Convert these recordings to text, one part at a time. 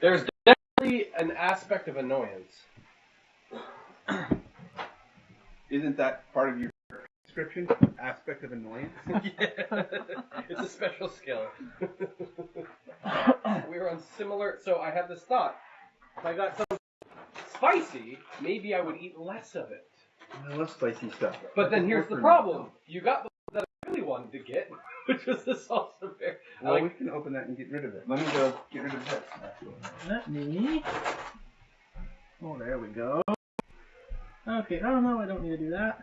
There's definitely an aspect of annoyance. Isn't that part of your description? Aspect of annoyance? Yeah. It's a special skill. We're on similar... So I had this thought. If I got something spicy, maybe I would eat less of it. I love spicy stuff. But then here's the problem. You got the one that I really wanted to get, which was the salsa bear. Well, we can open that and get rid of it. Let me go get rid of this. Let me... Oh, there we go. Okay, oh no, I don't need to do that.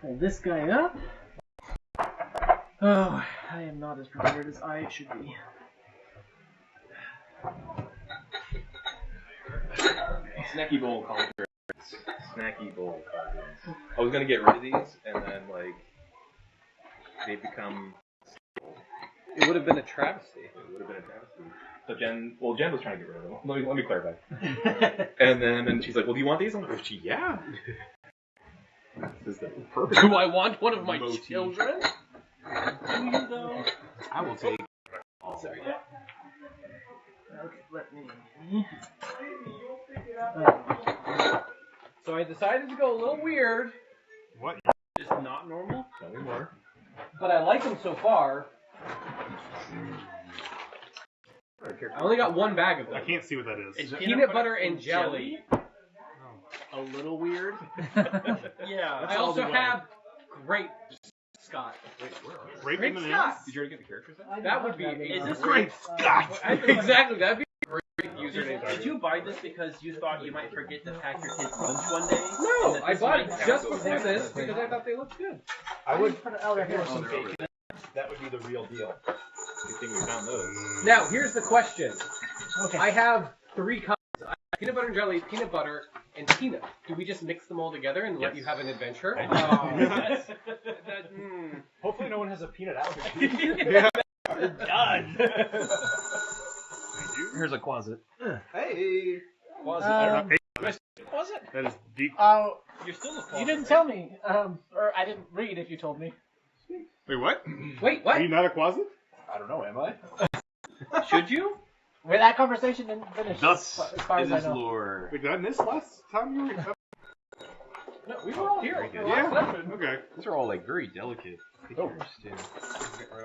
Pull this guy up. Oh, I am not as prepared as I should be. Snacky bowl cauldron. Snacky bowl cauldron. I was gonna get rid of these, and then like they become. It would have been a travesty. It would have been a travesty. So Jen was trying to get rid of them. Let me clarify. And then she's like, "Well, do you want these?" I'm like, "Yeah." This is the perfect. Do I want one of my children? Do you though? I will take. Sorry, yeah. Okay, let me... So I decided to go a little weird. What? Just not normal. Tell me more. But I like them so far. I only got one bag of them. I can't see what that is. It's peanut butter and jelly. A little weird. Yeah. I also have grape Scott. Wait, where are Grape M&Ms? Scott. Did you already get the characters in? That would be. Is this Grape Scott! Exactly. That'd be a great username. Did you buy this because you thought you might forget to pack your kids' lunch one day? No, I bought it just before this because I thought they looked good. I would put it out right here. Some bacon. That would be the real deal. Good thing we found those. Now, here's the question. Okay. I have 3 kinds. I have peanut butter and jelly, peanut butter, and peanut. Do we just mix them all together and let you have an adventure? Hopefully no one has a peanut allergy. Yeah. Done. Here's a closet. Hey! Closet. Closet? That is deep. You're still a closet. You didn't tell me. Or I didn't read if you told me. Wait, what? Wait, what? Are you not a closet? I don't know, am I? Should you? Wait, that conversation didn't finish. Thus as far is as I his know. lore. Wait, did I miss last time you were... No, we were all here. Yeah, okay. These are all like very delicate pictures too.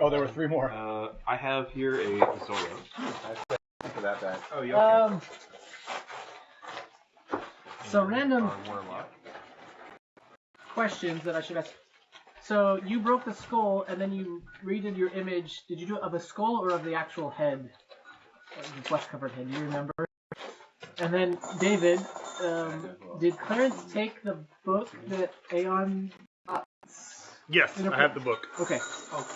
Oh, there were 3 more. I have here a Zorro. For that bag. Oh, you okay? So random Warlock. questions that I should ask. So you broke the skull and then you redid your image. Did you do it of a skull or of the actual head? The flesh-covered head, do you remember? And then, David, did Clarence take the book that Aeon got? Yes, I have the book. Okay.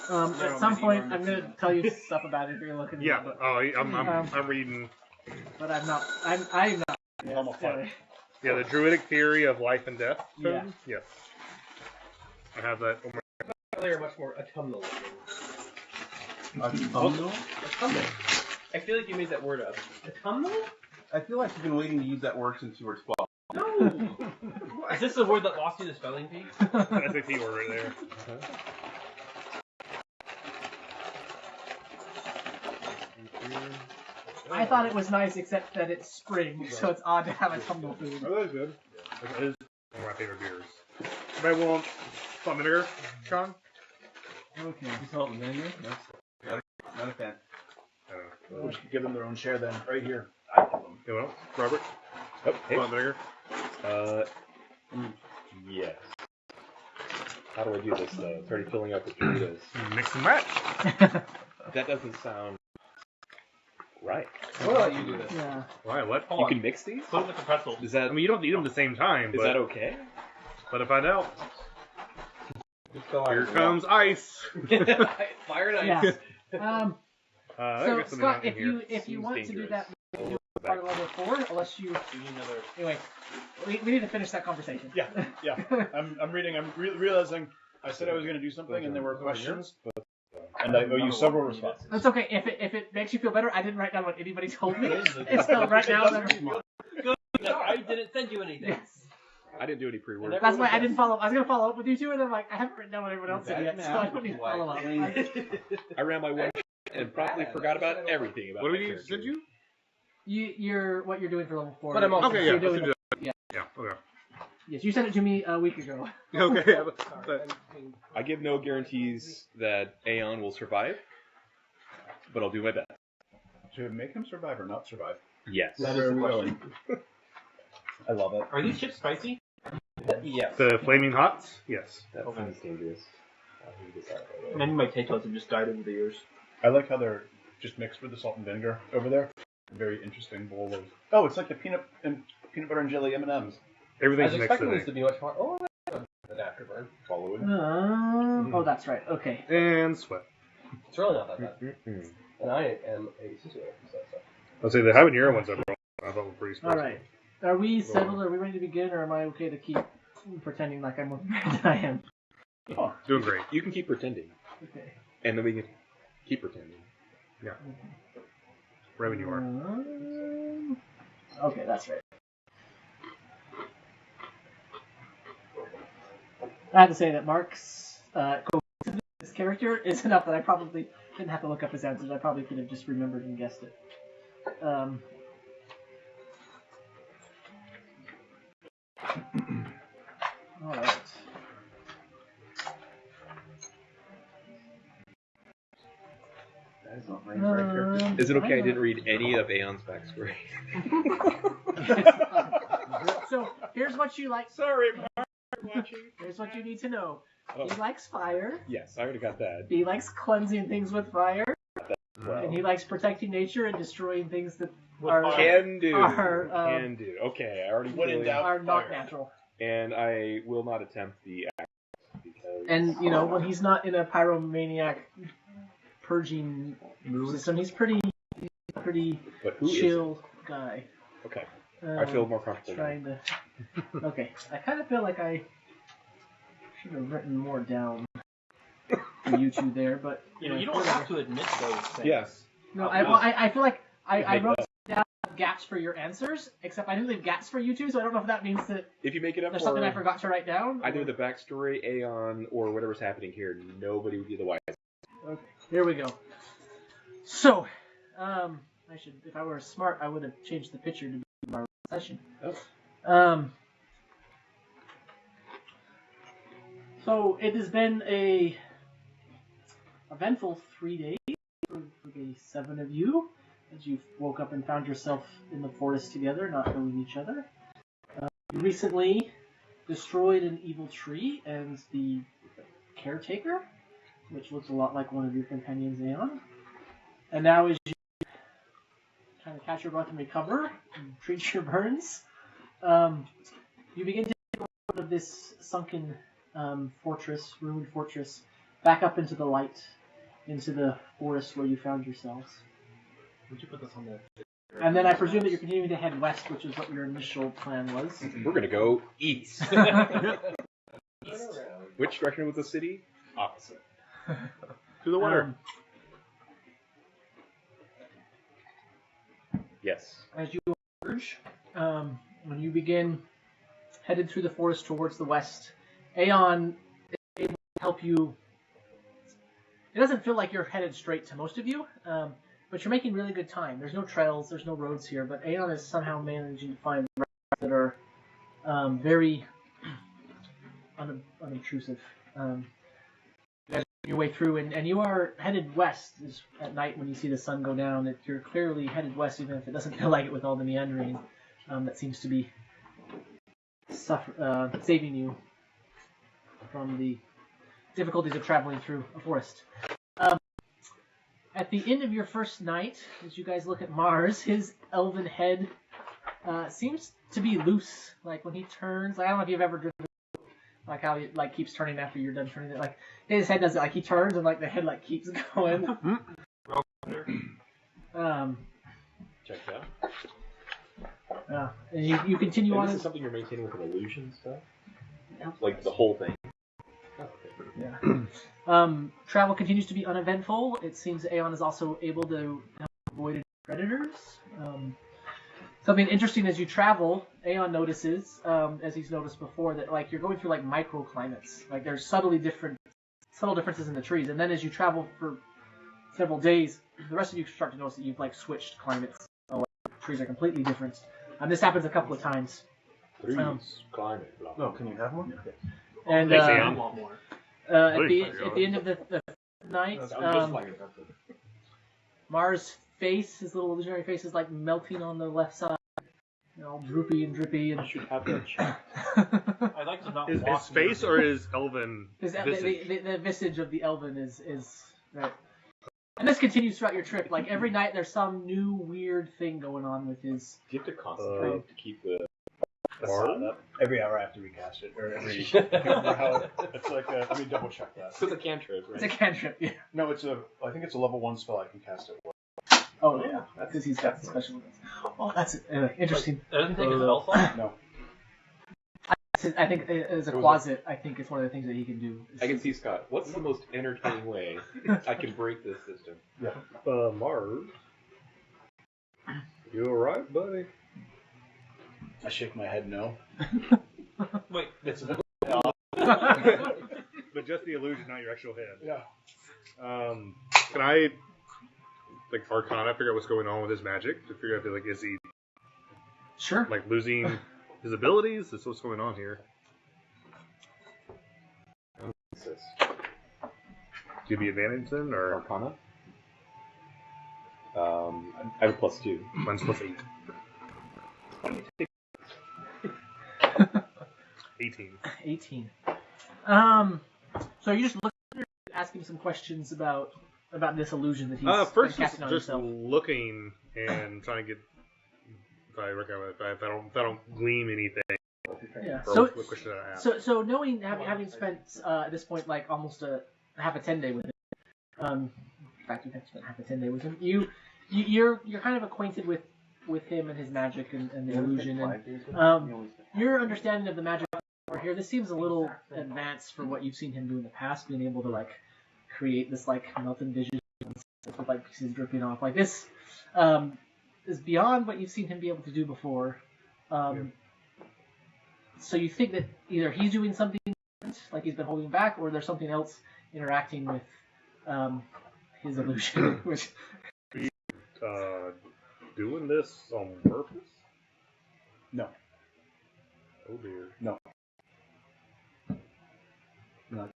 At some point, I'm going to tell you stuff about it if you're looking at Yeah, the book. I'm reading... But I'm not... I'm almost done. Yeah, the Druidic Theory of Life and Death. Yeah. Yes. I have that. They are much more autumnal looking. Autumnal? Autumnal. I feel like you made that word up. Autumnal? I feel like you've been waiting to use that word since you were 12. No! Is this the word that lost you the spelling bee? SAT word right there. I thought it was nice, except that it's spring, so it's odd to have a tumble food. Oh, that's good. That is one of my favorite beers. Anybody want salt and vinegar, Sean? Okay. Salt and vinegar? Not a fan. We should give them their own share then, right here. You know, Robert? Oh, hey. Salt and vinegar? Yes. How do I do this though? It's already filling up with Doritos. Mix and match. That doesn't sound right. We'll let you do this. Yeah. Why? What? You can mix these? Put it with the pretzel. Is that? I mean, you don't eat them at the same time. Is that okay? Let it find out. Here Here comes ice. Fire and ice. Yeah. I So got something Scott, out in here. if you want to do dangerous. that, we can do it part of level 4, unless you. Anyway, we need to finish that conversation. Yeah. I'm reading. I'm realizing I said I was going to do something, and there were questions, and I owe you several responses. That's okay. If it makes you feel better, I didn't write down what anybody told me. It's still right now. Good. I didn't send you anything. Yes. I didn't do any pre-work. That's why I didn't follow. I was gonna follow up with you two, and I'm like, I haven't written down what everyone else said yet, so I don't need to follow up. I ran my one and promptly forgot about everything about What do my we need to character. send you? You're what you're doing for level 4. But I'm also Okay, you're yeah. doing Let's do that. yeah. Yeah. Okay. Yes, you sent it to me a week ago. Okay. But I give no guarantees that Aeon will survive, but I'll do my best. To make him survive or not survive? Yes. That is the question. I love it. Are these chips spicy? Yes. the flaming hots? Yes. That sounds dangerous. Many of my taste buds have just died over the years. I like how they're just mixed with the salt and vinegar over there. Very interesting bowl of. Oh, it's like the peanut butter and jelly M&Ms. I was Everything's mixed expecting this today. to be much more. Oh, an afterburn. Follow it. Oh, that's right. Okay. And sweat. It's really not that bad. And I am a situation. So. I'll say the habanero ones I thought were pretty spicy. All right. Are we settled? Are we ready to begin, or am I okay to keep pretending like I'm more prepared than I am? Oh, Doing great. You can keep pretending, Okay. and then we can keep pretending. Right when you are. Okay, that's right. I have to say that Mark's this character is enough that I probably didn't have to look up his answers. I probably could have just remembered and guessed it. All right. that is not my character. Is it okay I didn't read any of Aeon's backstory? So here's what you like. Sorry, Mark. Watching. Here's what you need to know. Oh. He likes fire. Yes, I already got that. He likes cleansing things with fire, Well, and he likes protecting nature and destroying things that can do. are, Can do. Okay, I already When in really- doubt. are not Fire. natural. And I will not attempt the act because And you know, when he's not in a pyromaniac purging system, he's pretty But who is chill guy. Okay, I feel more comfortable. now. Trying to. Okay, I kind of feel like I should have written more down for you two there, but You know, you don't have to admit those things. Yes. No, I feel like I Make it wrote up. down gaps for your answers, except I didn't leave gaps for you two, so I don't know if that means that If you make it up there's for something I forgot to write down. either or- the backstory, Aeon, or whatever's happening here, nobody would be the wise. Okay, here we go. So, I should, if I were smart, I would have changed the picture to be my session. Oh. So it has been a eventful 3 days for the 7 of you, as you woke up and found yourself in the forest together, not knowing each other. You recently destroyed an evil tree and the caretaker, which looks a lot like one of your companions, Aeon. And now as you kind of catch your breath and recover and treat your burns, you begin to take out of this sunken fortress, ruined fortress, back up into the light, into the forest where you found yourselves. Would you put this on the... And then I presume that you're continuing to head west, which is what your initial plan was. We're gonna go east. Which direction was the city? Opposite. To the water. Yes. As you emerge, when you begin headed through the forest towards the west, Aeon is able to help you. It doesn't feel like you're headed straight to most of you, but you're making really good time. There's no trails, there's no roads here, but Aeon is somehow managing to find routes that are very unobtrusive. As your way through, and you are headed west at night when you see the sun go down. You're clearly headed west, even if it doesn't feel like it with all the meandering that seems to be saving you from the difficulties of traveling through a forest. At the end of your first night, as you guys look at Mars, his elven head seems to be loose. Like when he turns, I don't know if you've ever driven, like how he keeps turning after you're done turning it. Like his head does it, like he turns and like the head keeps going. Check that. And you continue And on. this is something you're maintaining with an illusion stuff? Like the whole thing? Oh, okay. Yeah. Travel continues to be uneventful. It seems Aeon is also able to avoid predators. Something interesting as you travel, Aeon notices, as he's noticed before, that like you're going through like microclimates. Like there's subtle differences in the trees, and then as you travel for several days, the rest of you start to notice that you've like switched climates. Like, trees are completely different. This happens a couple of times. Trees, climate, blah. No, can you have one? And Thanks, at Aeon. the end of the night, Mars' face, his little illusionary face, is like melting on the left side, all droopy and drippy. And I should have that check. I'd like to not His walk face or his elven visage? the visage of the elven is right. And this continues throughout your trip. Like every night, there's some new weird thing going on with his. Do you have to concentrate to keep the... Every hour I have to recast it, or every. I can't remember how it's like. Let me double check that. So it's a cantrip, right? It's a cantrip, yeah. No, it's a. I think it's a level 1 spell. I can cast it. Oh yeah, because he's got the special ones. Oh, that's interesting. It doesn't take a spell slot? No. I think as a closet, I think it's one of the things that he can do. I can see, Scott. What's the most entertaining way I can break this system? Mars. You alright, buddy? I shake my head no. Wait, It's a, But just the illusion, not your actual head. yeah. Can I, like, Arcana, figure out what's going on with his magic? To figure out, like, is he, Sure. like, losing his abilities? That's what's going on here. What's this? Give me advantage then, or Arcana? I have a +2. mine's +8. 18. 18. So you just look ask him some questions about this illusion that he's First, casting on just himself. looking and trying to get if I don't glean anything. Yeah. Or So what question did I ask? so knowing having spent at this point like almost a half a 10-day with him. In fact, you've spent half a 10-day with him. You're kind of acquainted with him and his magic and the illusion and your understanding of the magic here. This seems a little advanced for what you've seen him do in the past, being able to like create this like melted vision with like pieces dripping off. Like this is beyond what you've seen him be able to do before. So you think that either he's doing something like he's been holding back, or there's something else interacting with his illusion, which. Doing this on purpose? No. Oh dear. No. I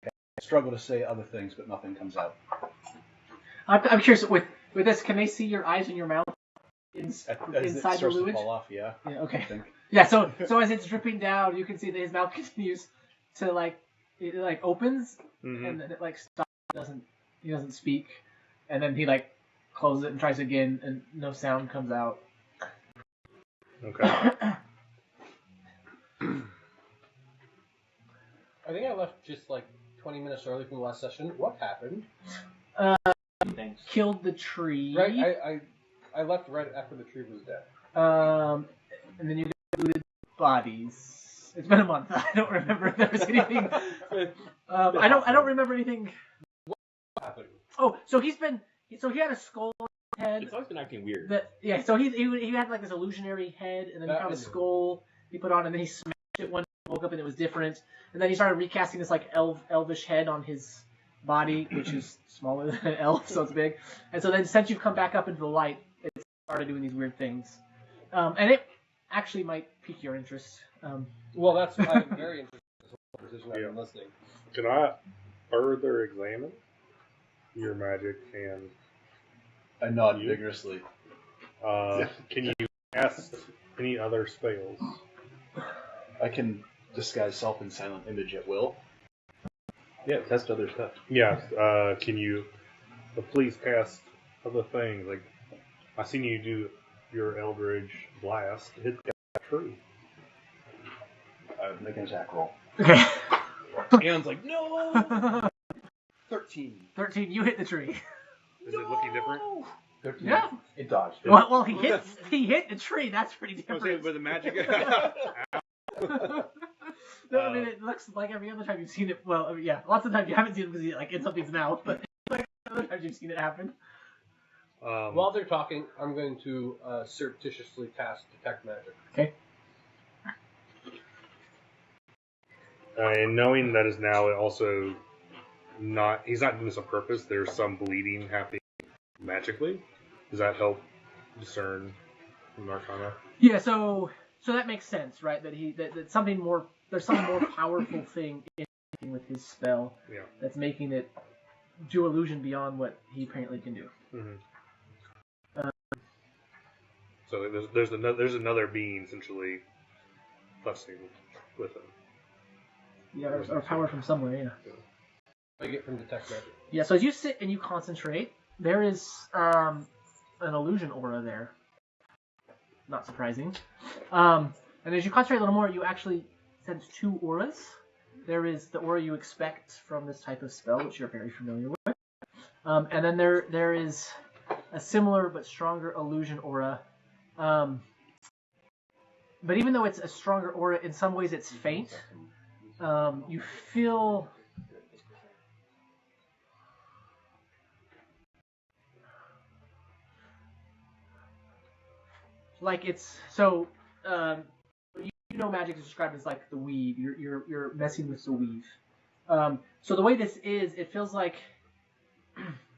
struggle to say other things, but nothing comes out. I'm curious, with this, can they see your eyes and your mouth As inside it the starts to fluid? fall off, yeah. Yeah, okay. I think. Yeah, so as it's dripping down, you can see that his mouth continues to it opens, and then it stops. He doesn't speak, and then he closes it and tries again, and no sound comes out. Okay. I think I left just 20 minutes early from the last session. What happened? Thanks. Killed the tree. Right, I left right after the tree was dead. And then you looted bodies. It's been a month. I don't remember if there was anything. I don't remember anything. What happened? Oh, so he had a skull on his head. It's always been acting weird. So he had this illusionary head, and then he found a skull he put on, and then he smashed it one day, woke up and it was different, and then he started recasting this elvish head on his body, which is smaller than an elf, so it's big. And so then since you've come back up into the light, it started doing these weird things, and it actually might pique your interest. Well, I'm very interested in this whole conversation. I've been listening. Can I further examine your magic and I nod vigorously. can you cast any other spells? I can disguise self in silent image at will. Yeah, test other stuff. Yeah. Can you please cast other things? Like I seen you do your Eldritch Blast. Hit that tree. Make an attack roll. Okay. Aeon's like, no! 13. 13. You hit the tree. Is it looking different? 13. Yeah. It dodged. Well, he hit the tree. That's pretty different. With the magic. No, I mean, it looks like every other time you've seen it. Well, yeah, lots of times you haven't seen it because he's in something's mouth, but other times you've seen it happen. While they're talking, I'm going to surreptitiously cast Detect Magic. Okay. And knowing that is now also not, he's not doing this on purpose. There's some bleeding happening magically. Does that help discern from Arcana? Yeah, so that makes sense, right? That something more, there's some more powerful thing in with his spell that's making it do illusion beyond what he apparently can do. Mm-hmm. So there's another being essentially fussing with him. Yeah, or power from somewhere, yeah. I get from Detect Magic. Yeah, so as you sit and you concentrate, there is an illusion aura there. Not surprising. And as you concentrate a little more, you actually sense two auras. There is the aura you expect from this type of spell, which you're very familiar with. And then there is a similar but stronger illusion aura. But even though it's a stronger aura, in some ways it's faint. You feel like it's so. You know, magic is described as like the weave. You're messing with the weave. So the way this is, it feels like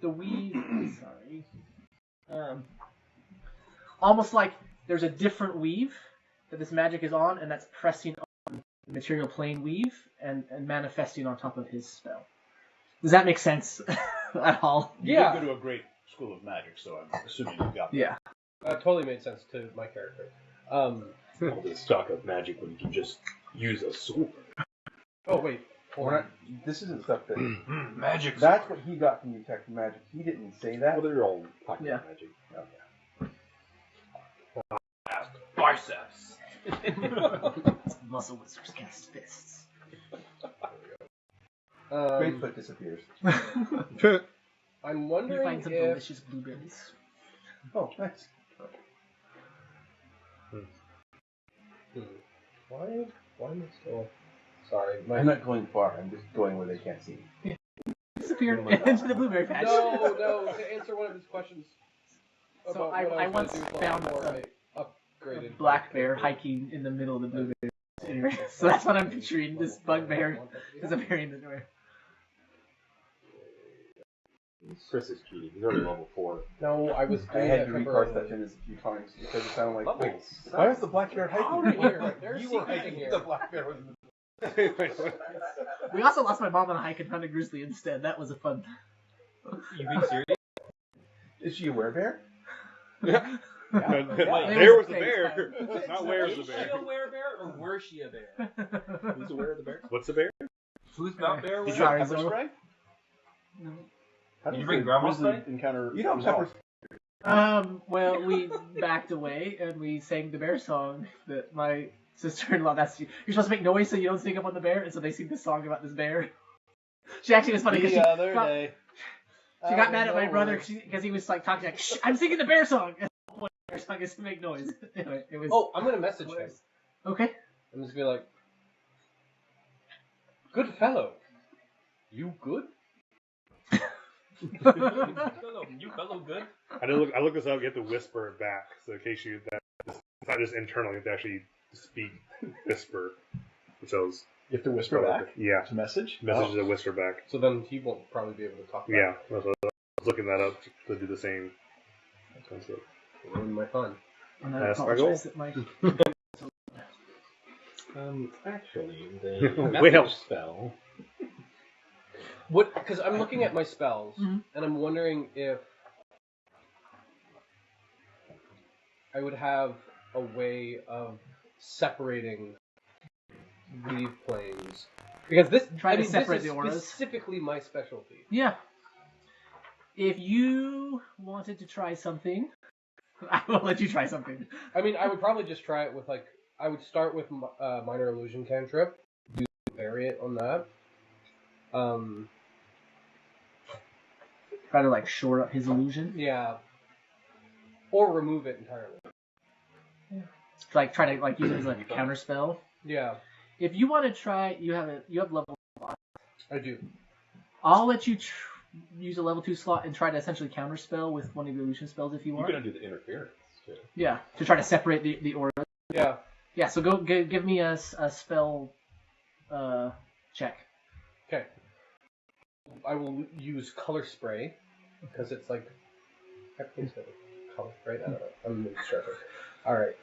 the weave. Sorry. Almost like there's a different weave that this magic is on, and that's pressing on the material plane weave and manifesting on top of his spell. Does that make sense at all? You did go to a great school of magic, so I'm assuming you got that. Yeah. That totally made sense to my character. All this talk of magic when you can just use a sword. Oh, wait. This isn't stuff that... Magic. That's what he got from Detect Magic. He didn't say that. Well, they're all talking Yeah. about magic. Biceps. Muscle whispers cast fists. Great foot disappears. I'm You wondering find some if... delicious blueberries. Oh, nice. Why am I still... Sorry. I'm not going far. I'm just going where they can't see me. Disappeared into the blueberry patch. No, to answer one of his questions. So about I what was once gonna do found before a I upgraded black bear hiking in the middle of the blueberry. Anyway, so that's what I'm picturing. This bugbear disappearing in the way. Chris is cheating. He's already level 4. No, I was I doing had that to reparse that temporarily. sentence a few times because it sounded like, Level wait, why was the black bear Out hiking? of here. There's You were secrets in hiking. here. The black bear was in the... We also lost my mom on a hike and found a grizzly instead. That was a fun. You being serious? Is she a werebear? There was the bear. Not where's the Is she bear. a werebear or were she a bear? Who's aware of the bear? What's the bear? Who's not bear? Did Was you have Sorry, pepper Zoe. spray? How Did does you bring the grandma's grizzly spray? Encounter. You don't resolve? pepper Well, we backed away and we sang the bear song that my sister-in-law. You're supposed to make noise so you don't sing up on the bear, and so they sing this song about this bear. She actually was funny because The other day. she got mad at my brother because he was like talking like, "Shh, I'm singing the bear song." And the whole point of the bear song is to make noise. Anyway, it was Oh, I'm going to message him. okay. I'm just going to be like, good fellow. You good? you fellow good? I look this up. You have to whisper it back, so in case it's not just internal. You have to actually speak, whisper. It tells. You have to whisper back Yeah, to message? messages that whisper back. So then he won't probably be able to talk about Yeah, I was looking that up to do the same concept. it. Ruin my fun. And I That's my apologize that my Actually, the Wait, message spell. What? Because I'm looking at my spells, Mhm. and I'm wondering if I would have a way of separating weave planes. Because this, Try to this separate is the auras. specifically my specialty. yeah. If you wanted to try something, I will let you try something. I mean, I would probably just try it with I would start with minor illusion cantrip, do vary it on that. Try to like shore up his illusion. Yeah. Or remove it entirely. Like try to like use it as like a counter spell. Yeah, If you want to try, you have level 5. I do. I'll let you use a level 2 slot and try to essentially counterspell with one of your illusion spells if you You want. can undo the interference too. Yeah, to try to separate the aura. Yeah. Yeah, so go give me a spell check. Okay. I will use color spray because it's like I think it's color, right? I don't know. I'm not sure. All right.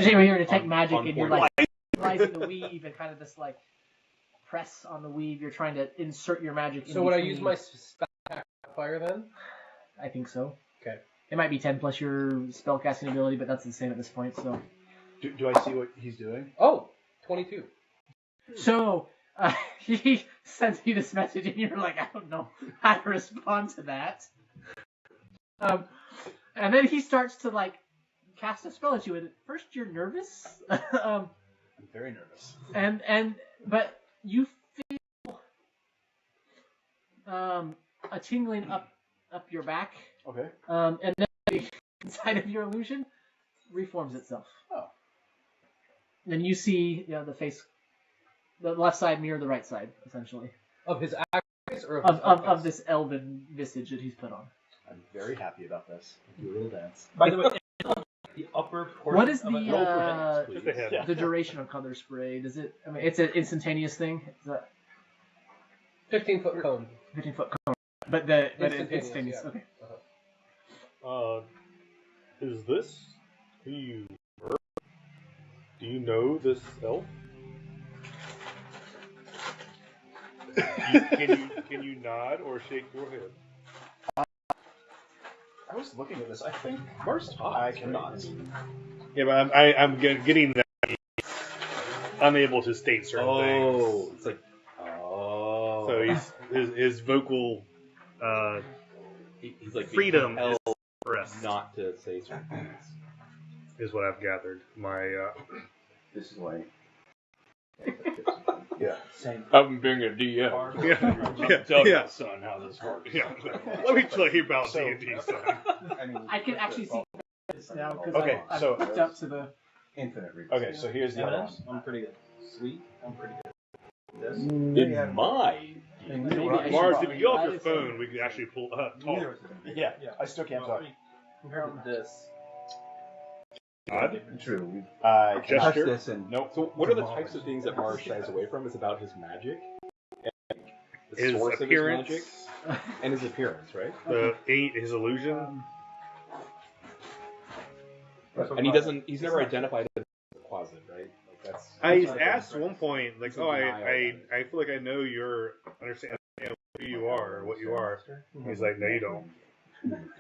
So you're here to detect magic, on and you're point. like utilizing the weave and kind of this like press on the weave. You're trying to insert your magic. So would I use my spell fire then? I think so. Okay. It might be 10 plus your spellcasting ability, but that's the same at this point. So. Do I see what he's doing? Oh, 22. So he sends you this message, and you're like, I don't know how to respond to that. And then he starts to like cast a spell at you. And at first, you're nervous. I'm very nervous. But you feel a tingling up your back. Okay. And then the inside of your illusion reforms itself. Oh. And you see, the face, the left side mirror the right side, essentially. Of his actual face or of his Of this elven visage that he's put on. I'm very happy about this. Do a little dance. By the way, the upper portion. What is of it- roll for hits, Just please. the head. Yeah. the duration of color spray? Does it? I mean, it's an instantaneous thing. It's a 15-foot cone. 15-foot cone, but it's Instantaneous, instantaneous. yeah. Okay. Is this who you were? Do you know this elf? Can you nod or shake your head? I was looking at this. I think Mars talks. I cannot. Yeah, but I'm getting that he's unable to state certain things. It's like So his vocal he's like freedom being is compelled suppressed, not to say certain things. is what I've gathered. My This is why. Yeah. Same. I'm being a DM. Tell your son how this works. yeah. Let me tell you about So- D&D, son. I mean, I can actually see this now because Okay, I've so- hooked up to the. Infinite reach. okay, so here's the other one. I'm pretty good. Sweet. I'm pretty good. This. In my Maybe I Mars, should if you go off buy your this phone, we can actually pull talk. Neither of us are gonna be. Yeah, I still can't talk. Compared to this. Nod? True. We I touch Gesture? this and Nope. So what are the types of things that Mars shies away from? Is about his magic, and the His source appearance, of his magic, and his appearance, right? his illusion. And he doesn't. He's never identified as a closet, right? Like that's. I that's asked at one point, like, He's in oh, denial I feel like I know your understand who you are or what you are. He's like, no, you don't.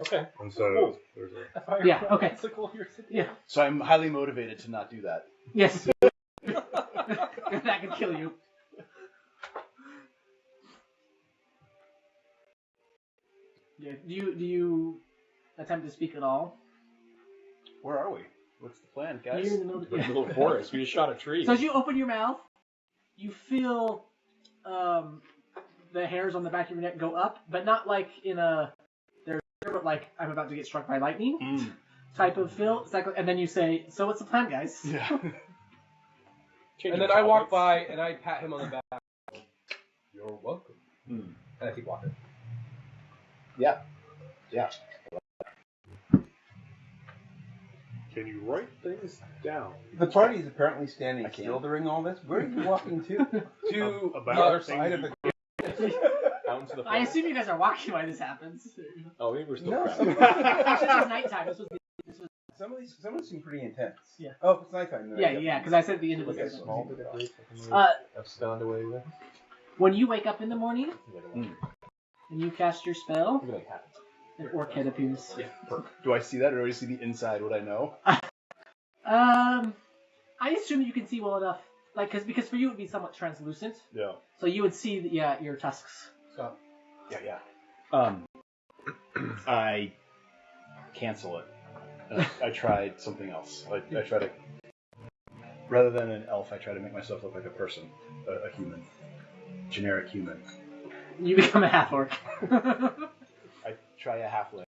Okay. And so there's a Yeah. Okay. Yeah. So I'm highly motivated to not do that. Yes. That could kill you. Yeah. Do you attempt to speak at all? Where are we? What's the plan, guys? You're in the middle of We're in the middle of the forest. We just shot a tree. So as you open your mouth, you feel the hairs on the back of your neck go up, but not like in a but like I'm about to get struck by lightning type of feel. It's like, and then you say, "So what's the plan, guys?" Yeah. And then I walk by and I pat him on the back. You're welcome. And I keep walking. Yeah. Yeah. Can you write things down? the party is apparently standing I can't. still during all this. Where are you walking to? To About the other things side of you- the. out into the I forest. assume you guys are walking while this happens. Oh, maybe we're still. No, trapped. Actually, it was nighttime. This was some of them seem pretty intense. Yeah. Oh, if it's nighttime. Then yeah, because I said at the end of Like the a small bit of grief. Abscond away with. when you wake up in the morning and you cast your spell, Maybe like happens. an orc head appears. Yeah. Do I see that, or do I see the inside? What I know? I assume you can see well enough, like, because for you it would be somewhat translucent, Yeah. so you would see, your tusks. So. Yeah. I cancel it. And I tried something else. I try to, rather than an elf, I try to make myself look like a person, a human, generic human. You become a half orc. I try a halfling.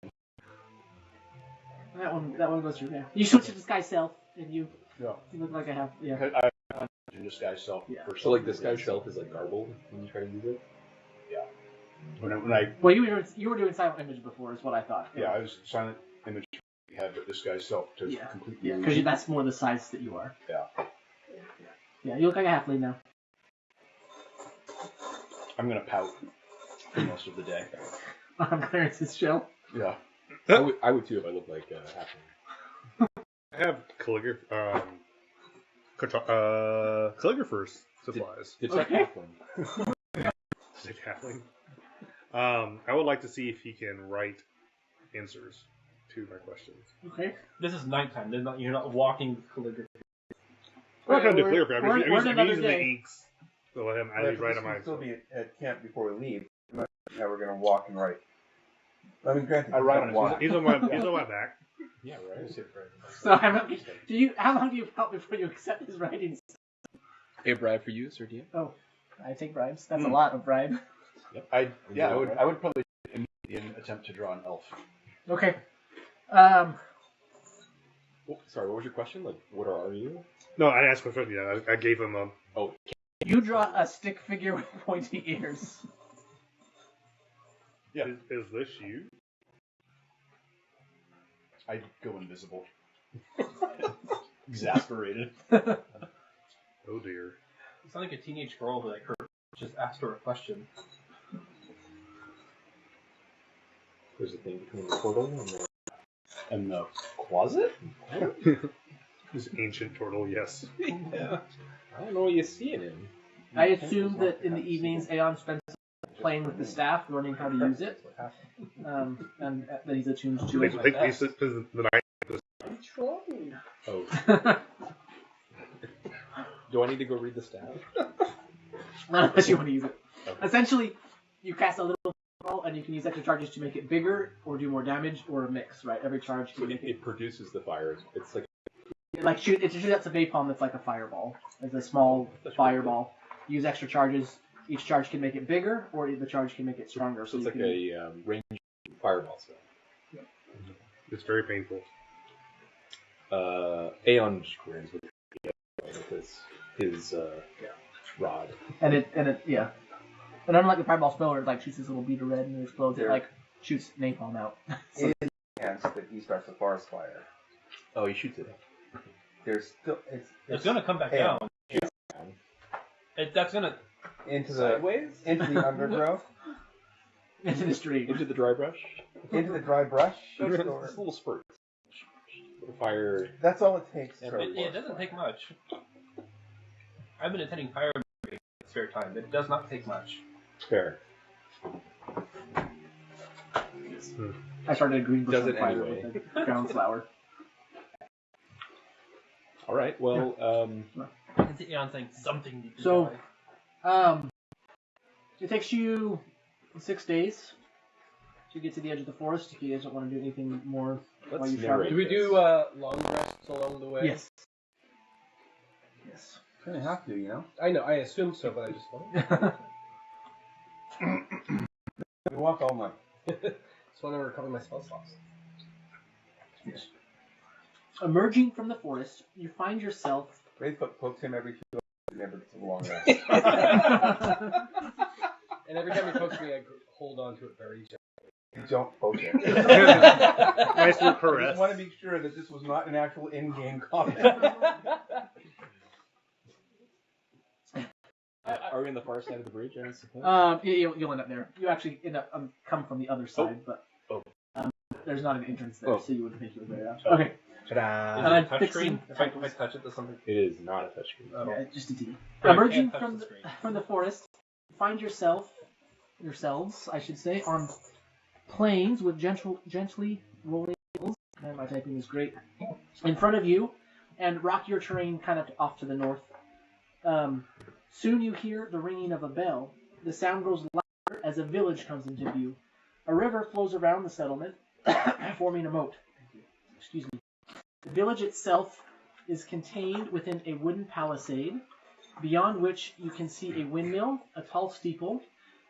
That one goes through there. You switch to disguise self, and you Yeah. look like a half. Yeah. I disguise self. Yeah. for So like something this guy's that- shelf is like garbled when you try to use it. When I Well, you were doing silent image before, is what I thought. I was silent image had this guy's self to completely. Yeah, because that's more the size that you are. Yeah. Yeah, you look like a halfling now. I'm gonna pout for most of the day. On Clarence's show. Yeah. I would too if I looked like halfling. I have calligrapher's supplies. Detect Okay. halfling. Sick halfling. I would like to see if he can write answers to my questions. Okay. This is nighttime. You're not walking with calligraphy. I'm not going to do We're- calligraphy. we're I'm another using the day. inks. So let him Yeah, write this on will my. still be at camp before we leave. Now we're going to walk and write. I mean, granted, I write don't on walk. He's on my back. Yeah, right. So how long do you help before you accept his writing? A bribe for you, Sir DM. Oh, I take bribes. That's a lot of bribe. I would probably attempt to draw an elf. Okay. Oh, sorry, what was your question? Like, what are you? No, I asked him first. Yeah, I gave him a. Oh, You draw a stick figure with pointy ears. Yeah. Is this you? I go invisible. Exasperated. Oh dear. You sound like a teenage girl who like her just asked her a question. there's a thing between the portal and the... And the closet? This ancient turtle, yes. Yeah. I don't know what you see in him. I assume that in the evenings, Aeon spends playing with the staff, learning how to use it, and that he's attuned to it. The night. Oh. Do I need to go read the staff? Not unless you want to use it. Okay. Essentially, you cast a little spell, and you can use extra charges to make it bigger, or do more damage, or a mix, right? Every charge can make it... It produces the fire. It's like... It shoots out a napalm that's like a fireball. It's a small fireball. Use extra charges. Each charge can make it bigger, or the charge can make it stronger. So it's you like can... a range fireball spell. It's very painful. Aeon just grins with his rod. And unlike the fireball spell where it shoots this little bead of red and it explodes, it shoots napalm out. So, It is chance that he starts a forest fire. Oh, he shoots it. There's still It's gonna come back air. down. That's gonna into the Sideways? into the undergrowth, into the stream. Into the dry brush? into the dry brush. No, just or- this little spurt. The fire... That's all it takes. Yeah, for a It forest doesn't fire. take much. I've been attending fire in spare time. It does not take much. Fair. I started a green bush Does on it fire anyway. with a ground flower. Alright, well, I can see Aeon saying something. You can So- try. It takes you 6 days to get to the edge of the forest if you guys don't want to do anything more while let's you travel. narrate Do we this. do long rests along the way? Yes. Yes. Kind of have to, you know. I know, I assume so, but I just want We walk all night. just want to recover my spell slots. Yes. Emerging from the forest, you find yourself... Wraithfoot pokes him every 2 hours. He never gets a long rest. And every time he pokes me, I hold on to it very gently. Don't poke him. Nice little I caress. just want to be sure that this was not an actual in-game comment. Are we on the far side of the bridge, I suppose? You'll end up there. You actually end up come from the other side, but there's not an entrance there, so you would think you would go there. Okay. Ta-da! Is it a touch screen? If I touch it, does something? It is not a touchscreen. Oh. Yeah, just a teeny. Right, Emerging can't touch from the the, screen. from the forest, find yourselves, I should say, on plains with gently rolling hills. Man, my typing is great. In front of you, and rockier terrain kind of off to the north. Soon you hear the ringing of a bell. The sound grows louder as a village comes into view. A river flows around the settlement, forming a moat. Excuse me. The village itself is contained within a wooden palisade, beyond which you can see a windmill, a tall steeple,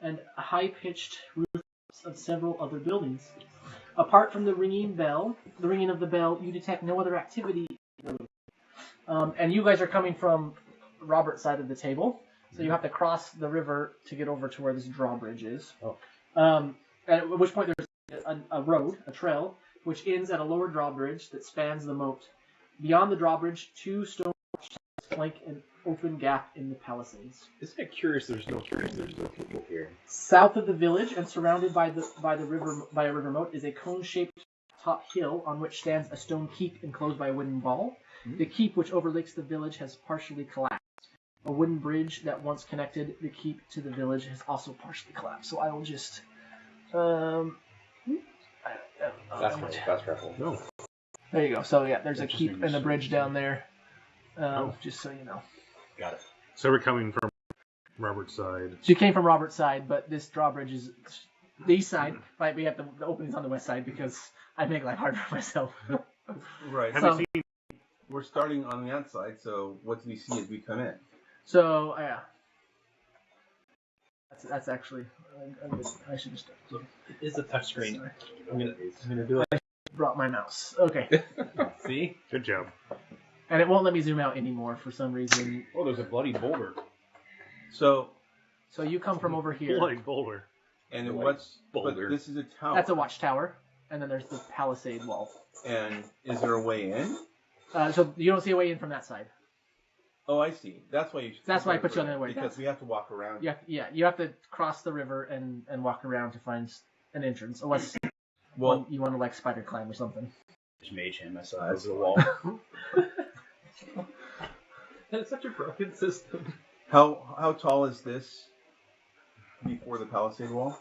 and a high-pitched roofs of several other buildings. Apart from the ringing of the bell, you detect no other activity. And you guys are coming from Robert's side of the table, so you have to cross the river to get over to where this drawbridge is. Oh. At which point there's a trail, which ends at a lower drawbridge that spans the moat. Beyond the drawbridge, 2 stone flank an open gap in the palisades. Isn't it curious there's no people here? South of the village and surrounded by a river moat is a cone-shaped top hill on which stands a stone keep enclosed by a wooden wall. The keep, which overlooks the village, has partially collapsed. A wooden bridge that once connected the keep to the village has also partially collapsed. So I will just Fast travel. No. there you go. So yeah, there's a keep and a bridge down there. Just so you know. Got it. So we're coming from Robert's side. So you came from Robert's side, but this drawbridge is the east side. Right, we have the openings on the west side because I make life hard for myself. Right. So- We're starting on the outside, so what do we see as we come in? So yeah, that's actually I should just It is a touchscreen. Sorry. I'm gonna do it. I brought my mouse. Okay, See? Good job. and it won't let me zoom out anymore for some reason. Oh, there's a bloody boulder. So, So you come from over here. Bloody boulder. and Like what's boulder. But this is a tower. That's a watchtower, and then there's the palisade wall. And is there a way in? So you don't see a way in from that side. Oh, I see. That's why you. That's why I put you on the way. Because That's- we have to walk around. You have to cross the river and walk around to find an entrance, unless Well, you want to like spider climb or something. Just mage hand myself over the wall. It's such a broken system. how tall is this before the palisade wall?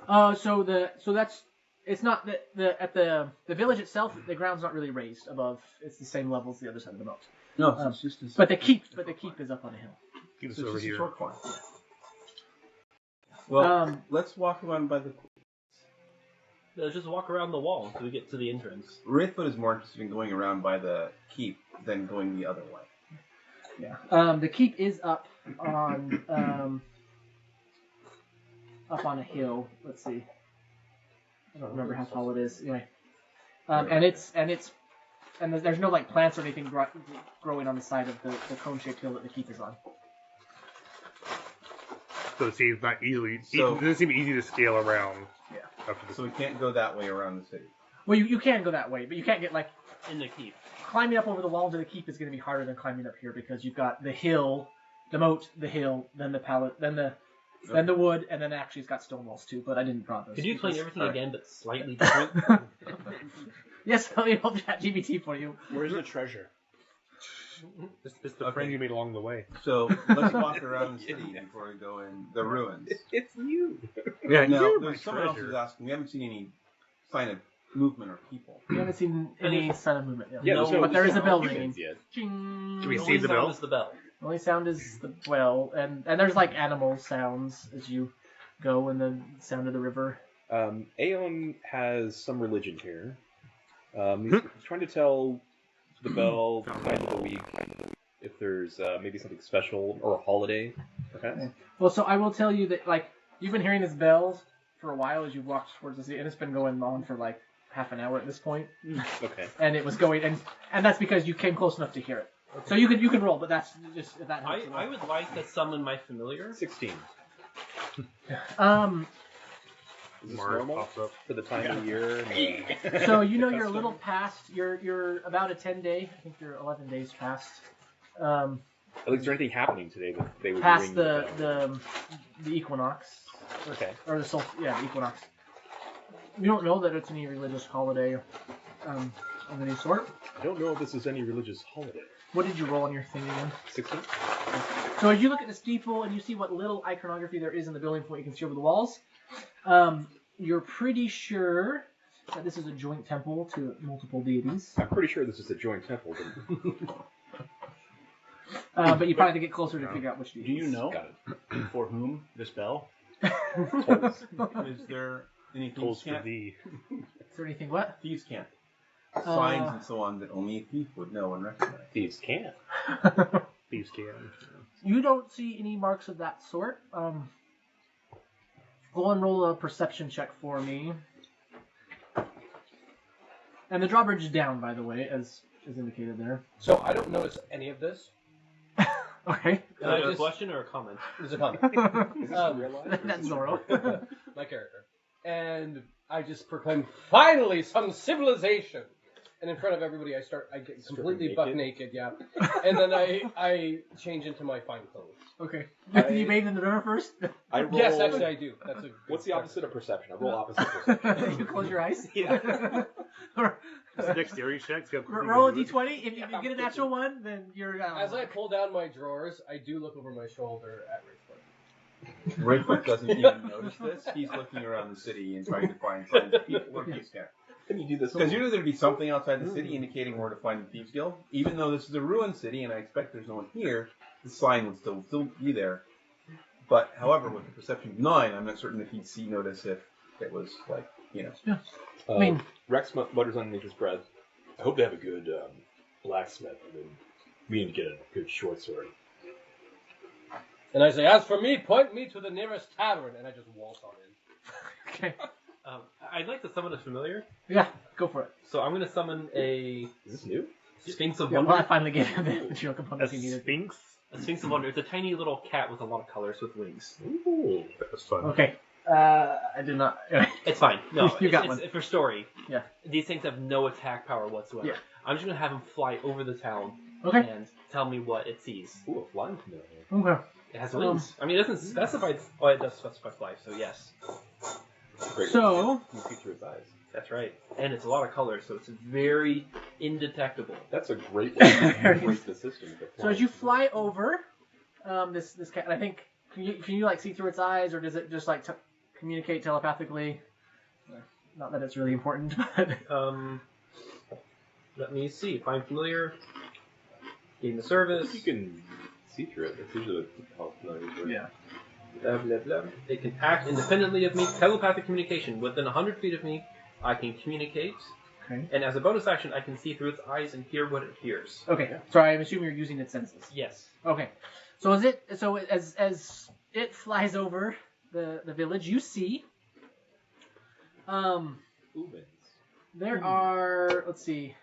So that's it's not the village itself. The ground's not really raised above. It's the same level as the other side of the moat. No, it's just a, But the keep is up on a hill. Keep us it's over just a here. short corner. Well, Um, let's walk around by the. Let's just walk around the wall until we get to the entrance. Wraithfoot is more interested in going around by the keep than going the other way. Yeah. The keep is up on a hill. Let's see. I don't remember how tall it is. Anyway, and there's no like plants or anything growing on the side of the cone-shaped hill that the keep is on. So it seems not easily. So- It doesn't seem easy to scale around. Yeah. After So we can't go that way around the city. Well, you can go that way, but you can't get like In the keep. climbing up over the wall to the keep is going to be harder than climbing up here because you've got the hill, the moat, the hill, then the pallet, then the wood, and then actually it's got stone walls too. But I didn't draw those. Could you explain because- everything again, but slightly different? Yes, I'll email ChatGPT for you. Where's the treasure? It's the friend you made along the way. So let's walk around the city before we go in the ruins. It's you. Yeah, Now, you're my there's someone else treasure. who's asking. We haven't seen any sign of movement or people. You haven't seen any sign of movement yet. Yeah, No, there's no, but there is a bell humans ringing. yet. Ching. Can we The see only the sound bell? is the bell. The only sound is the well, and there's like animal sounds as you go, and the sound of the river. Aeon has some religion here. He's trying to tell the bell the time of the week if there's maybe something special or a holiday, perhaps. Okay. Well, so I will tell you that like you've been hearing this bell for a while as you walked towards the city, and it's been going on for like half an hour at this point, Okay. and it was going, and that's because you came close enough to hear it. So you can roll, but that's just if that helps. you. I would like to summon my familiar. 16. Is this Mars normal pops up. for the time of year? So you know you're a little past. You're about a 10-day. I think you're 11 days past. At least is there anything happening today that they would Past ring the equinox, Okay. or the the equinox. You don't know that it's any religious holiday of any sort. I don't know if this is any religious holiday. What did you roll on your thing again? 16? So as you look at the steeple and you see what little iconography there is in the building from what you can see over the walls, you're pretty sure that this is a joint temple to multiple deities. I'm pretty sure this is a joint temple. But you probably have to get closer to figure out which Do deities. you know Got for whom this bell? Is there anything Tolls thieves for can't? thee. Is there anything what? Thieves can't. Signs and so on that only a thief would know and recognize. Thieves can't. Thieves can. You don't see any marks of that sort. Go and roll a perception check for me. And the drawbridge is down, by the way, as indicated there. So I don't notice any of this. Okay. Is that a question or a comment? There's a comment. Is this real life? That's Zoro. My character. And I just proclaim, finally, some civilization. And in front of everybody, I get completely buck naked, yeah. And then I change into my fine clothes. Okay. You bathe in the river first? I roll, Yes, actually, I do. That's a What's the opposite of perception? I roll opposite perception. You close your eyes? Yeah. It's a dexterity check. Roll a d20. If you get a natural one, then you're... As I pull down my drawers, I do look over my shoulder at Rayford. Rayford doesn't even notice this. He's looking around the city and trying to find signs of people or thieves' camp. Can you do this? Because usually there'd be something outside the city indicating where to find the thieves' guild. Even though this is a ruined city and I expect there's no one here, the sign would still be there. But however, with the perception of 9, I'm not certain if he'd notice if it was like, you know. Yeah. I mean, Rex mutters underneath his breath. I hope they have a good blacksmith, and then we need to get a good short sword. And I say, as for me, point me to the nearest tavern. And I just waltz on in. okay. I'd like to summon a familiar. Yeah, go for it. So I'm going to summon a Is this new? Sphinx of Yeah, Wonder. well, I finally gave him the material A components he needed. sphinx? A Sphinx of Wonder. It's a tiny little cat with a lot of colors with wings. Ooh. That's fun. Okay. I did not... It's fine. No, You got it's one. for story. Yeah. These things have no attack power whatsoever. Yeah. I'm just going to have him fly over the town Okay. and tell me what it sees. Ooh, a flying familiar. Okay. It has wings. I mean, it doesn't specify... Oh, it does specify fly, so yes. Great. So... You see through its eyes. That's right. And it's a lot of colors, so it's very indetectable. That's a great way to break the system. So as you fly over this cat, and I think can you like see through its eyes, or does it just like communicate telepathically? Not that it's really important, but Let me see. Find familiar. Gain the service. you can see through it. That's usually how familiars work. yeah. Blah, blah, blah. It can act independently of me. Telepathic communication. Within 100 feet of me, I can communicate. Okay. And as a bonus action, I can see through its eyes and hear what it hears. Okay. So I'm assuming you're using its senses. Yes. Okay. So as it flies over the village, you see there are, let's see,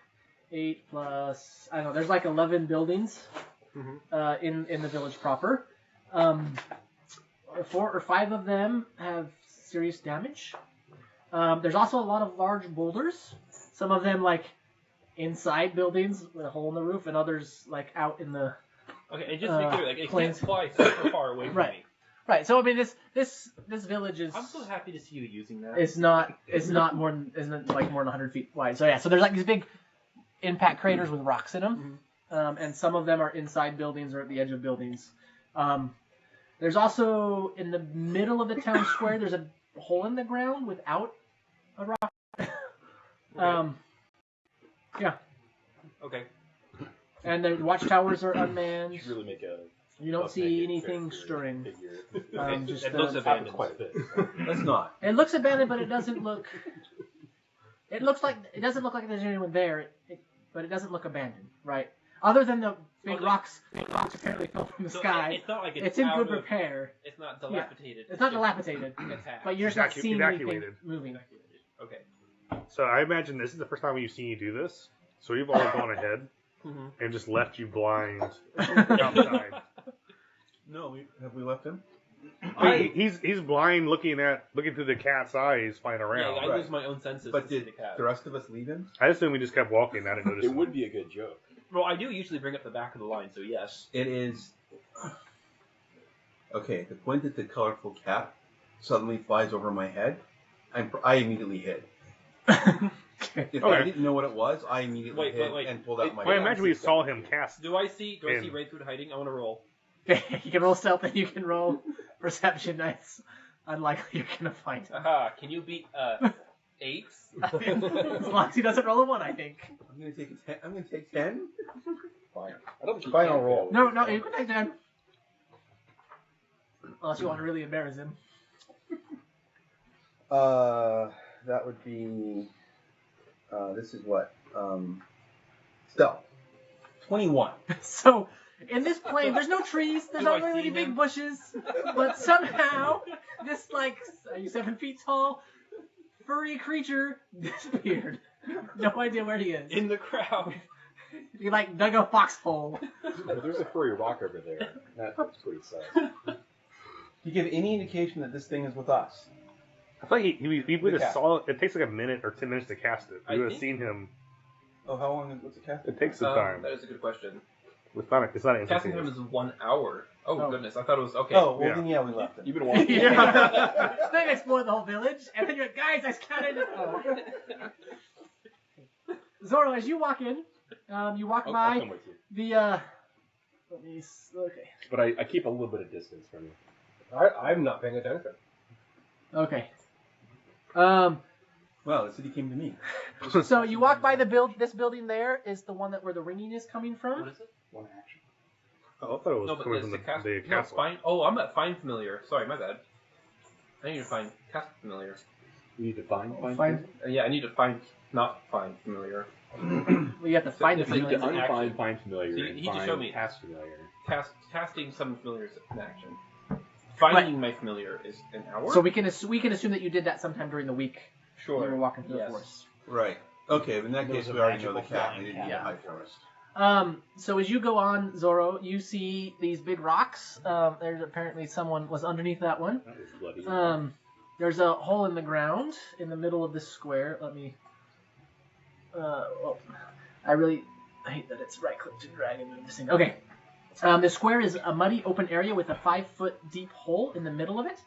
8 plus, I don't know, there's like 11 buildings in the village proper. 4 or 5 of them have serious damage. There's also a lot of large boulders. Some of them like inside buildings with a hole in the roof, and others like out in the Okay, and just to be clear, like, it planes. can't fly super far away from me. Right. So I mean, this village is. I'm so happy to see you using that. It's not more than like more than 100 feet wide. So yeah. So there's like these big impact craters with rocks in them, and some of them are inside buildings or at the edge of buildings. There's also in the middle of the town square. There's a hole in the ground without a rock. Yeah. Okay. And the watchtowers are unmanned. You should really make a. You don't see anything stirring. Just It looks abandoned. Quite a bit. Let's not. it looks abandoned, but it doesn't look. It doesn't look like there's anyone there, but it doesn't look abandoned, right? Other than the big rocks apparently fell from the So sky. It's not like It's in out good of- repair. It's not dilapidated. It's not dilapidated, Attacked. but you're just not seeing anything Evacuated. moving. Okay. So I imagine this is the first time we've seen you do this. So we've all gone ahead and just left you blind outside. No, have we left him? He's blind, looking through the cat's eyes, flying Yeah, around. I right. lose my own senses But to see did the cat. the rest of us leave him? I assume we just kept walking. I didn't notice. It would be a good joke. Well, I do usually bring up the back of the line, so yes. It is. Okay, the point that the colorful cat suddenly flies over my head, I immediately hid. If I didn't know what it was, I immediately hid and pulled out my. Well, I imagine we saw him cast. Do I see right through the hiding? I want to roll. You can roll stealth and you can roll perception. That's unlikely you're gonna find him. Aha! Can you beat 8? As long as he doesn't roll a 1, I think. I'm gonna take 10. I'm gonna take 10. Fine. I don't think you Final can roll. fail. No, you can take 10. Unless you want to really embarrass him. That would be. This is what? Stealth. 21. So, in this plane, there's no trees, there's Do not I really see any big him? bushes, but somehow, this, like, are you 7 feet tall, furry creature disappeared. No idea where he is. In the crowd. You like dug a foxhole. Well, there's a furry rock over there. That's pretty sad. Do you give any indication that this thing is with us? I thought he would have cast. saw it. It takes like a minute or 10 minutes to cast it. We would have seen him. Oh, how long? What's the cast? It takes some time. That is a good question. It's not Casting time instantaneous. is 1 hour. Oh, goodness. I thought it was... Okay. Oh, well Yeah. then yeah, we left it. You've been watching. Then explore the whole village, and then you're like, guys, I counted it. Oh. Zoro, as you walk in, you walk I'll by come with you. the. Okay. But I keep a little bit of distance from you. I'm not paying attention. Okay. Well, the city came to me. So you walk by this building. There is the one where the ringing is coming from. What is it? One action. Oh, I thought it was No, but coming it's from the the cast... No, castle. find... Oh, I'm at Find Familiar. Sorry, my bad. I need to find Cast Familiar. You need to find. Yeah, I need to find... Not Find Familiar. Well, you have to find the If it- You need to familiar. It's an unfind action. find familiar. So you and need to find show me. cast familiar. Casting some familiars in action. Finding my familiar is an hour? So we can assume that you did that sometime during the week. Sure. When you were walking through Yes. the forest. Right. Okay, in that case, Those we are already know the magical cat. flying We didn't need cat. a high forest. So as you go on, Zoro, you see these big rocks. There's apparently someone was underneath that one. That was bloody. There's a hole in the ground in the middle of this square. Let me. Well, I hate that it's right-click to drag and move this thing. Okay. The square is a muddy open area with a 5-foot deep hole in the middle of it.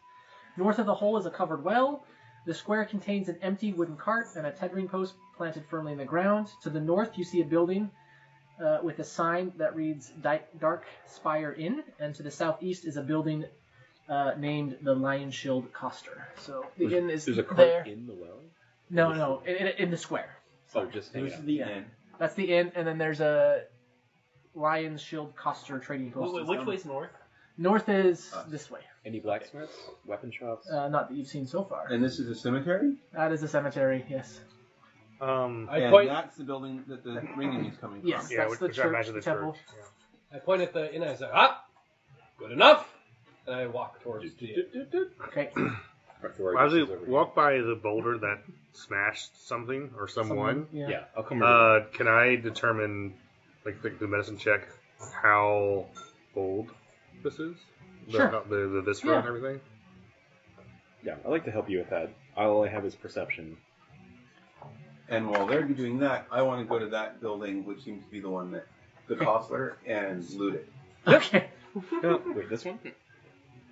North of the hole is a covered well. The square contains an empty wooden cart and a tethering post planted firmly in the ground. To the north, you see a building with a sign that reads Dark Spire Inn, and to the southeast is a building named the Lion Shield Coster. So the inn is There's a cart there. in the well. No, in the square. Oh, just So hanging this is out. the end. That's the inn, and then there's a Lion's Shield Coster trading post. Wait, which way's north? North is this way. Any blacksmiths, weapon shops? Not that you've seen so far. And this is a cemetery? That is a cemetery, yes. And point. that's the building that the ringing is coming Yes, from. Yeah, that's the which I church, imagine the the temple. church. Yeah. I point at the inn and I say, good enough. And I walk towards the inn. Okay. Well, as we walk by the boulder that smashed something or someone, Yeah. Yeah, I'll come over. can I determine, like, the medicine check, how old this is? Sure. The viscera Yeah. and everything? Yeah, I'd like to help you with that. All I have is perception. And while they're doing that, I want to go to that building, which seems to be the one that the Costler, and loot it. Okay. Wait, this one?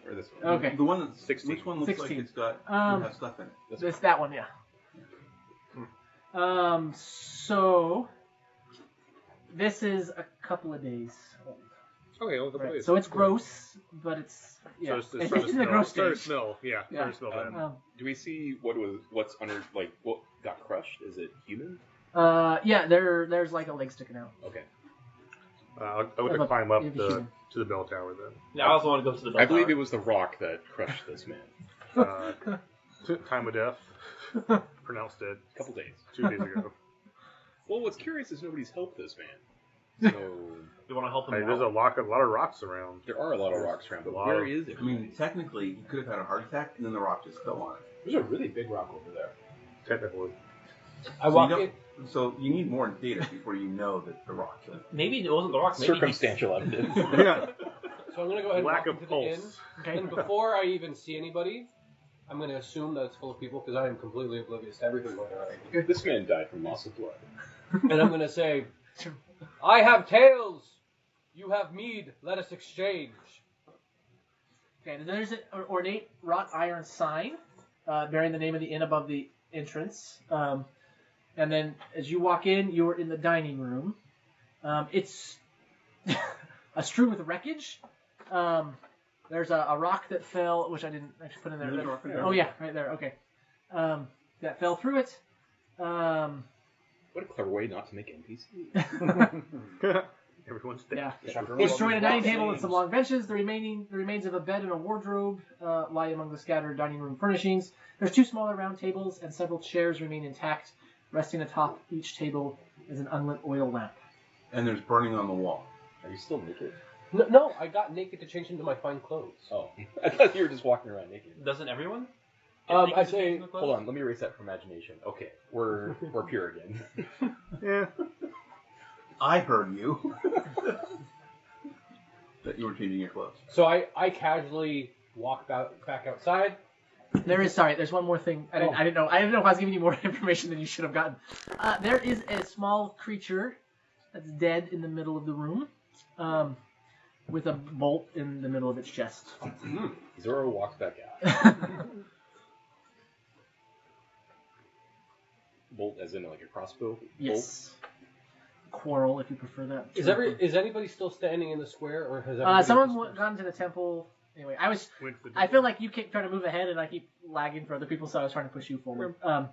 Or this one? Okay. The one that's 16. Which one looks 16. like it's got has stuff in it? That one, yeah. So this is a couple of days old. Okay, well, Right. So it's gross, but it's So it's it's in the gross starting to stage. smell. Yeah, Yeah. starting to smell bad. Do we see what's under, like, what got crushed? Is it human? Yeah, there's like a leg sticking out. Okay. I would to climb up it'd be human. to the bell tower then. Yeah, I also want to go to the bell I believe tower. it was the rock that crushed this man. Time of death, pronounced dead A couple days. 2 days ago. Well, what's curious is nobody's helped this man. So You want to help him Hey, out? there's a lot of rocks around. there are a lot of rocks around, but A lot where of- is it? I mean, technically, he could have had a heart attack, and then the rock just fell on it. There's a really big rock over there. Technically, I So walk you in. don't- So you need more data before you know that the rock killed him. Maybe it wasn't the rock. Maybe Circumstantial evidence. yeah. So I'm going to go ahead and Lack walk of into the inn. pulse. Okay. And before I even see anybody, I'm going to assume that it's full of people because I am completely oblivious to everything going on. This man died from loss of blood. And I'm going to say, I have tails. You have mead. Let us exchange. Okay, and there's an ornate wrought iron sign bearing the name of the inn above the entrance. And then as you walk in, you're in the dining room. It's strewn with wreckage. There's a rock that fell, which I didn't actually put in there. There's a rock in there. Oh yeah, right there. Okay. That fell through it. What a clever way not to make NPCs. Everyone's dead. Yeah. Chapter They 1 destroyed a of dining Rock table and Games. some long benches. The remains of a bed and a wardrobe lie among the scattered dining room furnishings. There's 2 smaller round tables and several chairs remain intact. Resting atop each table is an unlit oil lamp. And there's burning on the wall. Are you still naked? No, I got naked to change into my fine clothes. Oh, I thought you were just walking around naked. Doesn't everyone? I say, Hold on, let me erase that from imagination. Okay, we're pure again. Yeah. I heard you. That you were changing your clothes. So I casually walk back outside. There's one more thing. I didn't know if I was giving you more information than you should have gotten. There is a small creature that's dead in the middle of the room, with a bolt in the middle of its chest. Zoro walks back out. Bolt as in like a crossbow? Yes. Quarrel, if you prefer that. Is anybody still standing in the square, or has everybody someone gone to the temple? Anyway, I feel like you keep trying to move ahead, and I keep lagging for other people, so I was trying to push you forward. Do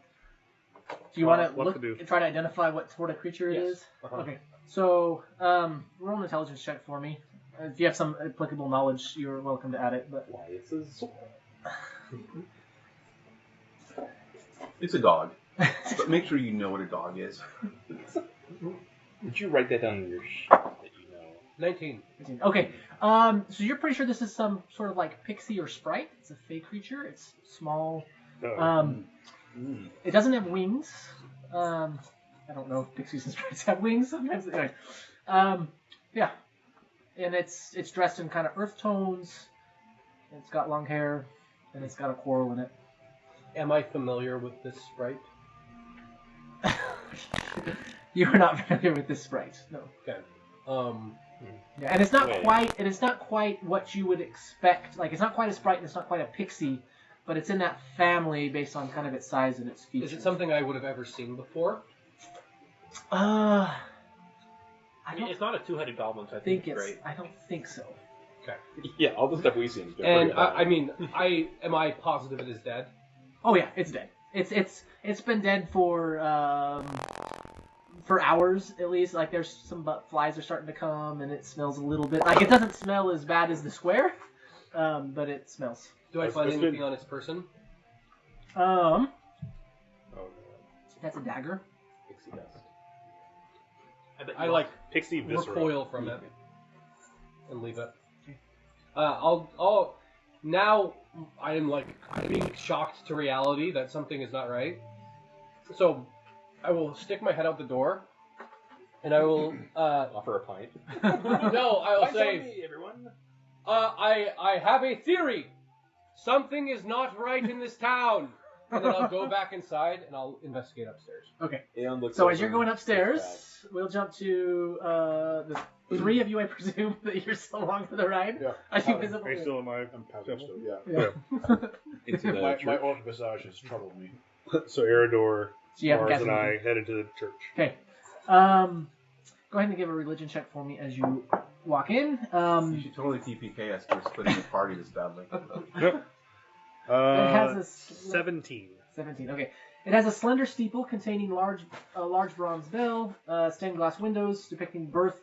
you want to look and try to identify what sort of creature it is? Okay. So, roll an intelligence check for me. If you have some applicable knowledge, you're welcome to add it. But why it's a sword. It's a dog. But make sure you know what a dog is. Did you write that down in your sheet that you know? 19. Okay. So you're pretty sure this is some sort of like pixie or sprite. It's a fey creature. It's small. It doesn't have wings. I don't know if pixies and sprites have wings. Sometimes. Anyway. Yeah. And it's dressed in kind of earth tones. It's got long hair, and it's got a quarrel in it. Am I familiar with this sprite? You are not familiar with this sprite, no. Okay. Yeah, and it's not quite. It is not quite what you would expect. Like, it's not quite a sprite, and it's not quite a pixie, but it's in that family based on kind of its size and its features. Is it something I would have ever seen before? I mean, it's not a two-headed goblin, so I think it's great. I don't think so. Okay. Yeah, all the stuff we've seen. And am I positive it is dead? Oh yeah, it's dead. It's been dead for hours at least. Like, there's some flies are starting to come, and it smells a little bit like it doesn't smell as bad as the square, but it smells. Do I find anything on its person? That's a dagger. Pixie dust. I like pixie viscera. recoil from it and leave it. I'll now I am like being shocked to reality that something is not right. So I will stick my head out the door, and I will offer a pint. No, I will say, me, everyone. I have a theory. Something is not right in this town. And then I'll go back inside and I'll investigate upstairs. Okay. So as you're going upstairs, we'll jump to the three of you, I presume, that you're still along for the ride. Yeah. Are you visible? Are you still in my Still, yeah. Into the My church. orc visage has troubled me. So Eridor, So you haven't Mars, cast and I anything. head into the church. Okay. Go ahead and give a religion check for me as you walk in. You should totally TPK us for splitting the party this badly. It has a 17. 17. Okay. It has a slender steeple containing a large bronze bell, stained glass windows depicting birth,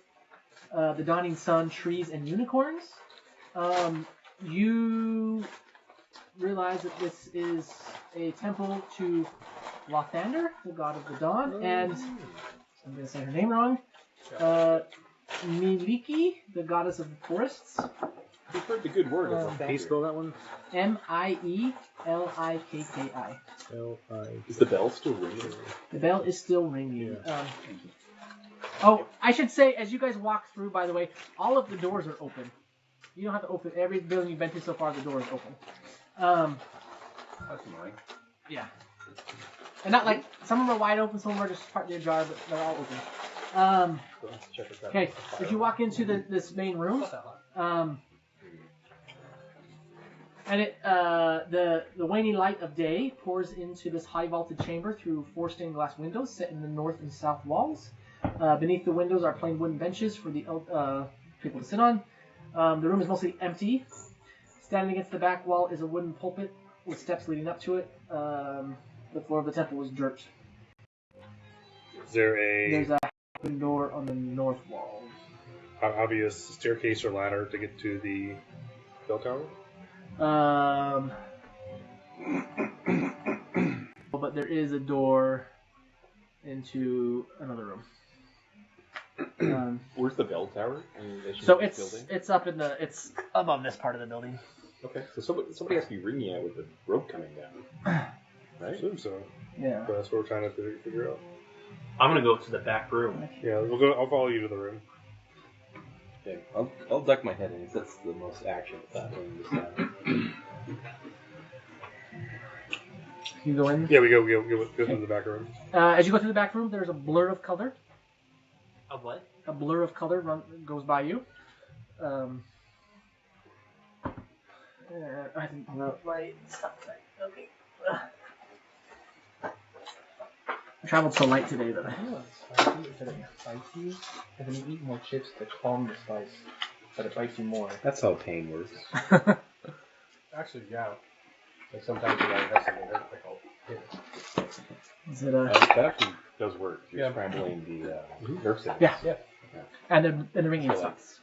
the dawning sun, trees, and unicorns. You realize that this is a temple to Lathander, the god of the dawn, and I'm going to say her name wrong. Miliki, the goddess of the forests. We've heard the good word. Can you spell that one? Miellikki. Is the bell still ringing? The bell is still ringing. I should say, as you guys walk through, by the way, all of the doors are open. You don't have to open every building you've been to so far. The door is open. That's annoying. Yeah. And not like some of them are wide open, some of them are just partly ajar, but they're all open. Okay, if you walk into this main room, and the waning light of day pours into this high vaulted chamber through 4 stained glass windows set in the north and south walls. Beneath the windows are plain wooden benches for the people to sit on. The room is mostly empty. Standing against the back wall is a wooden pulpit with steps leading up to it. The floor of the temple is dirt. There's a open door on the north wall. Obvious staircase or ladder to get to the bell tower? But there is a door into another room. Where's the bell tower? So it's up in it's above this part of the building. Okay, so somebody has to be ringing out with the rope coming down, I right? assume so. Yeah. But that's what we're trying to figure out. I'm gonna go to the back room. Yeah, we'll go. I'll follow you to the room. Okay, I'll duck my head in. That's the most action that room this time. You go in. Yeah, we go to the back room. As you go through the back room, there's a blur of color. A what? A blur of color goes by you. I didn't know my stuff. Okay. I traveled so light today that Spicy, and then you eat more chips to calm the spice, but it bites you more. That's how pain works. Actually, yeah. Like sometimes you have something hurt, like I'll hit it. Is it that actually does work. You're Yeah. scrambling the nerve center. Yeah. Yeah. and the ringing So stops.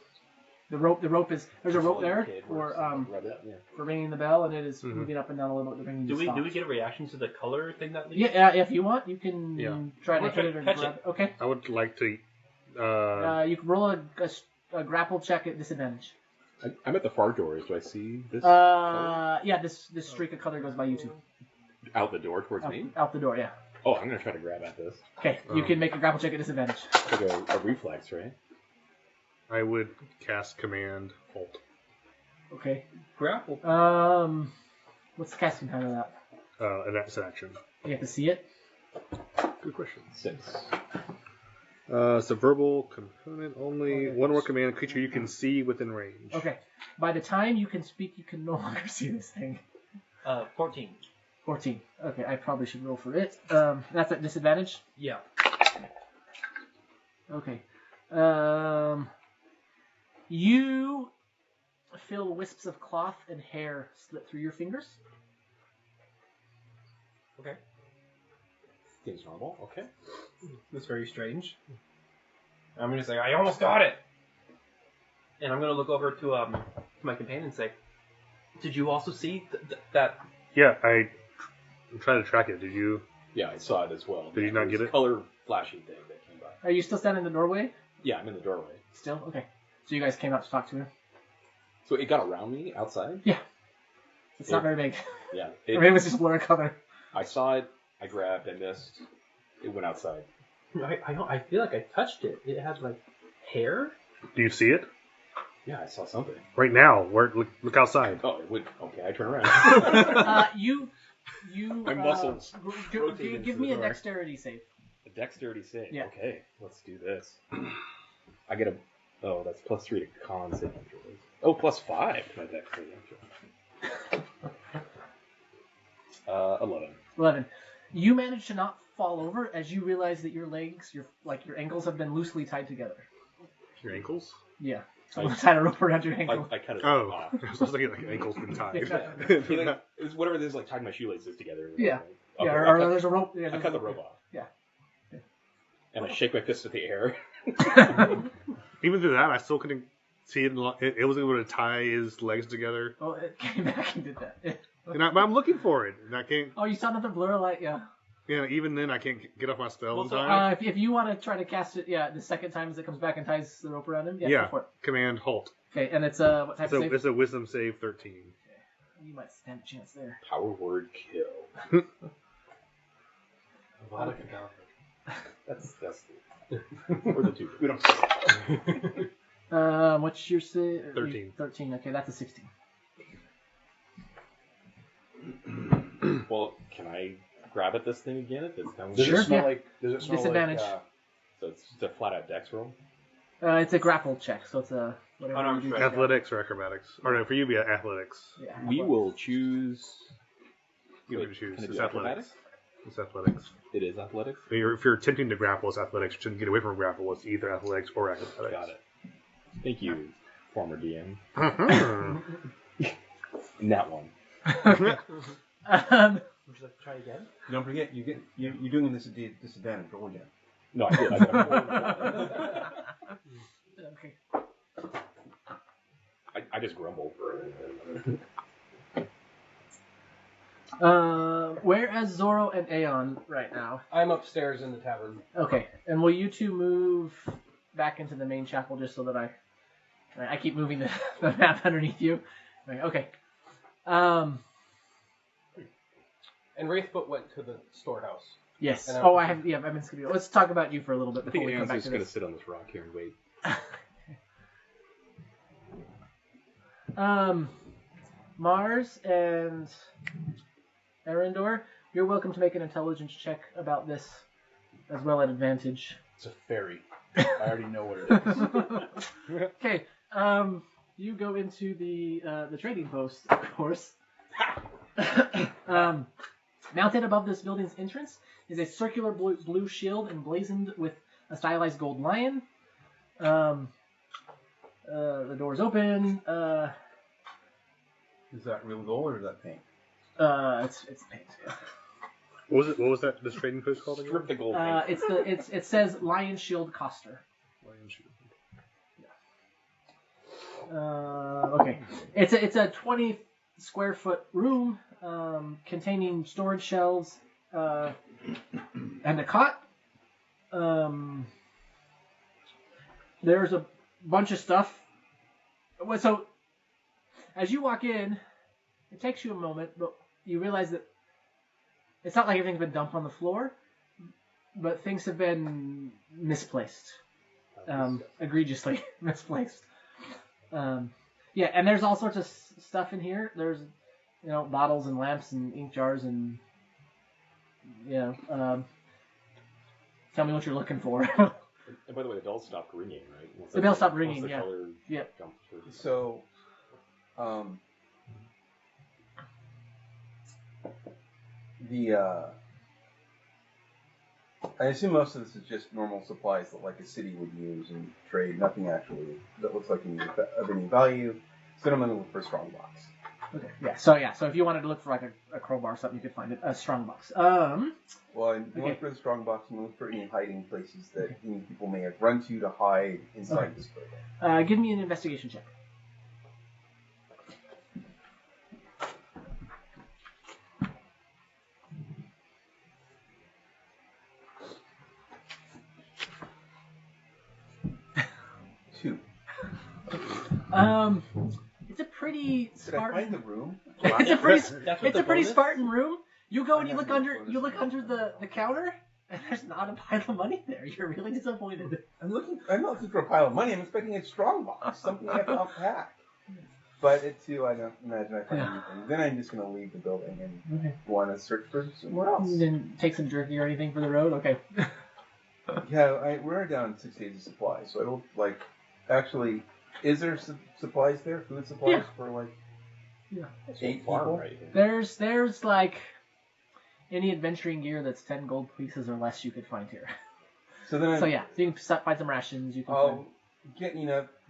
The rope is there's a rope there Kid for works, rub it, yeah. for ringing the bell, and it is moving up and down a little bit. The ringing Do we stops. get a reaction to the color thing that leaves? Yeah, if you want, you can try to I'll hit it or catch grab it. Okay. I would like to. You can roll a grapple check at disadvantage. I'm at the far doors. Do I see this? Yeah, this streak of color goes by you two. Out the door towards me? Out the door, yeah. Oh, I'm going to try to grab at this. Okay, you can make a grapple check at disadvantage. Like a reflex, right? I would cast Command Halt. Okay. Grapple. What's the casting time of that? And that's an action. You have to see it. Good question. 6. It's a verbal component only. One more command creature you can see within range. Okay. By the time you can speak, you can no longer see this thing. 14. 14. Okay, I probably should roll for it. That's at disadvantage? Yeah. Okay. You feel wisps of cloth and hair slip through your fingers. Okay. Seems normal. Okay. That's very strange. I'm gonna say, I almost got it! And I'm gonna look over to my companion and say, did you also see that? Yeah, I'm trying to track it. Did you? Yeah, I saw it as well. Did you not get it? Color flashing thing that came by. Are you still standing in the doorway? Yeah, I'm in the doorway. Still? Okay. So you guys came out to talk to him? So it got around me outside? Yeah. It's not very big. Yeah. Or maybe it was just blur color. I saw it. I grabbed. I missed. It went outside. I feel like I touched it. It has like hair. Do you see it? Yeah, I saw something. Right now. Look outside. Oh, it would. Okay, I turn around. You. My muscles Give me a dexterity save. A dexterity save. Yeah. Okay, let's do this. I get a. Oh, that's +3 to con save. Oh, +5 to my dexterity. 11. 11. You manage to not fall over as you realize that your legs, your ankles have been loosely tied together. Your ankles? Yeah. Someone tied a rope around your ankle. I cut it Oh, off. I was thinking like ankles been tied. Yeah. It's whatever it is, like tied my shoelaces together. Yeah. Okay, Yeah, I or cut- there's a rope. Yeah, I cut the rope off. Yeah. And I shake my fist at the air. Even through that, I still couldn't see it. It wasn't able to tie his legs together. Oh, it came back and did that. And I'm looking for it, and I can't. Oh, you saw another blur light? Yeah. Yeah, even then, I can't get off my spell Well, in so, time. If you want to try to cast it, yeah, the second time as it comes back and ties the rope around him, yeah, Yeah. go for it. Command Halt. Okay, and it's what type So of save? it's a Wisdom save 13. You might stand a chance there. Power word kill. That's or the two. We don't. What's your save? 13. 13. Okay, that's a 16. Well, can I grab at this thing again if it's done? Does Sure, it smell yeah. like? Does it smell Disadvantage. like? So it's just a flat out dex roll. It's a grapple check, so it's a whatever Unarmed you do. strike. Athletics or acrobatics? Or no, for you, it'd be athletics. Yeah, We will choose. You Wait, can choose. can it It's be athletics. It's athletics. It is athletics. If you're attempting to grapple, it's athletics. To get away from a grapple, it's either athletics or acrobatics. Got it. Thank you, former DM. Mhm. That one. Would you like to try again? Don't forget, you're doing this at disadvantage. Roll again. No, I did. I got Okay. I just grumble. Whereas Zoro and Aeon right now. I'm upstairs in the tavern. Okay, and will you two move back into the main chapel just so that I keep moving the map underneath you? Okay. And Wraithfoot went to the storehouse. Yes. And Oh, I have. Yeah, I've been skipping. Let's talk about you for a little bit I before think we come Anne's back just to going to this. sit on this rock here and wait. Mars and Arendor, you're welcome to make an intelligence check about this as well at advantage. It's a fairy. I already know what it is. Okay. You go into the trading post, of course. Mounted above this building's entrance is a circular blue shield emblazoned with a stylized gold lion. The door's open. Is that real gold or is that paint? It's paint. Yeah. What was that? This trading post called again? Strip the gold. It says Lion Shield Coster. Okay. It's a 20 square foot room containing storage shelves and a cot. There's a bunch of stuff. So as you walk in, it takes you a moment, but you realize that it's not like everything's been dumped on the floor, but things have been misplaced, egregiously misplaced. Yeah, and there's all sorts of stuff in here. There's, bottles and lamps and ink jars and, tell me what you're looking for. And by the way, the bell stopped ringing, right? The bell stopped ringing, once the yeah. color Yep. jumped through. So, I assume most of this is just normal supplies that like a city would use and trade. Nothing actually that looks like any of any value. So I'm going to look for a strong box. Okay. Yeah. So if you wanted to look for like a crowbar or something, you could find it. A strong box. Well, I'm Okay. looking for the strong box and look for any hiding places that any people may have run to hide inside this building. Give me an investigation check. Two. It's a pretty Did I Spartan. find the room? It's a pretty. That's what It's the a pretty bonus? Spartan room. You go and I you look have no under. bonus You look on under the counter, and there's not a pile of money there. You're really disappointed. I'm not looking for a pile of money. I'm expecting a strong box, something I have to unpack. But at 2, I don't imagine I find anything. Then I'm just going to leave the building and want to search for somewhere else. You didn't take some jerky or anything for the road. Okay. Yeah, we're down 6 days of supplies, so I don't like. Actually, is there supplies there? Food supplies Yeah. for like Yeah. 8 Farm, people? right? There's like any adventuring gear that's 10 gold pieces or less you could find here. So then So yeah, so you can find some rations. You can. I'll get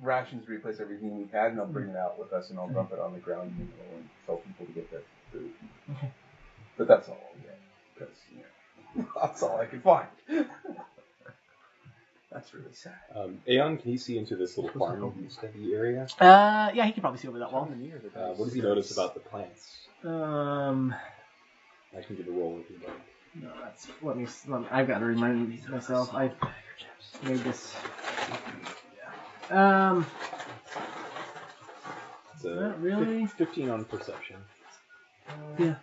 rations to replace everything we had, and I'll bring it out with us, and I'll dump it on the ground and tell people to get their food. Okay. But that's all I'll get, because that's all I can find. That's really sad. Aeon, can you see into this little farm study area? Yeah, he can probably see over that wall. What does he notice about the plants? I can give a roll if you like. No, that's I've got to remind myself. I made this. It's a Not really. 15 on perception. Yeah.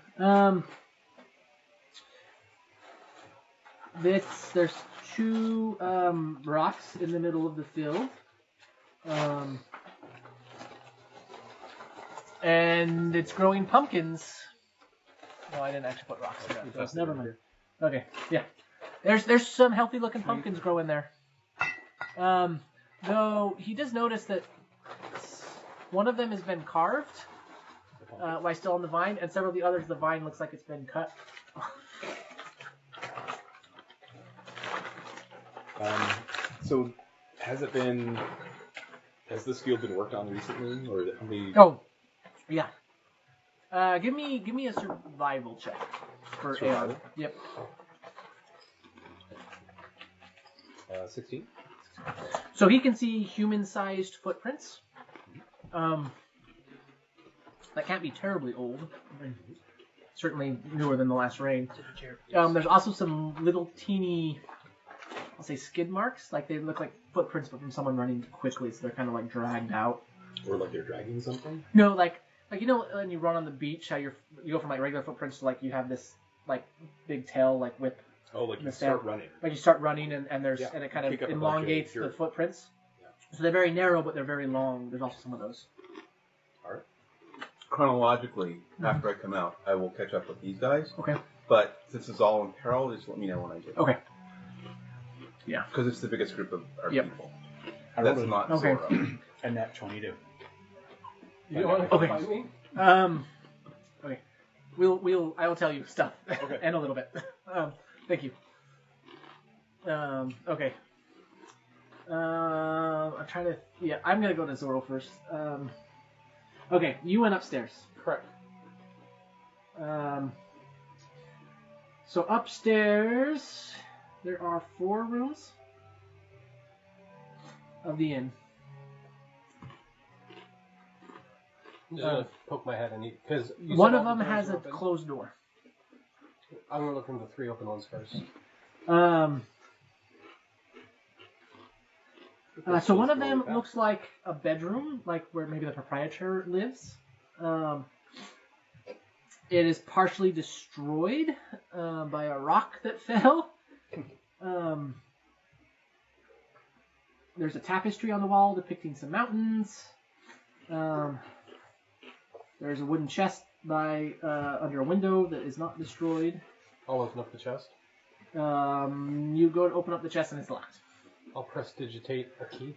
There's 2 rocks in the middle of the field. And it's growing pumpkins. No, I didn't actually put rocks in that. So never mind. Okay, yeah. There's some healthy looking pumpkins growing there. Though he does notice that one of them has been carved while still on the vine, and several of the others, the vine looks like it's been cut. So, has this field been worked on recently, or how many? Oh, yeah. Give me a survival check for Survival? AR. Yep. 16. So he can see human-sized footprints. That can't be terribly old. Certainly newer than the last rain. There's also some little teeny, I'll say skid marks. Like they look like footprints, but from someone running quickly, so they're kind of like dragged out. Or like they're dragging something? No, like when you run on the beach, how you go from like regular footprints to like you have this like big tail like whip Oh, like in you the sand. start running. Like you start running, and it kind of Kick up a bunch of elongates the dirt. footprints. Yeah. So they're very narrow, but they're very long. There's also some of those. Chronologically, after I come out, I will catch up with these guys. Okay. But since it's all in parallel, just let me know when I get. Okay. Yeah. Because it's the biggest group of our Yep. people. I That's rolled not Okay. Zoro. a nat 22. You don't want to come Okay. find me? Okay. I will tell you stuff in a little bit. Thank you. Okay. I'm trying to. Yeah, I'm gonna go to Zoro first. Okay, you went upstairs. Correct. So upstairs, there are 4 rooms of the inn. I'm just gonna poke my head in because One of them has a closed door. I'm gonna look into the 3 open ones first. So one of them looks like a bedroom, like where maybe the proprietor lives. It is partially destroyed by a rock that fell. There's a tapestry on the wall depicting some mountains. There's a wooden chest under a window that is not destroyed. I'll open up the chest. You go to open up the chest and it's locked. I'll prestidigitate a key.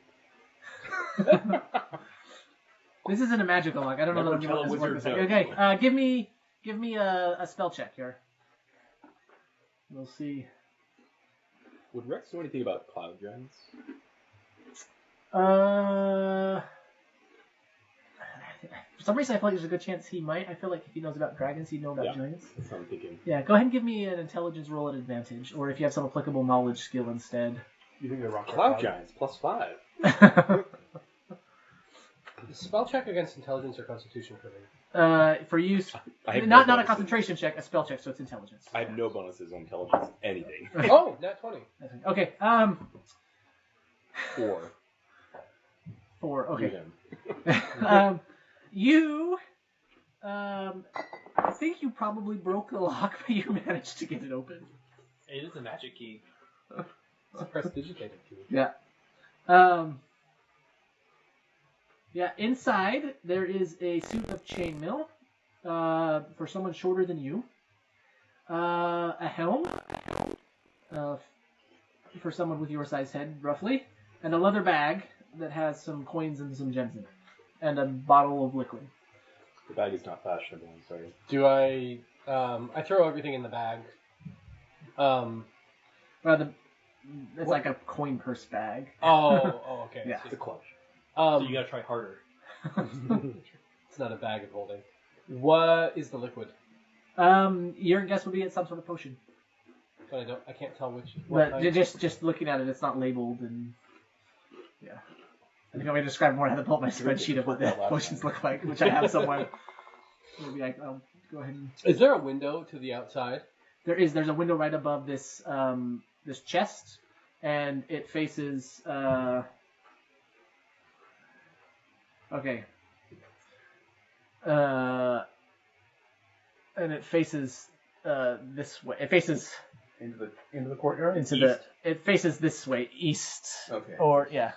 This isn't a magical lock. I don't know Never what tell a this wizard works. no. Okay, give me a spell check here. We'll see. Would Rex know anything about cloud giants? For some reason, I feel like there's a good chance he might. I feel like if he knows about dragons, he'd know about giants. That's what I'm thinking. Yeah, go ahead and give me an intelligence roll at advantage, or if you have some applicable knowledge skill instead. You think they're rock Cloud giants, +5. Spell check against intelligence or constitution for me. For you, I have not no a bonuses. concentration check, a spell check, so it's intelligence. I have no bonuses on intelligence, anything. Oh, nat 20. Okay. 4. 4. Okay. Even. I think you probably broke the lock, but you managed to get it open. It is a magic key. It's a prestidigitated key. Yeah. Yeah, inside there is a suit of chainmail for someone shorter than you. A helm for someone with your size head, roughly. And a leather bag that has some coins and some gems in it. And a bottle of liquid. The bag is not fashionable, I'm sorry. Do I throw everything in the bag. It's like a coin purse bag. Oh, okay. Yeah. It's a clutch. So you gotta try harder. It's not a bag of holding. What is the liquid? Your guess would be it's some sort of potion. But I can't tell which. But just looking at it, it's not labeled, and yeah. I think I'm going to describe more how to pull up my spreadsheet of what the potions look like, which I have somewhere. Maybe I'll go ahead and... Is there a window to the outside? There's a window right above this this chest, and it faces okay. And it faces this way. It faces Into the courtyard? it faces this way, east. Okay. Or yeah.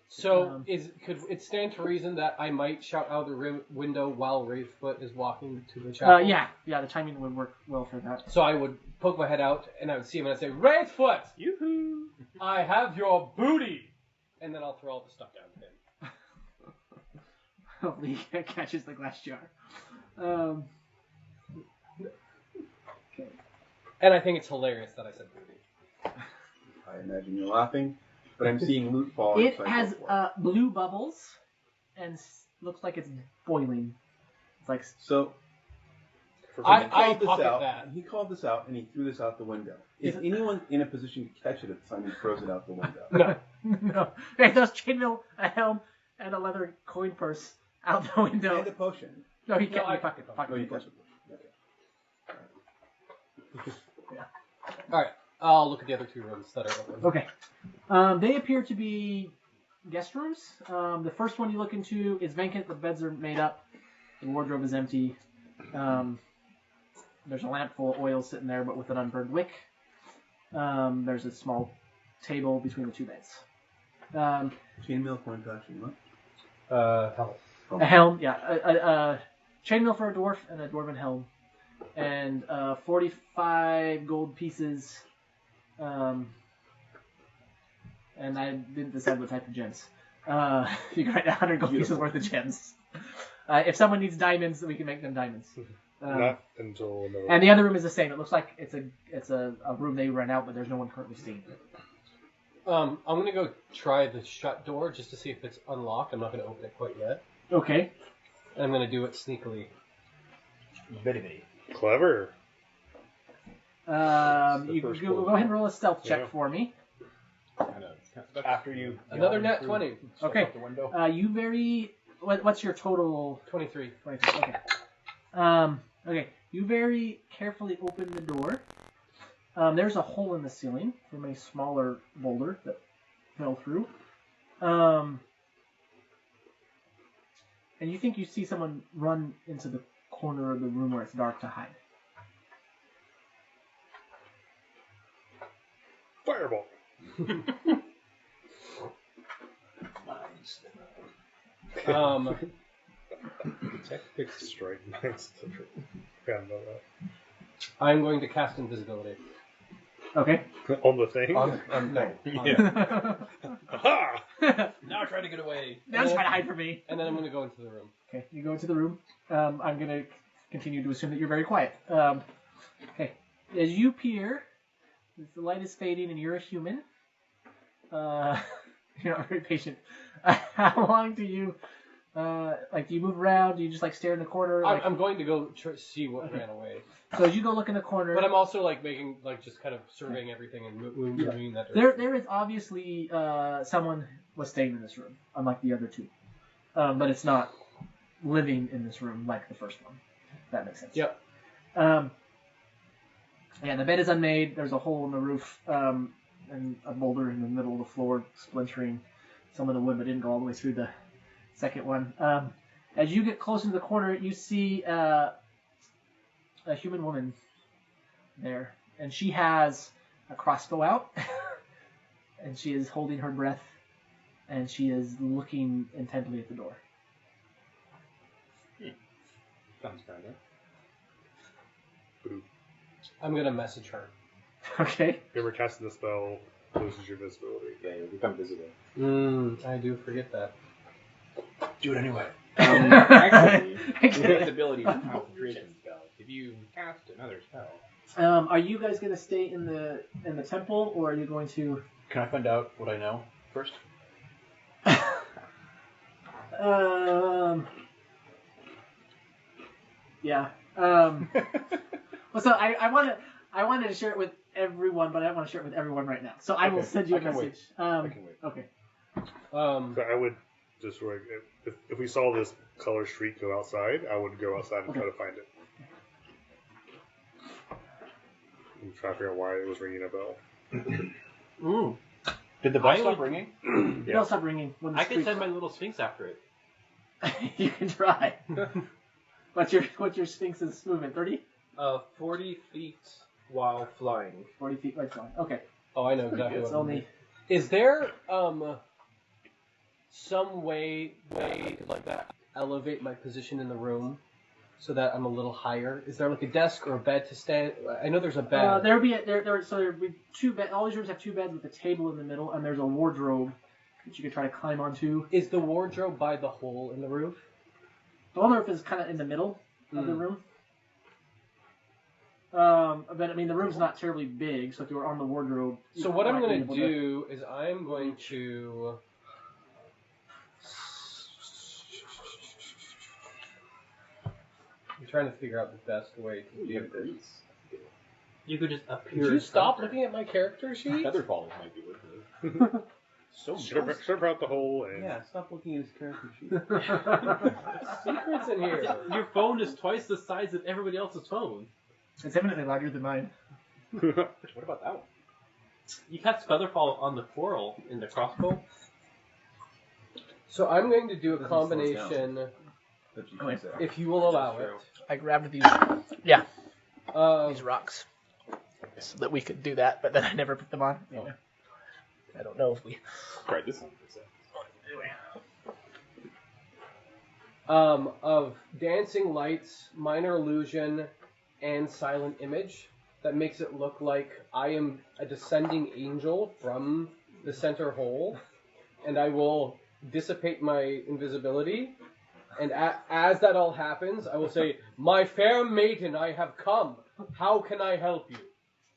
So could it stand to reason that I might shout out the window while Wraithfoot is walking to the chapel? Yeah, the timing would work well for that. So I would poke my head out and I would see him and I'd say, Wraithfoot! Yoo-hoo! I have your booty! And then I'll throw all the stuff down to him. Hopefully he catches the glass jar. Okay. And I think it's hilarious that I said booty. I imagine you're laughing, but I'm seeing loot fall. It so I has go for it. blue bubbles and looks like it's boiling. It's like So I called this pocket out. that. He called this out and he threw this out the window. Is anyone in a position to catch it at the time he throws it out the window? No. no. It does chainmail, a helm, and a leather coin purse out the window. And a potion. No, he No, can't. I- Pocket Oh, you the catch potion. it. Okay. Alright, I'll look at the other 2 rooms that are open. Okay. They appear to be guest rooms. The first one you look into is vacant. The beds are made up. The wardrobe is empty. There's a lamp full of oil sitting there, but with an unburned wick. There's a small table between the two beds. Chainmail coin fashion, what? Help. A helm, yeah. A chainmail for a dwarf and a dwarven helm. And 45 gold pieces. And I didn't decide what type of gems. You can write 100 gold pieces worth of gems. If someone needs diamonds, we can make them diamonds. Not until another. And the other room is the same. It looks like it's a room they rent out, but there's no one currently staying in it. I'm gonna go try the shut door just to see if it's unlocked. I'm not gonna open it quite yet. Okay. And I'm gonna do it sneakily. Bitty. Clever. You go ahead and roll a stealth check Yeah. for me. After you Another yawn nat through- 20.20. step Okay. out the window. What's your total? 23. 23. Okay. Okay. You very carefully open the door. There's a hole in the ceiling from a smaller boulder that fell through. And you think you see someone run into the corner of the room where it's dark to hide. Fireball. Tactics strike. Nice. Forgot about that. I'm going to cast invisibility. Okay. On the thing. No. Yeah. Aha! Now try to get away. Now try to hide from me. And then I'm going to go into the room. Okay, you go into the room. I'm going to continue to assume that you're very quiet. Okay, as you peer, the light is fading and you're a human. You're not very patient. How long do you, do you move around? Do you just, stare in the corner? I'm going to go see what ran away. So as you go look in the corner... But I'm also, making, just kind of surveying everything and moving in that direction. There is obviously someone was staying in this room, unlike the other two. But it's not living in this room like the first one. If that makes sense. Yep. Yeah, the bed is unmade. There's a hole in the roof and a boulder in the middle of the floor splintering some of the wood, but didn't go all the way through the second one. As you get closer to the corner, you see a human woman there, and she has a crossbow out, and she is holding her breath, and she is looking intently at the door. Sounds kind of. I'm going to message her. Okay. You ever casting the spell loses your visibility. Yeah, you'll become visible. I do forget that. Do it anyway. Actually, invisibility is a concentration spell. If you cast another spell, Are you guys going to stay in the temple, or are you going to... Can I find out what I know first? Yeah. Well, so I wanted to share it with everyone, but I don't want to share it with everyone right now. So I will send you a message. I can wait. Okay. So I would just if we saw this color streak go outside, I would go outside and try to find it. I'm trying to figure out why it was ringing a bell. Did the bell stop ringing? Yeah. It'll stop ringing when the I can streak- send my little sphinx after it. You can try. What's your Sphinx's movement? 30? 40 feet while flying. 40 feet right flying. Okay. Oh, I know exactly It's what I'm only... doing. Is there some way to elevate my position in the room so that I'm a little higher? Is there a desk or a bed to stand? I know there's a bed. There'd be two beds. All these rooms have two beds with a table in the middle, and there's a wardrobe that you could try to climb onto. Is the wardrobe by the hole in the roof? The wardrobe is kind of in the middle of the room. But I mean, the room's not terribly big, so if you were on the wardrobe... So what I'm going to do is I'm going to... I'm trying to figure out the best way to do this. You could just appear. Could you stop looking at my character sheet? feather falling might be worth it. So Strip out the hole and Yeah, stop looking at his character sheet. Secrets in here. Your phone is twice the size of everybody else's phone. It's eminently larger than mine. What about that one? You cast Featherfall on the quarrel in the crossbow. So I'm going to do a Doesn't slow us combination, That you can say. if you will allow That's it. true. I grabbed these Of rocks. so that we could do that, but then I never put them on. Anyway, I don't know if we. Right, this one. Anyway. Of dancing lights, minor illusion, and silent image that makes it look like I am a descending angel from the center hole, and I will dissipate my invisibility, and as that all happens, I will say, "My fair maiden, I have come. How can I help you?"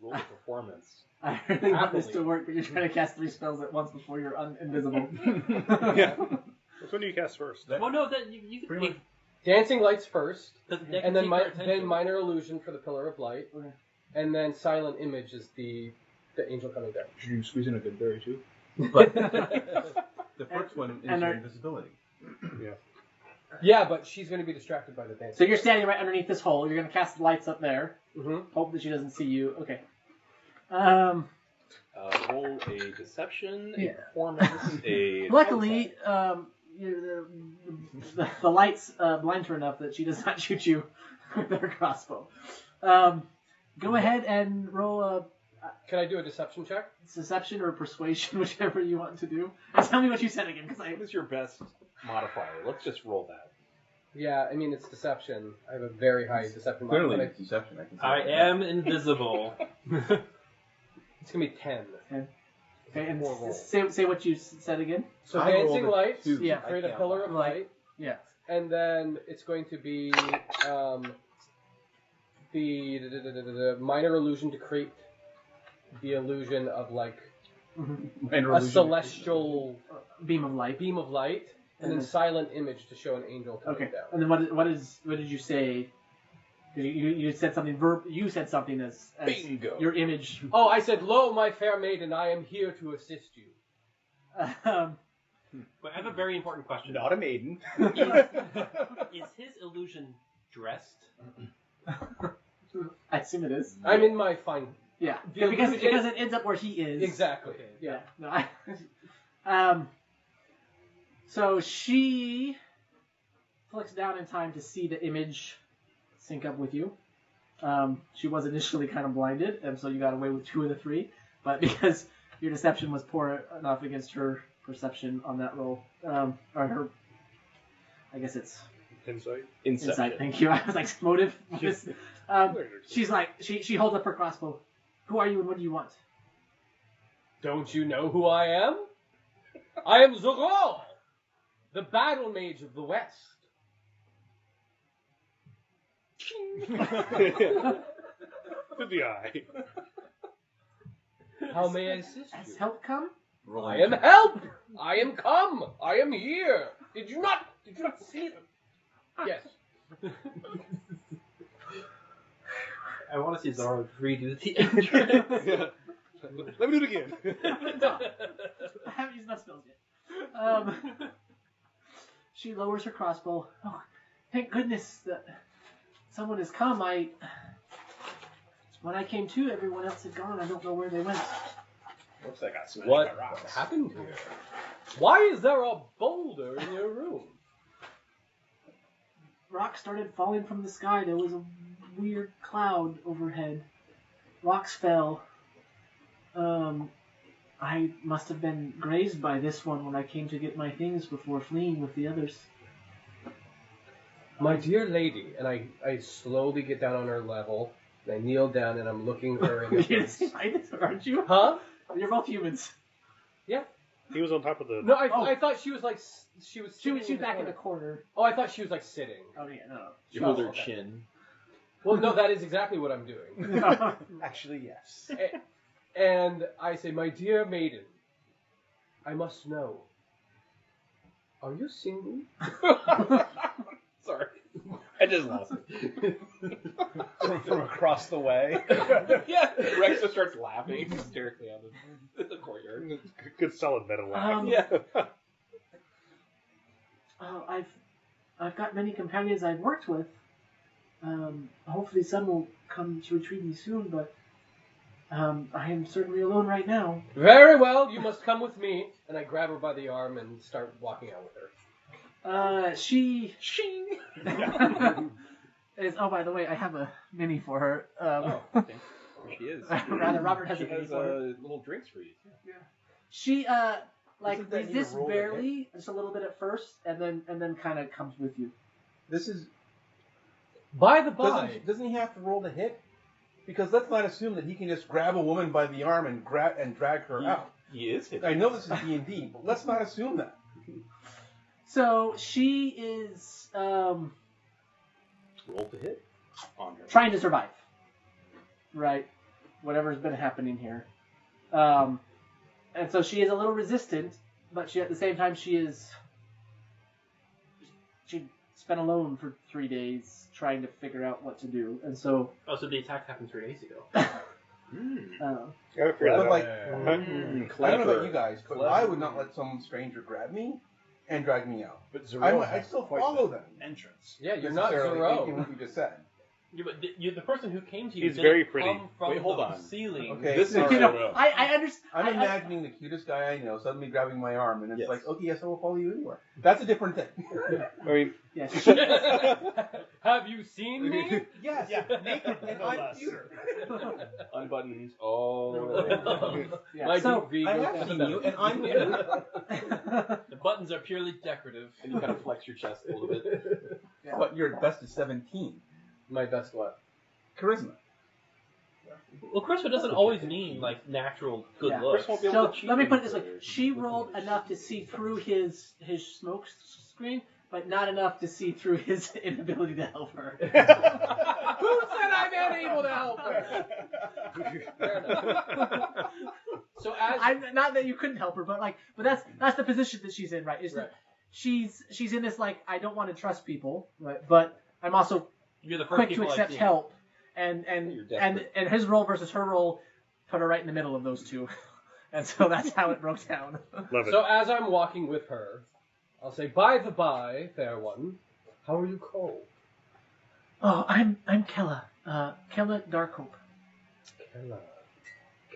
Roll the performance. I really want this to work, but you're trying to cast 3 spells at once before you're invisible. Yeah. Which one do you cast first? Well, no, that you Pretty much. Dancing lights first, that can and then take your attention. minor illusion for the pillar of light, Okay. and then silent image is the angel coming down. Should you squeeze in a good berry too? But the first one is and your our- invisibility. Yeah, but she's going to be distracted by the dance. So you're standing right underneath this hole. You're going to cast the lights up there. Mm-hmm. Hope that she doesn't see you. Okay. Roll a deception, a Yeah. performance, a. Luckily, the lights blind her enough that she does not shoot you with her crossbow. Go ahead and roll a Can I do a deception check? deception or persuasion, whichever you want to do. And tell me what you said again, because What is your best modifier? Let's just roll that. Yeah, I mean, it's deception. I have a very high deception. Clearly, modifier. it's deception. I can see I that. am invisible. It's going to be 10. Okay, and More roll. say what you said again. So I rolled dancing a lights, 2. Yeah. create a can't pillar of lie. light, Yeah. and then it's going to be the minor illusion to create the illusion of like Minor a illusion. celestial Beam of light. beam of light, and then Mhm. silent image to show an angel coming Okay. down. And then what did you say? You said something you said something as Bingo. your image. Oh, I said, "Lo, my fair maiden, I am here to assist you." But I have a very important question. Not a maiden. Is his illusion dressed? I assume it is. I'm in my fine. Yeah, The because illusion- it ends up where he is. Exactly. Okay. Yeah. No, so she flicks down in time to see the image sync up with you. She was initially kind of blinded, and so you got away with 2 of the 3. But because your deception was poor enough against her perception on that roll, or her, I guess it's Insight. insight. Thank you. I was like motive. She's like she holds up her crossbow. Who are you and what do you want? Don't you know who I am? I am Zoral, the battle mage of the West. To the eye. How may I assist Has you? help come? I am help. I am come. I am here. Did you not see them? Yes. I want to see Zara redo the intro. Let me do it again. I haven't used enough spells yet. She lowers her crossbow. Oh, thank goodness that someone has come. When I came to, everyone else had gone. I don't know where they went. Looks like I smashed What my rocks. happened here? Why is there a boulder in your room? Rocks started falling from the sky. There was a weird cloud overhead. Rocks fell. I must have been grazed by this one when I came to get my things before fleeing with the others. My dear lady, and I slowly get down on her level, and I kneel down and I'm looking her in the You're the face. same height, aren't you? Huh? You're both humans. He was on top of the. No, I thought she was like she was She was sitting back in the the corner. Oh, I thought she was like sitting. Oh yeah, no. You hold her okay. chin. Well, no, that is exactly what I'm doing. Actually, yes. And I say, my dear maiden, I must know. Are you single? Sorry. I just lost it. from across the way. Yeah. Rex just starts laughing hysterically out in the courtyard. Good solid meta laugh. Yeah. I've got many companions I've worked with. Hopefully some will come to retrieve me soon, but I am certainly alone right now. Very well, you must come with me. And I grab her by the arm and start walking out with her. She is. Oh, by the way, I have a mini for her. She is. Rather, Robert has She a kitty has corner. little drinks for you. She like Doesn't that need a resists roll to barely, just a little bit at first, and then kind of comes with you. This is By the by, doesn't he have to roll to hit? Because let's not assume that he can just grab a woman by the arm and drag her out. He is hitting. I know this is D&D, but let's not assume that. So she is Roll to hit on her. trying to survive, right? Whatever's been happening here, and so she is a little resistant, but she at the same time she spent alone for 3 days trying to figure out what to do, and so. Oh, so the attack happened 3 days ago. But like, I don't know about you guys, but I would not let some stranger grab me and drag me out. But I'd still follow them. Entrance. yeah, you're not necessarily in Zero. what you just said. Yeah, but the person who came to you He's didn't very pretty. come from Wait, hold the on. ceiling. Okay, This is all You right. know, I understand. I'm imagining the cutest guy I know suddenly grabbing my arm, and it's Yes. like, okay, yes, I will follow you anywhere. That's a different thing. I mean, Yes. Have you seen me? Yes, naked, and I'm cuter. unbuttons all the way. Yeah. My So, deep V I goes have down seen to you, that. and I'm cuter. The buttons are purely decorative. And you kind of flex your chest a little bit. But you're best of 17. My best what? Charisma. Well, charisma doesn't always mean like natural good Yeah. looks. Chris won't be able So to cheat let me put it him this way: for- she with rolled English. enough to see through his smoke screen, but not enough to see through his inability to help her. Who said I'm unable to help her? Fair enough. So as I'm not that you couldn't help her, but that's the position that she's in, right? Is that she's in this like I don't want to trust people, right? But I'm also You're the first quick to people I accept see. help, and You're desperate. his role versus her role put her right in the middle of those two, and so that's how it broke down. Love it. So as I'm walking with her, I'll say, "By the by, fair one, how are you called?" Oh, I'm Kella, Kella Darkhope.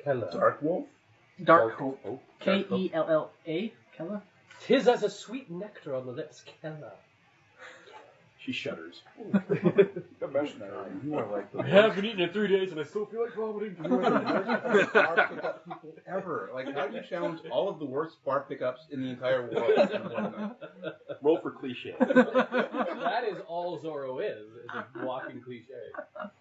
Kella. Dark Wolf? Darkhope. Oh, Kella. Kella. 'Tis as a sweet nectar on the lips, Kella. she shudders. You are like the I haven't eaten in 3 days and I still feel like vomiting. worst bar pickup people ever. Like, how do you challenge all of the worst bar pickups in the entire world? Roll for cliche. That is all Zorro is a walking cliche.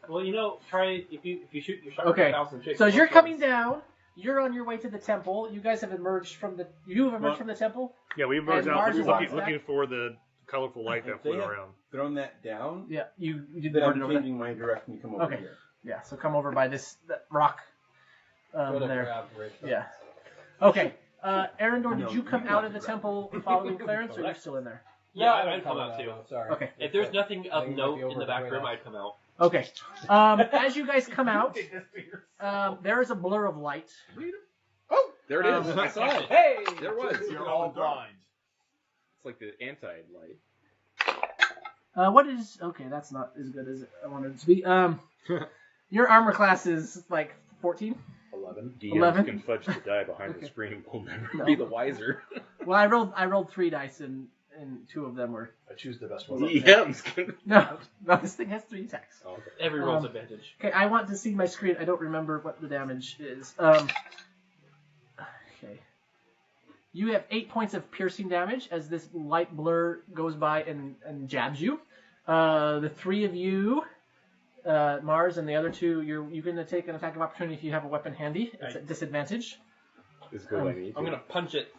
Well, you know, try if you shoot your shot Okay, with 1,000 chicks. So as it you're works coming once. down, you're on your way to the temple. You guys have emerged from the. from the temple. Yeah, we emerged And out Mars is looking, on looking for the colorful light that If they flew have around. thrown that down, Yeah, you did then burn I'm it over there. changing my direction to come over Okay. here. Yeah, so come over by that rock. Go to There. grab Rachel. Yeah. Okay. Arendor, did No, you come you out want of the to temple following Clarence, or are you still in there? Yeah, I'm I'd come coming out too. Sorry. Okay. If there's nothing I of think it might note be in over the back right room, now. I'd come out. Okay. As you guys come out, there is a blur of light. Oh, there it is. I saw it. Hey! There it was. You're all blind. It's like the anti-light. What is okay? That's not as good as I wanted it to be. Your armor class is like 14. 11. DMs 11? can fudge the die behind the screen. We'll never No. be the wiser. Well, I rolled 3 dice and 2 of them were I choose the best one. DMs can. no. This thing has 3 attacks. Oh, okay. Every roll's advantage. Okay, I want to see my screen. I don't remember what the damage is. Okay. You have 8 points of piercing damage as this light blur goes by and jabs you. The 3 of you, Mars, and the other 2, you're going to take an attack of opportunity if you have a weapon handy. It's at disadvantage. It's good. I need I'm to. gonna punch it.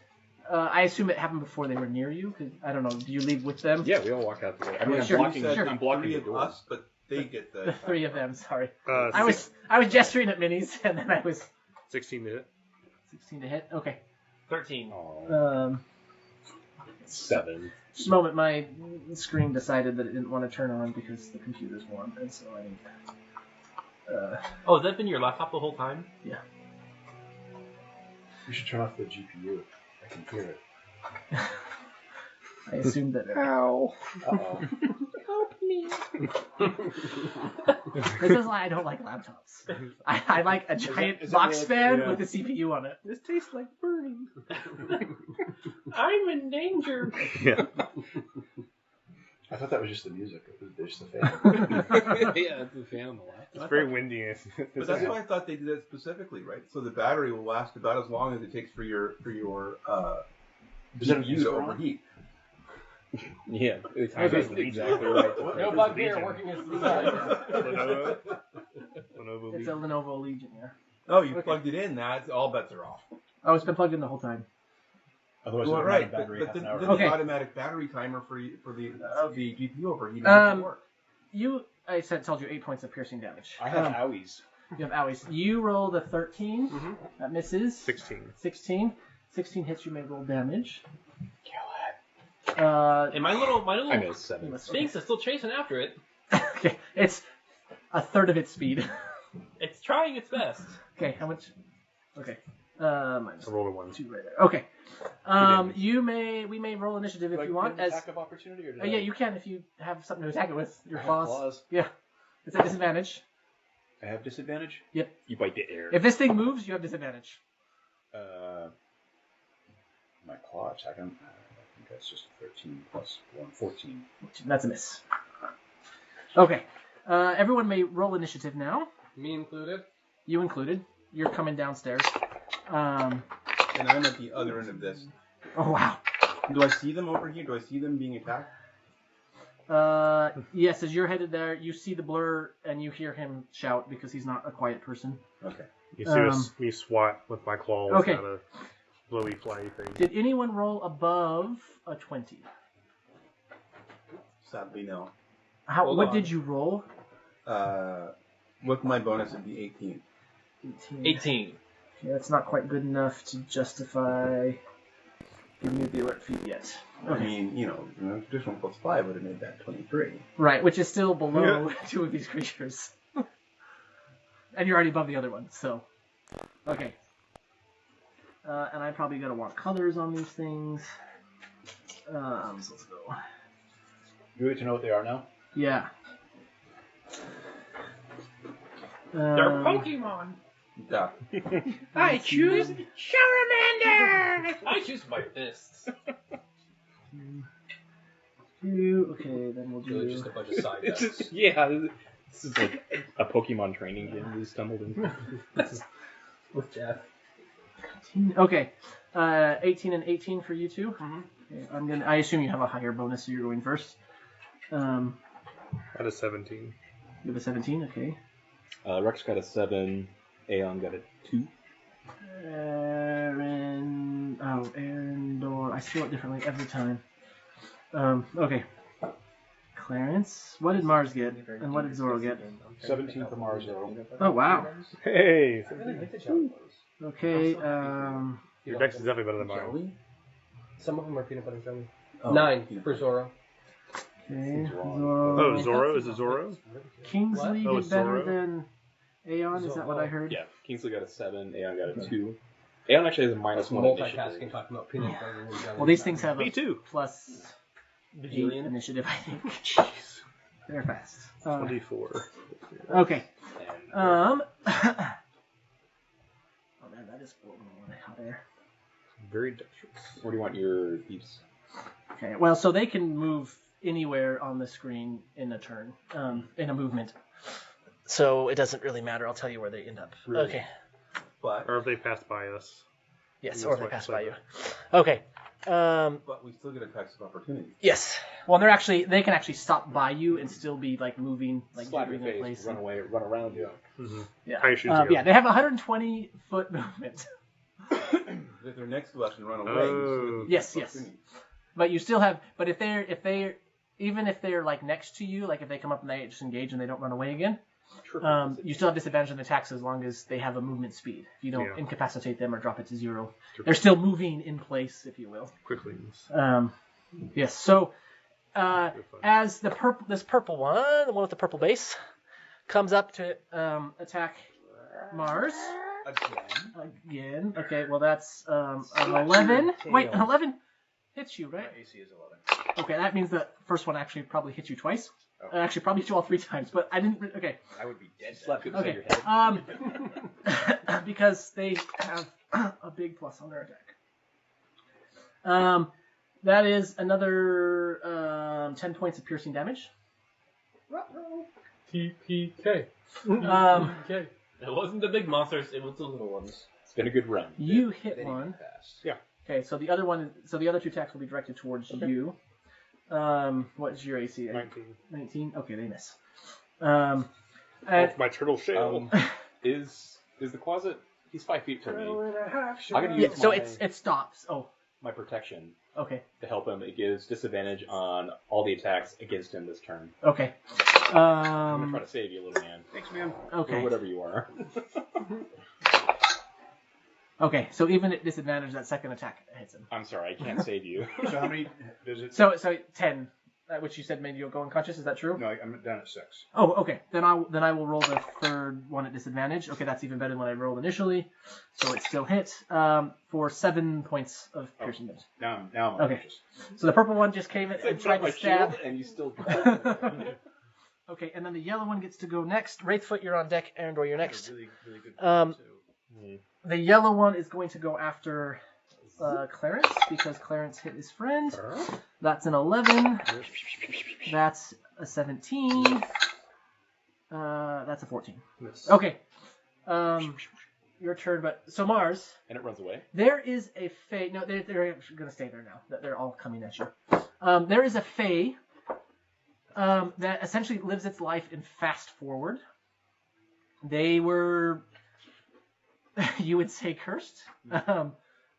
I assume it happened before they were near you. 'Cause I don't know. Do you leave with them? Yeah, we all walk out together. I mean, Yeah, I'm sure. blocking. You said I'm blocking three the of door. us, but they get The the 3 of them. Sorry. Uh, I was gesturing at minis, and then I was 16 to hit. 16 to hit. Okay. 13. Oh, 7. Just a moment, my screen decided that it didn't want to turn on because the computer's warm, and so I need. Oh, has that been your laptop the whole time? You should turn off the GPU. I can hear it. I assumed that. Ow. Uh-oh. Help me! This is why I don't like laptops. I like a giant is that box really- fan yeah. with a CPU on it. This tastes like burning. I'm in danger. Yeah. I thought that was just the music. It was just the fan. Yeah, it's a fan on the left. It's very windy. But that's why I thought they did that specifically, right? So the battery will last about as long as it takes for your GPU to overheat. Yeah, it's exactly right. No bug here working as designed. It's a Lenovo Legion, yeah. Oh, you plugged it in. That's all bets are off. Oh, it's been plugged in the whole time. Otherwise, Well, it would right, run a battery but half the, an hour. the automatic battery timer for the GPU overheating doesn't work. Told you 8 points of piercing damage. I have owies. You have owies. You rolled a 13. Mm-hmm. That misses. 16. 16. 16 hits, you may roll damage. Kill it. And my little I missed 7. Sphinx is still chasing after it. Okay, it's a third of its speed. It's trying its best. Okay, how much? Okay. Minus I rolled a 1. 2 right there. Okay. We may roll initiative if you want. Attack of opportunity, or Yeah, you can if you have something to attack it with. Your I have claws. claws. Yeah. It's at disadvantage. I have disadvantage. Yep. You bite the air. If this thing moves, you have disadvantage. My claw attack. I think that's just 13 plus 1, 14. That's a miss. Okay. Everyone may roll initiative now. Me included. You included. You're coming downstairs. And I'm at the other end of this. Oh, wow. Do I see them over here? Do I see them being attacked? Yes, as you're headed there, you see the blur and you hear him shout because he's not a quiet person. Okay. You see me swat with my claws Okay. at a blowy fly thing. Did anyone roll above a 20? Sadly, no. What did you roll? With my bonus, it'd be 18. 18. Yeah, that's not quite good enough to justify giving you the alert feat yet. I mean, traditional plus 5 would have made that 23. Right, which is still below 2 of these creatures. And you're already above the other one, so. Okay. And I probably gotta want colors on these things. So let's go. You need to know what they are now? Yeah. They're Pokemon. Yeah. I choose Charmander. I choose my fists. Okay, then we'll Really do. just a bunch of side It's bets. just, yeah, this is like a Pokemon training game we stumbled into. With Jeff. Okay, 18 and 18 for you two. Mm-hmm. Okay, I assume you have a higher bonus, so you're going first. At a 17. You have a 17. Okay. Rex got a 7. Aeon got a 2. Aaron Door. I spell it differently every time. Okay. Clarence. What did Mars get? And what did Zoro get? 17 for Mars, Zoro. Oh, wow. Hey! Okay, Your dex is definitely better than mine. Jelly? Some of them are peanut butter jelly. Oh, 9 peanut for butter. Zoro. okay. Oh, Zoro? Is it Zoro? Kingsley What? Oh, did better Zoro? than Aeon, is that what I heard? Yeah, Kingsley got a 7. Aeon got a 2. Aeon actually has a minus 1 Multitasking, initiative. talking about peanut butter and jelly. Well, these things have Me a too. plus 8 initiative, I think. Jeez. They're fast. 24. Okay. And, Oh man, that is blowing hot air. Very dexterous. where do you want your thieves? Okay, well, so they can move anywhere on the screen in a turn, in a movement. So it doesn't really matter. I'll tell you where they end up. Really? Okay. But Or if they pass by us. Yes, That's or they what pass I by said. you. Okay. but we still get attacks of opportunity. Yes. Well, they can actually stop by you and still be like moving, like Slap your jiggling in face, place. run away, run around you. Mm-hmm. Yeah. High shoes together. Yeah, they have 120 foot movement. If they're next to us and run away, we still get Yes, the yes. opportunity. But you still have. But even if they're like next to you, like if they come up and they just engage and they don't run away again, you still have disadvantage on attacks as long as they have a movement speed. If you don't incapacitate them or drop it to 0, they're still moving in place, if you will. Quickly. Yes. So as this purple one, the one with the purple base, comes up to attack Mars again. Okay. Well, that's an 11. Wait, an 11 hits you, right? My AC is 11. Okay, that means the first one actually probably hit you twice. Actually, probably hit you all 3 times, but I didn't. Okay. I would be dead. Slap you upside Okay. your head. Because they have a big plus on their attack. That is another 10 points of piercing damage. TPK. Okay. It wasn't the big monsters, it was the little ones. It's been a good run. You hit But one. fast. Yeah. Okay, so the other two attacks will be directed towards you. What's your AC? 19. 19? Okay, they miss. Off my turtle shell. Is the closet? He's 5 feet from me. I'm gonna Yeah, use so my, it stops. Oh, my protection okay. to help him. It gives disadvantage on all the attacks against him this turn. Okay. I'm gonna try to save you, little man. Thanks, man. Or Okay. whatever you are. Okay, so even at disadvantage, that second attack hits him. I'm sorry, I can't save you. So how many does it? So 10, which you said made you go unconscious. Is that true? No, I'm down at 6. Oh, okay. Then I will roll the third one at disadvantage. Okay, that's even better than what I rolled initially. So it still hit for 7 points of piercing damage. Now I'm Okay. unconscious. So the purple one just came in and tried to my stab. shield, and you still. Okay, and then the yellow one gets to go next. Wraithfoot, you're on deck. Arendor, you're next. Really, really good. The yellow one is going to go after Clarence because Clarence hit his friend. That's an 11. That's a 17. That's a 14. Okay. Your turn, but so Mars. And it runs away. There is a Fae. No, they're going to stay there now. They're all coming at you. There is a Fae that essentially lives its life in fast forward. They were, you would say, cursed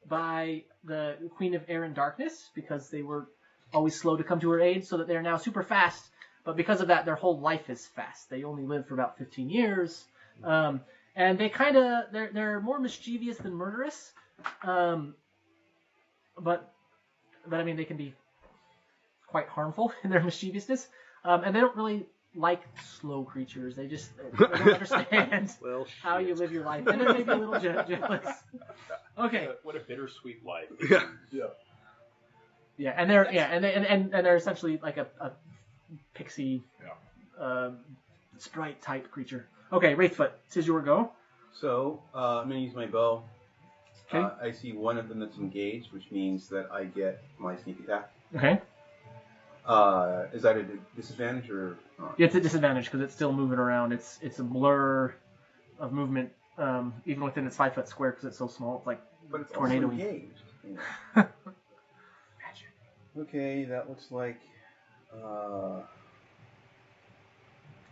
by the Queen of Air and Darkness because they were always slow to come to her aid, so that they're now super fast. But because of that, their whole life is fast. They only live for about 15 years. And they they're more mischievous than murderous. But I mean, they can be quite harmful in their mischievousness. And they don't really like slow creatures. They don't understand how you live your life. And they're maybe a little jealous. Okay. What a bittersweet life. Yeah, and they're essentially like a pixie sprite type creature. Okay, Wraithfoot, it is your go. So, I'm going to use my bow. Okay. I see one of them that's engaged, which means that I get my sneak attack. Okay. Is that a disadvantage or not? Yeah, it's a disadvantage because it's still moving around. It's a blur of movement, even within its 5 foot square because it's so small. It's like But it's tornado. also engaged. Yeah. Okay, that looks like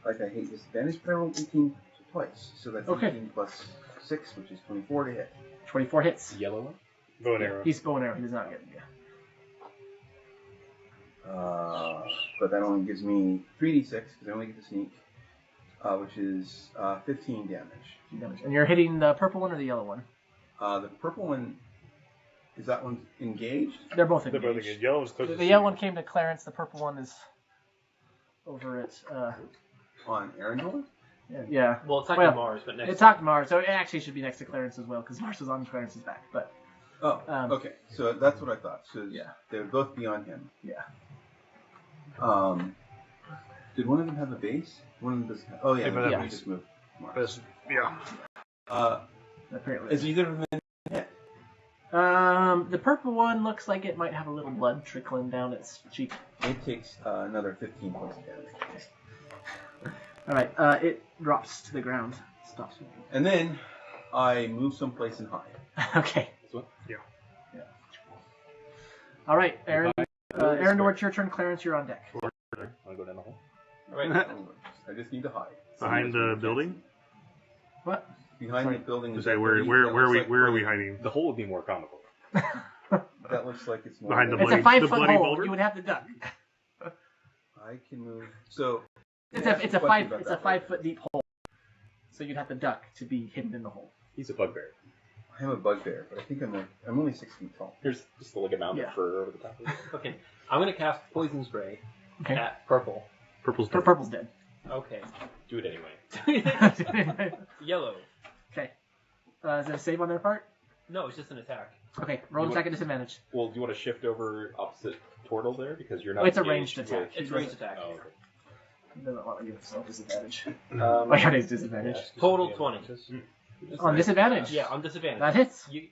I hate disadvantage, but I rolled 18 twice. So that's Okay. 18 plus 6, which is 24 to hit. 24 hits. Yellow one? Bow and arrow. He's bow and arrow. He does not get it. Yeah. But that only gives me 3d6 because I only get to sneak, which is 15 damage. And you're hitting the purple one or the yellow one? The purple one, is that one engaged? They're both They're engaged. both again. Yellow is closest The to yellow you. one came to Clarence. The purple one is over at On Arendor? yeah. Well, it's not Well, Mars, but next. It's talked to Mars, so it actually should be next to Clarence as well because Mars was on Clarence's back. But Oh, okay. So that's what I thought. So Yeah. they would both be on him. Yeah. Did one of them have a base? One of them does. Oh yeah, Yeah, but we that just moved. Mars. This- yeah. apparently, Is either of them hit? the purple one looks like it might have a little blood trickling down its cheek. It takes another 15 points of damage. All right, it drops to the ground. Stops moving. And then I move someplace and hide. Okay. This one? All right, Aaron. Arendor, it's your turn. Clarence, you're on deck. Want to go down the hole? Right. I just need to hide. Behind the building? What? Behind Sorry. the building. To is say that where that looks like are we hiding? The hole would be more comical. That looks like it's more Behind the than- It's a bloody- 5 foot bloody hole. boulder? You would have to duck. I can move. So It's Yeah, a question 5 about it's a that. 5 foot deep hole. So you'd have to duck to be hidden in the hole. He's a bugbear. I am a bugbear, but I think I'm only 6 feet tall. Here's just like a mound Yeah. of fur over the top of it. Okay. I'm gonna cast Poison Spray Okay. at purple. Purple's Purple's dead. Okay. Do it anyway. Yellow. Okay. Is it a save on their part? No, it's just an attack. Okay. Roll You attack at disadvantage. Well, do you want to shift over opposite Tortle there? Because you're not Oh, it's a engaged ranged attack. with- It's ranged attack. Oh, okay. He doesn't want to give himself disadvantage. Oh, Oh, yeah, it is disadvantage. Total 20. On disadvantage. Yeah, on disadvantage. That hits. You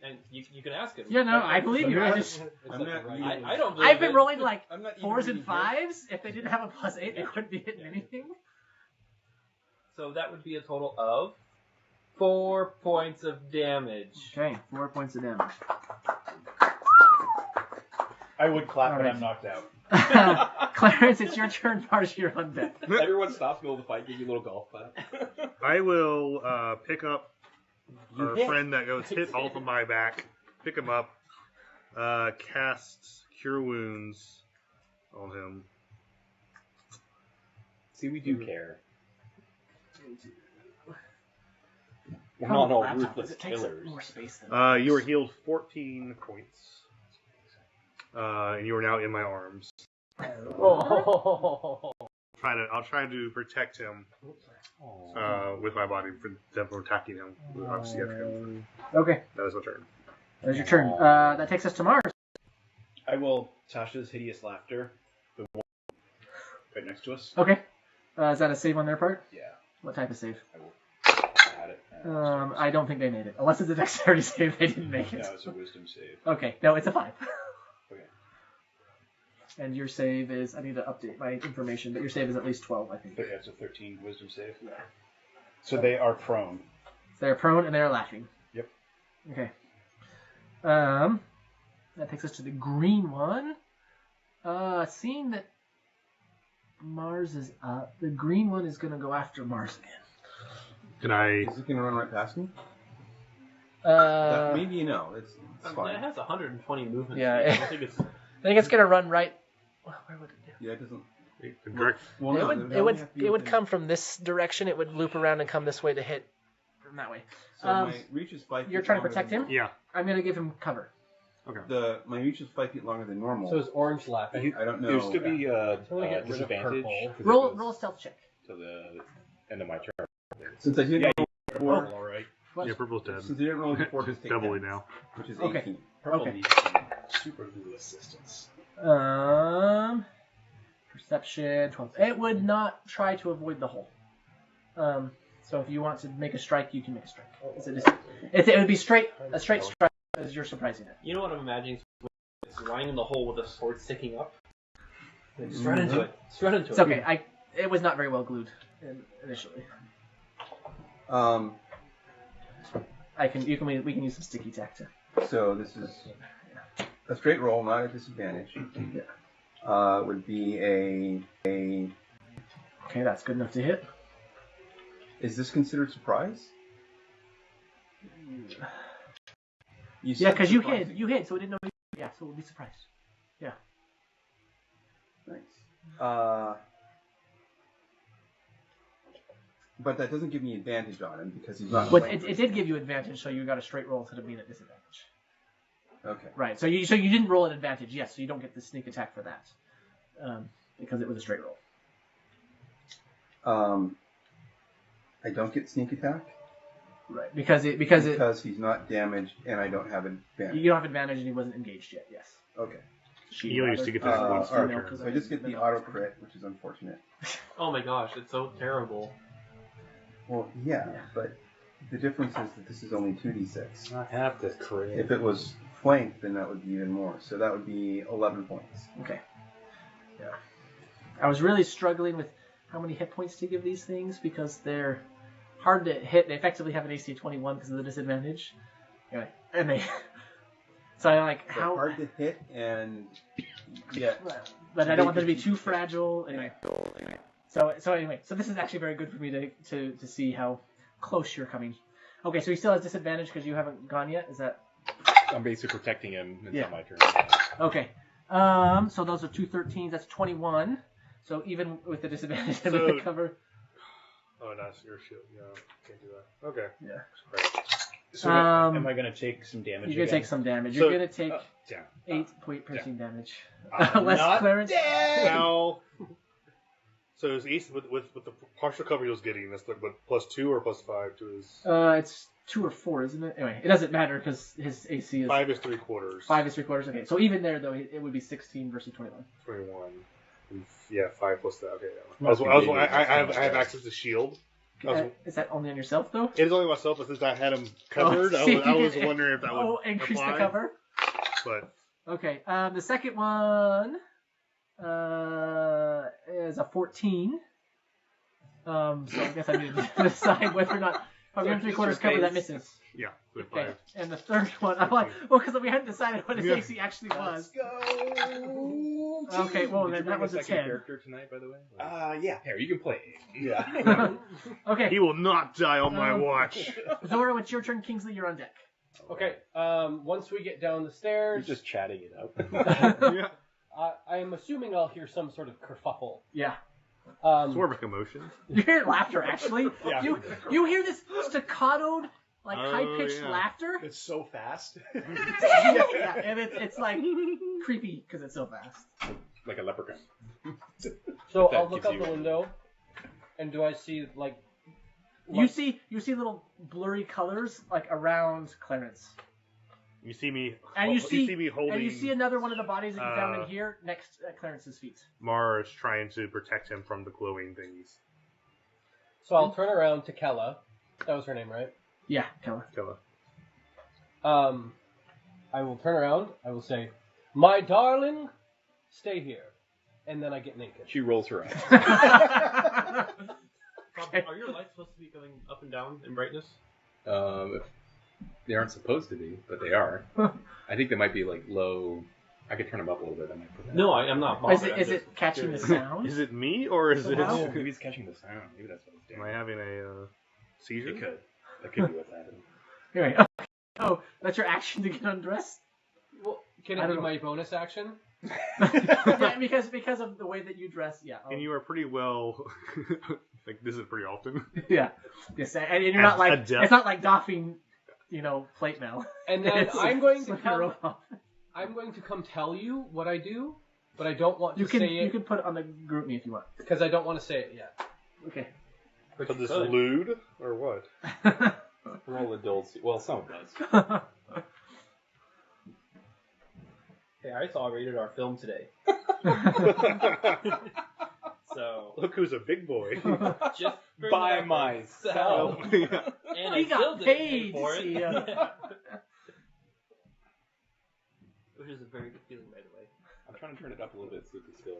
can ask him. Yeah, no, I believe you. I just I'm not. I don't believe I've been it. rolling like I'm not even 4s and reading 5s. If they didn't have a +8, they wouldn't be hitting anything. So that would be a total of 4 points of damage. Okay, 4 points of damage. I would clap when Alright. I'm knocked out. Clarence, it's your turn. Mars, you're undead. Everyone stops in the middle of the fight, give you a little golf clap. I will pick up You our hit. friend that goes hit all of my back. Pick him up. Cast Cure Wounds on him. See, we do care. We're Come not on, all laptop, ruthless it takes killers. more space than You are healed 14 points. And you are now in my arms. Oh. I'll try to protect him with my body for them from attacking him. Obviously, after him. Okay, That is my turn. there's your turn. That takes us to Mars. I will Tasha's hideous laughter. The one right next to us. Okay. Is that a save on their part? Yeah. What type of save? I will add it. I don't think they made it. Unless it's a dexterity save, they didn't make it. No, it's a wisdom save. Okay, no, it's a 5. Okay. And your save is, I need to update my information, but your save is at least 12, I think. But yeah, it's a 13 wisdom save. Yeah. So they are prone. They're prone and they're laughing. Yep. Okay. That takes us to the green one. Seeing that Mars is up, the green one is going to go after Mars again. Can I? Is it going to run right past me? Maybe it's fine. It has 120 movement. Yeah, speed. I don't think it's. I think it's going to run right. Where would it do? Yeah, it doesn't. Direct. Well, no, It would come from this direction. It would loop around and come this way to hit from that way. So my reach is 5 feet. You're trying to longer protect than him? Yeah. I'm going to give him cover. My reach is 5 feet longer than normal. So is orange laughing? I don't know. There's to be So we get rid of disadvantage. purple. 'cause it Roll goes a stealth check. to the end of my turn. Since I didn't Yeah, roll before, all right. Yeah, purple's dead. since I didn't roll before, just take Doubly 10, now. which is Okay. 18. Purple Okay. needs some super glue assistance. Perception 12. It would not try to avoid the hole. So if you want to make a strike, you can make a strike. It would be a straight strike as you're surprising it. You know what I'm imagining? It's lying in the hole with a sword sticking up. Just run into it. Just run into It's it. okay. It was not very well glued initially. We can use some sticky tack to. So this is a straight roll, not a disadvantage. Would be a. Okay, that's good enough to hit. Is this considered surprise? Yeah, said because you surprising. hid, so it didn't know. Yeah, so it would be surprised. Yeah. Nice. But that doesn't give me advantage on him because he's not. But it did give you advantage, so you got a straight roll instead of being at disadvantage. Okay. Right. So you didn't roll an advantage, yes. So you don't get the sneak attack for that, because it was a straight roll. I don't get sneak attack Right. Because he's not damaged and I don't have advantage. you don't have advantage and he wasn't engaged yet. Yes. Okay. You only used to get this once per Alright, turn. so I just get the auto crit, which is unfortunate. Oh my gosh, it's so terrible. Well, yeah, but the difference is that this is only 2d6. Not half the crit. If it was flanked, then that would be even more. So that would be 11 points. Okay. Yeah. I was really struggling with how many hit points to give these things because they're hard to hit. They effectively have an AC of 21 because of the disadvantage. Anyway, and they. So I'm like, They're how? hard to hit and yet. But I don't want them to be too fragile. Anyway. So anyway, so this is actually very good for me to see how close you're coming. Okay, so he still has disadvantage because you haven't gone yet. Is that? I'm basically protecting him until Yeah. my turn. Okay. So those are 2 13s. That's 21. So even with the disadvantage and with the cover. Oh, that's your shield. Yeah, can't do that. Okay. Yeah. Right. So am I going to take some damage? You're gonna again? take some damage. So- You're gonna take Yeah. 8 piercing damage. I'm Less not clearance. Now, so his AC with the partial cover he was getting, that's like what, +2 or +5 to his. It's 2 or 4, isn't it? Anyway, it doesn't matter because his AC is 5 is 3/4. 5 is 3/4. Okay, so even there though, it would be 16 versus 21. 21. Yeah, 5 plus that. Okay. Yeah. Must be big. I have access to shield. Is that only on yourself though? It is only myself, but since I had him covered, Oh, I was wondering if that would increase apply, the cover. But Okay. The second one is a 14. So I guess I need to decide whether or not. I'm going 3/4 cover that misses. Yeah. With Okay. 5. And the third one, I'm like, well, because we hadn't decided what his AC actually was. Go. Okay, well Did you then bring that a was a second 10. character tonight, by the way? Yeah. Here, you can play. Yeah. Okay, He will not die on my watch. Zoro, it's your turn. Kingsley, you're on deck. Okay. Once we get down the You're stairs, just chatting it up. Yeah. I am assuming I'll hear some sort of kerfuffle. Yeah. Sort of a commotion. You hear laughter, actually. Yeah. You hear this staccatoed, like Oh, high-pitched yeah. laughter. It's so fast. Yeah, and it's like creepy because it's so fast. Like a leprechaun. So That I'll look gives out you- the window, and do I see like? You see little blurry colors like around Clarence, You see me. and you see me holding. and you see another one of the bodies that you found in here next at Clarence's feet. Mars trying to protect him from the glowing thingies. So I'll turn around to Kella. That was her name, right? Yeah, Kella. Killa. I will turn around. I will say, "My darling, stay here," and then I get naked. She rolls her eyes. Are your lights supposed to be going up and down in brightness? If they aren't supposed to be, but they are. I think they might be like low. I could turn them up a little bit. I might put that. No, I'm not. Is bothered. it I'm it catching the sound? Is it me or is it? Wow. Oh, maybe it's catching the sound. Maybe that's what it's Am doing. I having a seizure? It could. That could be what's happening. Anyway, okay. Oh, that's your action to get undressed. Well, can I it don't be know. my bonus action? Yeah, because of the way that you dress. Yeah. And you are pretty well. Like this is pretty often. Yeah. Yes, and you're not like Adept. it's not like doffing, plate mail. And then It's I'm going to slipping a come. rope off. I'm going to come tell you what I do, but I don't want to You can say you it can put it on the group me if you want. because I don't want to say it yet. Okay. But this lewd or what? We're all adults. Well, some of us. Hey, I saw a rated R film today. So Look who's a big boy. just for By that myself. And I He got still didn't pay paid for to it. see Yeah. Which is a very good feeling, by the way. I'm trying to turn it up a little bit so it's still.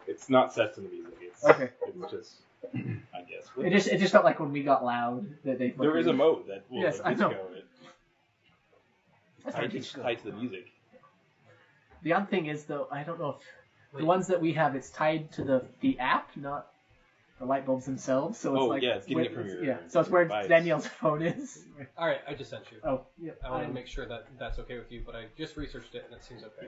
It's not set to the music. It's Okay. It's just, I guess. It just felt like when we got loud that they. There is a mode that will Yes, I know. disco it. That's Tied pretty to, cool. tied to the music. The odd thing is though, I don't know if the ones that we have, it's tied to the app, not the light bulbs themselves. So it's Oh, like yeah, it's getting where- it from your- yeah. So it's where device. Danielle's phone is. All right, I just sent you. Oh, yeah. I want to make sure that that's okay with you, but I just researched it and it seems okay.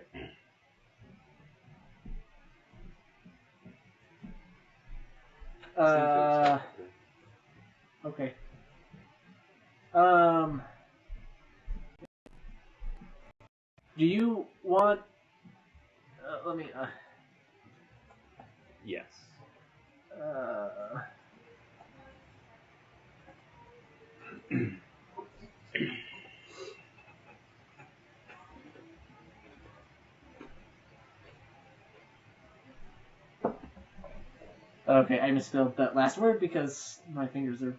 Okay. Do you want? Let me. Yes. Okay, I misspelled that last word because my fingers are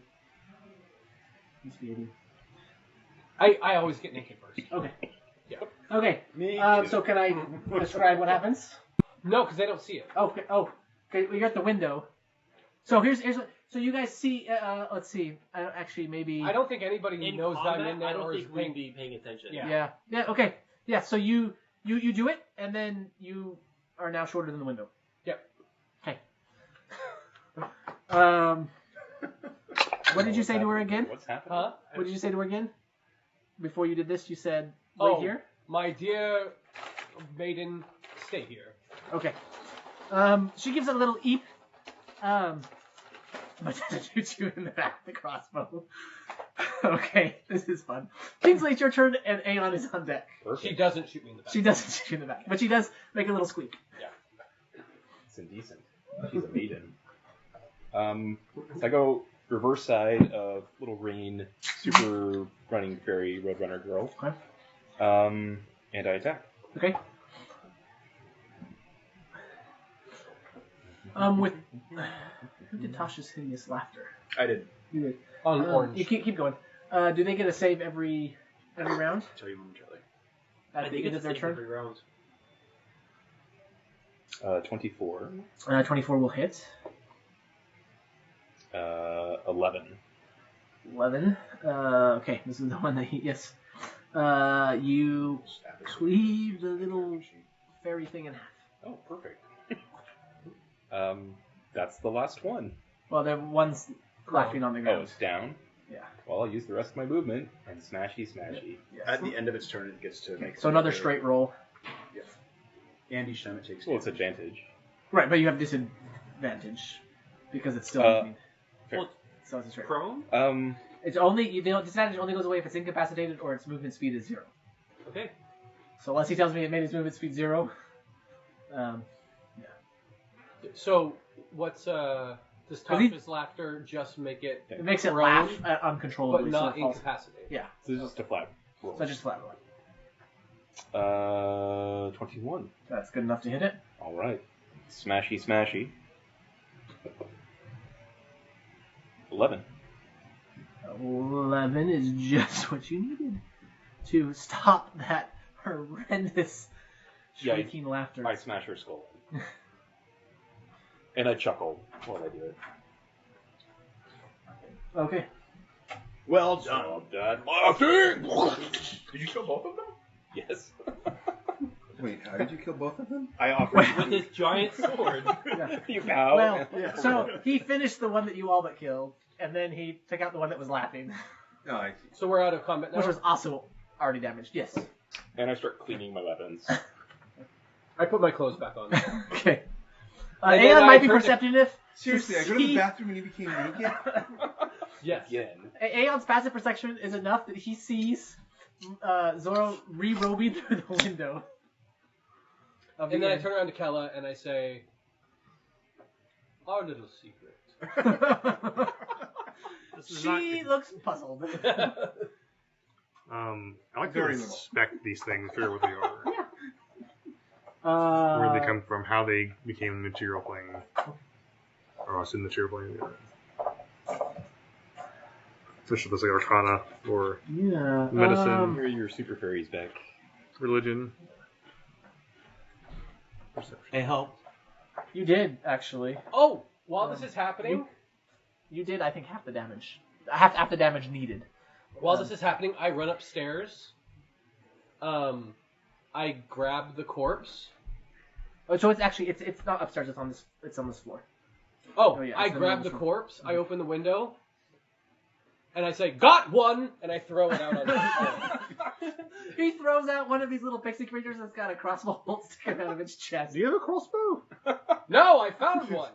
misbehaving. I always get naked first. Okay. Yeah. Okay. Me So can I describe what happens? No, because they don't see it. Okay. Oh. Okay. Well, you're at the window. So here's what. So you guys see. Let's see. I don't actually maybe. I don't think anybody In knows combat, I'm in there I don't or is think we'd paying. be paying attention. Yeah. Yeah. Yeah. Okay. Yeah. So you do it, and then you are now shorter than the window. Yep. Okay. What did you say to her again? What's happening? Huh? What did you say to her again? Before you did this, you said right Oh. here. My dear maiden, stay here. Okay. She gives it a little eep. But doesn't shoot you in the back with the crossbow. Okay, this is fun. Kingsley, it's your turn, and Aeon is on deck. She doesn't shoot me in the back. She doesn't shoot you in the back, but she does make a little squeak. It's indecent. She's a maiden. So I go reverse side of Little Rain, super running fairy roadrunner girl. Okay. And I attack. Okay. With who did Tasha's hideous laughter? I did. You did. On orange. You keep going. Do they get a save every round? Tell you momentarily. At I the think end it's of a their save turn. every round. 24. 24 will hit. 11. 11. Okay, this is the one that he. Yes. You cleave the little fairy thing in half. Oh, perfect. That's the last one. Well, the one's laughing on the Oh, ground. it's down? Yeah. Well, I'll use the rest of my movement and smashy. Yes. At the end of its turn, it gets to make. So another straight roll. Yeah. And each time it takes. Well, it's advantage. Right, but you have disadvantage because it's still moving. Fair. Well, So it's a straight. Prone? It's only disadvantage only goes away if it's incapacitated or its movement speed is 0. Okay. So unless he tells me it made his movement speed 0. So what's does Tasha's laughter just make it It makes it prone, laugh uncontrollably. but not so it falls- incapacitated? Yeah. So it's just a flat roll. So just flat roll. 21. That's good enough to hit it. All right. Smashy. 11. 11 is just what you needed to stop that horrendous shrieking laughter. I smash her skull. And I chuckle while I do it. Okay. Well done. So done laughing! Did you kill both of them? Yes. Wait, how did you kill both of them? I offer. With his giant sword. Yeah. You bow. Well, so he finished the one that you all but killed, and then he took out the one that was laughing, Oh, I see. So we're out of combat now. which was also already damaged. Yes. And I start cleaning my weapons. I put my clothes back on. Okay. And then Aeon I might be turned to- perceptive. Seriously, I go to the bathroom and you became naked? Yes. Again. Aeon's passive perception is enough that he sees Zoro re-robing through the window. And then I turn around to Kella and I say, "Our little secret." This is She looks puzzled. I like to Very little. inspect these things, figure out what they are, where they come from, how they became material plane, or us in material plane. Especially this like Arcana or Yeah. medicine, Here are your super fairies back. religion, perception. I helped. You did actually. Oh, while this is happening, You did, I think, half the damage. Half the damage needed. while this is happening, I run upstairs. I grab the corpse. Oh, so it's actually it's not upstairs. It's on this floor. Oh, yeah, I it's in grab the the room. corpse. I open the window, and I say, "Got one!" and I throw it out on the floor. He throws out one of these little pixie creatures that's got a crossbow bolt sticking out of its chest. Do you have a crossbow? No, I found one.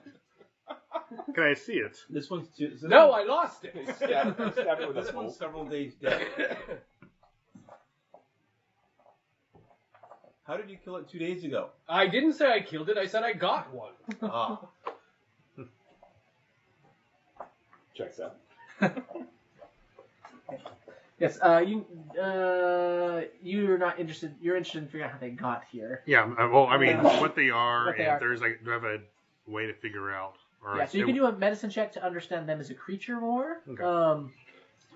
Can I see it? This one's No, I lost it. Stab it with a This one's bolt. several days dead. How did you kill it 2 days ago? I didn't say I killed it. I said I got one. Ah. Checks out. Yes. You're not interested. You're interested in figuring out how they got here. Yeah. Well, I mean, Yeah. what they are, What they and are. there's like, do I have a way to figure out? Or Yeah. So you can do a medicine check to understand them as a creature more. Okay. And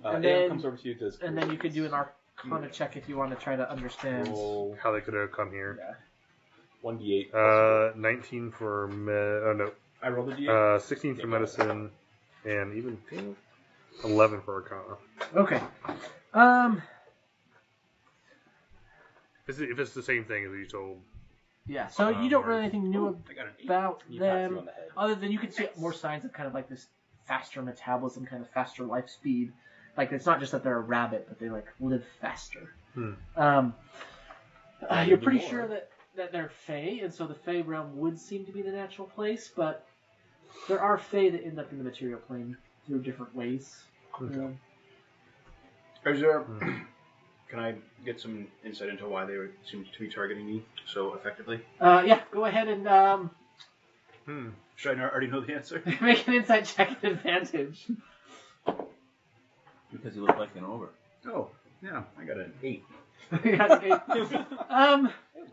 Aeon then- comes over to you and does. And then you could do an Arcana check if you want to try to understand. roll how they could have come here. 1d8. 19 for oh no, I rolled a d8. 16 for medicine, and even 11 for Arcana. Okay. If it's the same thing as you told. Yeah. So you don't really anything new I got an 8. about You pat you them. on the head. Other than you can see more signs of kind of like this faster metabolism, kind of faster life speed. Like it's not just that they're a rabbit, but they like live faster. You're pretty sure that they're Fae, and so the Fae realm would seem to be the natural place, but there are Fae that end up in the material plane through different ways. Is there? Can I get some insight into why they seem to be targeting me so effectively? Yeah, go ahead and Should I already know the answer? make an insight check at advantage. Because you look like an ogre. Oh, yeah, I got an 8. Okay. I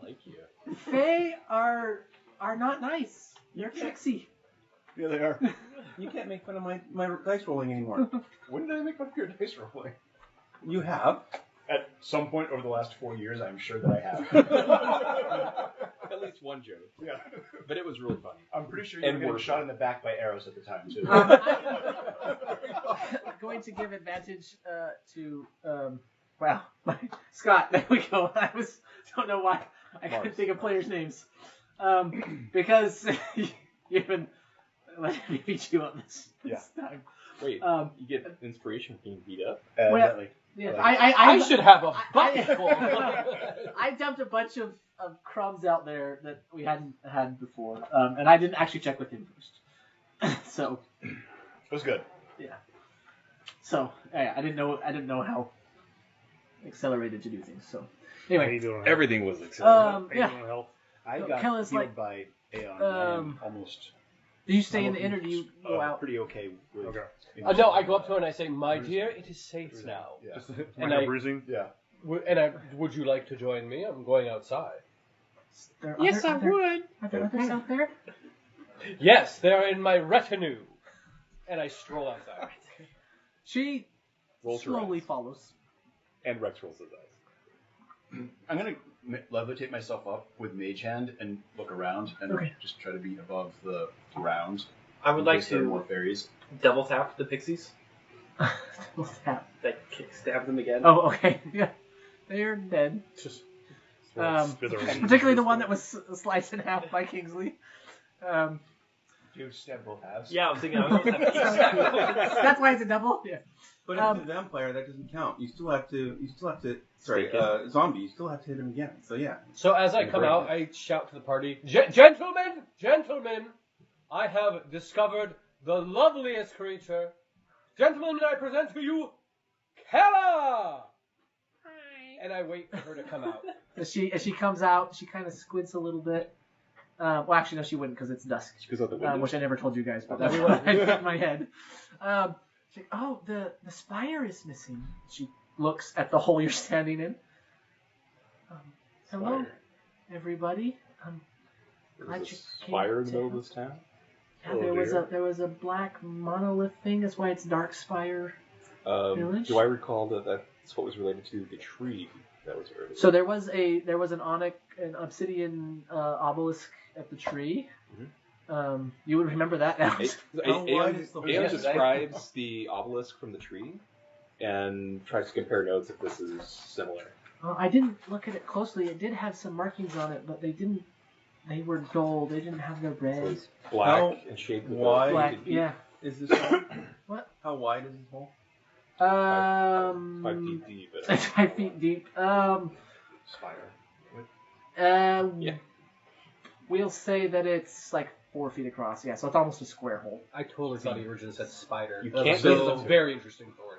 like you. Fae are not nice. They're tricksy. Yeah, they are. You can't make fun of my dice rolling anymore. When did I make fun of your dice rolling? You have. At some point over the last 4 years, I'm sure that I have. At least one one joke, Yeah. but it was really funny. I'm pretty sure you were And getting worse. shot in the back by arrows at the time too. I'm going to give advantage to Scott. There we go. Don't know why I couldn't Mars. think of players' names, because you've been letting me beat you up this time. Wait, Um, you get inspiration from being beat up? Evidently. Yeah, I should have a bucket full. I dumped a bunch of crumbs out there that we hadn't had before, and I didn't actually check with him first. So It was good. So yeah, I didn't know how accelerated to do things. So How you anyway, doing? Everything was How yeah. you doing, health? I So got Kella's healed like, by Aeon. I am um, almost. do you stay in the I'm inn or do you go out? Pretty okay with. Okay. No, I go up to her and I say, "My dear, it is safe now." Yeah. And Minor I- bruising. Yeah. Would you like to join me? I'm going outside. Yes, I would. Are there others out there? Yes, they're in my retinue. And I stroll outside. She Rolls her slowly eyes. follows. And Rex rolls his eyes. I'm gonna levitate myself up with Mage Hand and look around and Okay. just try to be above the ground. I would in like case there are more to fairies. double tap the pixies. What's that? Like stab them again. Oh, okay. Yeah, they're dead. Just Particularly the one that was sliced in half by Kingsley. Do you stab both halves? Yeah, I was thinking I was gonna have That's why it's a double. Yeah. But if it's a vampire, that doesn't count. You still have to. Sorry, Stake it. zombie. You still have to hit him again. So yeah. So as I And come break out, it. I shout to the party, Gentlemen, I have discovered the loveliest creature. Gentlemen, I present to you Kella! And I wait for her to come out. As she comes out, she kind of squints a little bit. Well, actually, no, she wouldn't because it's dusk. She goes out the window. Which I never told you guys, but that's what I had in my head. She's like, oh, the spire is missing. She looks at the hole you're standing in. Hello, Spire. everybody. Glad There's you a spire in the came middle of this town? Yeah, Oh, there was a black monolith thing. That's why it's Dark Spire. Village? Do I recall that that's what was related to the tree that was earlier? So there was an obsidian obelisk at the tree. You would remember that now. How wide is the hole? Aeon describes the obelisk from the tree and tries to compare notes if this is similar. I didn't look at it closely. It did have some markings on it, but they didn't. They were dull. They didn't have the So red. it's black How and shaped with wide? Black, yeah. Is this hole? What? How wide is this hole? 5 feet deep. It's 5 feet deep. Spire. Yeah. We'll say that it's like 4 feet across. Yeah, so it's almost a square hole. I totally thought he originally said spider. You That can't was go- a very interesting story.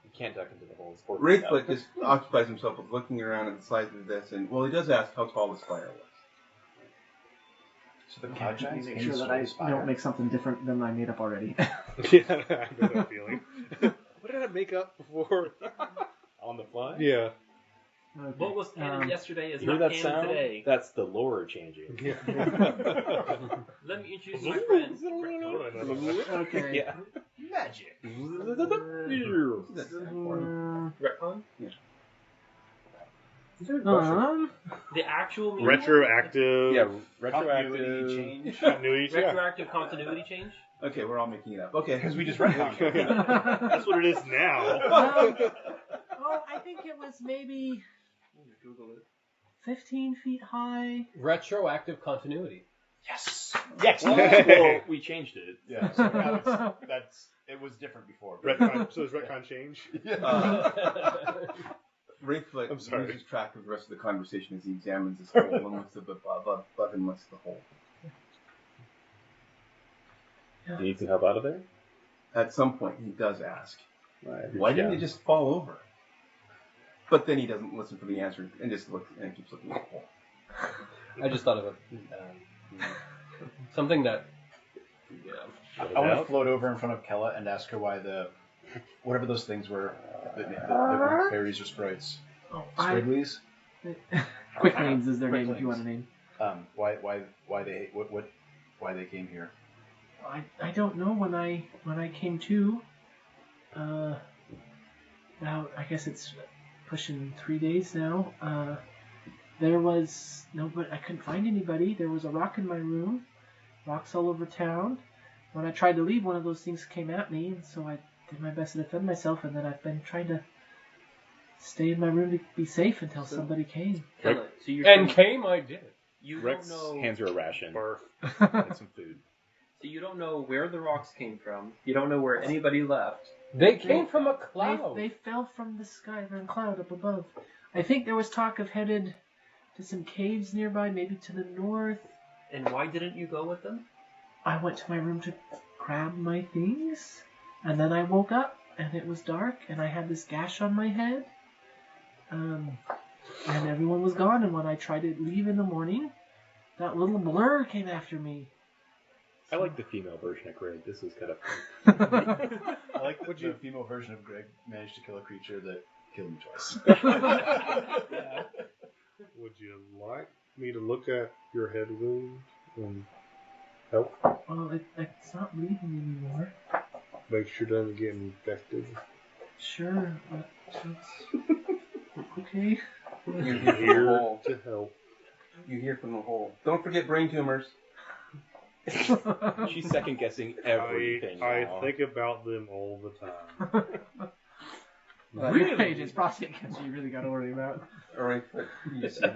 You can't duck into the hole. It's 4 feet Wraithfoot out. just occupies himself with looking around at the size of this, and well, he does ask how tall the spire was. So the cloud giants Make can sure that destroy I the spire. don't make something different than I made up already. Yeah, I know that feeling. What did I make up before? On the fly? Yeah. What was canon yesterday is You hear not that canon sound? today. That's the lore changing. Let me introduce my friend. Okay. Yeah. Magic. Retcon? The actual meaning? Retroactive. Yeah, Continuity retroactive. change. Continuity. Yeah. Retroactive continuity change? Okay, we're all making it up. Okay, Because we just retconned it. That's what it is now. Oh, I think it was maybe 15 feet high. Retroactive continuity. Yes. Yes. Well, we changed it. Yeah. So now it was different before. Retcon. So does retcon change? Wraithfoot I'm sorry. loses track of the rest of the conversation as he examines this hole and looks above him looks at the hole. Do you need some help out of there? At some point, he does ask, Right, "Why didn't yeah. you just fall over?" But then he doesn't listen for the answer and just looks and keeps looking at the hole. I just thought of something that. Yeah. I want to float over in front of Kella and ask her why whatever those things were, the fairies or sprites, Oh, Squigglies. Quicklings is their name if you want a name. Why they came here? I don't know when I came to. Now I guess it's pushing 3 days now. There was nobody. I couldn't find anybody. There was a rock in my room. Rocks all over town. When I tried to leave, one of those things came at me, and so I did my best to defend myself. And then I've been trying to stay in my room to be safe until somebody came. Right. So you're And came, I did. You Rex don't know. hands her a ration Barf. and some food. So you don't know where the rocks came from. You don't know where anybody left. They came from a cloud. They fell from the sky. They're in a cloud up above. I think there was talk of headed to some caves nearby, maybe to the north. And why didn't you go with them? I went to my room to grab my things, and then I woke up, and it was dark, and I had this gash on my head. And everyone was gone, and when I tried to leave in the morning, that little blur came after me. I like the female version of Greg. This is kind of I like that the female version of Greg managed to kill a creature that killed him twice. Would you like me to look at your head wound and help? Well, it's not bleeding anymore. Make sure it doesn't get infected. Sure, but okay. You I'm hear from the here hole. to help. You hear from the hole. Don't forget brain tumors. she's second guessing everything. I now. think about them all the time. Really? It's prostate cancer you really got to worry about. All right. Yes. Wait,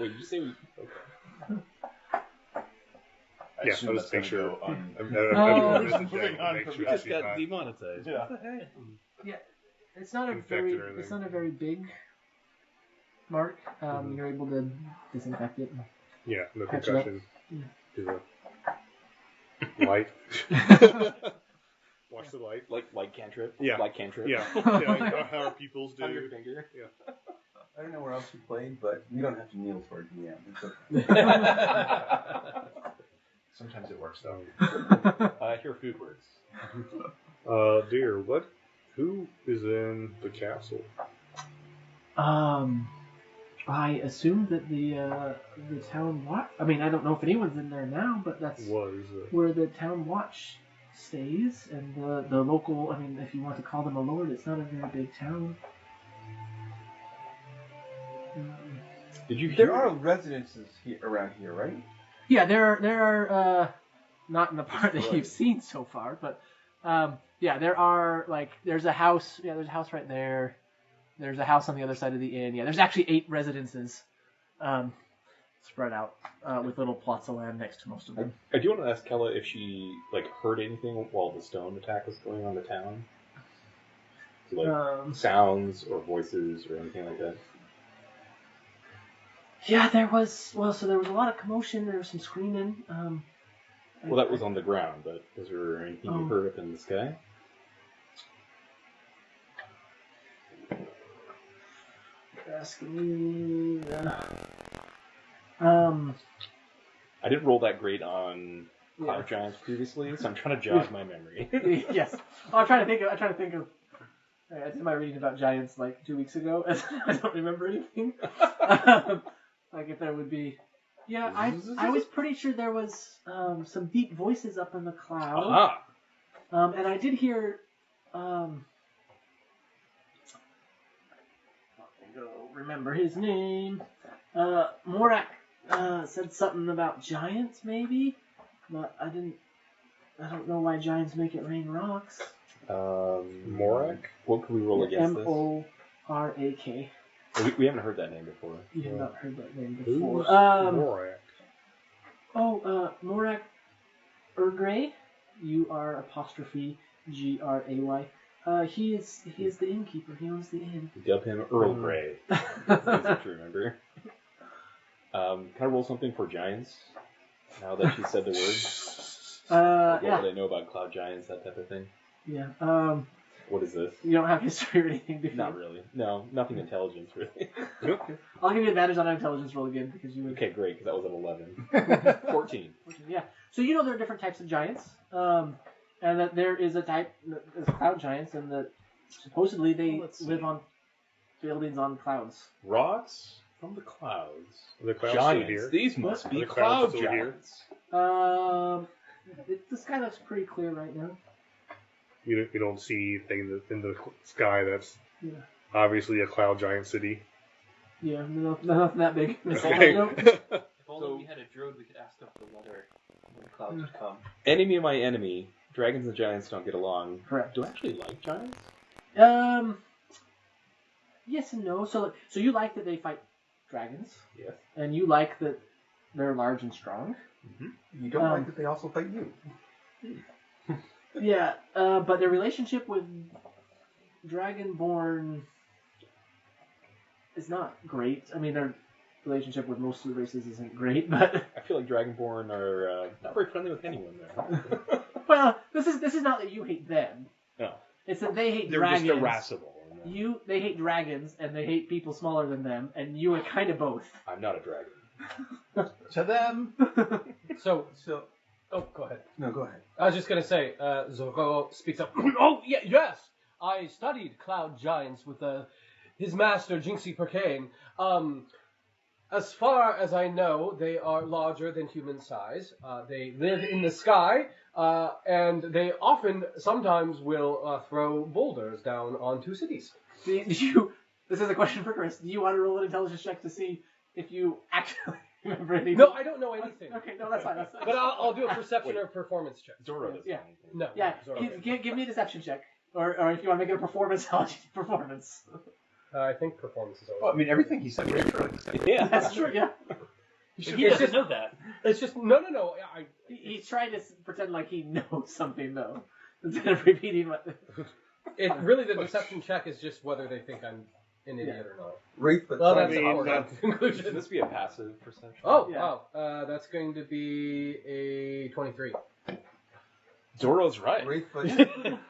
did you say we? I Yeah, assume I was that's gonna sure. go on. I'm just moving moving on make from sure We just she's got not demonetized. Yeah. It's not a Infected very. or It's anything. not a very big mark. You're able to disinfect it. Yeah, no Patch it up. concussion. Yeah. Do the light. Watch the light. Like cantrip. Yeah. Like cantrip. Yeah. Yeah, how our pupils On your do. finger. I don't know where else you played, but you don't have to kneel for it in the end. It's okay. Sometimes it works though. Here food works. Dear, who is in the castle? I assume that the town watch. I mean, I don't know if anyone's in there now, but that's Was where the town watch stays, and the local. I mean, if you want to call them a lord, it's not a very big town. Did you hear? There are residences around here, right? Yeah, there are not in the part that you've seen so far, but yeah, there are there's a house. Yeah, there's a house right there. There's a house on the other side of the inn. Yeah, there's actually 8 residences spread out with little plots of land next to most of them. I do want to ask Kella if she heard anything while the stone attack was going on the town. So, sounds or voices or anything like that. Yeah, there was. Well, so there was a lot of commotion. There was some screaming. Well, that was on the ground, but was there anything you heard up in the sky? Asking me. I didn't roll that great on Cloud Giants previously, so I'm trying to jog my memory. Yes. Oh, I'm trying to think of. I did my reading about giants 2 weeks ago, and I don't remember anything. If there would be. Yeah, I was pretty sure there was some deep voices up in the cloud. Aha! And I did hear. Remember his name. Morak said something about giants, maybe, but I don't know why giants make it rain rocks. Morak? What can we roll against this? Morak. We haven't heard that name before. You have not heard that name Who's before. Morak? Morak Urgray. UR''Gray. He is the innkeeper. He owns the inn. We dub him Earl Grey. That's what you remember. Can I roll something for giants? Now that she said the word. What would I know about cloud giants, that type of thing? Yeah. What is this? You don't have history or anything, do you? Not really. No, nothing intelligence, really. I'll give you advantage on an intelligence roll again because you would. Okay, great, because that was an 11. 14. Yeah. So you know there are different types of giants, and that there is a type is cloud giants, and that supposedly they live on buildings on clouds. Rocks from the clouds. Are the clouds Giants. still here? These must Are be the clouds cloud still here? giants. The sky looks pretty clear right now. You don't see anything in the sky that's Yeah. obviously a cloud giant city. Yeah, nothing that big. Okay. Nope. If only we had a druid, we could ask up the weather when clouds would come. Enemy of my enemy. Dragons and giants don't get along. Correct. Do I actually like giants? Yes and no. So you like that they fight dragons, Yes. and you like that they're large and strong. You don't like that they also fight you. Yeah, but their relationship with Dragonborn is not great. I mean, their relationship with most of the races isn't great, but I feel like Dragonborn are not very friendly with anyone there. well, this is not that you hate them. No. It's that they hate They're dragons. just irascible. They hate dragons, and they hate people smaller than them, and you are kind of both. I'm not a dragon. To them. So, So, oh, go ahead. no, go ahead. I was just gonna say, Zorro speaks up. Oh, yeah, yes! I studied cloud giants with his master, Jinxie Perkane. As far as I know, they are larger than human size. They live in the sky, and they sometimes will throw boulders down onto cities. This is a question for Chris. Do you want to roll an intelligence check to see if you actually remember anything? No, I don't know anything. Okay, no, that's fine. But I'll do a perception or performance check. Zorro doesn't Yeah. know anything. No. Yeah, Zorro. give me a deception check. Or if you want to make it a performance, I'll do performance. I think performance is Well, I always. mean, everything he said was true. Yeah. That's true, yeah. He doesn't know that. It's just no. He's trying to pretend like he knows something, though. Instead of repeating what... It really the deception check is just whether they think I'm an idiot or not. Wraith, but Well, I that's mean, our that's- conclusion. Should this be a passive perception? Oh, Yeah. wow. That's going to be a 23. Zorro's right. Wraith, but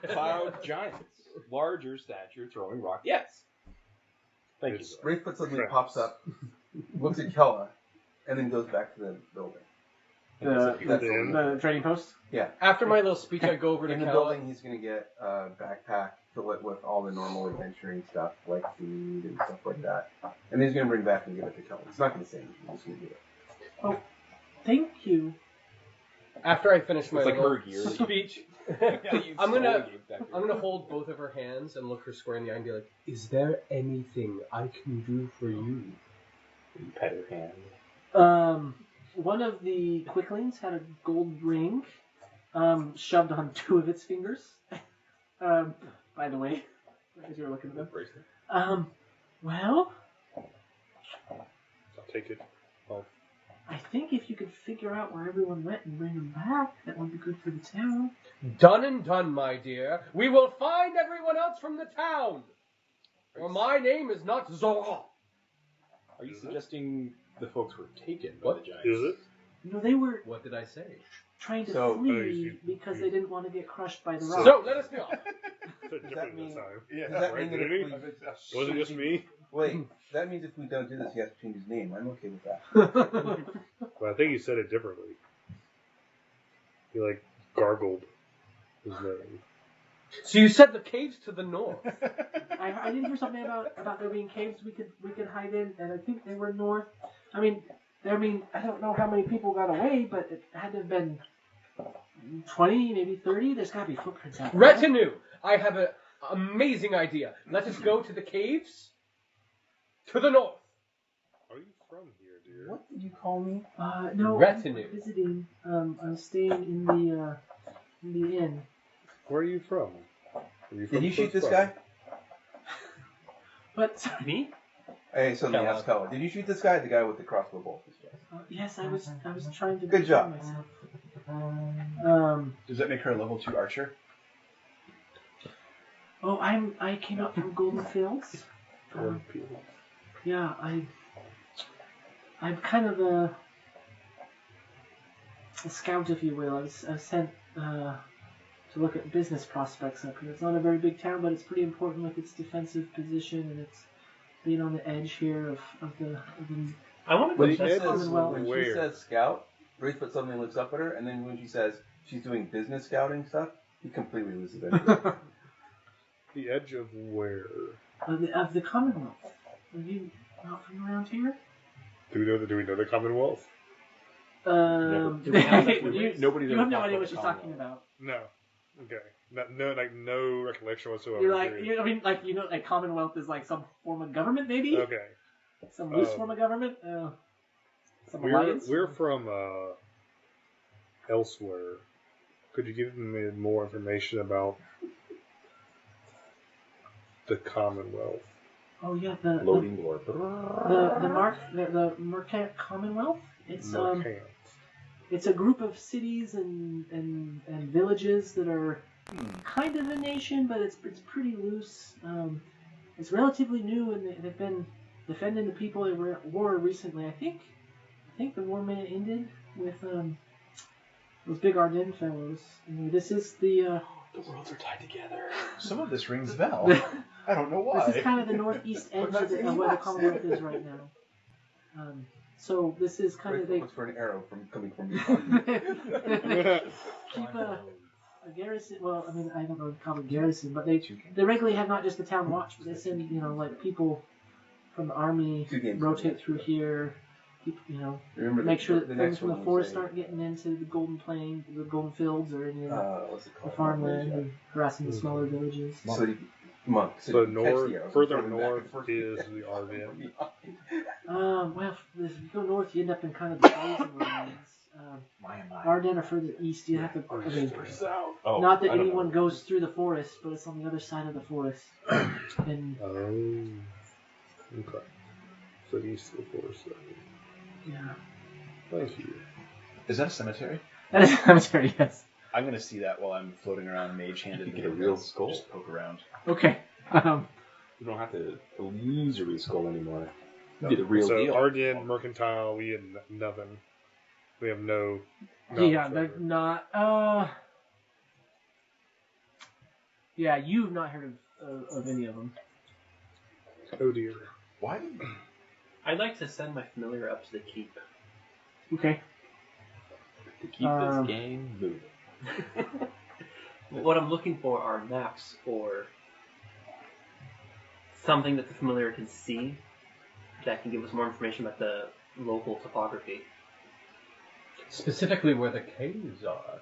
Cloud giants. Larger stature, throwing rock. Yes. Thank you. It's- Zorro. Wraith suddenly Correct. pops up, looks at Kella, and then goes back to the building. The training post? Yeah. After my little speech, I go over to In the Kella. building, he's going to get a backpack, fill it with all the normal adventuring stuff, like food and stuff like that. And then he's going to bring it back and give it to Kella. He's not going to say anything. He's just going to do it. Thank you. After I finish my It's like little her gear. speech, I'm gonna hold both of her hands and look her square in the eye and be like, "Is there anything I can do for you?" You pet her hand. One of the quicklings had a gold ring shoved on two of its fingers. By the way, as you were looking at them. Bracelet. Well, I'll take it. I think if you could figure out where everyone went and bring them back, that would be good for the town. Done and done, my dear. We will find everyone else from the town. For my name is not Zorro. Are you suggesting the folks were taken by What? the giants? Is it? No, they were What did I say? trying to So- flee because they didn't want to get crushed by the rock. So let us know. So that different mean- this time. Yeah. Does that Right, mean that did if he? we... It wasn't just me. Wait, that means if we don't do this, he has to change his name. I'm okay with that. But I think he said it differently. He gargled his name. So you said the caves to the north. I did hear something about there being caves we could hide in, and I think they were north. I mean, I don't know how many people got away, but it had to have been 20, maybe 30. There's got to be footprints out there. Retinue. I have an amazing idea. Let us go to the caves to the north. Are you from here, dear? What did you call me? No, Retinue. I'm visiting. I'm staying in the inn. Where are you from? Did you shoot this guy? But Me? Hey, so let me ask Kella. Did you shoot this guy? The guy with the crossbow bolt. yes, I was trying to Good job. defend myself. Does that make her a level 2 archer? Oh, I came up from Golden Fields. Yeah, I'm kind of a scout, if you will. I was sent to look at business prospects up here. It's not a very big town, but it's pretty important with its defensive position and its being on the edge here of the I want to When go she check says, out. when she Where? says scout, Wraithfoot suddenly looks up at her, and then when she says she's doing business scouting stuff, he completely loses it. The edge of where? of the Commonwealth. Are you not from around here? Do we know the Commonwealth? Um, Do we have that- you, nobody's you ever have no talked idea about what she's the talking about. No. Okay. No recollection whatsoever. You're like, period. you, I mean, like, you know, like Commonwealth is like some form of government, maybe? Okay. Some loose form of government? Some alliance? We're from elsewhere. Could you give me more information about the Commonwealth? Oh yeah, the Mercant Commonwealth. It's a group of cities and villages that are kind of a nation, but it's pretty loose. It's relatively new, and they've been defending the people. They were at war recently. I think the war may have ended with those big Ardennes fellows. Anyway, this is the worlds are tied together. Some of this rings a bell. I don't know why. This is kind of the northeast edge of where the Commonwealth is right now. So this is kind of Look for an arrow coming from behind. keep a garrison. Well, I mean, I don't know if call it garrison, but they regularly have not just the town watch, but they send like people from the army rotate through here. Make sure that things from the forest aren't getting into the golden plain, the golden fields, or any of the farmland and harassing the smaller villages. So further north is the Ardennes. Well, if you go north, you end up in kind of the frozen lands. Ardennes are further east. You have to. Not that anyone goes through the forest, but it's on the other side of the forest. And okay. So east of the forest. Yeah. Thank you. Is that a cemetery? That is a cemetery, yes. I'm going to see that while I'm floating around mage-handed. You get a real skull. Just poke around. Okay. You don't have to lose a real skull anymore. You get a real so deal. Ardennes, Mercantile, we have nothing. We have no. Yeah, they're not. Yeah, you've not heard of any of them. Oh dear. Why? I'd like to send my familiar up to the keep. Okay. To keep this game moving. What I'm looking for are maps or something that the familiar can see that can give us more information about the local topography. Specifically where the caves are.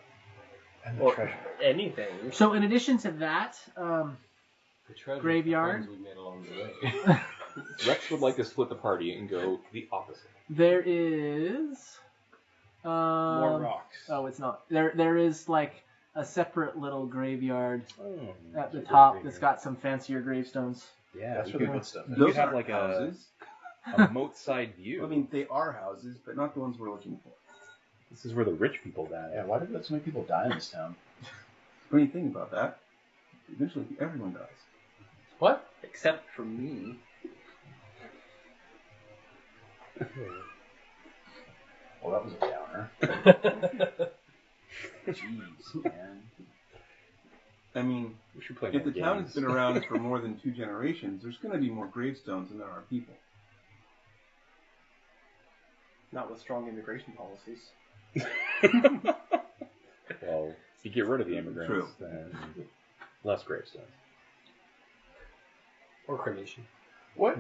And the Or treasure. anything. So in addition to that, The treasure Graveyard. we made along the way. Rex would like to split the party and go the opposite. there is More rocks. Oh, it's not. There is like a separate little graveyard at the Super top graveyard. that's got some fancier gravestones. Yeah, That's we where the could- good stuff is. You Those have aren't like houses. a moat side view. I mean, they are houses, but not the ones we're looking for. This is where the rich people die. Yeah, why did so many people die in this town? What do you think about that? Eventually, everyone dies. What? Except for me. Well, that was a downer. Jeez, man. I mean, We should play if more the town games. has been around for more than 2 generations, there's going to be more gravestones than there are people. Not with strong immigration policies. Well, if you get rid of the immigrants, True. then less gravestones. Or cremation. What?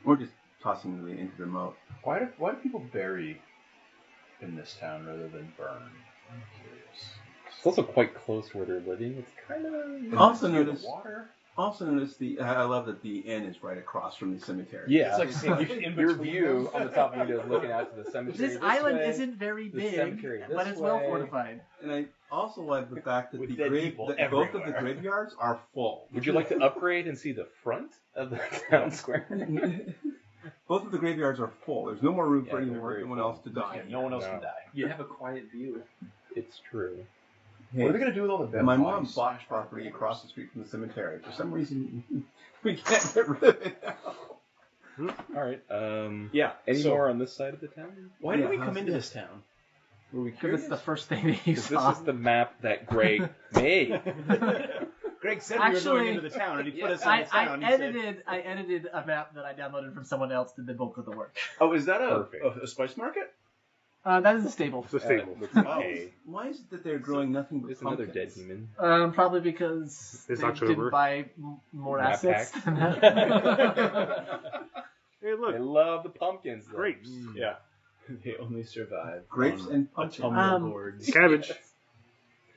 We're just tossing it into the moat. Why do people bury in this town rather than burn? I'm curious. It's also quite close to where they're living. It's kind of... Also Near the notice, water. I love that the inn is right across from the cemetery. Yeah, It's like in your between view them. on the top window is looking out to the cemetery. This this island way, isn't very the big, cemetery this but it's well way. fortified. And I also like the fact that, With dead people both of the everywhere. graveyards are full. Would you like to upgrade and see the front of the town square? Both of the graveyards are full. There's no more room for Yeah, they're very anyone full. else to die. Yeah, no one else No. can die. You have a quiet view. It's true. What are they going to do with all the dead My bodies? mom bought property across the street from the cemetery. For some reason, we can't get rid of it now. All right. Yeah. Any so more on this side of the town? Why did Yeah, we how's come into it? this town? Were we Because curious? it's the first thing that you This saw. is the map that Greg made. Greg said we were Actually, going into the town, and he put us in I the town. I edited a map that I downloaded from someone else to the bulk of the work. Oh, is that Perfect. a spice market? That is a stable. It's a stable. Looks okay. Why is it that they're growing nothing but It's another pumpkins? dead human. Probably because It's they October. didn't buy more Map assets pack. than that. Hey, look, They love the pumpkins. Though. grapes. Yeah. They only survive Grapes on and a pumpkins. tumble boards. Cabbage.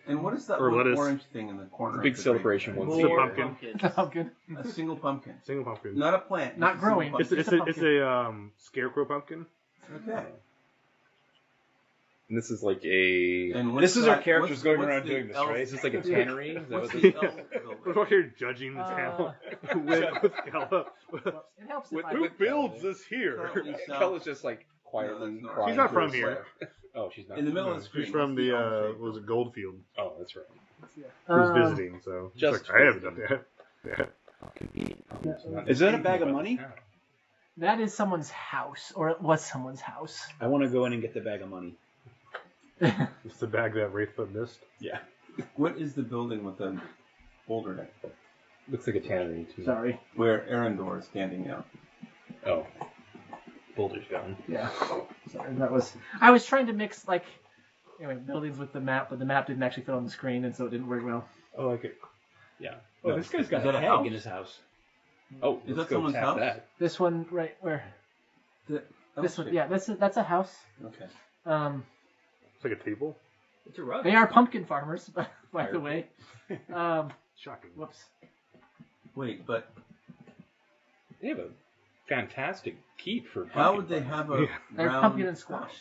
And what is that Or little lettuce. orange thing in the corner? Big of the celebration green? once It's a More pumpkin. pumpkins. Pumpkin. A single pumpkin. Single pumpkin. Not a plant. Not just a single growing. pumpkin. It's a scarecrow pumpkin. Okay. And this is like a. And This is our that- characters going what's around the doing this, elf- right? Is this like a tannery? Is that What's what the this elf We're building? out here judging the town with Kella. It helps if I Who builds this here? Currently south. Kella's just like quietly No, that's not crying She's not to from herself. here. Oh, she's not. In the middle of the She's screen. from what's the elf shape? was it Goldfield? Oh, that's right. Who's visiting? So she's Just like, I haven't done that. Yeah. Is that a bag of money? That is someone's house, or it was someone's house. I want to go in and get the bag of money. It's the bag that Wraithfoot missed. Yeah. What is the building with the boulder deck? Looks like a tannery too. Sorry. Where Arendor is standing now. Oh, Boulder's gone. Yeah. Sorry, that was. I was trying to mix buildings with the map, but the map didn't actually fit on the screen, and so it didn't work well. Oh, like it. Yeah. Oh, this guy's got Is that a a hag house? in his house. Oh, Is let's that go someone's tap house? that. This one right where? The This elf one, yeah. That's a house. shape. Okay. It's like a table. It's a rug. They are pumpkin farmers, by the way. Shocking. Whoops. Wait, but They have a fantastic keep for. how would they have a They're round pumpkin and squash. house?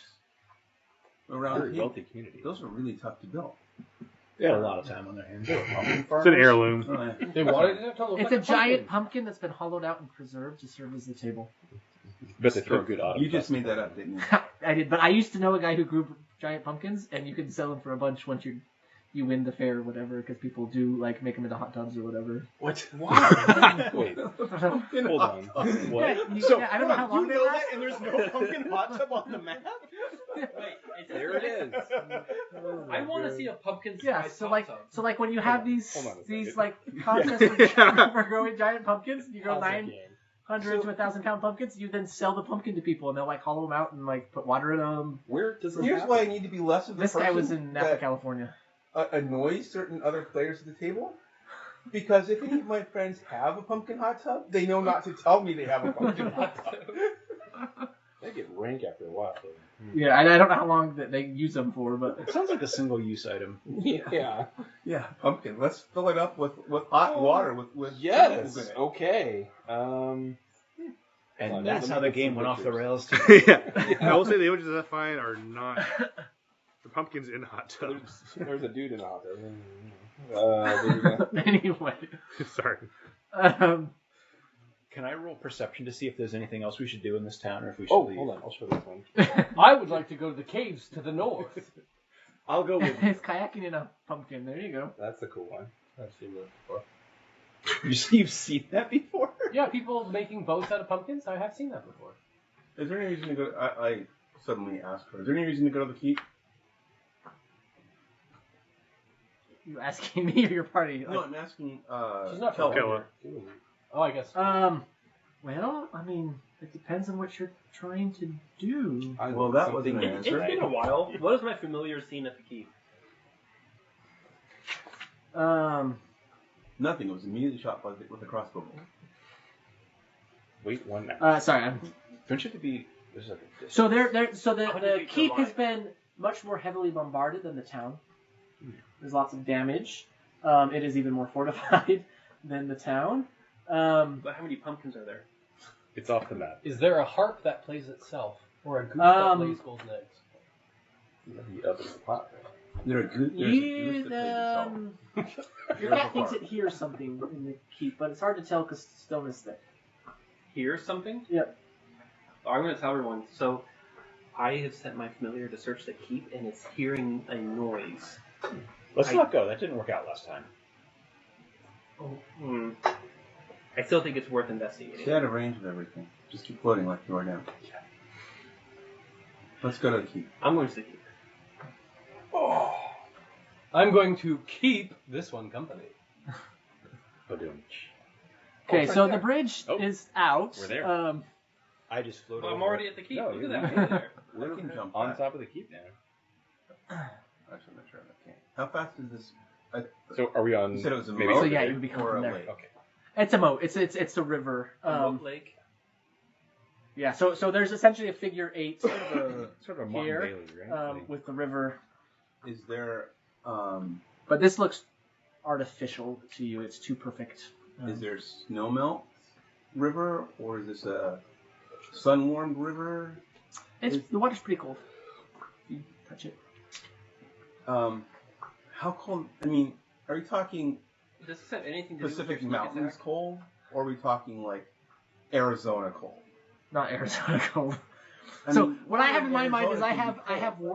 A round Very table? wealthy community. Those are really tough to build. They had a lot of time on their hands. They were pumpkin It's farmers. an heirloom. Oh, yeah. They wanted it to look It's like a giant pumpkin. pumpkin that's been hollowed out and preserved to serve as the table. But they throw good autumn. You just made that up, didn't you? I did, but I used to know a guy who grew giant pumpkins, and you could sell them for a bunch once you win the fair or whatever, because people do like make them into hot tubs or whatever. What? Wait, Pumpkin hold hot on. tub. What? Yeah, I don't know how long you they know last. that, and there's no pumpkin hot tub on the map. There it is. I want to see a pumpkin Yeah, spice so hot like tub. so like when you have these Hold on a second. like contests for growing giant pumpkins, you grow Pause the 900 to 1,000 pound pumpkins. You then sell the pumpkin to people, and they'll like hollow them out and like put water in them. Where does this Here's happen? why I need to be less of the This guy person was in Napa, that California. Annoys certain other players at the table. Because if any of my friends have a pumpkin hot tub, they know not to tell me they have a pumpkin hot tub. They get rank after a while. Yeah, I don't know how long that they use them for, but It sounds like a single-use item. Yeah. Yeah, pumpkin. Let's fill it up with hot water with Yes. chemicals in it. Okay. And Well, that's let how me the get game some went off the pictures. rails too. Yeah. I will say the images I find are not the pumpkins in hot tubs. There's a dude in a hot tub. anyway. Sorry. Can I roll perception to see if there's anything else we should do in this town, or if we should Oh, leave? hold on. I'll show this one. I would like to go to the caves to the north. I'll go with. It's kayaking in a pumpkin. There you go. That's a cool one. I've seen that before. You've seen that before? Yeah, people making boats out of pumpkins. I have seen that before. Is there any reason to go? I suddenly asked her. Is there any reason to go to the keep? You asking me or your party? No, I'm asking. She's not Kel. Kella. Oh, I guess. Well, I mean, it depends on what you're trying to do. Well, that wasn't an It's answer. been a while. What has my familiar seen at the keep? Nothing. It was immediately shot by with a crossbow bolt. Wait one minute. Sorry. Don't you have to be? There's like a, So so 100 the feet keep per has been much more heavily bombarded than the town. There's lots of damage. It is even more fortified than the town. But how many pumpkins are there? It's off the map. Is there a harp that plays itself, or a goose that lays golden eggs? The other pot. There's a goose that plays itself. Your cat thinks it hears something in the keep, but it's hard to tell because the stone is thick. Hear something? Yep. Oh, I'm going to tell everyone. So, I have sent my familiar to search the keep, and it's hearing a noise. let's not go. That didn't work out last time. Oh, I still think it's worth investigating. Stay out of range of everything. Just keep floating like you are now. Let's go to the keep. I'm going to the keep. I'm going to keep this one company. Okay, so the bridge is out. We're there. I just floated. Well, I'm over already it. at the keep. No, Look you're at that. not. Right there. I can jump On back. top of the keep now. Actually, I'm not sure if I can. How fast is this? So are we on? You said it was a maybe moat So yeah, you would be coming or from a there. lake? Okay. It's a moat. It's a river. Remote lake. Yeah. So there's essentially a figure 8 Sort of a Martin here, Bailey, right? Like- with the river. Is there But this looks artificial to you. It's too perfect. Is there snowmelt river, or is this a sun-warmed river? The water's pretty cold. If you touch it. How cold? I mean, are we talking Does this have anything to do Pacific with your sneak Mountains attack? cold, or are we talking like Arizona cold? Not Arizona cold. I So mean, what I have in my mind is Arizona I can be have cold.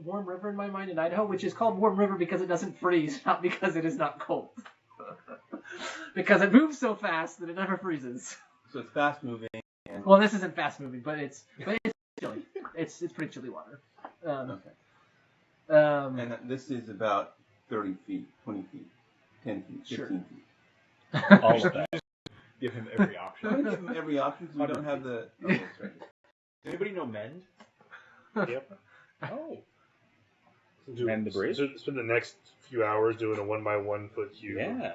Warm River in my mind in Idaho, which is called Warm River because it doesn't freeze, not because it is not cold. Because it moves so fast that it never freezes. So it's fast moving. Well, this isn't fast moving, but it's chilly. It's pretty chilly water. Okay. And this is about 30 feet, 20 feet, 10 feet, 15 Sure. feet. All of that. Give him every I'm option. going to give them every option because we don't have the... Oh, that's right. Anybody know mend? Yep. Oh. Do- Mend the bridge? Spend the next few hours doing a 1 by 1 foot cube. Yeah.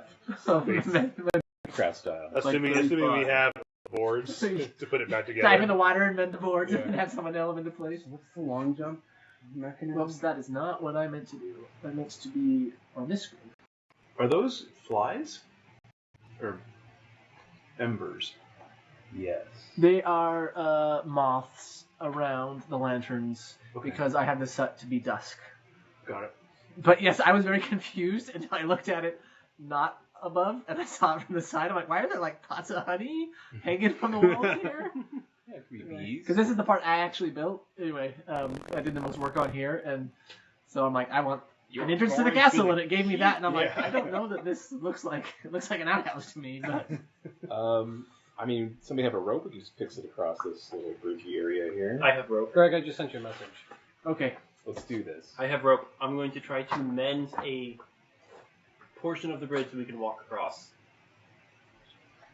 Craft style. Assuming Like we 35. have boards to put it back together. Dive in the water and bend the boards Yeah. and have someone nail them into place. What's the long jump mechanism? Whoops, that is not what I meant to do. I meant to be on this screen. Are those flies? Or embers? Yes. They are moths around the lanterns Okay. because I have this set to be dusk. Got it. But yes, I was very confused until I looked at it not above and I saw it from the side. I'm like, why are there like pots of honey hanging from the wall here? Yeah, it could be bees. Because this is the part I actually built. Anyway, I did the most work on here, and so I'm like, I want an entrance to the castle, and it gave me that, and I'm like, I don't know that this looks like an outhouse to me, but I mean, somebody have a rope and just fix it across this little bridgey area here. I have rope. Greg, I just sent you a message. okay. Let's do this. I have rope. I'm going to try to mend a portion of the bridge so we can walk across.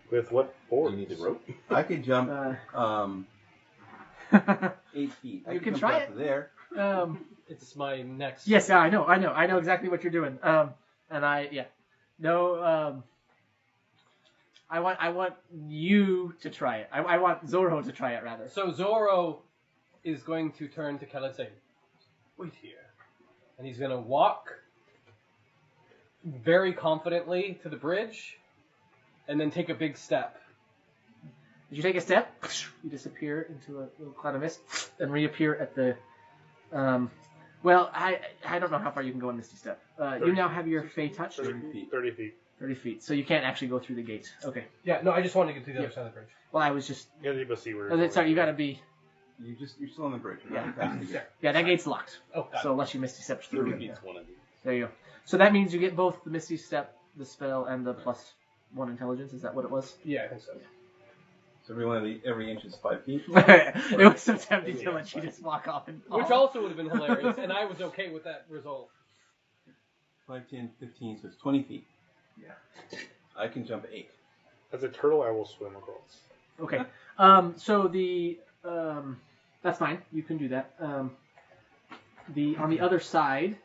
With what Do board? you need the rope? I could jump 8 feet. I You could can jump try out it. to there. It's my next. Yes, I know exactly what you're doing. I want you to try it. I want Zorro to try it rather. So Zorro is going to turn to Kel and say, "Wait here," and he's going to walk very confidently to the bridge, and then take a big step. As you take a step, you disappear into a little cloud of mist and reappear at the. Well, I don't know how far you can go in Misty Step. You now have your Fey Touch. 30 feet. 30 feet. 30 feet. So you can't actually go through the gate. Okay. Yeah, no, I just wanted to get to the other Yeah. side of the bridge. Well, I was just. You gotta see where. Sorry, you gotta be. You're still on the bridge. You're Yeah. not past the gate. Yeah, that gate's locked. Oh, got So unless you Misty Step through 30 it. feet's one of these. There you go. So that means you get both the Misty Step, the spell, and the +1 intelligence. Is that what it was? Yeah, I think so. So every inch is 5 feet. It was so tempting to let you just walk off and fall. Which also would have been hilarious, and I was okay with that result. 5, 10, 15, so it's 20 feet. Yeah. I can jump 8. As a turtle, I will swim across. Okay. So the that's fine. You can do that. On the other side,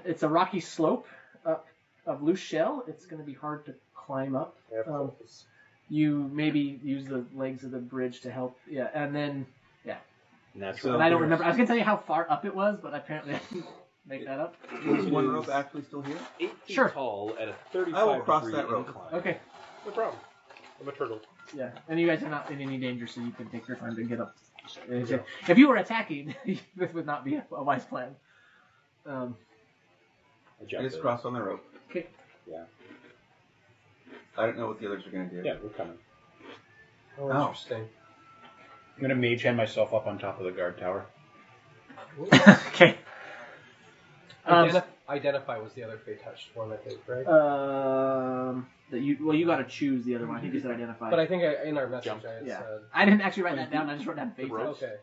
it's a rocky slope up of loose shell. It's going to be hard to climb up. You maybe use the legs of the bridge to help. Yeah, and then Natural. and I don't remember. I was going to tell you how far up it was, but apparently I didn't make that up. Is one rope actually still here? 8 feet Sure. tall at a 35 I will cross degree that rope. incline. Okay. No problem. I'm a turtle. Yeah, and you guys are not in any danger, so you can take your time to get up. If you were attacking, this would not be a wise plan. I I jumped just in. crossed on the rope. Okay. Yeah. I don't know what the others are going to do. Yeah, we're coming. Oh, Oh. interesting. I'm gonna mage hand myself up on top of the guard tower. Okay. Identify was the other Fey Touched one, I think, right? You got to choose the other one. I think you said identify. But I think in our message Jump. I had Yeah. said. I didn't actually write that down. I just wrote down face. ropes. Okay.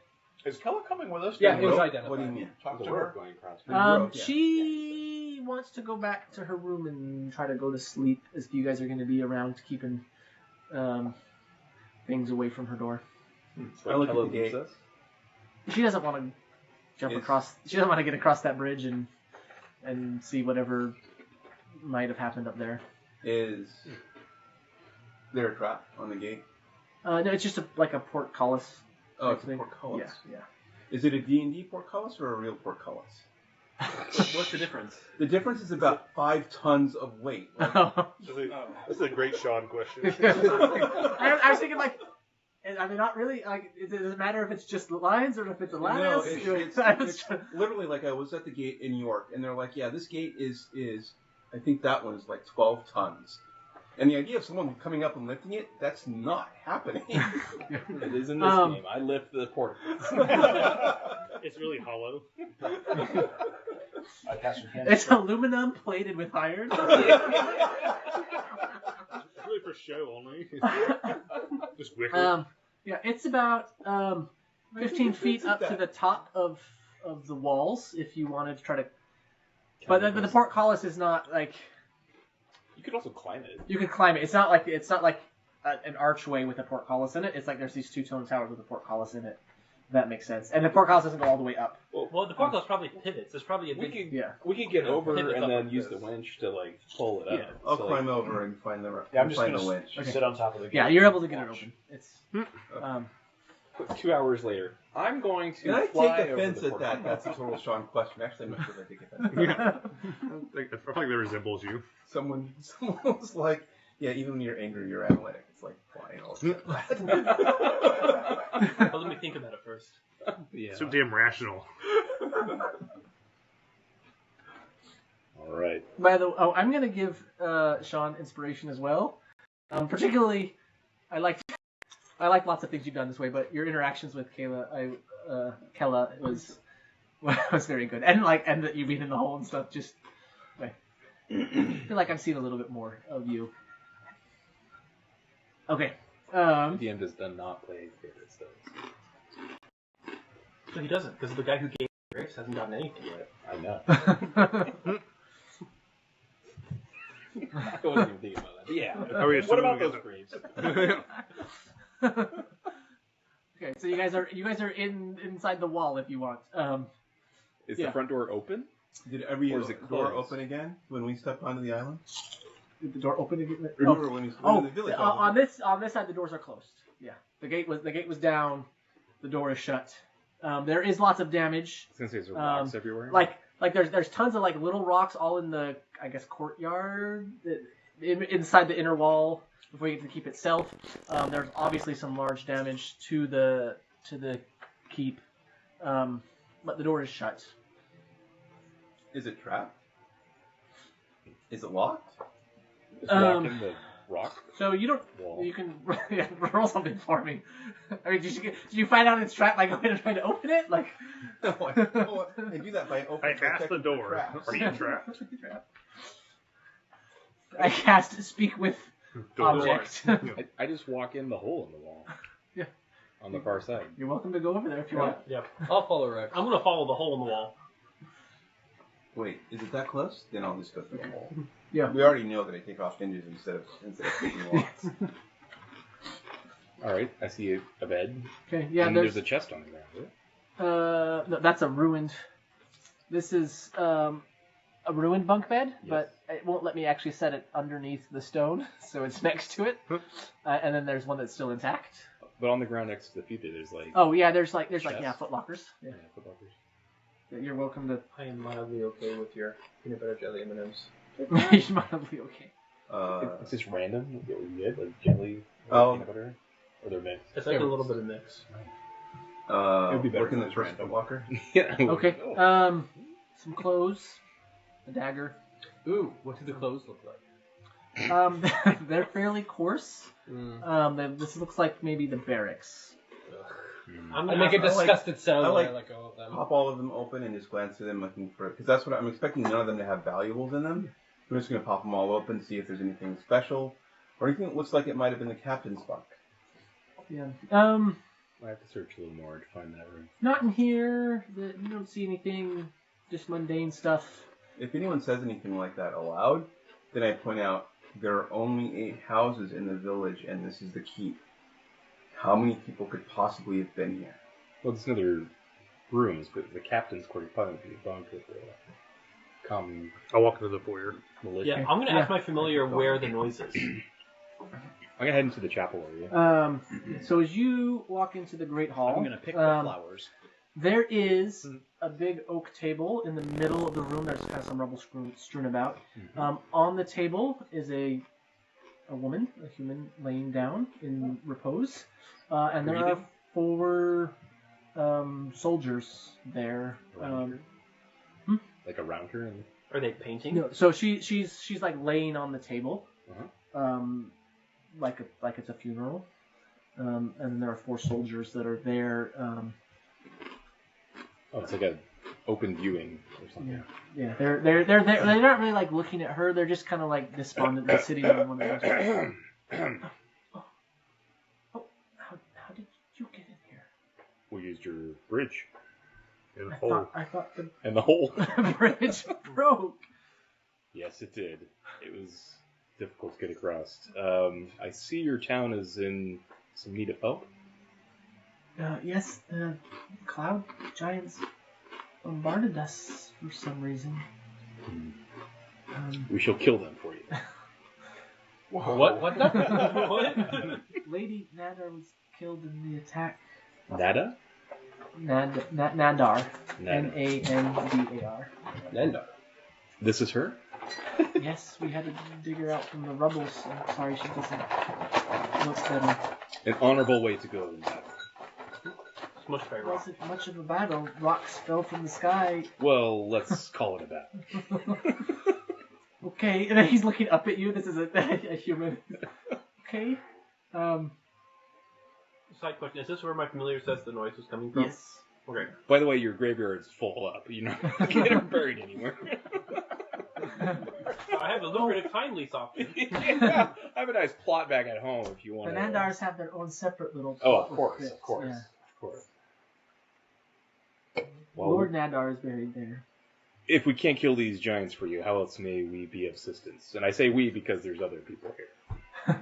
Is Kella coming with us? Yeah, to it was rope? identified. What do you mean? Talk The to rope her. going across. rope, yeah. She wants to go back to her room and try to go to sleep. If you guys are going to be around, keeping things away from her door. That's I what look at Kella the gate. leads us. She doesn't want to jump Yes. across. She doesn't want to get across that bridge and see whatever might have happened up there. Is there a trap on the gate? No, it's just like a portcullis. Oh, it's thing. a portcullis. Yeah. Is it a D&D portcullis or a real portcullis? What's the difference? The difference is about 5 tons of weight. Like, That's a great Sean question. I was thinking like, are they not really like? Does it matter if it's just lines or if it's a lattice? no, it's literally like I was at the gate in York, and they're like, yeah, this gate is I think that one is like 12 tons. And the idea of someone coming up and lifting it, that's not happening. It is in this game. I lift the portals. It's really hollow. I cast some hands. It's aluminum plated with iron. It's really for show only. Just wicker. Yeah, it's about 15 feet up to the top of the walls. If you wanted to try to, but the portcullis is not like. You could also climb it. You could climb it. It's not like an archway with a portcullis in it. It's like there's these two-tone towers with a portcullis in it. If that makes sense. And the portcullis doesn't go all the way up. Well, the portcullis probably pivots. There's probably a big. We could get over pivot and up then like use this. the winch to like pull it up. Yeah. I'll climb over and find the I'm just find going the winch. to sit on top of the gate. Yeah, you're able to get it open. It's 2 hours later, I'm going to Can I fly take over offense the at that? portal. That's a total Sean question. Actually, I'm not sure if I take offense. I feel like that resembles you. Someone was like, yeah, even when you're angry, you're analytic. It's like flying all the time. Well, let me think about it first. Yeah. So damn rational. All right. By the I'm gonna give Sean inspiration as well. Particularly, I like lots of things you've done this way, but your interactions with Kella was very good, and that you being in the hole and stuff. Just I feel like I've seen a little bit more of you. Okay. DM does not play favorites though. No, he doesn't, because the guy who gave Grace hasn't gotten anything yet. I know. I wasn't even thinking about that. But yeah. Are we What about assuming those we graves? Okay, so you guys are inside the wall if you want. Is Yeah. the front door open? Did every Or is it door closed? open again when we stepped onto the island? Did the door open again? Remember when we went to the village? On this side the doors are closed. Yeah, the gate was down. The door is shut. There is lots of damage. Since there's rocks everywhere. Like there's tons of like little rocks all in the courtyard inside the inner wall before you get to the keep itself. There's obviously some large damage to the keep, but the door is shut. Is it trapped? Is it locked? Just walk in the rock So you don't. wall. You can roll something for me. I mean, did you find out it's trapped by going and trying to open it? Like, No, I do that by I opening. asked the door. Are you trapped? I cast speak with object. I just walk in the hole in the wall. Yeah. On the far side. You're welcome to go over there if you want. Yeah. I'll follow Rex. I'm gonna follow the hole in the wall. Wait, is it that close? Then I'll just go through the hole. Yeah. We already know that I take off hinges instead of taking locks. All right. I see a bed. Okay. Yeah. And there's a chest on the ground. Right? No, that's a ruined. This is a ruined bunk bed, but it won't let me actually set it underneath the stone, so it's next to it. And then there's one that's still intact. But on the ground next to the feet, there's like. Oh yeah, there's like Chest? foot lockers. Yeah. footlockers. You're welcome to. I am mildly okay with your peanut butter jelly M&Ms. You're mildly okay. It's just random. What we get, like jelly, Oh. peanut butter, or they're mixed. It's like a little bit of mix. It would be better working if the it was first random. footlocker. Yeah. Okay. Oh. Some clothes, a dagger. Ooh, what do the clothes look like? They're fairly coarse. This looks like maybe the barracks. I'm I gonna make a ask- disgusted sound I when like- I let go of them. Pop all of them open and just glance through them looking for because that's what I'm expecting. None of them to have valuables in them. I'm just gonna pop them all open, see if there's anything special or anything that looks like it might have been the captain's bunk. Yeah. I have to search a little more to find that room. Not in here. You don't see anything. Just mundane stuff. If anyone says anything like that aloud, then I point out there are only 8 houses in the village, and this is the keep. How many people could possibly have been here? Well, there's another rooms, but the captain's quarters probably would be a bunk with the common I'll walk into the foyer. militia. Yeah, I'm gonna ask my familiar where the noise is. I'm gonna head into the chapel area. So as you walk into the great hall, I'm going to pick the flowers. There is a big oak table in the middle of the room. There's kind of some rubble strewn about. On the table is a woman, a human, laying down in repose. And there are 4 soldiers there. Like around her? And... Are they painting? No, so she's like laying on the table, like it's a funeral. And there are 4 soldiers that are there. Oh, it's like a open viewing or something. Yeah, they're not really like looking at her. They're just kind of like despondently sitting on one of those. How did you get in here? We used your bridge. In the hole. I thought the And the hole. bridge broke. Yes, it did. It was difficult to get across. I see your town is in some need of help. Yes, the cloud giants bombarded us for some reason. We shall kill them for you. What? What? What? Lady Nadar was killed in the attack. Nada? Nadar. Nandar. Nanda. This is her? Yes, we had to dig her out from the rubble, so I'm sorry she doesn't look better. An honorable way to go in battle. Smushed by It rock. wasn't much of a battle. Rocks fell from the sky. Well, let's call it a battle. Okay, and then he's looking up at you. This is a human. Okay. Side question: is this where my familiar says the noise was coming from? Yes. Okay. By the way, your graveyard's full up. You're not going to get her buried anywhere. I have a lucrative time lease option. Yeah, I have a nice plot back at home if you want The to. Nandars have their own separate little. Oh, of course, pits, of course, yeah. of course. Well, Lord Nandar is buried there. if we can't kill these giants for you, how else may we be of assistance? And I say we because there's other people here.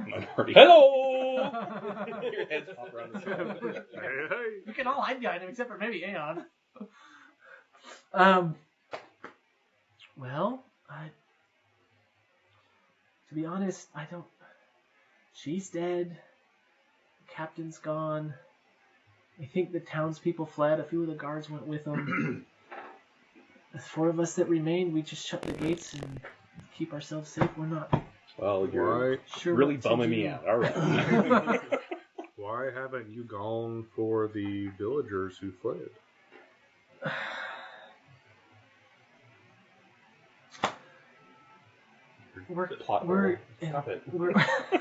My party. Hello! Your heads pop around the side. Hey. You can all hide behind him except for maybe Aeon. Well, to be honest, I don't. She's dead. The captain's gone. I think the townspeople fled. A few of the guards went with them. The 4 of us that remained, we just shut the gates and keep ourselves safe. We're not Well, you're sure really what to bumming do. me out. All right. Why haven't you gone for the villagers who fled? Plot We're hole. Stop it.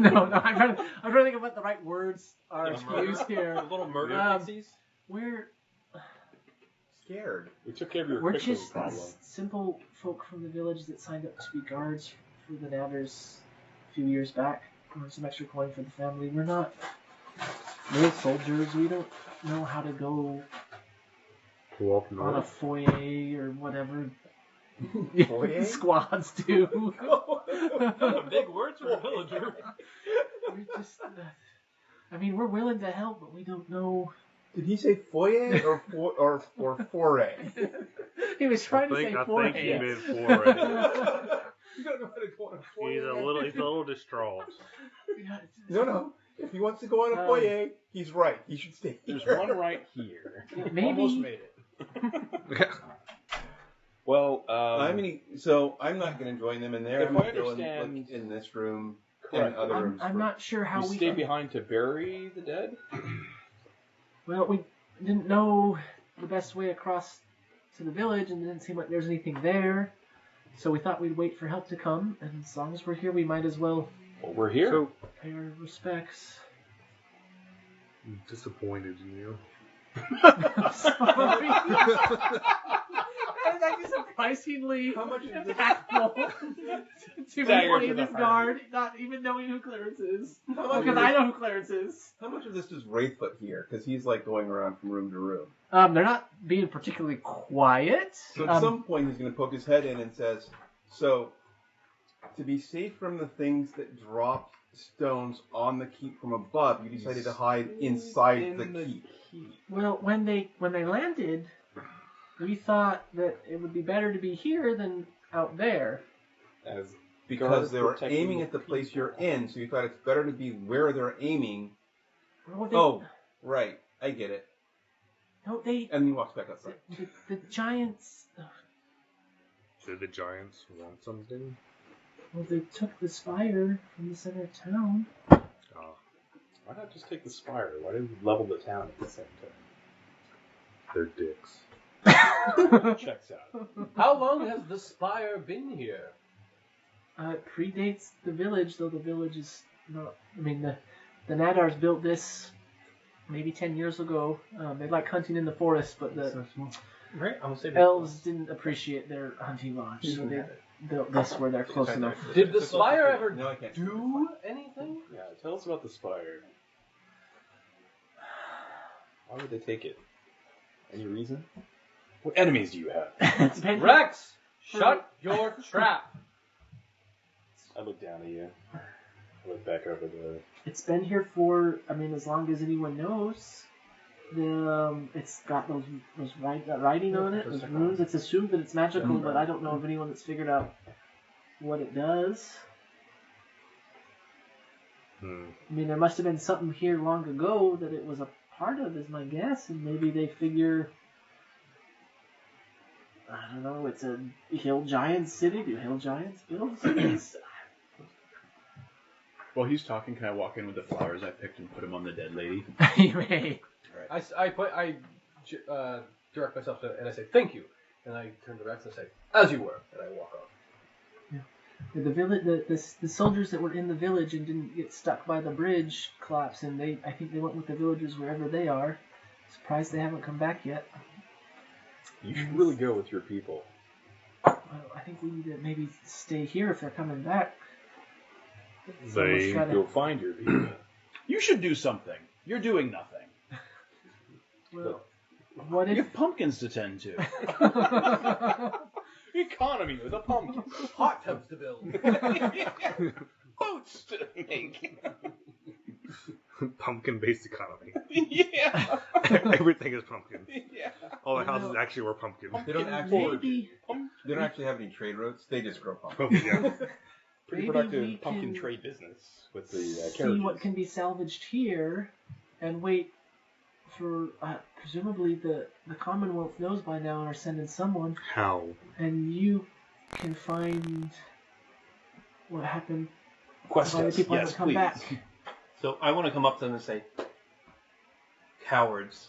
no, I'm trying to think of what the right words are to use here. A little murder Um, pixies? We're Scared. We took care of your we're quicksand just problem. simple folk from the village that signed up to be guards for the Nadders a few years back. Some extra coin for the family. We're not real soldiers. We don't know how to go Go up on a north? foyer or whatever. Foyer? Squads do. Big words for a villager. We're just. I mean, we're willing to help, but we don't know. Did he say foyer or foray? He was trying to say I think foyer. he meant foray. You don't know how to go on a foyer. He's a little distraught. Yeah, No. If he wants to go on a foyer, he's right. He should stay. There's one right here. Maybe. Almost made it. Well, So I'm not going to join them in there. If I'm I going to go understand- in this room Correct. and other rooms. I'm not sure how you we stay can. behind to bury the dead? Well, we didn't know the best way across to the village, and it didn't seem like there was anything there. So we thought we'd wait for help to come, and as long as we're here, we might as well Well, we're here. So pay our respects. I'm disappointed in you. I'm sorry. That was actually surprisingly How much is this? impactful to Dagger me to the this guard, not even knowing who Clarence is. How much Because of I this- know who Clarence is. How much of this does Wraithfoot hear? Because he's like going around from room to room. They're not being particularly quiet. So at some point he's going to poke his head in and says, "So, to be safe from the things that drop stones on the keep from above, you decided to hide inside the keep." Well, when they landed, we thought that it would be better to be here than out there. As Because guard they were protecting aiming at the place you're in, so you thought it's better to be where they're aiming. Well, they- Oh, right. I get it. No, they. And he walks back outside. The giants. Did the giants want something? Well, they took the spire from the center of town. Oh, Why not just take the spire? Why did we level the town at the same they're dicks. time? Checks out. How long has the spire been here? It predates the village, though the village is not. I mean, the Nadars built this maybe 10 years ago. They like hunting in the forest, but the Right, I'll say elves didn't appreciate their hunting lodge, so they built this where they're close enough. Did the spire ever No, I can't. do anything? Yeah, tell us about the spire. Why would they take it? Any reason? What enemies do you have? It's been Rex, shut your trap. I look down at you. I look back over the... It's been here for, I mean, as long as anyone knows. It's got those writing on it, those runes. It's assumed that it's magical, but I don't know of anyone that's figured out what it does. I mean, there must have been something here long ago that it was a part of, is my guess, and maybe they figure, I don't know, it's a hill giant city. Do hill giants build cities? While he's talking, can I walk in with the flowers I picked and put them on the dead lady? You may. I direct myself to, and I say, thank you. And I turn to Rex and say, as you were. And I walk off. The village, the soldiers that were in the village and didn't get stuck by the bridge collapsed, and I think they went with the villagers wherever they are. Surprised they haven't come back yet. You should really go with your people. Well, I think we need to maybe stay here if they're coming back. So let's They try to- Go find your people. You should do something. You're doing nothing. Well, what You if? have pumpkins to tend to. Economy with a pumpkin. Hot tubs to build. Boats to make. Pumpkin-based economy. Yeah. Everything is pumpkin. Yeah. All the houses actually were pumpkin. They don't actually. Maybe, They don't actually have any trade routes. They just grow pumpkins. Yeah. Pretty maybe productive we pumpkin can trade business with the see carriages. what can be salvaged here, and wait for presumably the Commonwealth knows by now and are sending someone, How? and you can find what happened. Quest Why the us. people Yes, haven't come please. back. So I want to come up to them and say, cowards,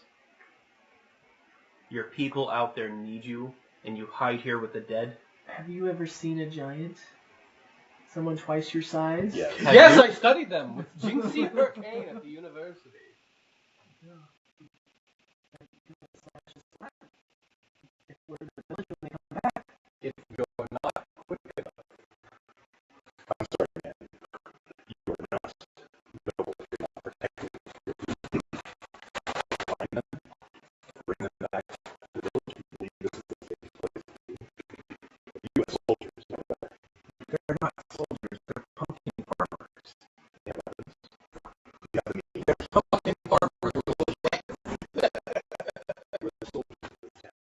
your people out there need you, and you hide here with the dead? Have you ever seen a giant? Someone twice your size? Yes. Yes, I studied them with Jinxie Hurricane at the university. If you're not quick enough. I'm sorry, man. You are not noble if you're not protecting your people. Find them, bring them back to the village. You believe this is the safest place to be. U.S. soldiers know better. They're not soldiers. They're pumpkin farmers. They have weapons. You have the means. They're pumpkin farmers. We're the soldiers of this town.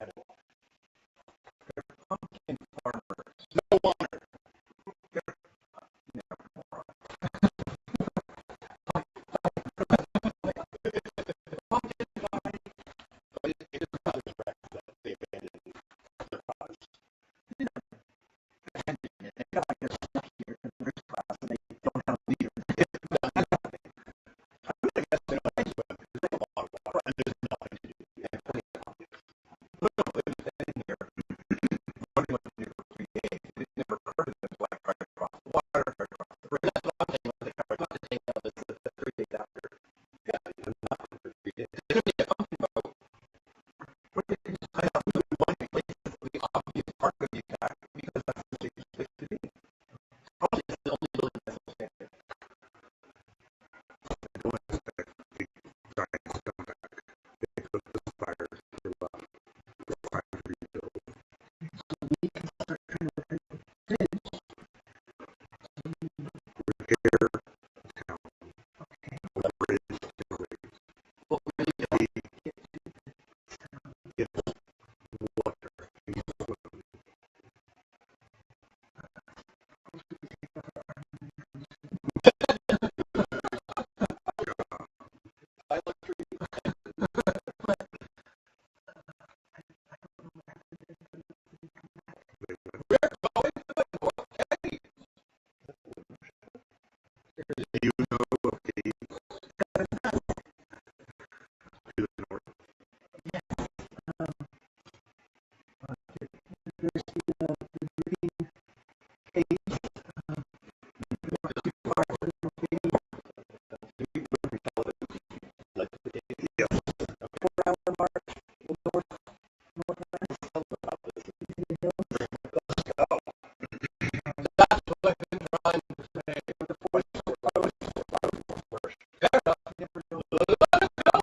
I don't want Pumpkin You know of caves to the north? There's the green cage. Not too far from the cave. Yes. 4-hour march northwest into the hills. That's what I've been trying to say. With the forest so close. Fair enough. You never know. Let it go!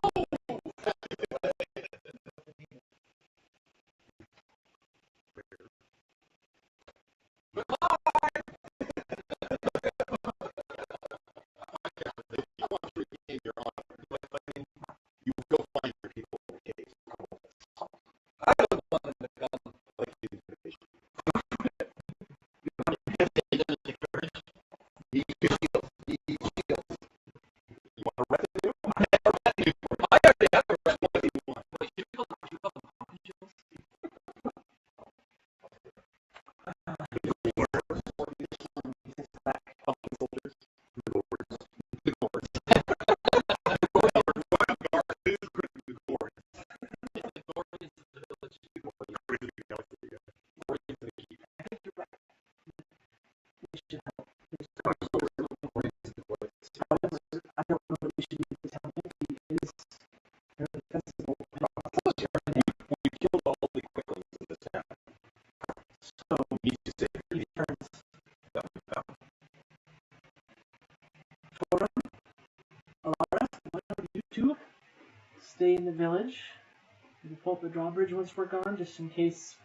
You will find your people in the caves. I don't want them to come. Like the invitation. He shields. You want a retinue? I already have a record. What do you want? I don't know that we should leave the town empty. It is very defensible. We killed all the quicklings in this town. So We need to save he returns. that we found. Forum, Alara, why don't you two stay in the village and pull up the drawbridge once we're gone, just in case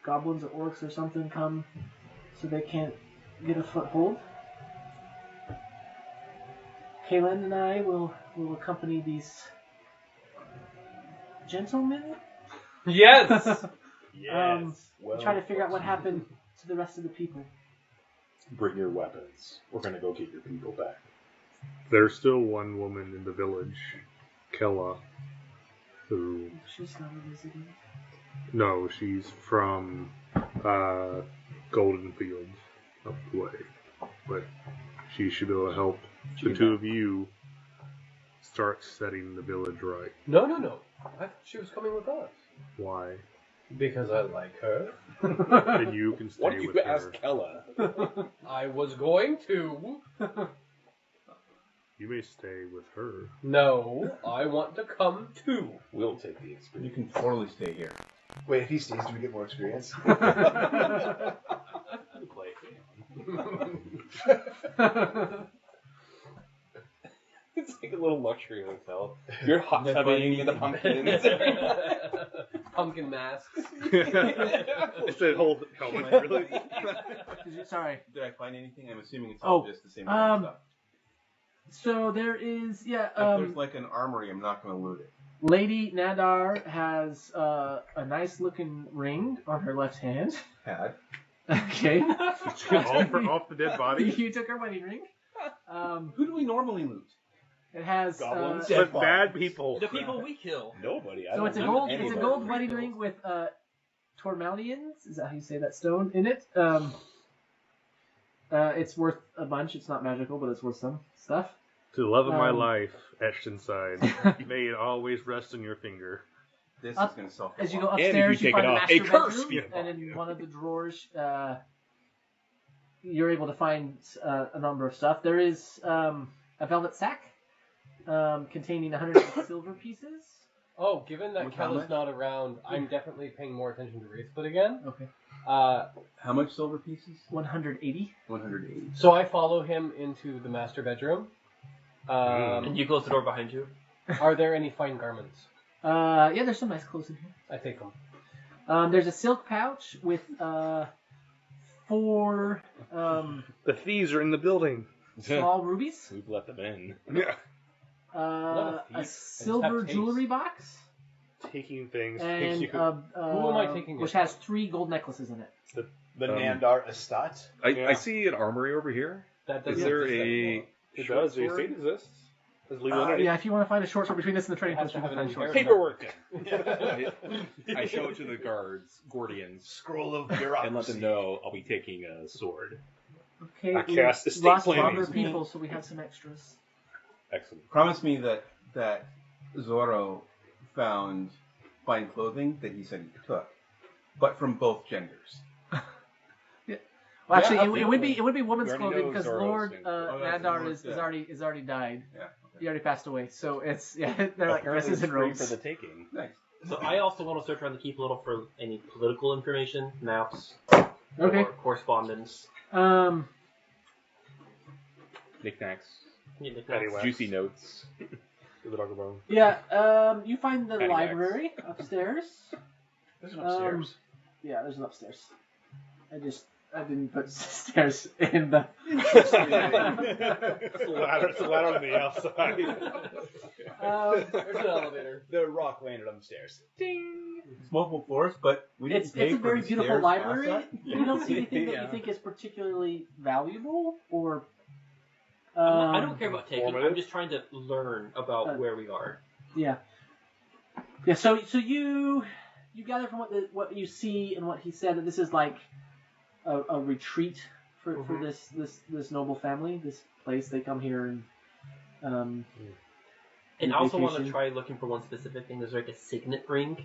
goblins or orcs or something come so they can't get a foothold. Kaylin and I will accompany these gentlemen. Yes! Try to figure out what happened to the rest of the people. Bring your weapons. We're gonna go get your people back. There's still one woman in the village, Kella, who... She's not a resident. No, she's from Golden Fields, up the way. But she should be able to help the two of you start setting the village right. No. I thought she was coming with us. Why? Because I like her. And you can stay What do with you her. ask Kella? I was going to. You may stay with her. No, I want to come too. We'll take the You experience. can totally stay here. Wait, if he stays, do we get more experience? It's like a little luxury hotel. You're hot tubbing in the pumpkins. Pumpkin masks. It's that whole helmet, really. Sorry. Did I find anything? I'm assuming it's all just the same kind of stuff. So there is, If there's like an armory, I'm not going to loot it. Lady Nadar has a nice looking ring on her left hand. Had. Okay. off the dead body. You took her wedding ring. Who do we normally loot? It has Goblins? But bad people. The people we kill. Nobody. so it's a gold wedding ring with tourmalions. Is that how you say that stone in it? It's worth a bunch. It's not magical, but it's worth some stuff. To the love of my life, etched inside. May it always rest on your finger. This Up- is going to sell. As you go And if upstairs, you you take find it the off, a master curse bedroom, be upon and in you. one of the drawers, you're able to find a number of stuff. There is a velvet sack containing 100 silver pieces. Oh, given that With how Kella's much? not around, I'm definitely paying more attention to Wraithfoot again. Okay. How much silver pieces? 180. 180. So I follow him into the master bedroom. And you close the door behind you. Are there any fine garments? Yeah, there's some nice clothes in here. I take them. There's a silk pouch with 4 The thieves are in the building. small rubies, We've let them in. Yeah. Not a a thief. silver Have taste. jewelry box, Taking things. and you. Who am I taking which it has 3 gold necklaces in it. The Nandar Estat? I see an armory over here. That Is doesn't there exist a anymore. It short does. You sword? say it exists. Does Lee want it? Yeah, if you want to find a short sword between this and the training Has post, to you have can an find a short sword. inheritance. Paperwork. I show it to the guards, Gordians, Scroll of and let bureaucracy. them know I'll be taking a sword. Okay, I cast we estate lost planning. other people, so we have some extras. Excellent. Promise me that Zorro found fine clothing that he said he took, but from both genders. Well, actually, Yeah, it would be woman's We already clothing know because Zorro's Lord thing. Nandar Lord's dead. is already died. Yeah. He already passed away, so it's they're like Apparently dresses it's and free robes. for the taking. Nice. So I also want to search around the keep a little for any political information, maps, Okay. or correspondence. Knickknacks, Yeah, knickknacks. Paddywhacks. juicy notes. Give the dog a bone. Yeah. You find the Paddywhacks. library upstairs. There's an upstairs. Yeah, there's an upstairs. I didn't put stairs in the. It's a ladder on the outside. There's an elevator. The rock landed on the stairs. It's multiple floors, but we didn't It's pay a for very the beautiful stairs library. past that. You don't see anything that Yeah. you think is particularly valuable or. I don't care about taking. I'm Formative. just trying to learn about where we are. Yeah. Yeah. So you gather from what you see and what he said that this is like a retreat for this noble family. This place they come here and. And I also want to vacation. try looking for one specific thing. There's like a signet ring.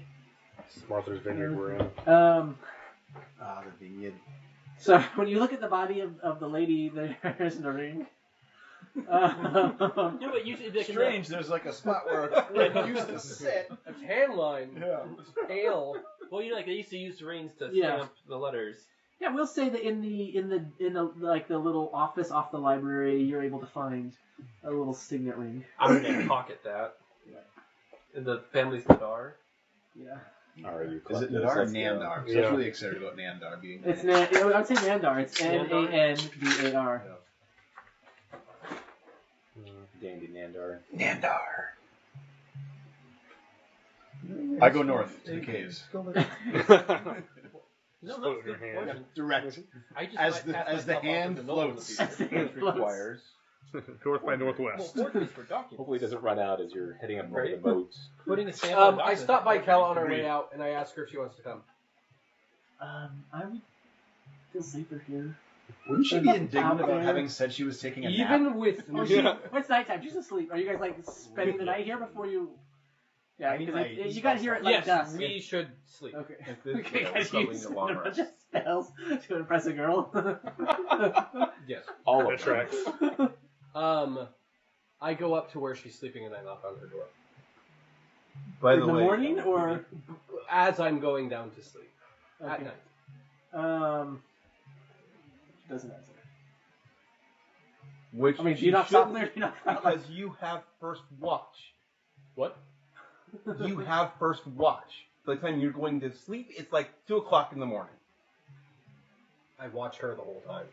Martha's Vineyard we're in. The vineyard. So when you look at the body of the lady, there isn't a ring. No, but usually they can, Strange, there's like a spot where it used to sit. A tan line. Yeah. It's pale. Well, you know, like they used to use rings to Yeah. stamp the letters. Yeah, we'll say that in the like the little office off the library, you're able to find a little signet ring. I'm gonna pocket that. In the family's Nadar. Yeah. Are you? Is it collecting Nadar or this? Nandar? Because I was really excited about Nandar being. It's I would say Nandar. It's Nandar. Dandy Nandar. Nandar. I go north to the caves. No, Just that's put it in a your good hand. question. Direct. I just As might the pass as the myself off hand as a noble in the floats. future. It Requires. North by northwest. Forgeries for documents. Hopefully it doesn't run out as you're heading up over Right. the moat. Putting a stamp on I documents. stopped by Kel on our way out, and I asked her if she wants to come. I would feel safer here. Wouldn't she be Out indignant about there. having said she was taking a nap? Even with Oh, it's nighttime. She's asleep. Are you guys like spending the night here before you? Yeah, I need because my you gotta hear it like yes, dusk. we should sleep. Okay. If this, Okay, yeah, guys, we're you probably use in a the long bunch run. of spells to impress a girl. Yes. All That of them. tracks. I go up to where she's sleeping and I knock on her door. By In the the way, morning or As I'm going down to sleep. At Okay. night. She doesn't answer. which I mean, do she you not stop shouldn't, there? Do you not stop there? because you have first watch. What? You have first watch. By the time you're going to sleep, it's like 2 o'clock in the morning. I watch her the whole time.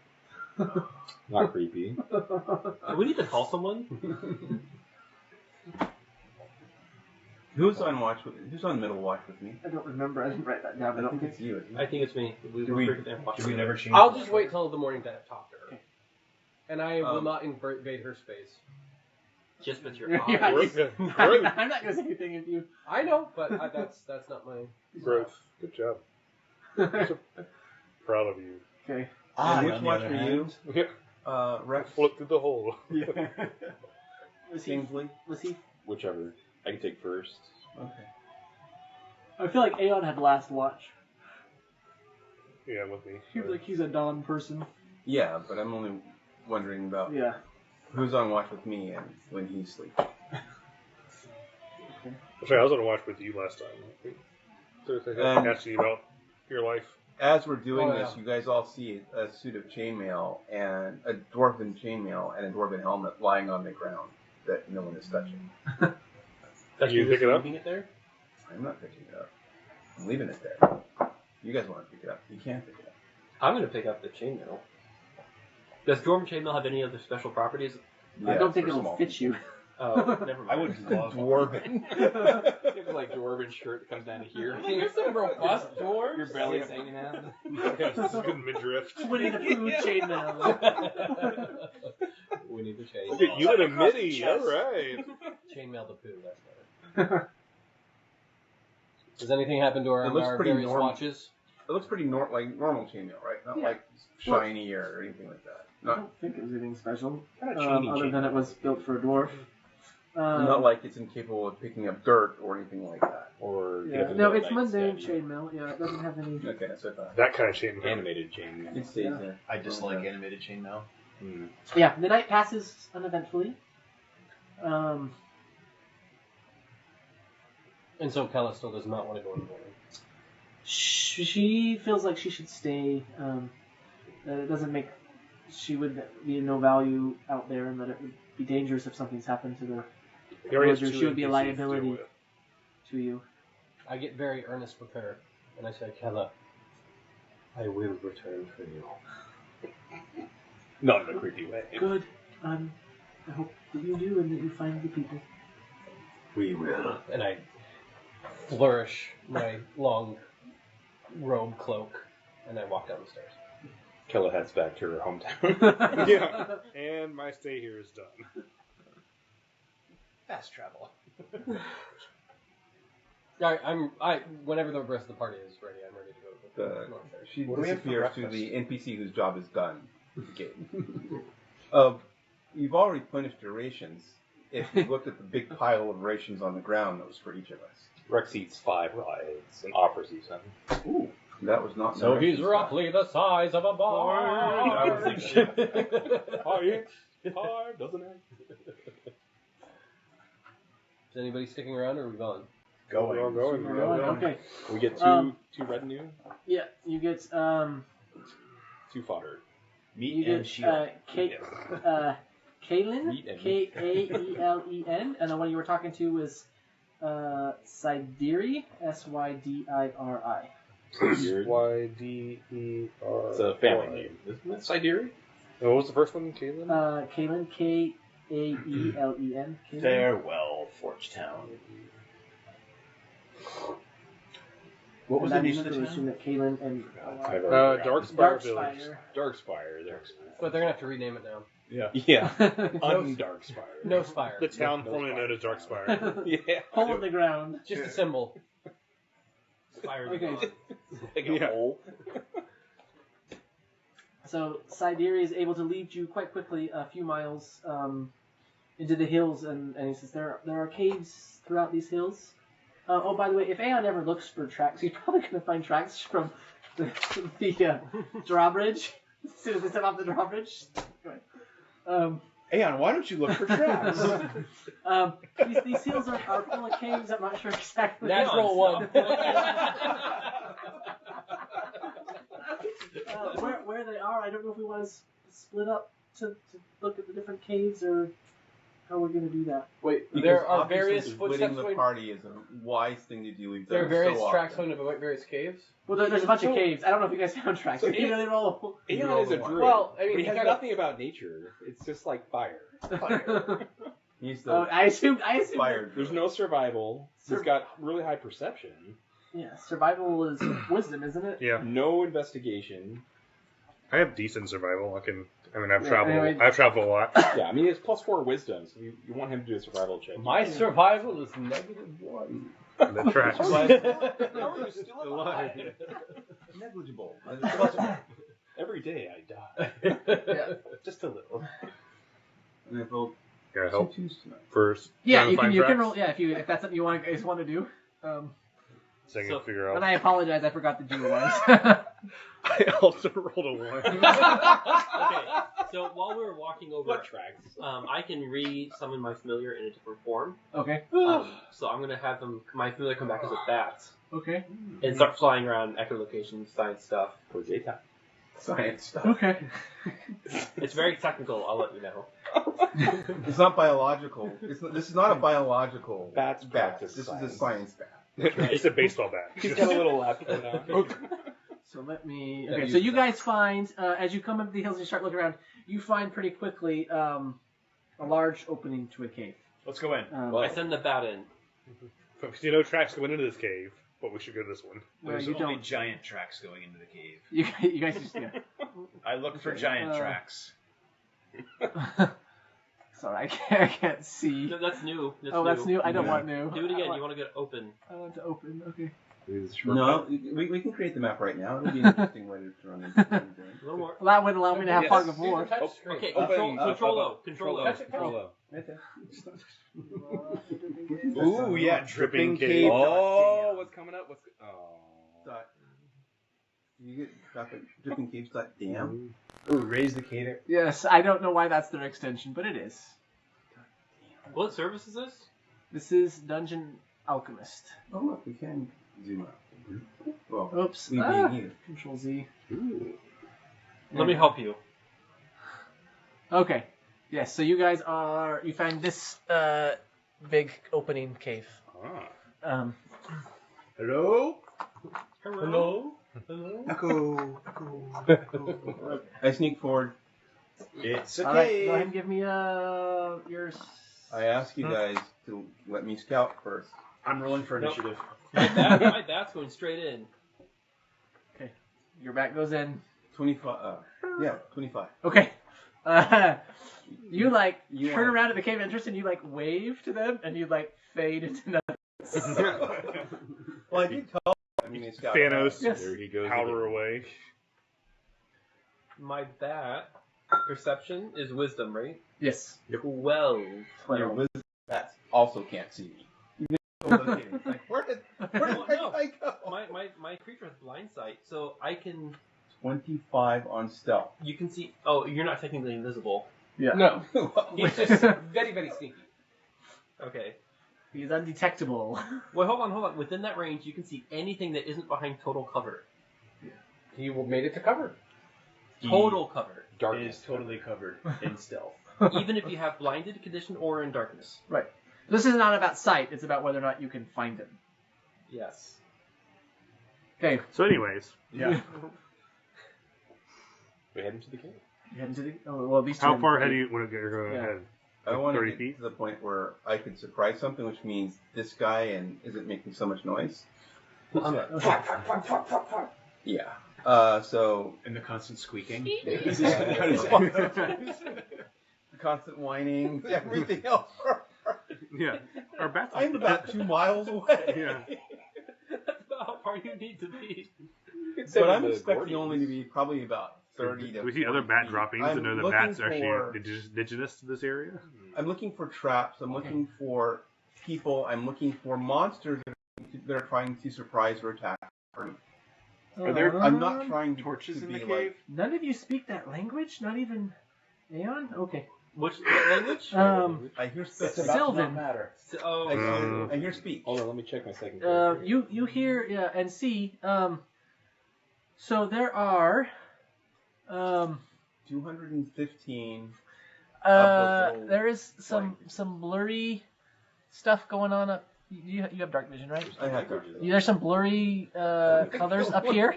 Not creepy. Do we need to call someone? Who's on watch with? Who's on middle watch with me? I don't remember. I didn't write that down. I don't think it's you. Isn't it? I think it's me. Did we watching. never change? I'll just wait till the morning to talk to her. And I will Um, not invade her space. Just with your Yeah, eyes. Growth. I'm not gonna say anything if you. I know, but that's not my... Growth. Good job. Proud of you. Okay. And which watch are you? Yeah. Rex Look through the hole. Was he? Kingsley. Was he? Whichever. I can take first. Okay. I feel like Aeon had last watch. Yeah, with me. He was like he's a dawn person. Yeah, but I'm only wondering about Yeah. who's on watch with me and when he sleeps. Actually, I was on a watch with you last time. So I asked you about your life. As we're doing Oh, this, yeah. you guys all see a suit of chainmail and a dwarven chainmail and a dwarven helmet lying on the ground that no one is touching. Did you pick it up? Leaving it there? I'm not picking it up. I'm leaving it there. You guys want to pick it up? You can't pick it up. I'm going to pick up the chainmail. Does Dwarven chainmail have any other special properties? I Yeah, don't think for it'll small fit you. Oh, never mind. I would love Dwarven. You have like dwarven shirt that comes down to here. You're so robust, George. Your belly's hanging out. Yeah, this is good midriff. Winnie the Pooh chainmail. Winnie the chain. Look at you in a midi. All right. Chainmail the poo, that's better. Does anything happen to It looks our pretty various normal. watches? It looks pretty like normal chainmail, right? Not Yeah. like shiny or anything like that. I don't think it was anything special, Kinda chainy other than it was built for a dwarf. Not like it's incapable of picking up dirt or anything like that. Or get Yeah. up in the No, middle it's of the night mundane instead. chainmail. Yeah, it doesn't have any. Okay, that's what I thought. That kind of chain. Animated chain. It stays Yeah. there. I dislike animated chainmail. Hmm. Yeah, the night passes uneventfully. And so Kella still does not want to go in the morning. She feels like she should stay. That it doesn't make. She would be no value out there, and that it would be dangerous if something's happened to the He already has villager. two She would be a NPCs to deal liability with. to you. I get very earnest with her, and I say, Kella, I will return for you. Not in a creepy way. Good. I hope that you do, and that you find the people. We will. And I flourish my long robe cloak, and I walk down the stairs. Kella heads back to her hometown. Yeah. And my stay here is done. Fast travel. Whenever the rest of the party is ready, I'm ready to go to the north. She What do we have for disappears to breakfast? the NPC whose job is done. Okay. You've already replenished your rations. If you looked at the big pile of rations on the ground, that was for each of us. Rex eats 5 rides and offers you some. Ooh, that was not. So the he's rations roughly the size of a bar. Hard, doesn't it? Is anybody sticking around, or are we gone? We're all going. We're going, okay. We get two retinue, Yeah, you get 2 fodder. you Meat and get shield. Kaelin, Meat and- Kaelen, and the one you were talking to was Sydiri, Sydiri. YDER. It's a family name, isn't it? Sideri? Oh, what was the first one, Caitlin? Kaelin, Kaelen. Kaelin. Farewell, Forgetown. What was the name of the town? That Kaelin and Darkspire Village. Darkspire. But they're gonna have to rename it now. Yeah. Yeah. No, Undarkspire. no spire. The town formerly known as Darkspire. Yeah. Hole in the ground. Just a symbol. Spire Okay. Like a hole. So Sydiri is able to lead you quite quickly a few miles into the hills, and he says there are caves throughout these hills. Oh, by the way, if Aeon ever looks for tracks, he's probably going to find tracks from the drawbridge. As soon as they step off the drawbridge. Aeon, why don't you look for tracks? These hills are full of caves. I'm not sure exactly. Natural one. Where they are, I don't know if we want to split up to look at the different caves or how we're going to do that. Wait, Because there are obviously various splitting footsteps the going. party is a wise thing to do. We've There are done various so tracks often. going to various caves. Well, there's a bunch of caves. I don't know if you guys found tracks. So You really roll. Aeon is a druid. Well, I mean, he he has kinda- nothing about nature. It's just like fire. He's the Oh, I assume. fire. There's no survival. He's got really high perception. Yeah, survival is wisdom, isn't it? Yeah. No investigation. I have decent survival. I've Yeah, traveled. anyway. I've traveled a lot. Yeah, I mean, it's +4 wisdom, so you want him to do a survival check. My survival is -1. The tracks. Still alive. Negligible. Every day I die. Yeah. Just a little. And if we'll Can I help choose tonight. first? Yeah, trying to you can find you can tracks? roll. Yeah, if that's something you guys want to do. So I can So- figure And out. I apologize, I forgot to do it once. I also rolled a 1. Okay, so while we were walking over, What tracks? I can re-summon my familiar in a different form. Okay. So I'm gonna have my familiar come back as a bat Okay. and start flying around echolocation, science stuff. For daytime. Science stuff. Okay. It's very technical. I'll let you know. It's not biological. This is not a biological Bats bat. practice This science. is a science bat. It's a baseball bat. He's got a little lap now. So let me. Yeah, Okay, use so you that. guys find as you come up the hills and you start looking around, you find pretty quickly a large opening to a cave. Let's go in. I send the bat in. You know tracks going into this cave, but we should go to this one. There's you only don't. giant tracks going into the cave. You guys just yeah. I look for giant Uh, tracks. Sorry, I can't see. No, that's new. That's new. I don't want new. Do it again. You want to get open. I want to open. Okay. No, we can create the map right now. It'll be an interesting way to run into A little more. Well, that would allow me to have Yes. fog of war. Touch screen. Okay, Open. control O. Control O. Touch it. Right there. Ooh, yeah, dripping cave. cave. Oh, what's coming up? You get dripping caves. Damn. Ooh, raise the cater. Yes, I don't know why that's their extension, but it is. What service is this? This is Dungeon Alchemist. Oh look, we can zoom out. Well, Oops. we being here. Control Z. Let me help you. Okay. Yes, so you guys you found this big opening cave. Hello? Hello? Echo. I sneak forward. It's a All right, cave. go ahead and give me yours. I ask you guys to let me scout first. I'm rolling for Nope. initiative. My bat's going straight in. Okay. Your back goes in. 25. 25. Okay. You You turn are- around at the cave entrance and you wave to them and you fade into nothing. Well, I did tell you to scout. Thanos, Yes. There he goes. powder away. My bat perception is wisdom, right? Yes. 12. Your wisdom bats also can't see me. It's like, where did No. I go? My creature has blind sight, so I can. 25 on stealth. You can see. Oh, you're not technically invisible. Yeah. No. He's just very, very sneaky. Okay. He's undetectable. Well, hold on. Within that range, you can see anything that isn't behind total cover. He made it to cover. Total cover. Darkness. Is totally covered in stealth. Even if you have blinded condition or in darkness. Right. This is not about sight. It's about whether or not you can find him. Yes. Okay. So, anyways, Yeah. We head into the cave. You head into the. Oh, well, these two. how are- far ahead do you want to go Yeah. ahead? I want to 30 get feet? to the point where I could surprise something, which means this guy and isn't making so much noise. Yeah. So And the constant squeaking. the constant whining, everything else. Yeah. Our bats. I'm about 2 miles away. Yeah. That's not how far you need to be. But I'm expecting only to be probably about 30 to Do we see other 40 bat feet. droppings I'm to know that looking bats are actually for- indigenous to this area? I'm looking for traps. I'm looking for people. I'm looking for monsters that are trying to surprise or attack. Are there I'm not trying to torches to in be the like- cave? None of you speak that language? Not even Aeon? Okay. What language? I hear It's speak. about to Sylvan. not matter. Oh, I hear speak. Hold on, let me check my second. You hear and see. So there are. 215. Of There is Blind. some blurry stuff going on up. You have dark vision, right? I had torches. There's some blurry colors up here.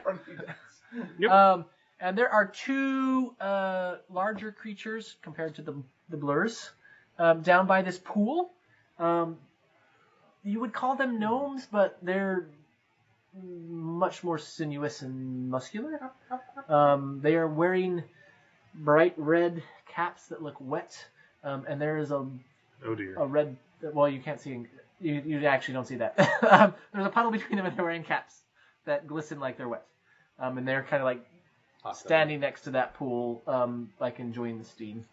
Yep. And there are 2 larger creatures compared to the blurs down by this pool. You would call them gnomes, but they're much more sinuous and muscular. They are wearing bright red caps that look wet, and there is Oh dear. a red. Well, you can't see. You actually don't see that. There's a puddle between them, and they're wearing caps that glisten like they're wet. And they're kind of like standing next to that pool, enjoying the steam.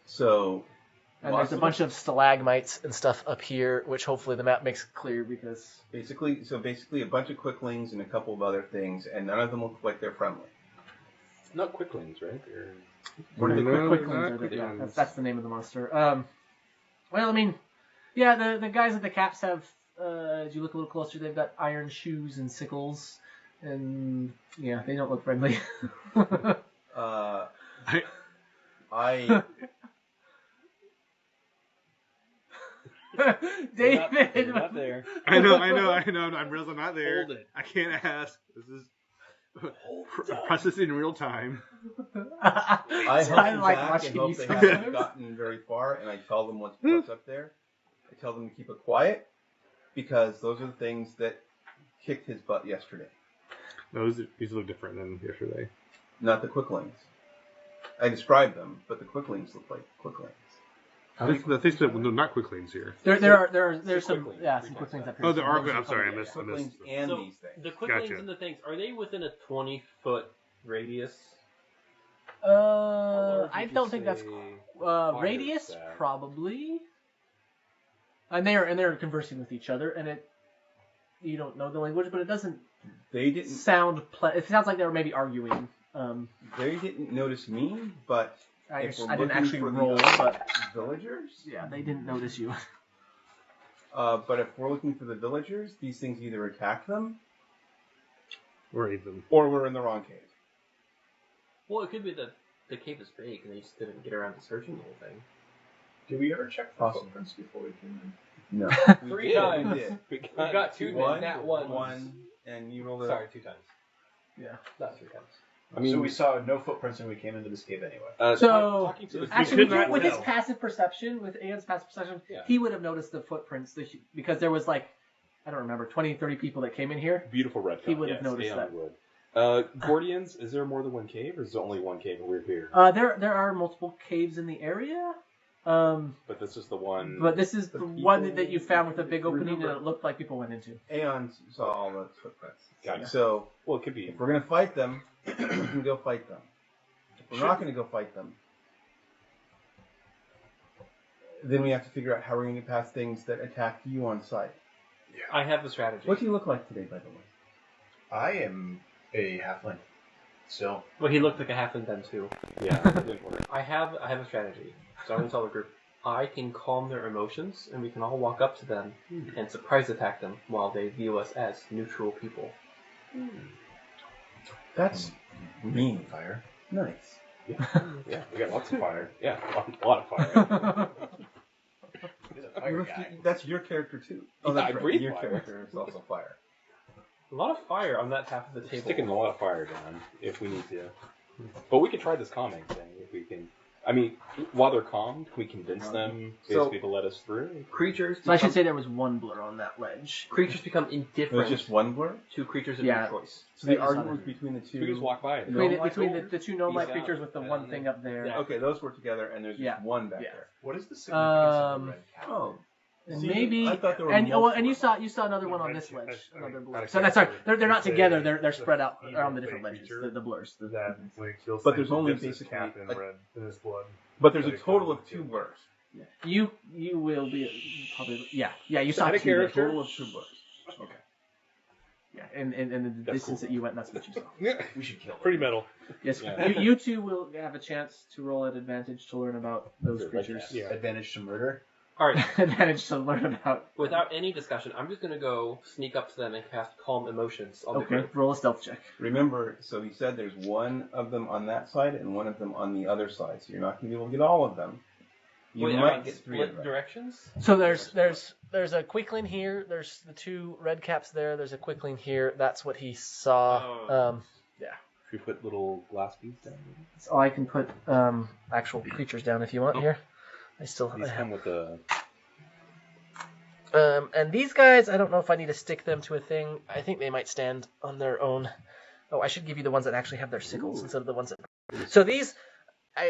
So, And there's a bunch of stalagmites and stuff up here, which hopefully the map makes clear because. basically a bunch of quicklings and a couple of other things, and none of them look like they're friendly. Not quicklings, right? What are the quicklings? That's the name of the monster. Well, I mean, yeah, the guys with the caps have. As you look a little closer, they've got iron shoes and sickles, and yeah, they don't look friendly. I David, They're not there. I know. I'm real not there. Hold it. I can't ask. This is processing in real time. I help I them like back watching and hope you they sometimes. haven't gotten very far, and I tell them what's up there. I tell them to keep it quiet, because those are the things that kicked his butt yesterday, These look different than yesterday. not the quicklings. I described them, but the quicklings look like quicklings. There's not quicklings here. There's some quicklings. some quicklings up here. Oh, there are. Some I'm sorry, I yeah. missed. Quicklings and So, these things. The quicklings Gotcha. and the things, are they within a 20-foot radius? I don't think that's radius staff? probably. And they're conversing with each other, and you don't know the language, but it doesn't They didn't. sound. It sounds like they were maybe arguing. They didn't notice me, but I if we're didn't looking actually for the roll, other but villagers. yeah, they didn't notice you. But if we're looking for the villagers, these things either attack them, Or eat them. or we're in the wrong cave. Well, it could be that the cave is big and they just didn't get around to searching the whole thing. Did we ever check for Awesome. footprints before we came in? No. 3 times. We did. We got 2 nat ones. One, and you rolled it. Sorry, 2 times. Yeah. Not 3 times. I mean, so we saw no footprints when we came into this cave anyway. So, talking to the actually, could not with his tell. passive perception, with Aeon's passive perception, Yeah. he would have noticed the footprints because there was like, I don't remember, 20, 30 people that came in here. beautiful red. He would have noticed Aeon that. would. Gordians, is there more than one cave, or is there only one cave and we're here? There are multiple caves in the area. But this is the one. But this is the people- one that you found with a big opening Remember- that it looked like people went into. Aeon saw all the footprints. Gotcha. So Well, it could be. if we're gonna fight them, we can go fight them. If we're not gonna go fight them, then we have to figure out how we're gonna get past things that attack you on sight. I have the strategy. What do you look like today, by the way? I am a halfling. So Well, he looked like a halfling then too. Yeah, it didn't work. I have a strategy. So I'm going to tell the group, I can calm their emotions, and we can all walk up to them and surprise attack them while they view us as neutral people. That's mean. fire. Nice. Yeah, we got lots of fire. Yeah, a lot of fire. He's a fire guy. That's your character too. Yeah, that's I right. breathe Your fire. character is also fire. A lot of fire on that half of the table. Sticking a lot of fire down if we need to. But we could try this calming thing if we can. I mean, while they're calmed, can we convince them basically to let us through? Creatures. So I should say there was one blur on that ledge. Creatures become It was indifferent just one blur. to creatures of Yeah. your choice. So the That is argument not was between the two. We just walk by it. Between Gnome-like the two gnome-like He's out. creatures with the one thing up there. Yeah. Okay, those were together, and there's just Yeah. one back Yeah. there. What is the significance of Um, the red cap? Oh, And See, maybe I thought there were and multiple. you saw another one on Red this cap, ledge, I mean, another out blur. of So that's sorry, character, they're not it's a- together. They're the spread out evil around the different fake ledges, creature the blurs. That when he kills But things, there's only dips his basically cap in red in his blood. but there's a But it total comes of two with blurs. You will be probably you saw Out of two. There's character? Total of two blurs. Okay. Yeah, and the That's distance cool. that you went, that's what you saw. We should kill Pretty metal. Yes, Yeah. you two will have a chance to roll at advantage to learn about those Red creatures. caps. Yeah. Advantage to murder. All right. Advantage to learn about. Without any discussion, I'm just going to go sneak up to them and cast Calm Emotions on the Okay, group. roll a stealth check. Remember, so he said there's one of them on that side and one of them on the other side. So you're not going to be able to get all of them. You Wait, might am I get three of split them. directions? So there's a quickling here. There's the two red caps there. There's a quickling here. That's what he saw. Oh. If we put little glass beads down, So I can put actual creatures down if you want here. I still these come with the. and these guys, I don't know if I need to stick them to a thing. I think they might stand on their own. Oh, I should give you the ones that actually have their sickles instead of the ones that. So these,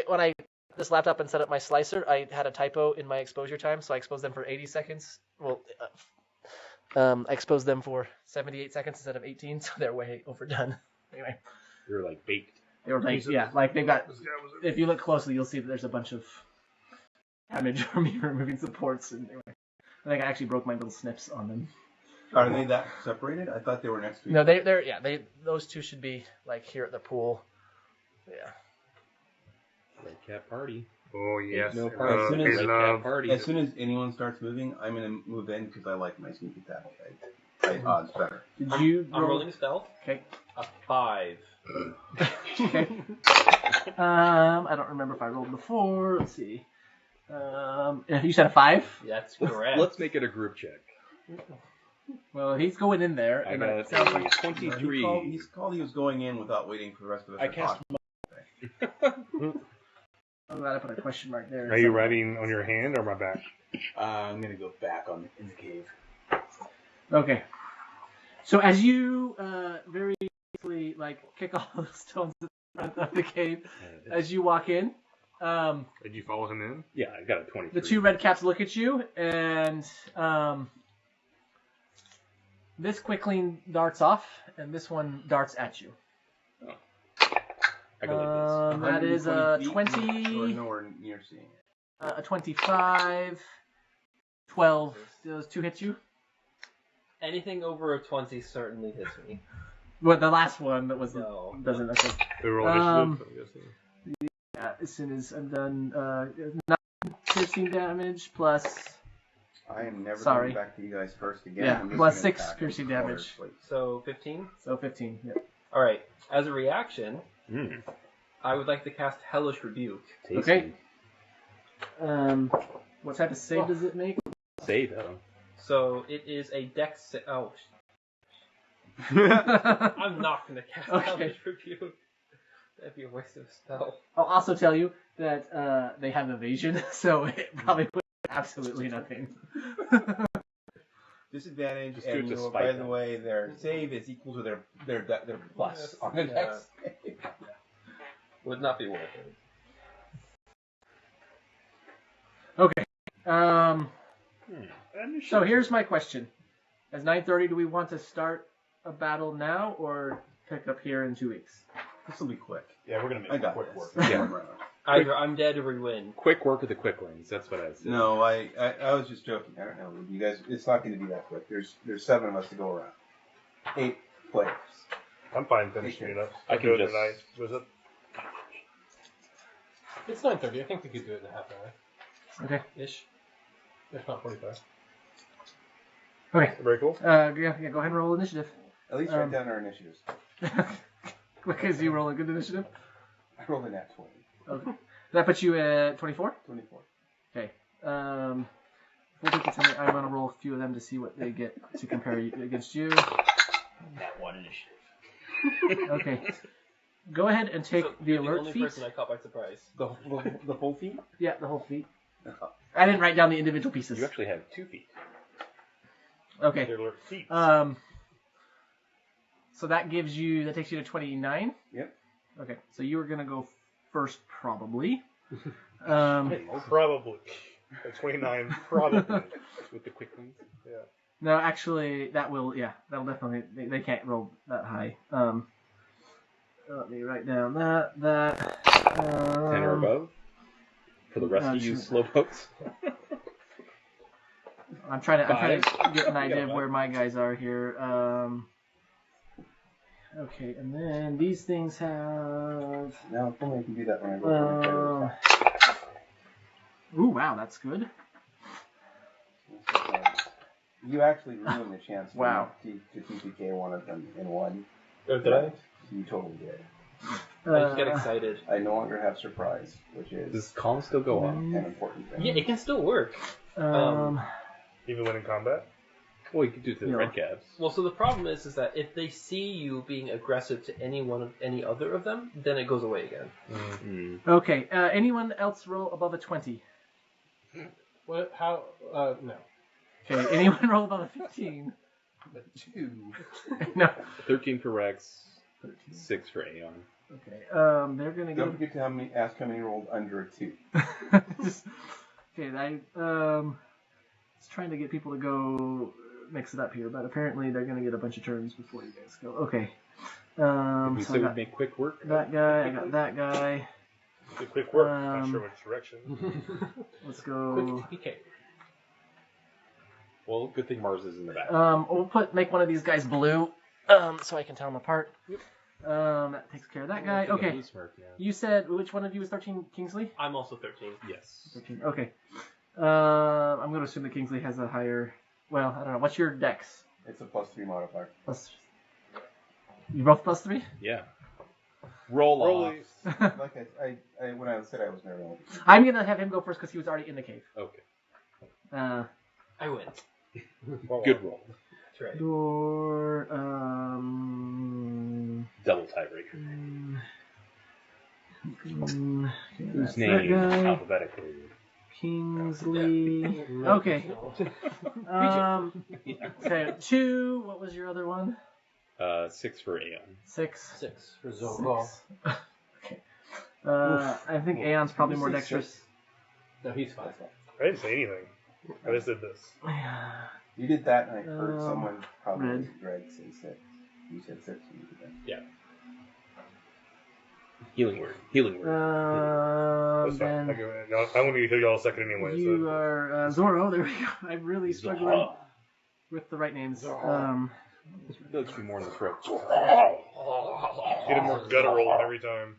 when I this laptop and set up my slicer, I had a typo in my exposure time, so I exposed them for 80 seconds. Well, I exposed them for 78 seconds instead of 18, so they're way overdone. Anyway, They're like baked. they were like, yeah, like they've got. If you look closely, you'll see that there's a bunch of damage from me removing supports. And anyway, I think I actually broke my little snips on them. Are they that separated? I thought they were next to each No, other. they're those two should be like here at the pool. Yeah. Red cap party. Oh yes. No in party. love, As soon as in Red love. cap party. As soon as anyone starts moving, I'm going to move in because I like my sneak attack. I odds better. Did you I'm roll? rolling a stealth. Okay. A 5. Okay. I don't remember if I rolled before. Let's see. You said a 5. That's correct. Let's make it a group check. Well, he's going in there, I and got it sounds a like 23. He was going in without waiting for the rest of us I to cast talk. I'm glad I put a question mark there. Are you writing on your hand or my back? I'm gonna go back in the cave. Okay. So as you very easily kick all those stones in front of the cave, as you walk in, Did you follow him in? Yeah, I got a 23. The two red caps look at you, and this quickling darts off, and this one darts at you. I go like this. That is a 120 feet, 20, Or nowhere near seeing it. a 25, 12. Do those two hit you? Anything over a 20 certainly hits me. What, the last one that was No. doesn't, okay. They roll initiative, I'm guessing. Yeah, as soon as I'm done, 15 damage plus, I am never Sorry. going back to you guys first again. yeah, I'm just plus gonna 6 attack piercing with damage. colors, So 15? So 15, yeah. Alright, as a reaction, Mm. I would like to cast Hellish Rebuke. Tasty. Okay. What type of save does it make? Save, though. So it is a dex. Oh, I'm not going to cast Okay. Hellish Rebuke. That'd be a waste of a spell. I'll also tell you that they have evasion, so it probably would do absolutely nothing. Disadvantage, Just do and it to you know, spite by them. the way, their save is equal to their plus on the Yeah. dex. Would not be worth it. Okay. So here's my question. At 9:30, do we want to start a battle now or pick up here in 2 weeks? This will be quick. Yeah, we're gonna make I got quick this. work. Yeah. Either I'm dead or we win. Quick work of the quicklings. That's what I said. No, I was just joking. I don't know. You guys, it's not going to be that quick. There's 7 of us to go around. 8 players. I'm fine finishing it up. I I'll can do it just- tonight. Was it? It's 9:30. I think we could do it in a half hour. Okay. Ish. If not 45. Okay. Very cool. Yeah, go ahead and roll initiative. At least write down our initiatives. Because you roll a good initiative. I rolled a nat 20. Okay. That puts you at 24? 24. Okay. We'll take the time. I'm going to roll a few of them to see what they get to compare against you. That one initiative. Okay. Go ahead and take So the you're alert the only feat. person I caught by surprise. The full feat? Yeah, the whole feat. I didn't write down the individual pieces. You actually have 2 feet. Okay. Their alert feet. So that takes you to 29. Yep. Okay. So you were gonna go first, probably. Probably. At 29, probably. With the quicklings. Yeah. No, actually, that'll definitely. They can't roll that high. Let me write down that. 10 or above. For the rest of you slowpokes. I'm trying to 5. get an idea of Yeah, where my guys are here. Okay, and then these things have. Now, if only I can do that when I roll. Ooh, wow, that's good. You actually ruined the chance Wow. to TPK one of them in one. Oh, did I? You totally did. I just get excited. I no longer have surprise, which is Does calm still go on? an important thing. Yeah, it can still work. Even when in combat? Well, you could do it to the Yeah. red caps. Well, so the problem is that if they see you being aggressive to any other of them, then it goes away again. Mm. Okay, anyone else roll above a 20? What? How? No. Okay, anyone roll above a 15? 2. No. 13 for Rex, 6 for Aeon. Okay, they're gonna Don't go. forget to ask how many rolled under a 2. Okay, was trying to get people to go mix it up here, but apparently they're gonna get a bunch of turns before you guys go. Okay. We So I said we'd got make quick work. that guy. I got that guy. Good quick work. Not sure which direction. Let's go. Quick PK. Well, good thing Mars is in the back. We'll make one of these guys blue, so I can tell them apart. That takes care of that guy. Okay. Blue smirk, yeah. You said which one of you was 13, Kingsley? I'm also 13. Yes. 13. Okay. I'm going to assume that Kingsley has a higher. Well, I don't know. What's your dex? It's a +3 modifier. Plus. You both +3? Yeah. Roll off. Like I when I said I was never going to. I'm going to have him go first because he was already in the cave. Okay. I win. Good roll. That's right. Your Double tiebreaker. Whose that name guy. alphabetically? Kingsley. Okay. Okay. 2. What was your other one? 6 for Aeon. 6. 6 for Zokol. Okay. I think Aeon's probably more dexterous. No, he's fine. I didn't say anything. I just did this. You did that, and I heard someone probably red. Greg say 6. You said 6. And you did that. Yeah. Healing word. Healing word. That's fine. Then I'm going to heal y'all a second anyway. you So. are Zoro. There we go. I'm really struggling with the right names. I feel like it should be more in the throat. Get him more guttural every time.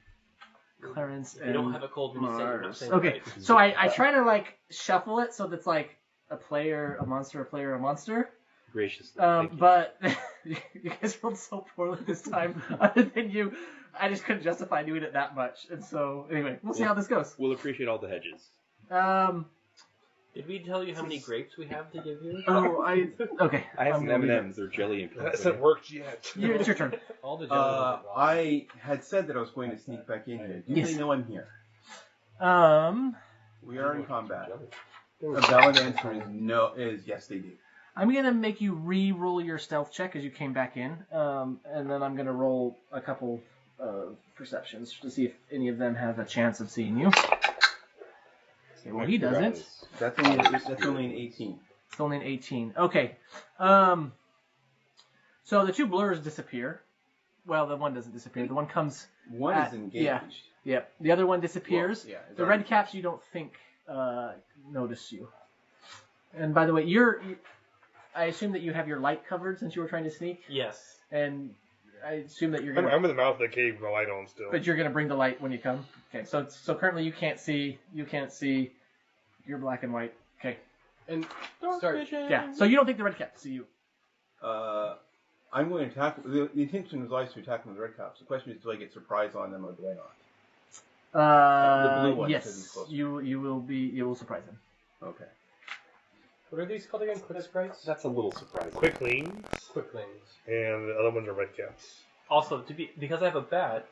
Clarence You don't and have a cold when you say it, Mars. say it Okay, right. so I try to like shuffle it so that's like a player, a monster, a player, a monster. Graciously. Thank you. But you guys rolled so poorly this time. Other than you, I just couldn't justify doing it that much. And so anyway, we'll see how this goes. We'll appreciate all the hedges. Did we tell you how many grapes we have to give you? Okay. I have I'm some gonna leave it. M&M's or jelly and That hasn't worked yet. It's your turn. All the gentlemen. I had said that I was going to sneak back in here. Do Yes. they know I'm here? We are in combat. A valid answer is no. Is yes, they do. I'm gonna make you re-roll your stealth check as you came back in, and then I'm gonna roll a couple perceptions to see if any of them have a chance of seeing you. Okay, well, he doesn't. That's only an 18. It's only an 18. Okay. So the two blurs disappear. Well, the one doesn't disappear. The one comes. One is engaged. Yeah. The other one disappears. Well, yeah, it's the already- red caps you don't think notice you. And by the way, I assume that you have your light covered since you were trying to sneak, Yes. and I assume that you're I'm gonna. in the mouth of the cave with the light on still. But you're gonna bring the light when you come. Okay. So currently you can't see. You're black and white. Okay. And start. Yeah. So you don't think the red caps see you. I'm going to attack. The intention was always to attack them with red caps. The question is, do I get surprise on them or do I not? The blue one says he's Yes. close. You will surprise them. Okay. What are these called again? Quick sprites? That's a little surprising. Quick leans, Quicklings. and the other ones are red caps. Also, because I have a bat,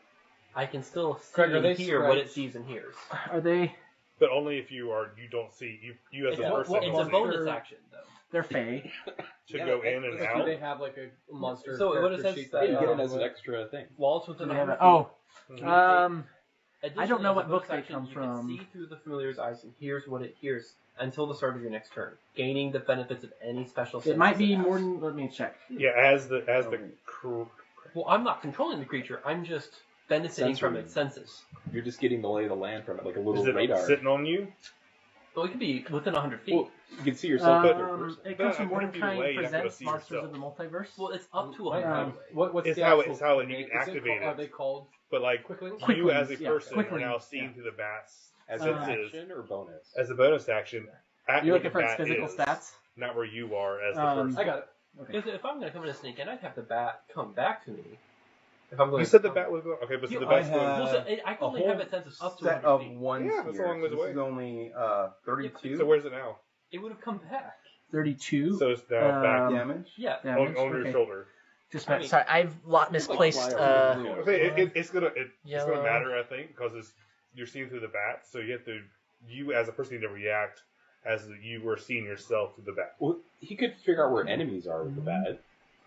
I can still see Craig, are and they hear what it sprites? sees and hears. Are they? But only if you don't see. You as It's, a person it's a don't see. bonus action, though. They're fey. To go in and Do out. they have like a monster? So what it character says sheet that- that You get it you as an with? extra thing. Walls within Do they 100 have feet. a- I Additionally, don't know as a what book bonus they action, come you from. can see through the familiar's eyes and hears what it hears until the start of your next turn, gaining the benefits of any special. It might be senses it has. more than. Let me check. Yeah, as the Well, I'm not controlling the creature. I'm just benefiting from Censoring. its senses. You're just getting the lay of the land from it, like a little is it radar. sitting on you? Well, it could be within 100 feet. Well, you can see yourself in third person. It comes from But 100 feet away, Mordenkainen you're not gonna Presents see Monsters yourself. of the Multiverse. Well, it's up to What's 100 feet away. It's the how actual you name? can activate Are it. they called But like quicklings? you Quicklings, as a yeah, person are quicklings, now seeing yeah. through the bats As senses an action or bonus? as a bonus action. At You're where looking the for its bat physical is, stats. not where you are as the Um, person. I got it. Because if I'm going to come in and sneak in, I'd have the bat come back to me. If I'm going You to said the bat was going. Okay, but so the I bat's going. have- Well, so I can a only whole have it sense of up to set 100 of feet. ones Yeah, that's here. a long ways This away. is only 32 So where's it now? It would have come back. 32. So it's now back damage. Yeah. damage. on your Okay. shoulder. Just I mean- sorry, I've misplaced. It's gonna Yellow. matter, I think, because you're seeing through the bat. So you as a person need to react as you were seeing yourself through the bat. Well, he could figure out where enemies are with the bat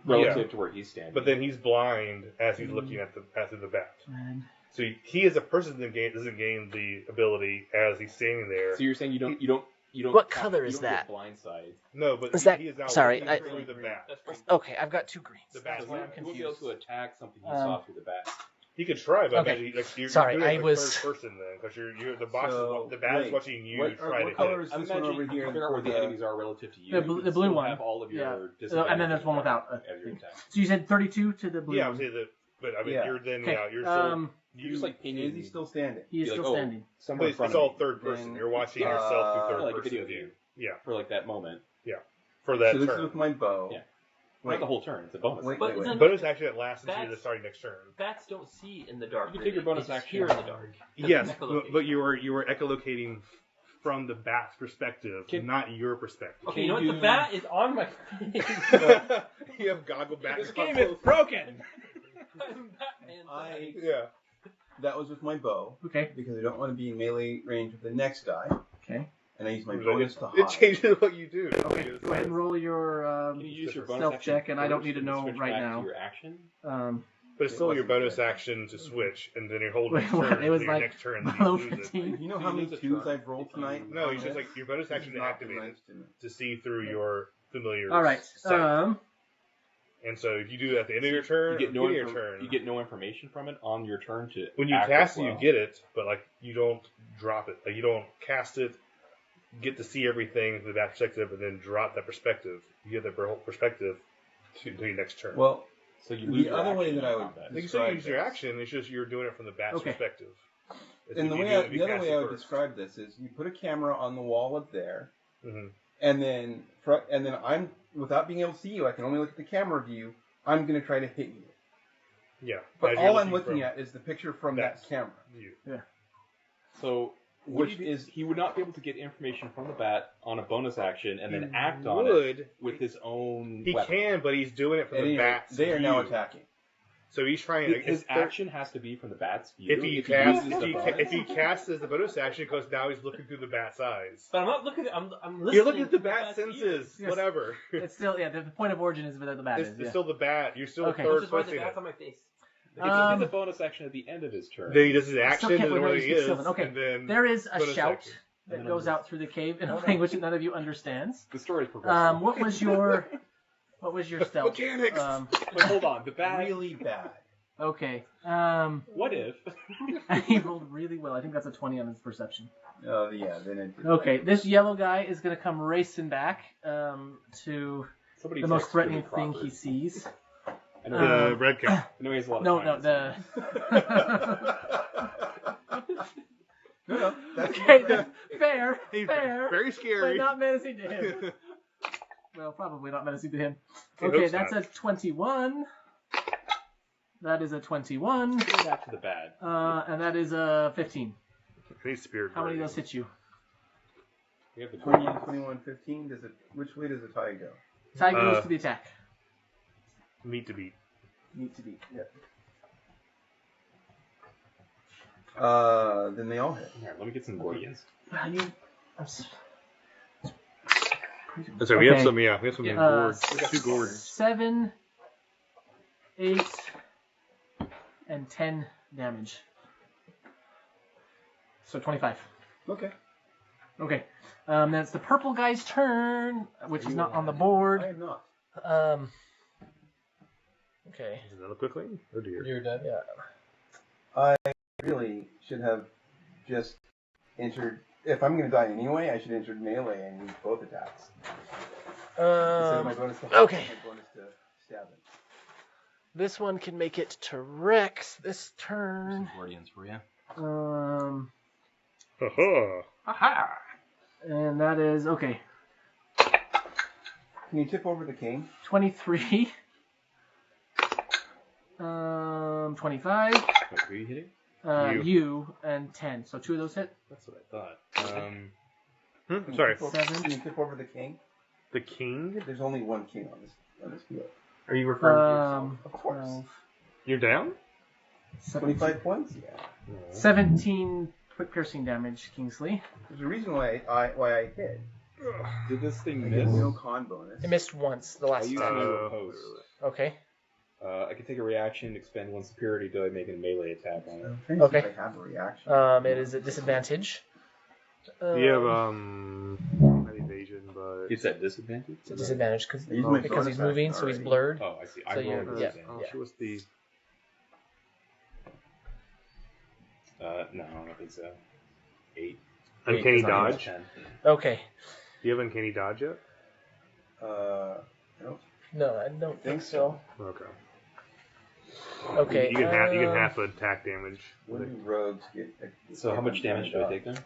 relative to where he's standing. But then he's blind as he's looking at through the bat. And So he as a person doesn't gain the ability as he's standing there. So you're saying you don't. What color is that? Blindside. No, but Is that- he is now sorry, looking I- through the bat. That's green. Okay, I've got 2 greens. The bat. So he won't be able to attack something he saw through the bat. He could try, but Okay. I imagine, you're Sorry, doing it I like was- third person then, because the box So, is the bat is wait, watching you what try to color hit. is I'm this one imagining over you here? can figure out where the enemies are relative to you. The You can blue still one. have all of your Yeah. disadvantages And then there's one without as your attack. So you said 32 to the blue Yeah, one. but I mean, Yeah. you're then Okay. you're still You're just like pinging. Is he still standing? He is You're still like, standing. somewhere in it's front of all me. third person. Then- You're watching yourself through third like a person video view. game. Yeah, For like that moment. for that So this is turn. with my bow. Yeah. Wait, Not the whole turn. It's a bonus. wait, But wait, wait. then- Bonus action that lasts until Bats- the starting next turn. Bats don't see in the dark. You can take your bonus They just action. hear in the dark. That's Yes, echolocation. but you were echolocating from the bat's perspective, not your perspective. Okay, you know what? Can The you- bat is on my face. You have goggle bat. This game is broken! I'm Batman. Yeah. That was with my bow Okay. because I don't want to be in melee range with the next guy, Okay. and I use my bonus to It hide. changes what you do. Okay. Go ahead and roll your Can you use your bonus stealth action check, and I don't first need to and know switch right back now. To your action? But it's still your bonus action to switch, and then your whole Wait, next what? turn. It was your like next turn, then you below lose it. 15. You know how many twos I've rolled tonight? No, it's just like your bonus action to activate it to see through your familiar. All right. sight. And so if you do it at the end of your turn, You get beginning of your turn, You get no information from it on your turn to. when you act cast as it, well. you get it, but like you don't drop it. Like you don't cast it, get to see everything through that perspective, and then drop that perspective. You get that whole perspective to your next turn. Well, So you lose the your other way action that I in would combat. you can still describe use your this- action. It's just you're doing it from the bat's Okay. perspective. It's And if the you way do I, it, you the other cast way it I would first. describe this is you put a camera on the wall up there, Mhm. and then I'm without being able to see you, I can only look at the camera view. I'm going to try to hit you. Yeah, But as you're all I'm looking from at is the picture from that camera. view. So Which is he would not be able to get information from the bat on a bonus action and then act on would. it with his own. He weapon. can, but he's doing it from At the any rate, bat's they are now view. attacking. So he's trying. His it's action has to be from the bat's view. If he uses the bonus. if he casts as the bonus action, because now he's looking through the bat's eyes. But I'm not looking. I'm listening. You're looking at the to bat senses, Yes. whatever. It's still the point of origin is where the bat It's, is. it's Yeah. still the bat. You're still Okay. Which third is why the person. bat's on my face. If he did the bonus action at the end of his turn. Then he does his I action, still can't and wait then how what you he speak is, Sylvan. Okay. and then There is a bonus shout action. that goes out through the cave in a language that none of you understands. The story's progressing. What was your stealth? Mechanics. Wait, hold on. The bat. Really bad. Okay. What if? He rolled really well. I think that's a 20 on his perception. Oh yeah, then it. Okay, this yellow guy is going to come racing back to Somebody the most text threatening Jimmy thing Crawford. he sees. I know, The red guy. I know he has a lot of No, time. No, that's Okay, fair, He's fair, very but scary. not menacing to him. Well, probably not menacing to him. He Okay, hopes that's not. a 21. That is a 21. Go back to the bad. And that is a 15. He's spirit. How many of guardian. those hit you? We have the 20, 21, 15. Does it? Which way does the tie go? Tie goes to the attack. Meat to beat. Need to beat. Yeah. Then they all hit. All right, let me get some Gordians. So we have Okay. some. Yeah, we have some gourds. Two gourds. 7, 8, and 10 damage. So 25. Okay. Okay. Then it's the purple guy's turn, which is not on the board. I am not. Okay. Is another quickly? Oh dear. You're dead. Yeah. I really should have just entered. If I'm going to die anyway, I should enter melee and use both attacks. Instead of my bonus to okay. my bonus to stabbing. This one can make it to Rex this turn. Some Guardians for you. Haha. Aha! And that is, okay, Can you tip over the king? 23. 25. Wait, who are you hitting? You and 10. So 2 of those hit. That's what I thought. I'm sorry. Can you tip over the king? The king? There's only one king on this field. Are you referring to yourself? Of course. 12, You're down? 25 points? Yeah. 17 quick piercing damage, Kingsley. There's a reason why I hit. Did this thing I miss? get no con bonus. It missed once the I last used time. my riposte. Okay. I can take a reaction, expend 1 superiority die, make a melee attack on it. I'm trying to see Okay. if I have a reaction. It is a disadvantage. You have not evasion, but It's at disadvantage? It's a disadvantage I used my because he's bonus moving, action so he's already. blurred. Oh, I see. I So rolled you're- a yeah. disadvantage. oh, she was the No, I don't think so. 8. uncanny It's not even dodge. 10. Okay. Do you have uncanny dodge yet? I don't No, I don't think so. Okay. Okay. You can half attack damage. When do rogues get? So how much damage do I take then?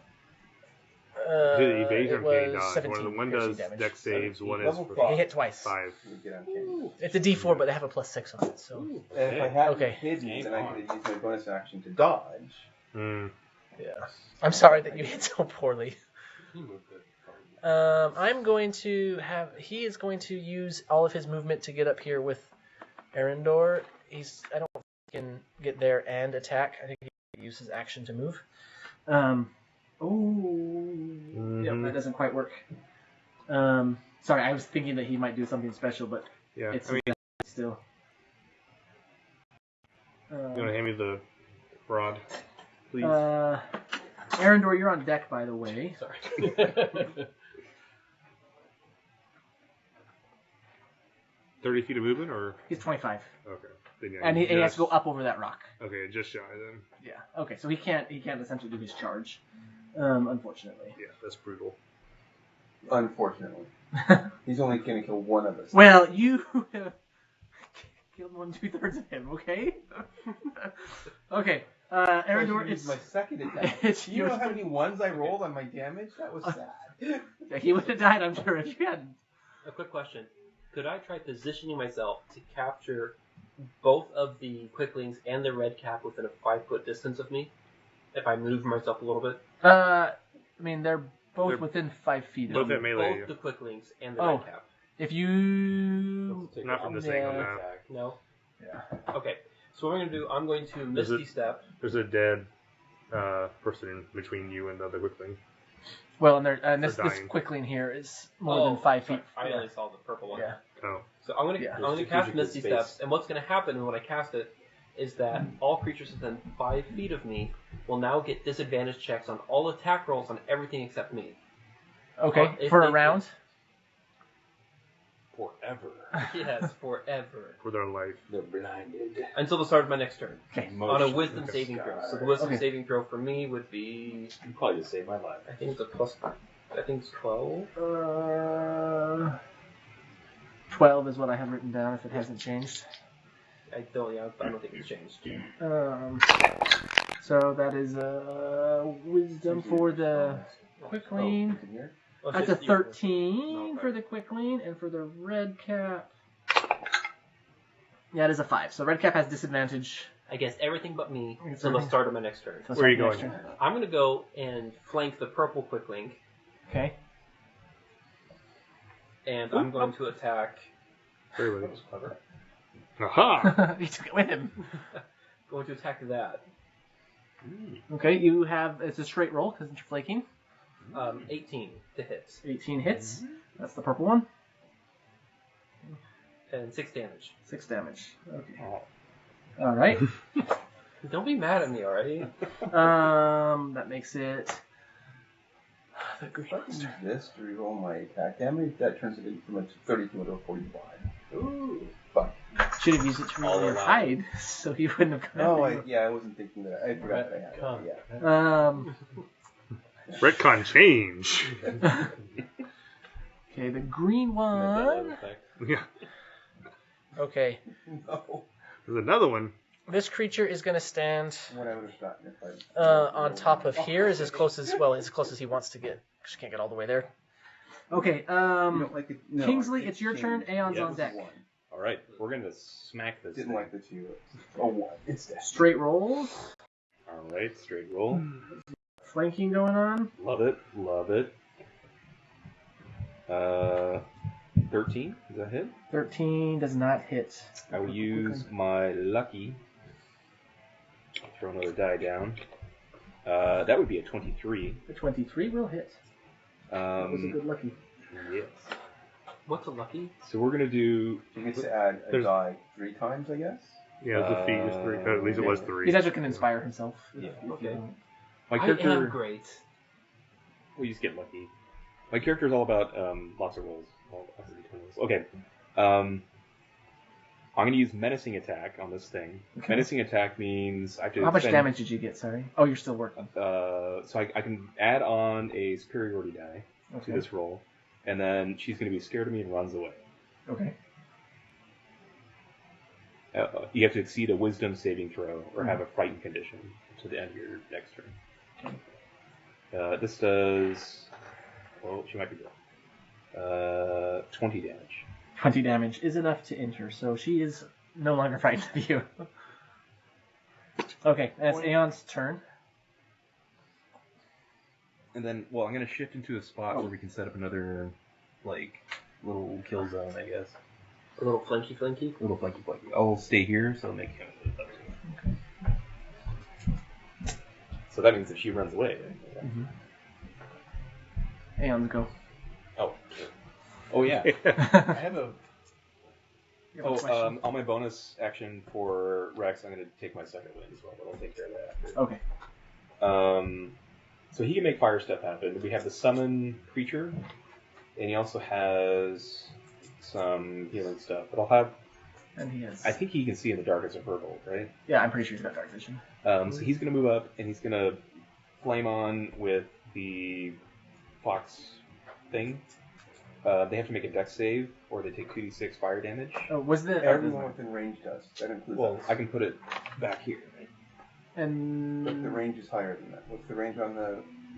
The evasion it uncanny was dodge. 17 One piercing does damage. dex saves, one is Level for five. He hit twice. 5. You get uncanny. It's a D4, but they have a +6 on it. So. And if I hadn't Okay. hidden, then I could have used my bonus action to dodge. Mm. Yeah. I'm sorry that you hit so poorly. I'm going to have. He is going to use all of his movement to get up here with Arendor. I don't think he can get there and attack. I think he can use his action to move. Yep, that doesn't quite work. Sorry, I was thinking that he might do something special, but Yeah. it's I mean, still. You want to hand me the rod, please? Arendor, you're on deck, by the way. Sorry. 30 feet of movement, or He's 25. okay. Then, yeah, And he has to go up over that rock. Okay, just shy then. Yeah. Okay, so he can't essentially do his charge, unfortunately. Yeah, that's brutal. Unfortunately. He's only going to kill one of us. Well, you have killed 1/2 of him, okay? Okay, Arendor, it's my second attack. it's You know how many ones I rolled on my damage? That was sad. Yeah, he would have died, I'm sure, if you hadn't. A quick question. Could I try positioning myself to capture both of the quicklings and the red cap within a 5-foot distance of me? If I move myself a little bit? I mean, they're both within 5 feet of Both you. at melee. Both the quicklings and the red cap. If you... Not from this angle now. No? Yeah. Okay. So what I'm going to do, I'm going to Misty Step. There's a dead person in between you and the other quickling. Well, and this dying. quickling here is more than 5 feet. I only saw the purple one. Yeah. Oh. So I'm going to cast Misty space. Steps, and what's going to happen when I cast it is that all creatures within 5 feet of me will now get disadvantage checks on all attack rolls on everything except me. Okay, If for a they- round? Forever. Yes, forever. For their life. They're blinded. Until the start of my next turn. Okay. On a wisdom saving throw. So the wisdom Okay. saving throw for me would be, You probably just saved my life. I think it's a plus, I think it's 12. 12 is what I have written down if it hasn't changed. I don't think it's changed. So that is wisdom for the quickling. Oh, That's a 50. 13 for the quickling, and for the red cap. Yeah, it is a 5. So red cap has disadvantage. Against everything but me Against until the everything. start of my next turn. So Where are you next going? turn. I'm going to go and flank the purple quickling, Okay. and I'm going to attack. Very well. That was clever. Aha! You took it with him. Going to attack that. Okay, you have, it's a straight roll because you're flanking. 18 to hit. 18 hits. That's the purple one. And 6 damage. 6 damage. Okay. All right. Don't be mad at me, alright? That makes it the green If I can use this to reroll my attack damage, that turns it from a 32 to a 45. Ooh. But should have used it to reroll your hide, so he wouldn't have. oh, I wasn't thinking that. I forgot that I had it. Yeah. Retcon change. Okay, the green one. Yeah. Okay, No. There's another one. this creature is going to stand What I would have gotten if I. on top of here, is as close as he wants to get. Just can't get all the way there. Okay, You don't like it? No, Kingsley, I it's your turn. Aeon's Yeah, on deck. One. All right, we're gonna smack this. Didn't thing. like the 2. Oh, 1. It's dead. Straight rolls, All right, straight roll. flanking going on. Love it, love it. 13, does that hit? 13 does not hit. I will use my lucky. I'll throw another die down. That would be a 23. The 23 will hit. That was a good lucky. Yes. What's a lucky? So we're gonna do. You get to add a There's- die 3 times, I guess. Yeah, the feat is 3. At least it was 3. He actually can inspire himself. Yeah. Okay. My I character. am great. We just get lucky. My character is all about lots of rolls. Okay. I'm going to use menacing attack on this thing. Okay. Menacing attack means I have to. How much spend, damage did you get? Sorry. Oh, you're still working. So I can add on a superiority die Okay. to this roll, and then she's going to be scared of me and runs away. Okay. You have to exceed a wisdom saving throw or have a frightened condition to the end of your next turn. This does. Well, she might be good. 20 damage. 20 damage is enough to enter, so she is no longer frightened of you. Okay, that's Aeon's turn. And then, well, I'm going to shift into a spot where we can set up another, like, little kill zone, I guess. A little flanky. A little flanky. I'll stay here, so I'll make him a little better. So that means if she runs away. Mm-hmm. Aeon's go. Oh, yeah. I have a You have a question? On my bonus action for Rex, I'm going to take my second wind as well, but I'll take care of that after. Okay. So he can make fire stuff happen. We have the summon creature, and he also has some healing stuff. But I'll have. And he has. I think he can see in the dark as a purple, right? Yeah, I'm pretty sure he's got dark vision. So he's going to move up, and he's going to flame on with the fox thing. They have to make a dex save, or they take 2d6 fire damage. Oh, was the Everyone within range does. That includes us. I can put it back here. Right? And But the range is higher than that. What's the range on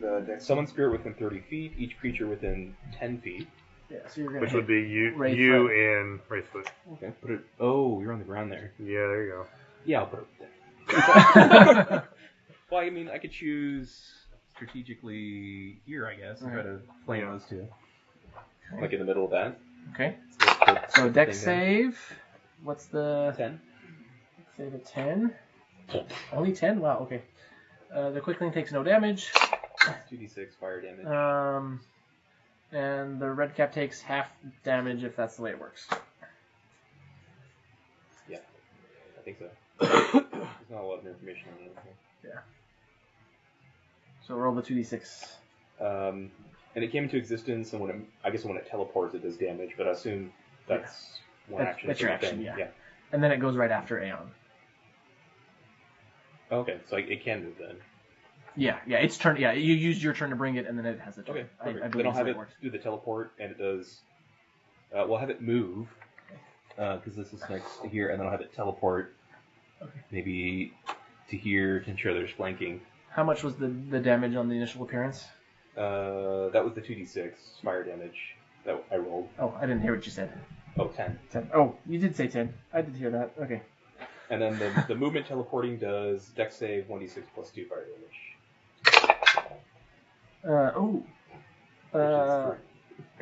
the dex? Summon spirit within 30 feet. Each creature within 10 feet. yeah, so you're gonna. Which hit would be you Wraithfoot. and Wraithfoot. Okay, put it. Oh, you're on the ground there. Yeah, there you go. Yeah, I'll put it there. Well, I mean, I could choose strategically here, I guess, and try to flame those two. Like in the middle of that. Okay. Let's So put dex the thing save. What's the there. 10. save? A 10. Only 10. Wow. Okay. The quickling takes no damage. 2d6 fire damage. And the red cap takes half damage if that's the way it works. Yeah, I think so. There's not a lot of information on it. Yeah. So roll the 2d6. And it came into existence, and when it teleports, it does damage. But I assume that's one action. That's your sort of action, thing. yeah. And then it goes right after Aeon. Okay, so it can move then. Yeah, it's turn. Yeah, you used your turn to bring it, and then it has a turn. Okay, I perfect. believe Then I'll that's have how it works. do the teleport, and it does. We'll have it move, because this is next to here, and then I'll have it teleport. Okay. Maybe to here to ensure there's flanking. How much was the damage on the initial appearance? That was the 2d6 fire damage that I rolled. Oh, I didn't hear what you said. Oh, 10. 10. Oh, you did say 10. I did hear that. Okay. And then the movement teleporting does dex save 1d6 plus 2 fire damage.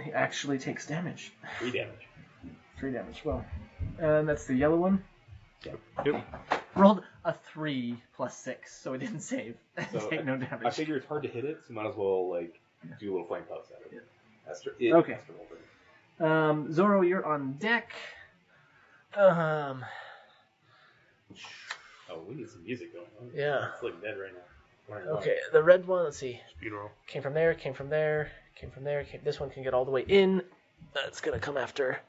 He actually takes damage. 3 damage. 3 damage. Well, and that's the yellow one. Yep. Rolled a 3 plus 6, so it didn't save. So Take no damage. I figure it's hard to hit it, so might as well do a little flame puffs out of it. Yeah. Okay. Zoro, you're on deck. Oh, we need some music going on. Yeah. It's like dead right now. Okay, the red one, let's see. Speed roll. Came from there, came from there, came from there. This one can get all the way in. That's going to come after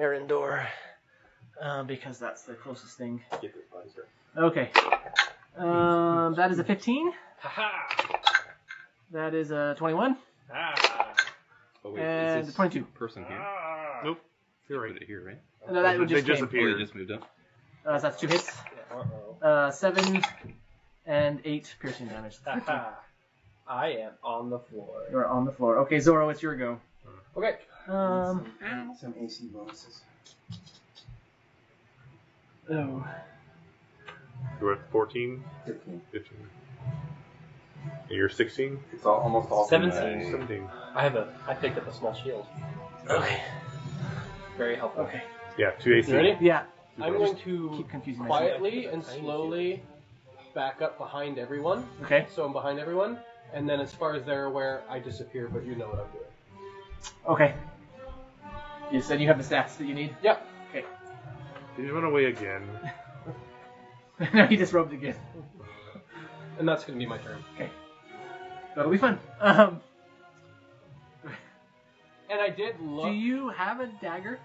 Arendor. Because that's the closest thing. Get this body straight. Okay. That is a 15. Ha-ha! That is a 21. Oh, wait, And is this 22. person here? Nope. You're right. Put it here, right? No, that would They just just came. Oh, appeared. they just moved up. So that's 2 hits. 7 and 8 piercing damage. I am on the floor. You're on the floor. Okay, Zoro, it's your go. Okay. Some AC bonuses. Oh. You're at 14? 15. 15. And you're 16? It's almost all. 17. 17. I picked up a small shield. Okay. Very helpful. Okay. Yeah, 2 AC. You ready? Yeah. I'm going to Keep confusing myself. quietly and slowly back up behind everyone. Okay. So I'm behind everyone, and then as far as they're aware, I disappear, but you know what I'm doing. Okay. You said you have the stats that you need? Yep. Okay. Did you run away again? Now he disrobed again. And that's going to be my turn. Okay. That'll be fun. And I did look. Do you have a dagger?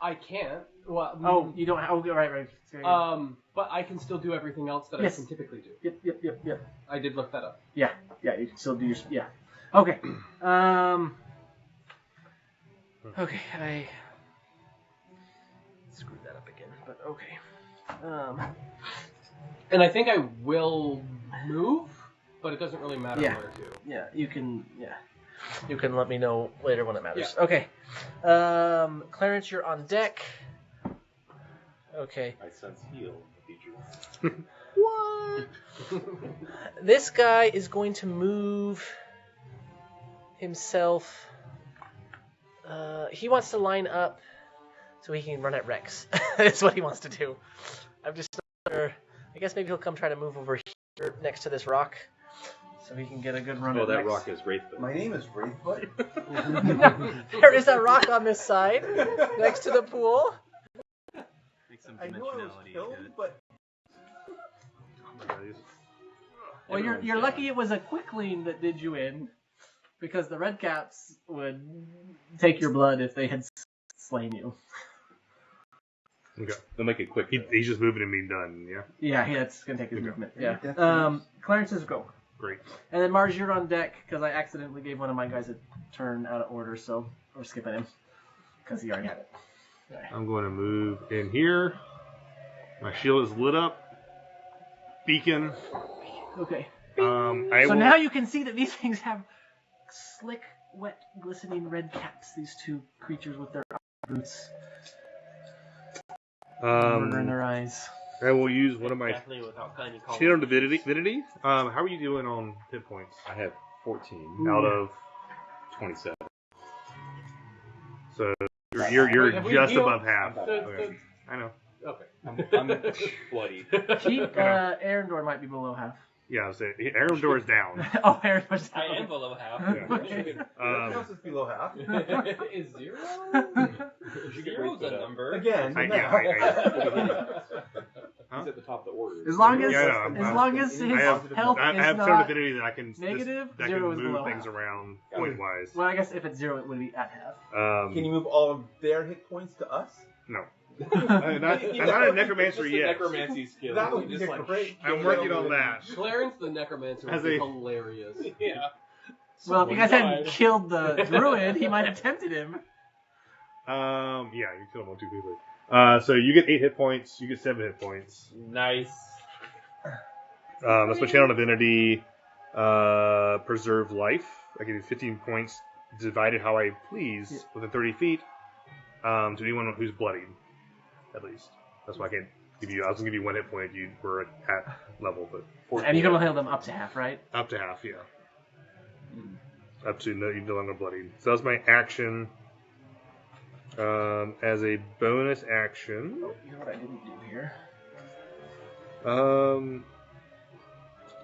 I can't. Well, Oh, you don't have. Oh, right. Sorry. but I can still do everything else that Yes. I can typically do. Yep. I did look that up. Yeah, you can still do your. Yeah. Okay. Okay, I screwed that up again, but okay. And I think I will move, but it doesn't really matter Yeah. where to. Yeah, you can. Yeah. You can let me know later when it matters. Yeah. Okay. Clarence, you're on deck. Okay. I sense heal in the future. What? This guy is going to move himself. He wants to line up so he can run at Rex. That's what he wants to do. I'm just not sure. I guess maybe he'll come try to move over here next to this rock so he can get a good run Oh, at that Rex. rock is Wraithfoot. My name is Wraithfoot. There is a rock on this side next to the pool. I know I was Dimensionality killed, hit. but Well, you're lucky it was a quickling that did you in, because the red caps would take your blood if they had slain you. Okay. They'll make it quick. He's just moving and being done. Yeah. Yeah, that's gonna take his Okay. movement. Yeah. Clarence's go. Great. And then Mars, you're on deck because I accidentally gave one of my guys a turn out of order, so we're skipping him because he already had it. Okay. I'm going to move in here. My shield is lit up. Beacon. Okay. I So will, now you can see that these things have slick, wet, glistening red caps. These two creatures with their boots, murder in their eyes. I will use one of my Definitely without any color. shield of divinity. How are you doing on hit points? I have 14 Out of 27. so you're Have we just healed? above half. The- Okay. I know. Okay. I'm bloody. Arendor might be below half. Yeah, so Aaron Door's down. Oh, Arendor's down. I am below half. Okay. everything else is below half. Is 0? Zero's a number. Again, He's at the top of the order. As long as, Yeah, I know, as long as his I have, health I is have some not divinity that I can negative, that 0 can is move below things half. around point wise. Well, I guess if it's 0, it would be at half. can you move all of their hit points to us? No. I'm not a necromancer yet. Necromancy skill. That would You be just, a like, great. I'm working on that. Clarence the Necromancer As would be a- hilarious. Yeah. Well, if you guys hadn't killed the druid, he might have tempted him. Yeah, you killed him on 2 people. So you get 8 hit points. You get 7 hit points. Nice. That's my channel divinity. Preserve life. I give you 15 points, divided how I please, within 30 feet. To anyone who's bloodied, at least. That's why I can't give you. I was gonna give you 1 hit point if you were at level, but And you can only heal them up to half, right? up to half, yeah. Up to no, you no longer bloodied. So that's my action. As a bonus action, You know what I didn't do here?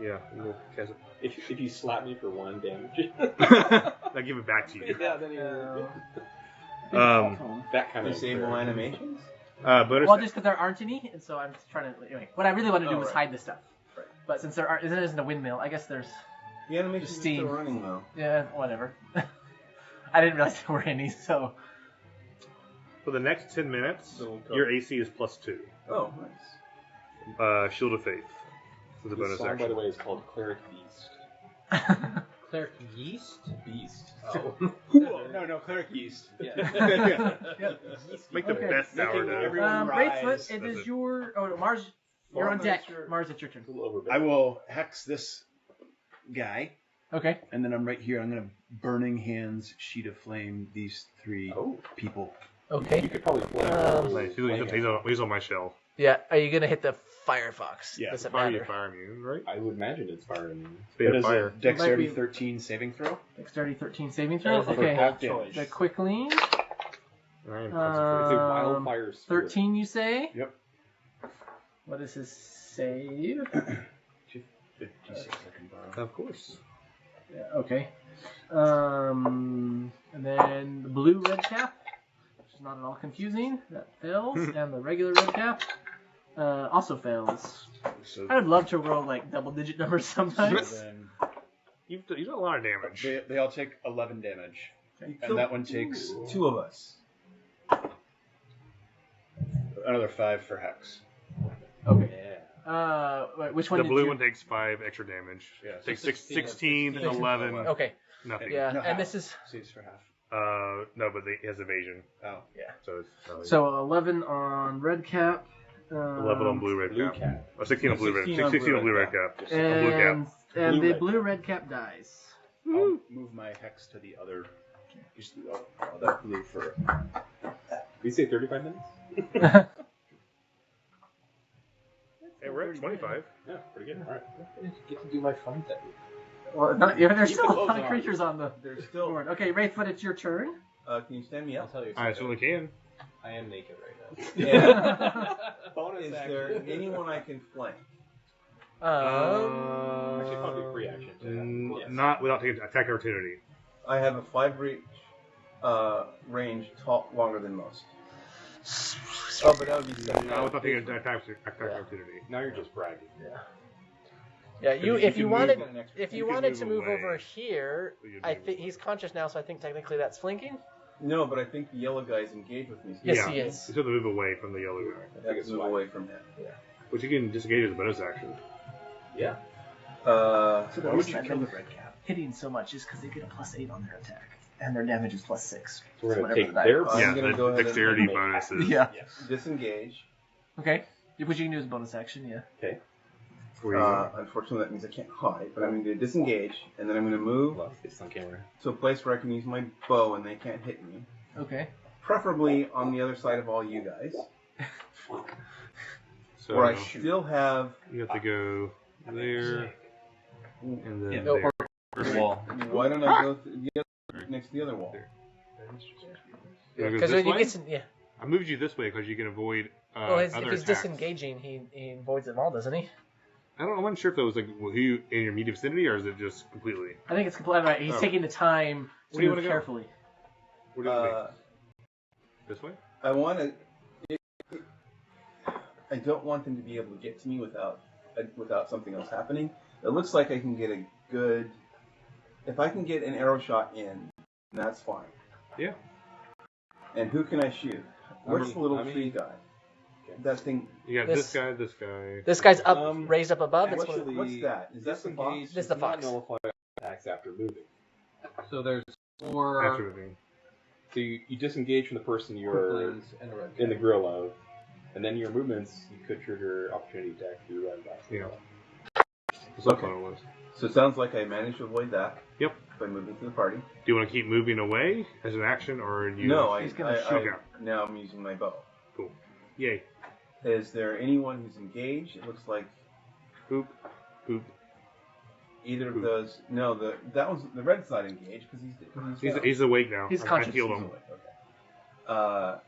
yeah, we'll cast it. If you slap me for 1 damage, I give it back to you. Yeah, then that kind of Disable animations. Bonus. Well, just because there aren't any, and so I'm just trying to. Anyway, what I really want to do is right. hide the stuff. Right. But since there isn't a windmill, I guess there's. The animations are Steam. still running though. Yeah, whatever. I didn't realize there were any, so. For the next 10 minutes, Little code. your AC is +2. Oh, nice. Shield of Faith. Is a This bonus song, by action. the way, is called Cleric Beast. Cleric Yeast? Beast. Oh. No, Cleric Yeast. Make the Okay. best sourdough. everyone rise. Bracelet, it is your. Oh, Mars, you're on deck. Mars, it's your turn. A little overbearing. I will hex this guy, Okay. and then I'm right here. I'm gonna Burning Hands, Sheet of Flame, these 3 Oh. people. You Okay. could probably flame. Nice. He's on my shell. Yeah, are you gonna hit the Firefox? Yeah, Doesn't Fire, matter. fire immune, right? I would imagine it's firing. Spade What of is fire. it? Dexterity Might be- 13 saving throw. Dexterity 13 saving throw. That is a Okay. half good damage. The quick lean. I am It's a Um, wildfire spirit. 13, you say? Yep. What is his save? 56 I can borrow. Of course. Yeah, okay. And then the blue red cap, which is not at all confusing. That fails. And the regular red cap also fails. So I would love to roll like double-digit numbers sometimes. then You've done a lot of damage. they all take 11 damage, You and that one takes 2 of us. another 5 for hex. Okay. Yeah. Wait, which one The did blue you... one takes 5 extra damage. Yeah, Takes so 16, 11, Okay. nothing. Yeah, No, and half. this is Saves for half. No, but it has evasion. Oh. So it's so 11 on red cap. 11 on blue red Blue cap. cat. Oh, 16 on blue red. 16 on 16 on blue blue red red cap. cap. On blue cap. And Blue the red blue red cap dies. I'll move my hex to the other. Just that blue for. Did you say 35 minutes? Hey, we're at 25. Yeah, pretty good. All right. Get to do my fun thing. Well, not, yeah, there's Keep still the a lot clothes of on. creatures on the There's still. board. Okay, Wraithfoot, it's your turn. Can you stand me I'll up? tell you. I certainly can. I am naked right now. Yeah. Bonus Is action. there anyone I can flank? Actually, probably a free action. Yes. Not without taking attack opportunity. I have a 5 reach range longer than most. Oh, but that would be second. No, I thought he had attack opportunity. Now you're just bragging. Yeah, you if you can wanted, move- if you you can wanted move to move away. over here, So you'd I move think away. he's conscious now, so I think technically that's flanking. No, but I think the yellow guy's engaged with me. So Yes, Yeah. he is. You have to move away from the yellow guy, I have to move away from him. which you can disengage as a bonus action. Yeah. Uh, So Why would you kill the red cap? hitting so much is because they get a +8 on their attack, and their damage is +6. So we're So going to whatever take the die their... costs. I'm Yeah, gonna go the ahead dexterity and bonuses. Yeah. disengage. Okay. Which you can do as a bonus action, yeah. Okay. Where you Unfortunately, that means I can't hide, but I'm going to disengage, and then I'm going to move Well, it's on camera. to a place where I can use my bow and they can't hit me. Okay. Preferably on the other side of all you guys, so where I still have. you have to go there and then No, there. First wall. Why don't I go next to the other wall? You wanna go Because this you way? get I moved you this way because you can avoid well, if other he's attacks. disengaging, he avoids them all, doesn't he? I wasn't sure if that was like who you in your immediate vicinity or is it just completely. I think it's completely right. He's Oh. taking the time to Where do you move wanna go? carefully. Where do you want to be? This way? I want to. I don't want them to be able to get to me without something else happening. It looks like I can get a good. If I can get an arrow shot in, that's fine. Yeah. And who can I shoot? What's the little I mean- tree guy? That thing. You got This- this guy, this guy. This guy's up, raised up above. That's Actually, what, What's that? Is that the fox? disengage This is the does not fox. nullify attacks after moving. So there's 4 After moving. So you disengage from the person you're quicklings and a red in the grill of, and then your movements, you could trigger opportunity attack through red dots. Yeah. That's what it was. So it sounds like I managed to avoid that. Yep. By moving to the party. Do you want to keep moving away as an action or do you? No, He's gonna shoot. now I'm using my bow. Cool. Yay. Is there anyone who's engaged? It looks like Boop. Boop. either of Who? those. No, that one's the red's not engaged because He's awake now. He's I conscious. healed He's him. awake, okay.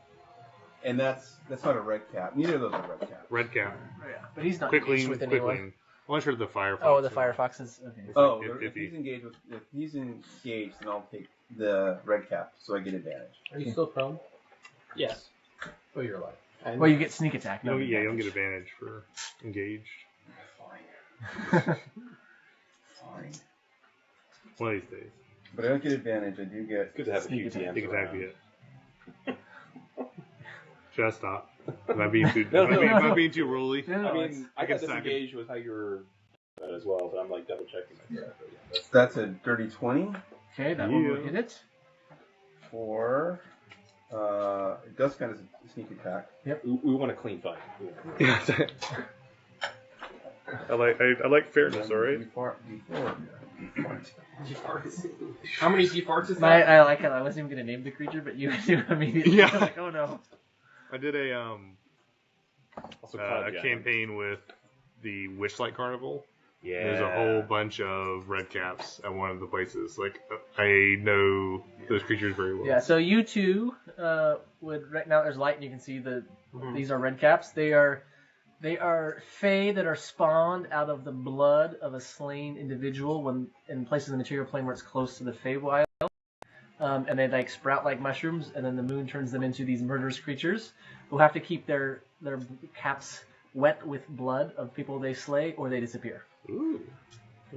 And that's not a red cap. Neither of those are red caps. Red cap. Yeah, but he's not Quickly. engaged with anyone. Quickly. Well, I heard the Firefox. oh, the Firefoxes. Okay. Oh, If if he- he's engaged then I'll take the red cap, so I get advantage. Are you still prone? Yes. Oh, you're alive. Well, you get sneak attack. You not don't, yeah, you don't advantage. get advantage for engaged. Fine. One of these days. But I don't get advantage. I do get. Good to have a Sneak few attack. DMs You can around. exactly it. Should I stop? Am I being too, No, no, am I no. being too ruly? No, no, I it's- mean, I I can got stack it. disengaged with how you were as well, but I'm like double checking myself. But yeah, That's a dirty 20 Okay, that one will Yeah. hit it. for. It does kind of sneak attack. we want a clean fight. Yeah. I like fairness, alright? Before. How many defarts is I, that? I like it. I wasn't even gonna name the creature, but you do immediately. Yeah. I'm like, oh no. I did a Also, a campaign with the Witchlight Carnival. Yeah. There's a whole bunch of red caps at one of the places. Like I know those creatures very well. Yeah. So you two would right now there's light and you can see these are red caps. They are fae that are spawned out of the blood of a slain individual when in places in the material plane where it's close to the Feywild. And they like sprout like mushrooms, and then the moon turns them into these murderous creatures who have to keep their caps wet with blood of people they slay, or they disappear. Ooh.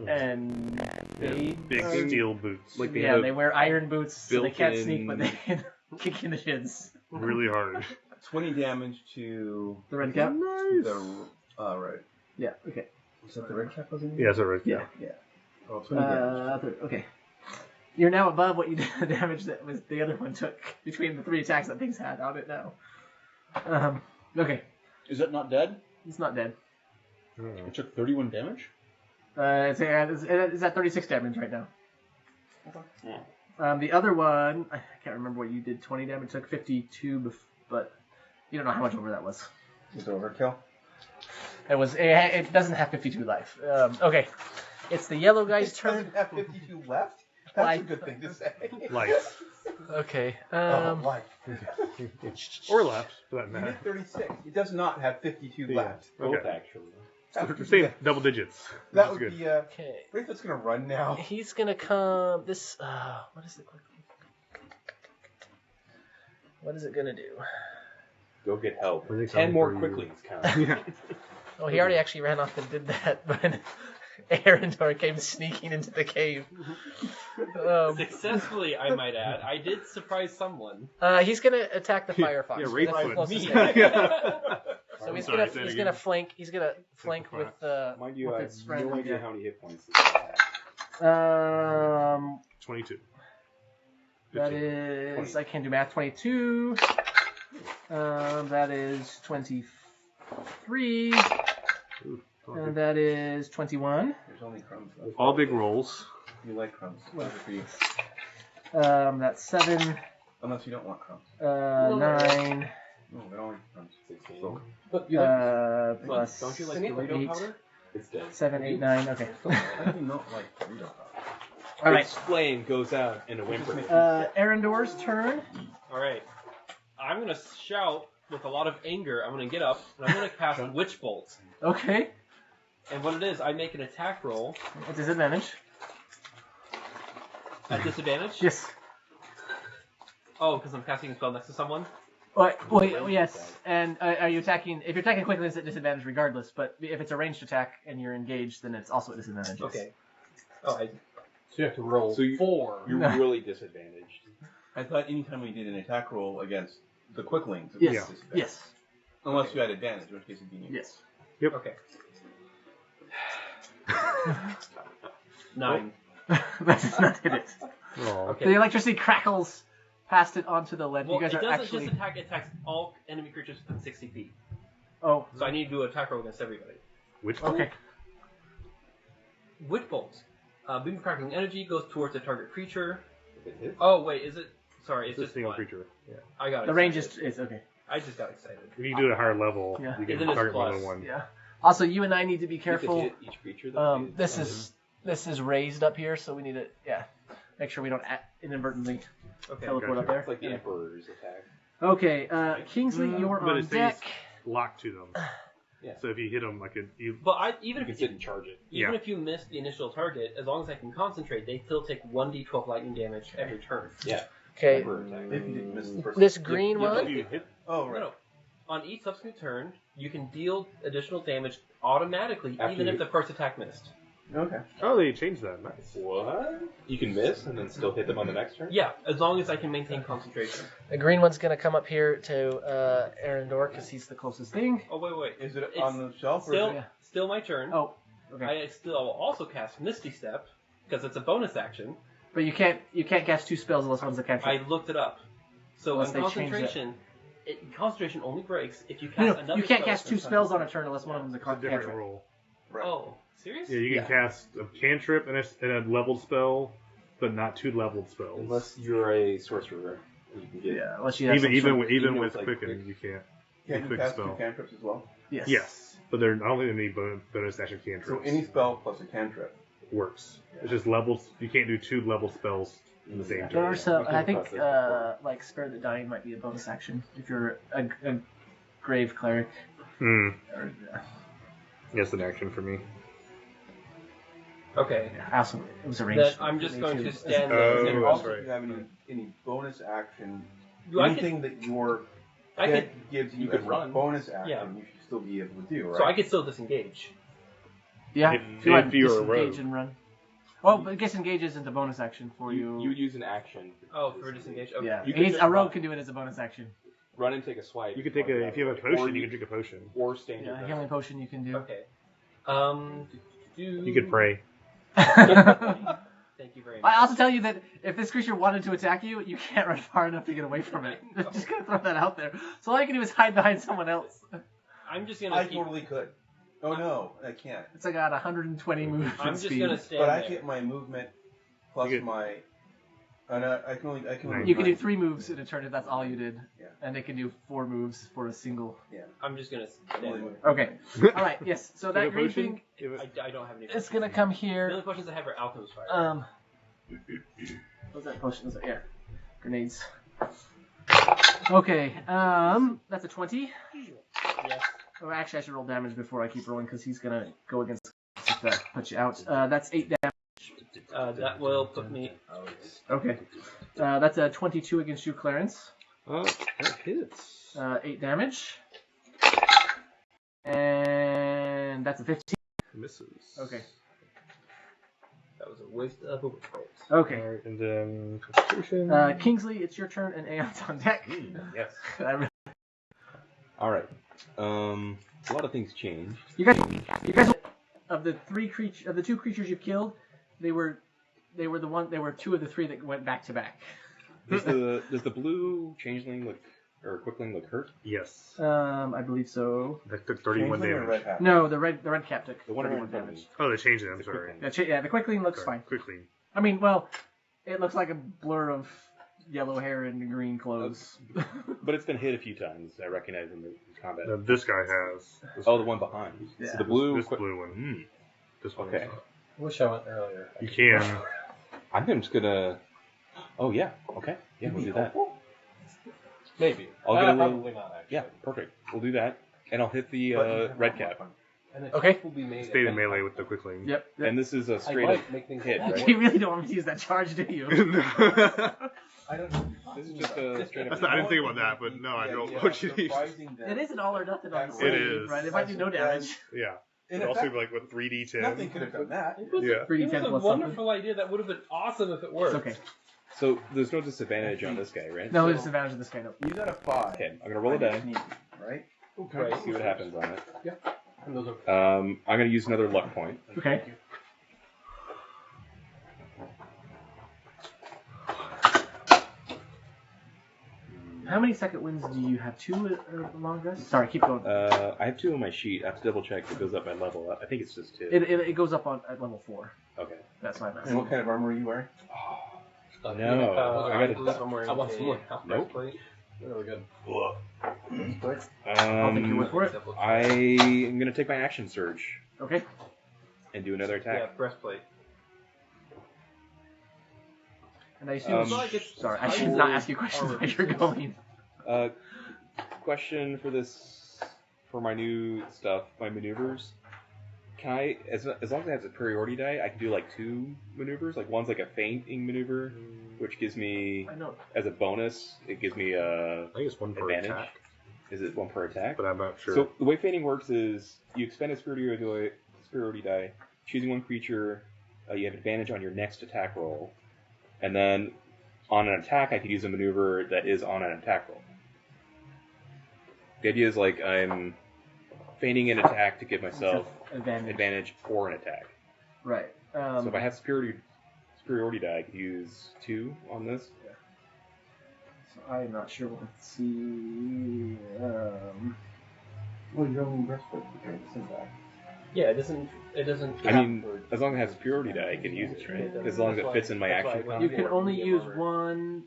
And they Big steel boots. Like they yeah, have they wear iron boots, so they can't sneak, but they built-in- can kick you in the shins. really hard. 20 damage to The red cap. the. Right. Yeah. Okay. Is that the red cap was in Yeah, it's a red cap. Yeah. Oh, 20 damage. Okay. You're now above what you did, the damage that was the other one took between the 3 attacks that things had on it now. Okay. Is it not dead? It's not dead. It took 31 damage? It's at 36 damage right now. The other one, I can't remember what you did. 20 damage, took 52, but you don't know how much over that was. Is it overkill? It doesn't have 52 life. Okay, it's the yellow guy's turn. Doesn't have 52 left? That's Life. a good thing to say. Life. Okay. Life. Or left, for that You matter. did 36. It does not have 52 left. both Okay. actually. We're saying double digits. That Which would is be. Okay. Wraith's gonna run now. He's gonna come. This. What is it? What is it gonna do? Go get help. 10 more quicklings count. Oh, he already actually ran off and did that, but Arendor came sneaking into the cave. Successfully, I might add. I did surprise someone. He's gonna attack the Firefox. Yeah, That's right the foot. closest Me. thing. So I'm sorry, say it he's again. gonna flank. He's gonna flank with Mind you, I with have its no friend. idea how many hit points this has. 22. That is, I can't do math. 22. That is 23. And that is 21. There's only crumbs left. All big rolls. You like crumbs. Those are for you. That's 7. Unless you don't want crumbs. 9. No, they're only crumbs. 16. But Plus don't you like 8. Dorito powder? It's dead. 7, 8, 9. Okay. I do not like Dorito powder. All right. Its flame goes out in a whimper. Arendor's turn. All right. I'm gonna shout with a lot of anger. I'm gonna get up and I'm gonna cast Witch Bolt. Okay. And what it is, I make an attack roll At disadvantage. at disadvantage. Yes. Oh, because I'm casting a spell next to someone. Well, yes. And are you attacking? If you're attacking quickly, it's at disadvantage regardless. But if it's a ranged attack and you're engaged, then it's also at disadvantage. Okay. Oh, So you have to roll So you- 4. You're really disadvantaged. I thought anytime we did an attack roll against the quicklings, it Yes. was disadvantage. Yes. Unless you had advantage, in which case it'd be neutral. Yes. okay. 9. That does not hit it. Oh. Okay. The electricity crackles past it onto the lead. Well, you guys it are doesn't actually. just attack; it attacks all enemy creatures within 60 feet. Oh. So I need to do an attack roll against everybody. Which Okay. Witch Bolt. Beam of crackling energy goes towards a target creature. If it hits, Oh wait, is it? Sorry, it's It's a just single one. creature. Yeah. I got The excited. range is okay. I just got excited. If you do it at a higher level, Yeah. you can Isn't it target more plus? than one. Yeah. Also, you and I need to be you have to careful. hit each creature. Though, This is raised up here, so we need to make sure we don't inadvertently Okay. teleport Gotcha. up there. It's like the Emperor's attack. Okay, Kingsley, you're But on it stays deck. locked to them. Yeah. So if you hit them, like you But even You can if sit and charge it. even Yeah. if you miss the initial target, as long as I can concentrate, they still take 1d12 lightning damage every turn. Yeah. Okay, Emperor attack. If you didn't miss the first this green if one. you hit, Oh, No, right. no. On each subsequent turn, you can deal additional damage automatically, After even you- if the first attack missed. Okay. oh, they changed that. Nice. What? You can miss and then still hit them on the next turn? Yeah, as long as I can maintain concentration. The green one's gonna come up here to Arendor because he's the closest thing. Oh wait. Is it It's on the shelf or Still, is it? still my turn. Oh, okay. I still will also cast Misty Step because it's a bonus action. But you can't cast 2 spells unless one's a I cantrip. looked it up. So Unless on they change concentration, concentration only breaks if you cast No, another you can't spell cast 2 within spells on a 5 turn unless one of them's a It's a different cantrip. roll. Right. Oh, serious? Yeah, you can cast a cantrip and a leveled spell, but not 2 leveled spells. Unless you're a sorcerer. You can get Yeah, unless you have even some even sort with, of- even even with with, like, quicken, quick- you can't. Can you quick cast spell. 2 cantrips as well? Yes. Yes, but they're I don't think any bonus action So cantrips any spell plus a cantrip. works. It's just levels. You can't do 2 level spells in the same turn. There's a, We came I think across this before. like Spare the Dying might be a bonus action if you're a grave cleric. Hmm. Or, Yes, an action for me. Okay. I also it was Then arranged. I'm just for me going too. to stand Oh, there. And that's also, right. if you have any bonus action, You- I could- anything that your I pet could, gives you, you could as run. a bonus action, Yeah. you should still be able to do, right? so I could still disengage. Yeah, If you want to you're a disengage rogue. and run. Well, but disengage isn't a bonus action for you. You would use an action. Oh, for disengage. Okay. yeah, You can just a rogue run. can do it as a bonus action. Run and take a swipe. You can take a if you have a potion, Or you can drink a potion. Or stand your Yeah, a ground. healing potion you can do. Okay. You could pray. Thank you very much. I also tell you that if this creature wanted to attack you, you can't run far enough to get away from it. Just gonna throw that out there. So all you can do is hide behind someone else. I'm just gonna I keep. totally could. Oh no, I can't. It's like got 120 movement I'm just speed. gonna stand But I there. get my movement plus You get- my. And I can only. You can do 3 moves in a turn if that's all you did. Yeah. And they can do 4 moves for a single. I'm just gonna stand there. Okay. Alright, yes. So that Take a green potion. thing, Give it- I don't have any. it's gonna come The here. only questions I have are alchemist fire. What's that potion? Was it? Yeah. Grenades. Okay, that's a 20. Yes. Oh, actually, I should roll damage before I keep rolling because he's gonna go against if that puts you out. That's 8 damage. That will put me. Okay. That's a 22 against you, Clarence. That hits. 8 damage. And that's a 15. Misses. Okay. That was a waste of a whip. Okay. Alright, and then Constitution. Kingsley, it's your turn, and Aeon's on deck. Yes. I really- All right. A lot of things change. You guys, of the two creatures you've killed, they were two of the three that went back to back. Does the blue changeling look or quickling look hurt? Yes. I believe so. That took 31 Changeling or damage. red hat? No, the red cap took The one in 31 front of damage. me. Oh, they changed it. I'm sorry. Yeah, the quickling looks Sorry. fine. Quickly. I mean, well, it looks like a blur of yellow hair and green clothes. But it's been hit a few times. I recognize in the combat. Now, this guy has. Oh, the one behind. Yeah. So the blue. This blue one. This one. Okay. I wish I went earlier. You can. I'm just gonna. Oh yeah. Okay. Yeah, we'll do that. Maybe. I'll get a roll. Probably not, actually. Yeah, perfect. We'll do that, and I'll hit the red cap. And the Okay. check will be made Stay in at melee night. with the quickling. Yep. And this is a I straight up might make things hit, happen. right? You really don't want me to use that charge, do you? I don't. This is just a straight up. I didn't think about that, but no, I don't know what you need. It is an all or nothing on the It save, is. right? It might do no damage. Yeah. In And also, effect, like, with 3d10. nothing could have done that. It was, Yeah. it 3d10 was a plus wonderful idea. That would have been awesome if it worked. It's okay. So there's no disadvantage on this guy, right? No disadvantage of this guy. No. You got a 5. Okay, I'm gonna roll a die. Right? Right. See what happens on it. And those are I'm gonna use another luck point. Okay. How many second winds do you have? 2 long rest? Sorry, keep going. I have 2 on my sheet. I have to double check if it goes up by level. I think it's just 2. It goes up at level 4. Okay. That's my math. And what kind of armor are you wearing? No, I I got believe I'm wearing I want some more. Nope. breastplate. really good. I'll take your word for it. I am gonna take my action surge Okay. and do another Yeah, attack. breastplate. And I assume. Sorry, I should not ask you questions as you're going. Question for this, for my new stuff, my maneuvers. Can I, as long as it has a priority die, I can do like 2 maneuvers. Like one's like a feinting maneuver, which gives me, I know. as a bonus, it gives me a I think it's 1 per advantage. attack, Is it 1 per attack? but I'm not sure. So the way feinting works is you expend a superiority die, choosing one creature, you have advantage on your next attack roll, and then on an attack I could use a maneuver that is on an attack roll. The idea is like I'm feigning an attack to give myself advantage for an attack. Right. So if I have superiority die, I could use 2 on this. So I'm not sure. Let's see. Well, you're only breastplate. Okay, it's in back. Yeah, it doesn't. I mean, as long as it has superiority die, I can use it, right? As long as it fits in my action. You can only use 1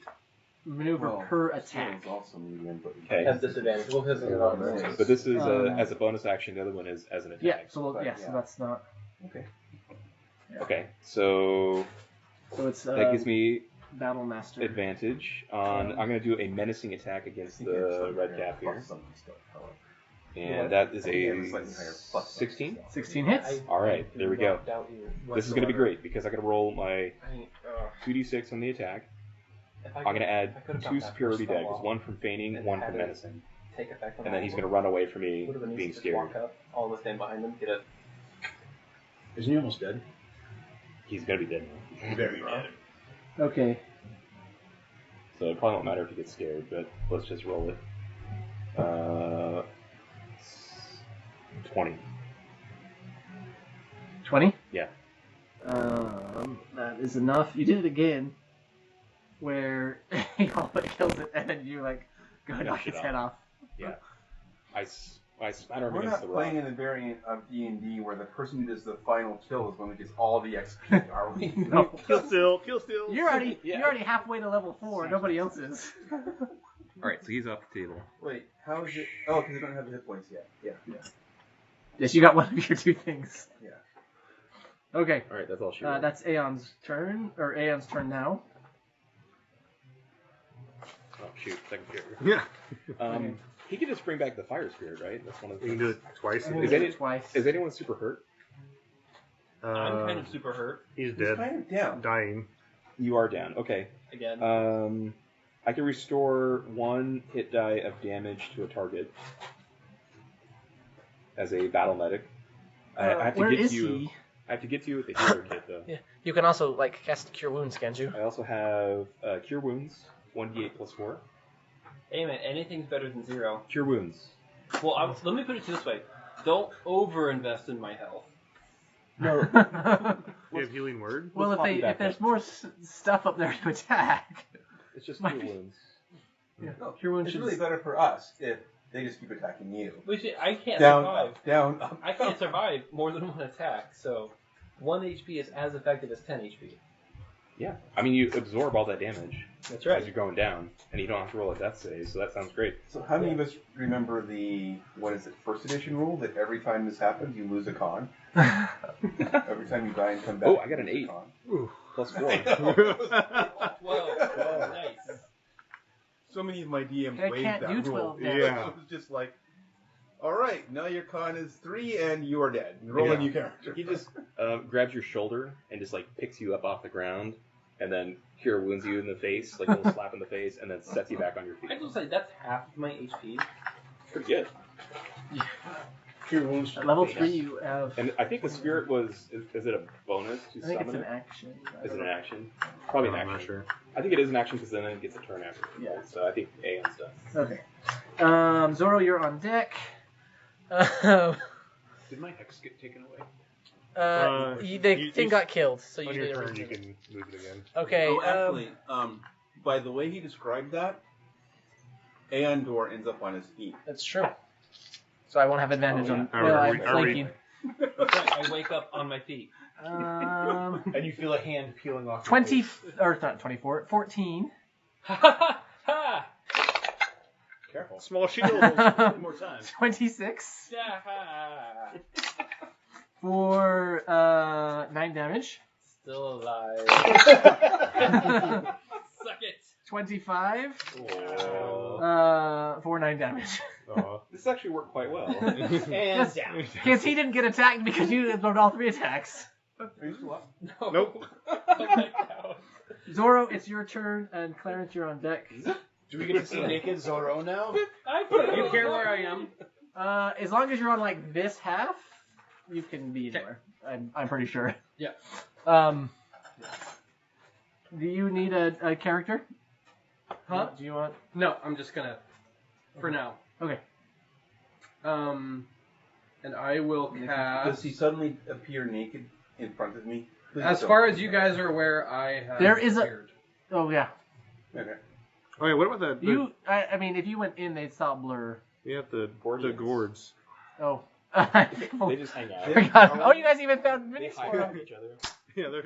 maneuver per attack. Okay. Has disadvantage. Well, because it's not bonus. But this is as a bonus action. The other one is as an attack. Yeah. So so that's not. Okay. Yeah. Okay. So So it's that gives me Battle Master. advantage on. I'm going to do a menacing attack against the red cap here, and that is a 16. 16 hits. All right, there we go. This is going to be great because I'm going to roll my 2d6 on the attack. I'm going to add 2 superiority die, 1 from feigning, 1 from menacing, and then he's going to run away from me, being scared. Walk up, all of us stand behind him, get a. Isn't he almost dead? He's going to be dead. Very dead. Okay. So it probably won't matter if he gets scared, but let's just roll it. 20. 20? Yeah. That is enough. You did it again, where he all but kills it, and then you like go knock Knock it its head off. Yeah. I smatter him We're against not the rock. playing in the variant of D&D where the person who does the final kill is one that gets all the XP, are we? No. Kill still. You're already halfway to level 4. Nobody else is. Alright, so he's off the table. Wait, how is it? Oh, because they don't have the hit points yet. Yeah. Yes, you got one of your 2 things. Yeah. Okay. Alright, that's all she rolled. That's Aeon's turn, or Aeon's turn now. Oh, shoot, second fear. Yeah. Okay. He can just bring back the fire spirit, right? That's one of the You can do it twice. I'm gonna Is do any- it twice. Is anyone super hurt? I'm kind of super hurt He's He's dead. kind of down. Dying. You are down. Okay. again. I can restore 1 hit die of damage to a target as a battle medic. I have to where get is to you. he? I have to get to you with the healer kit, though. Yeah. You can also cast Cure Wounds, can't you? I also have Cure Wounds, 1d8 plus 4. Hey man, anything's better than 0. Cure Wounds. Well, let me put it this way: don't over-invest in my health. No. You have healing word? Well, if there's more stuff up there to attack, It's just Might Cure be- Wounds. yeah. No, Cure Wounds it's should really better for us if they just keep attacking you. Which I can't Down, survive. up, down, up. I can't survive more than 1 attack, so 1 HP is as effective as 10 HP. Yeah. I mean, you absorb all that damage That's as right. you're going down, and you don't have to roll a death save, so that sounds great. So how many of us remember the, what is it, first edition rule that every time this happens you lose a con? Every time you die and come back. Oh, I got an you lose 8. a con. Plus 4. 12. Nice. So many of my DMs I waived can't that do rule. 12 Yeah. It was just like, all right, now your con is 3 and you are dead. Roll a new character. He just grabs your shoulder and just picks you up off the ground, and then Cure Wounds you in the face, like a little slap in the face, and then sets you back on your feet. I just say that's half of my HP. Pretty good. Cure wounds. At level 3, you have. And I think the spirit was, is it a bonus to I think summon it's an it? action. Is it an action? Probably an I'm action. not sure. I think it is an action because then it gets a turn after. Yeah. So I think Aeon's done. Okay. Zoro, you're on deck. Did my hex get taken away? The thing got killed, so you On need your to turn, you redo it. can move it again. Okay. Oh, actually, by the way he described that, Aondor ends up on his feet. That's true. So I won't have advantage on. Are Well, we- I'm are we- flanking. That's right. I wake up on my feet. And you feel a hand peeling off. 20 or not 24, 14. Ha ha ha! Careful. Small shield. One more time. 26 Ha! for 9 damage. Still alive. Suck it. 25 for 9 damage. This actually worked quite well. And down. Because he didn't get attacked because you absorbed all 3 attacks. Are you still up? No. Nope. Zoro, it's your turn, and Clarence, you're on deck. Do we get to see naked Zoro now? You care where I am? As long as you're on like this half, you can be anywhere. I'm pretty sure. Yeah. Do you need a character? Huh? Do you want? No, I'm just gonna, for now. Okay. And I will Does cast. he suddenly appear naked in front of me? Please As don't. far as you guys are aware, I have. There is a- appeared. Oh yeah. Okay. Oh yeah, what about that? You. I mean, if you went in, they'd stop blur. Yeah, the Gorgeous. gourds. Oh. They just hang out. Forgot. Oh, you guys even found They minis hide for from them. each other. Yeah, they're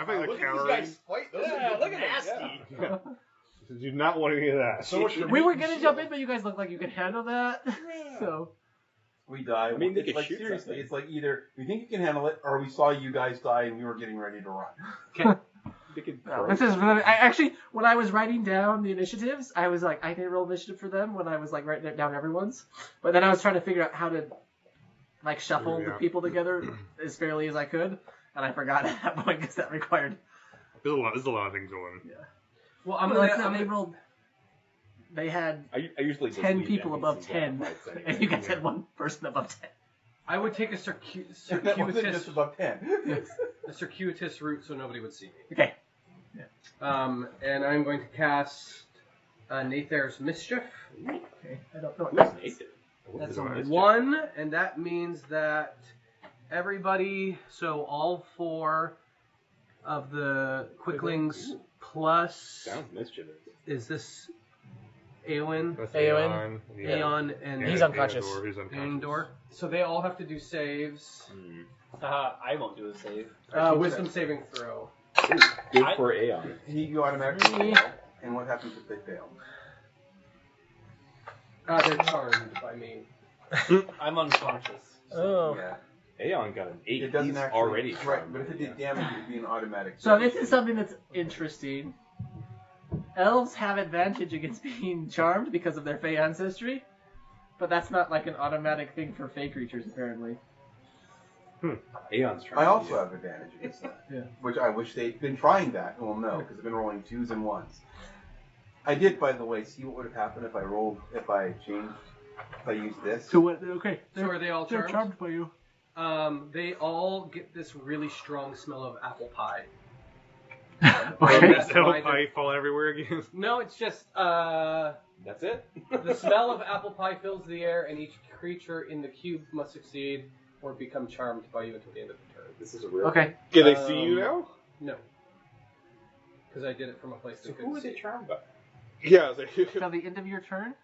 I think they're Look at these cowering. guys fight. Those Yeah, are look at nasty. Yeah. Do not want any of that. So much for We meat were and gonna shield. jump in, but you guys look like you could handle that. So. We die. I mean, they it's could like shoot seriously, something. it's like either we think you can handle it, or we saw you guys die and we were getting ready to run. They could No, this is really, I actually, when I was writing down the initiatives, I was like, I didn't roll initiative for them when I was like writing down everyone's. But then I was trying to figure out how to like shuffle the Yeah. people together as fairly as I could, and I forgot at that point because that required. There's a lot of things going. Well, I'm I'm like, gonna. they rolled. They had I usually just 10 leave people NPCs above out 10, fights anyway. and you guys had one person above 10. I would take a That wasn't circuitous, just above 10. a circuitous route so nobody would see me. Okay. And I'm going to cast Nathar's Mischief. Okay. I don't know what Who's that is. Nathan? That's What is it? 1, and that means that everybody, so all 4 of the quicklings plus, Sounds mischievous. is this Eowyn, With Aeon. yeah. Aeon, and He's unconscious. Aeondor, who's unconscious. Andor? So they all have to do saves. I won't do a save. Wisdom saving throw. Ooh, good for Aeon. You automatically fail, and what happens if they fail? They're charmed by me. I'm unconscious. Oh. Yeah. Aeon got an 8. It doesn't He's actually. already right, charmed. but if it did damage, it would be an automatic. So this is something that's interesting. Elves have advantage against being charmed because of their Fey ancestry, but that's not like an automatic thing for Fey creatures, apparently. Aeon's trying. I also have advantage against that. Yeah. Which I wish they'd been trying that. Well, no, because I've been rolling 2s and 1s. I did, by the way, see what would have happened if I used this. So what? Okay. So are they all They're charmed? charmed by you. They all get this really strong smell of apple pie. Okay. Does apple pie fall everywhere again? No, it's just That's it? the smell of apple pie fills the air, and each creature in the cube must succeed or become charmed by you until the end of the turn. This is a real. Okay. Can they see you now? No. Because I did it from a place So they who couldn't is see. it charmed by? Yeah. I was like, Till the end of your turn?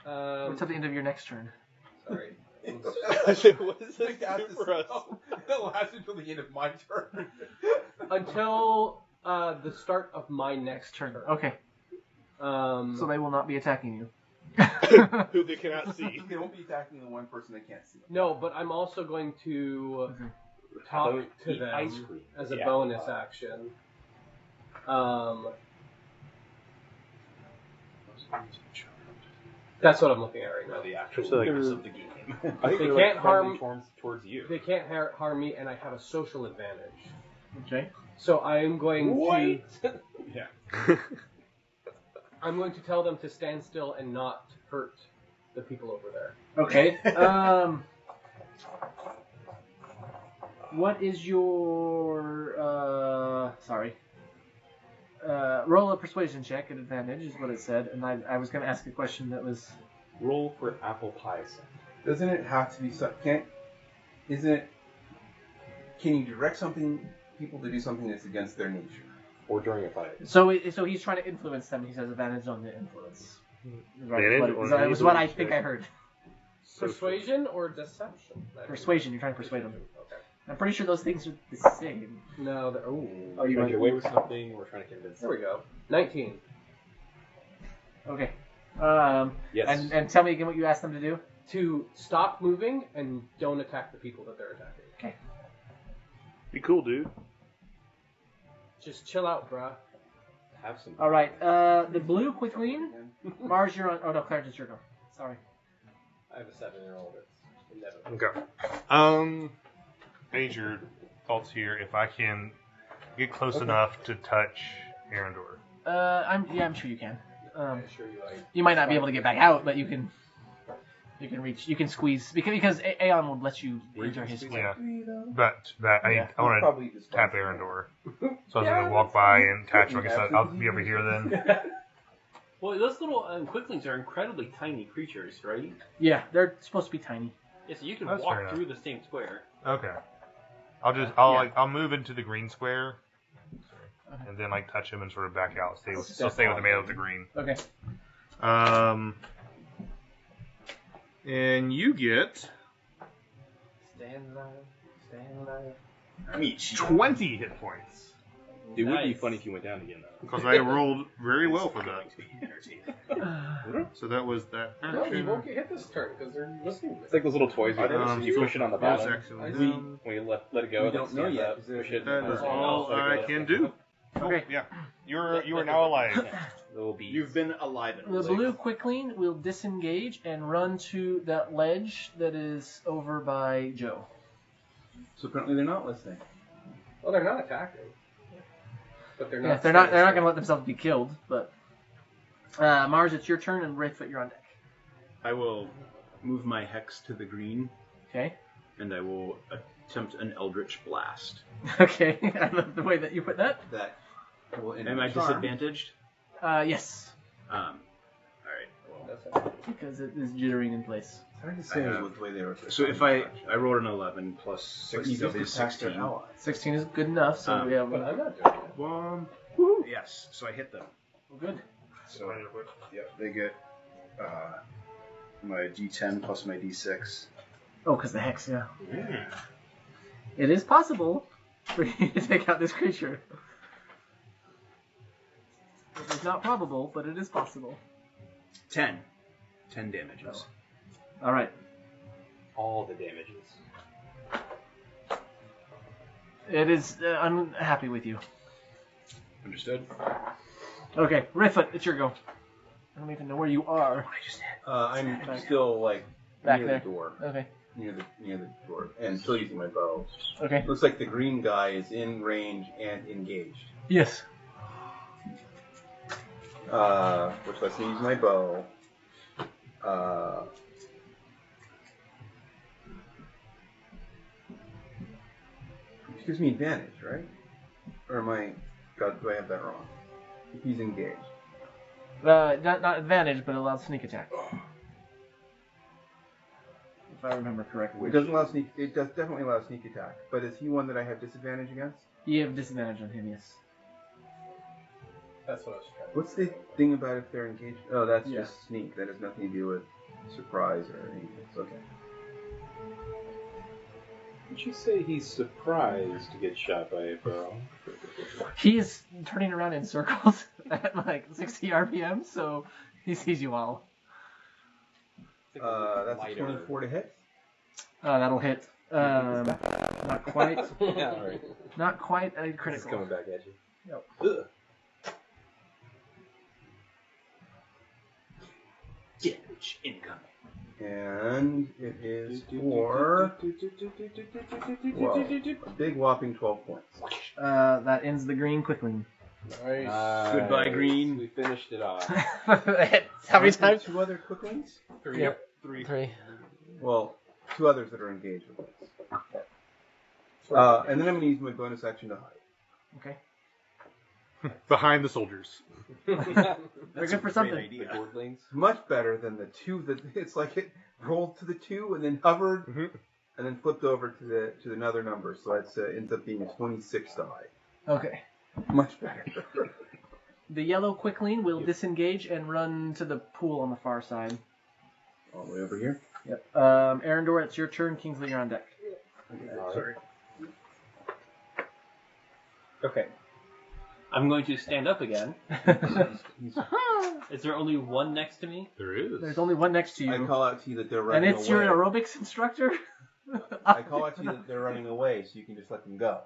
Or till the end of your next turn? Sorry. I said, what does this That's do for us? That'll last until the end of my turn. Until the start of my next turn. Okay. So they will not be attacking you. Who they cannot see. They won't be attacking the one person they can't see. No, but I'm also going to talk to Eat them ice cream. as a Yeah. bonus action. That's what I'm looking at right now. The actual So, like, rules of the game. I think They they're, can't like, harm- friendly towards you. They can't harm me, and I have a social advantage. Okay. So I'm going to. Yeah. I'm going to tell them to stand still and not hurt the people over there. Okay. What is your roll a persuasion check at advantage is what it said, and I was going to ask a question that was Roll for apple pie scent. Doesn't it have to be Can you direct people to do something that's against their nature? Or during a fight. so he's trying to influence them. He says advantage on the influence. Advantage on That was what I think I heard. Persuasion or deception? Persuasion. You're trying to persuade them. Okay. I'm pretty sure those things are the same. No, they're. Ooh. Oh, you Trying to might get away with something, we're trying to convince There them. we go. 19. Okay. Yes. And tell me again what you asked them to do. To stop moving and don't attack the people that they're attacking. Okay. Be cool, dude. Just chill out, bruh. Have some. All right. The blue Quicklene. Mars, you're on. Oh no, Clarence, it's your go. Sorry. I have a 7-year-old. It's 11. Okay. I need your thoughts here. If I can get close enough to touch Arendor. I'm sure you can. I assure you, You might not be able to get back out, but you can reach. You can squeeze because Aeon will let you enter his square. Yeah. But I want to Probably just tap Arendor. So I was going to walk by and catch him. I guess I'll be over here then. Well, those little quicklings are incredibly tiny creatures, right? Yeah, they're supposed to be tiny. Yeah, so you can That's fair walk enough. through the same square. Okay. I'll move into the green square. And then touch him and sort of back out. Stay with the man with the green. Okay. And you get Stand alive. 20 hit points. It would be Nice. funny if you went down again, though. Because I rolled very well for that. So that was that No, you action. won't get hit this turn because they're listening to It's like those little toys you so push it on the bonus bottom. action. When you let it go, We it don't know stands yet. up, Is there- push it, That and is then all let it I go. can do. Okay. Yeah. You are now alive. Little bees. You've been alive. The blue Quicklene will disengage and run to that ledge that is over by Joe. So apparently they're not listening. Well, they're not attacking. But they're not. Yeah, they're not going to let themselves be killed. But Mars, it's your turn, and Wraithfoot, you're on deck. I will move my hex to the green, Okay. and I will attempt an Eldritch Blast. Okay. I love the way that you put that. That will end Am I the charm. disadvantaged? Yes, All right. Well, because it is jittering in place. It's hard to say with the way they were. so if I rolled an 11 plus But 6 you so just it's attacked their 16. ally. 16 is good enough. So yeah, But well, I'm not doing it. One. Yes, so I hit them. good. So yeah, they get my D10 plus my D6. Oh, because the hex, yeah. It is possible for you to take out this creature. It is not probable, but it is possible. 10 damages. All right. All the damages. It is. I'm happy with you. Understood? Okay, Riffet, it's your go. I don't even know where you are. I'm still Back near there. the door. Okay. Near the door, and still using my bow. Okay. Looks like the green guy is in range and engaged. Yes. which lets me use my bow. Which gives me advantage, right? Or am I? God, do I have that wrong? If he's engaged. Not advantage, but allows sneak attack. If I remember correctly. It doesn't allow sneak. It does definitely allow sneak attack. But is he one that I have disadvantage against? You have disadvantage on him, yes. That's what I was trying to What's the thing about if they're engaged? Oh, that's Yeah. just sneak. That has nothing to do with surprise or anything. It's okay. Did you say he's surprised to get shot by a barrel? He's turning around in circles at like 60 RPM, so he sees you all. That's a 24 to hit. That'll hit. Not quite. Yeah, all right. Not quite a This is critical. coming back at you. Yep. Ugh. Damage incoming. And it is for a big whopping 12 points. That ends the green quickly. Nice. Goodbye, green. We finished it off. How many times? 2 other quicklings? Three. Yep. Three. Well, 2 others that are engaged with us. And then I'm going to use my bonus action to hide. Okay. Behind the soldiers. We're good for something. The boardlings. Much better than the 2 that it's like it rolled to the 2 and then hovered and then flipped over to another number. So it ends up being a 26 to hide. Okay. Much better. The yellow quickling will disengage and run to the pool on the far side. All the way over here. Yep. Arendor, it's your turn. Kingsley, you're on deck. Sorry. Okay. I'm going to stand up again. Is there only one next to me? There is. There's only one next to you. I call out to you that they're and running away. it's your aerobics instructor? I call out to you that they're running away, so you can just let them go.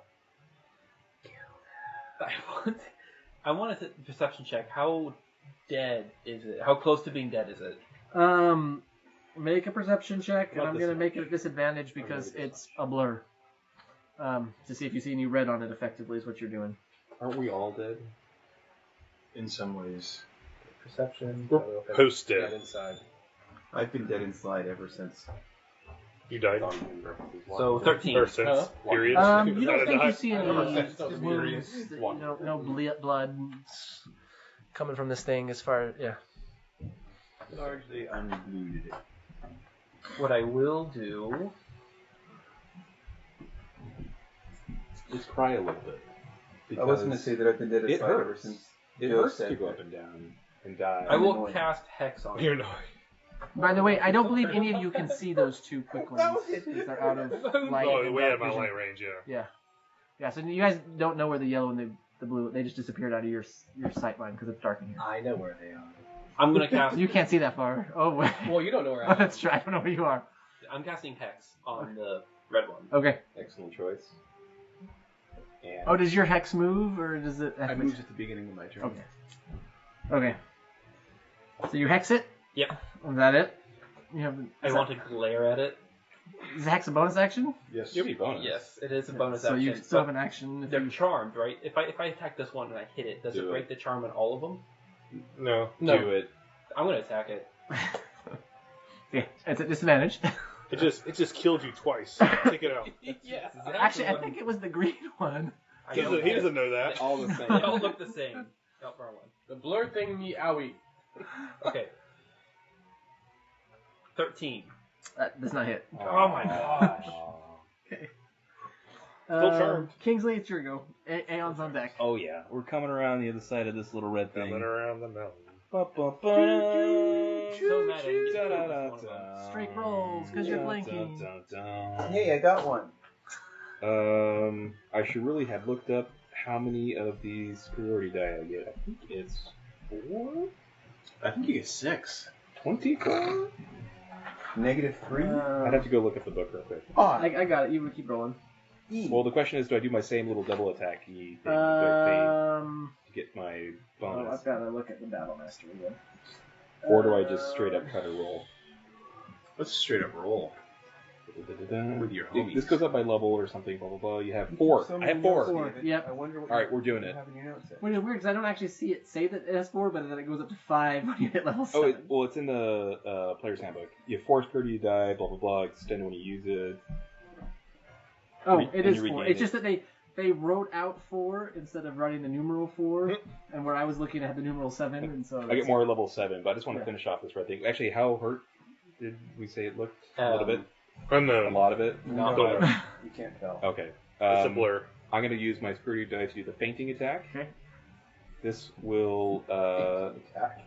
I want a perception check. How dead is it? How close to being dead is it? Make a perception check, and Not I'm going to this make it a disadvantage because it's a blur. To see if you see any red on it effectively is what you're doing. Aren't we all dead? In some ways. Perception. Post Dead dead. inside. I've been dead inside ever since. You died. So 13. Or since. Huh? Period. You don't think you see any Wounds, wounds, no blood coming from this thing as far, yeah. Largely unblued. What I will do... Just cry a little bit. I was going to say that I've been dead it inside ever hurts. since. It Joe hurts said to go that. up and down and die. I will annoying. cast Hex on You're it. annoying. By the way, I don't believe any of you can see those two quicklings. Because they're out of light. Oh, and way out dark of my vision. light range, yeah. Yeah. Yeah, so you guys don't know where the yellow and the blue, they just disappeared out of your sight line because it's dark in here. I know where they are. I'm going to cast... You can't see that far. Oh, wait. Well, you don't know where I Oh, am. that's true. I don't know where you are. I'm casting Hex on the red one. Okay. Excellent choice. And Oh, does your hex move, or does it... I moved at the beginning of my turn. Okay. Okay. So you hex it? Yep. Is that it? You have. I want to glare at it. Is hex a bonus action? yes, you'll be bonus. Yes, it is a bonus so action. you still have but an action. If they're you... charmed, right? If I attack this one and I hit it, does Do it it. break the charm on all of them? No. Do it. I'm going to attack it. Yeah, it's at disadvantage. It just killed you twice. Take it out. Yes. Actually, I think it was the green one. He doesn't know that. All the same. They all look the same. Oh, wrong one. The blur thing, owie. Okay. 13. That does not hit. Oh my gosh. Still charmed. Kingsley, it's your go. Aeon's on deck. Oh yeah, we're coming around the other side of this little red thing. Coming around the mountain. So mad I didn't get this one of them. Straight rolls, because you're blinking. Hey, I got one. I should really have looked up how many of these superiority die I get. I think it's 4? I think you get 6. 24? -3. I'd have to go look at the book real quick. I got it. You would keep rolling. Well, the question is, do I do my same little double attack thing to get my bonus? I've got to look at the battle master again. Or do I just straight up cut a roll? Let's straight up roll. With your This homies. goes up by level or something. Blah blah blah. You have 4. I have 4. Four. Yep. I wonder what All right, we're doing it. have in your notes there. Which is weird because I don't actually see it say that it has 4, but then it goes up to 5 when you hit level 7. Oh, well, it's in the player's handbook. You have 4 security die. Blah blah blah. Extend when you use it. Oh, and it is you 4. regain It's just that they wrote out 4 instead of writing the numeral 4, and where I was looking, I had the numeral 7, and so I get more level 7, but I just want to finish off this red thing. Actually, how hurt did we say it looked? A little bit. A Unknown. lot of it. Don't know. You can't tell. Okay. It's a blur. I'm going to use my security die to do the fainting attack. Okay. This will. Attack.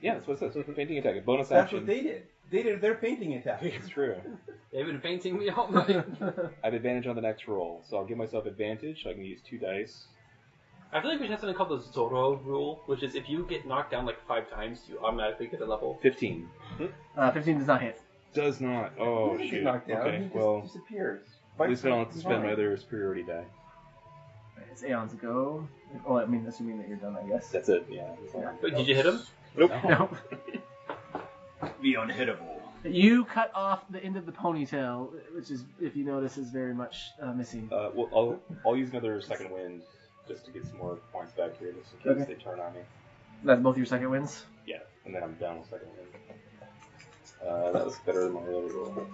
Yeah, that's what it says. Fainting attack. A bonus That's action. what they did. They did their painting attack. It's true. They've been painting me all night. I have advantage on the next roll, so I'll give myself advantage. So I can use 2 dice. I feel like we should have something called the Zorro rule, which is if you get knocked down like 5 times, you automatically get a level. 15. 15 does not hit. Does not. Oh, He shoot. knocked down. Okay, He just well, disappears. at least I don't have to spend my other superiority die. It's Aeon's go. Well, I mean, assuming that you're done, I guess. That's it, yeah. Wait, did you hit him? Nope. No. The unhittable. You cut off the end of the ponytail, which is, if you notice, is very much missing. Well, I'll use another second wind just to get some more points back here, just in case they turn on me. That's both your second wins? Yeah, and then I'm down with second wind. That was better than my other roll.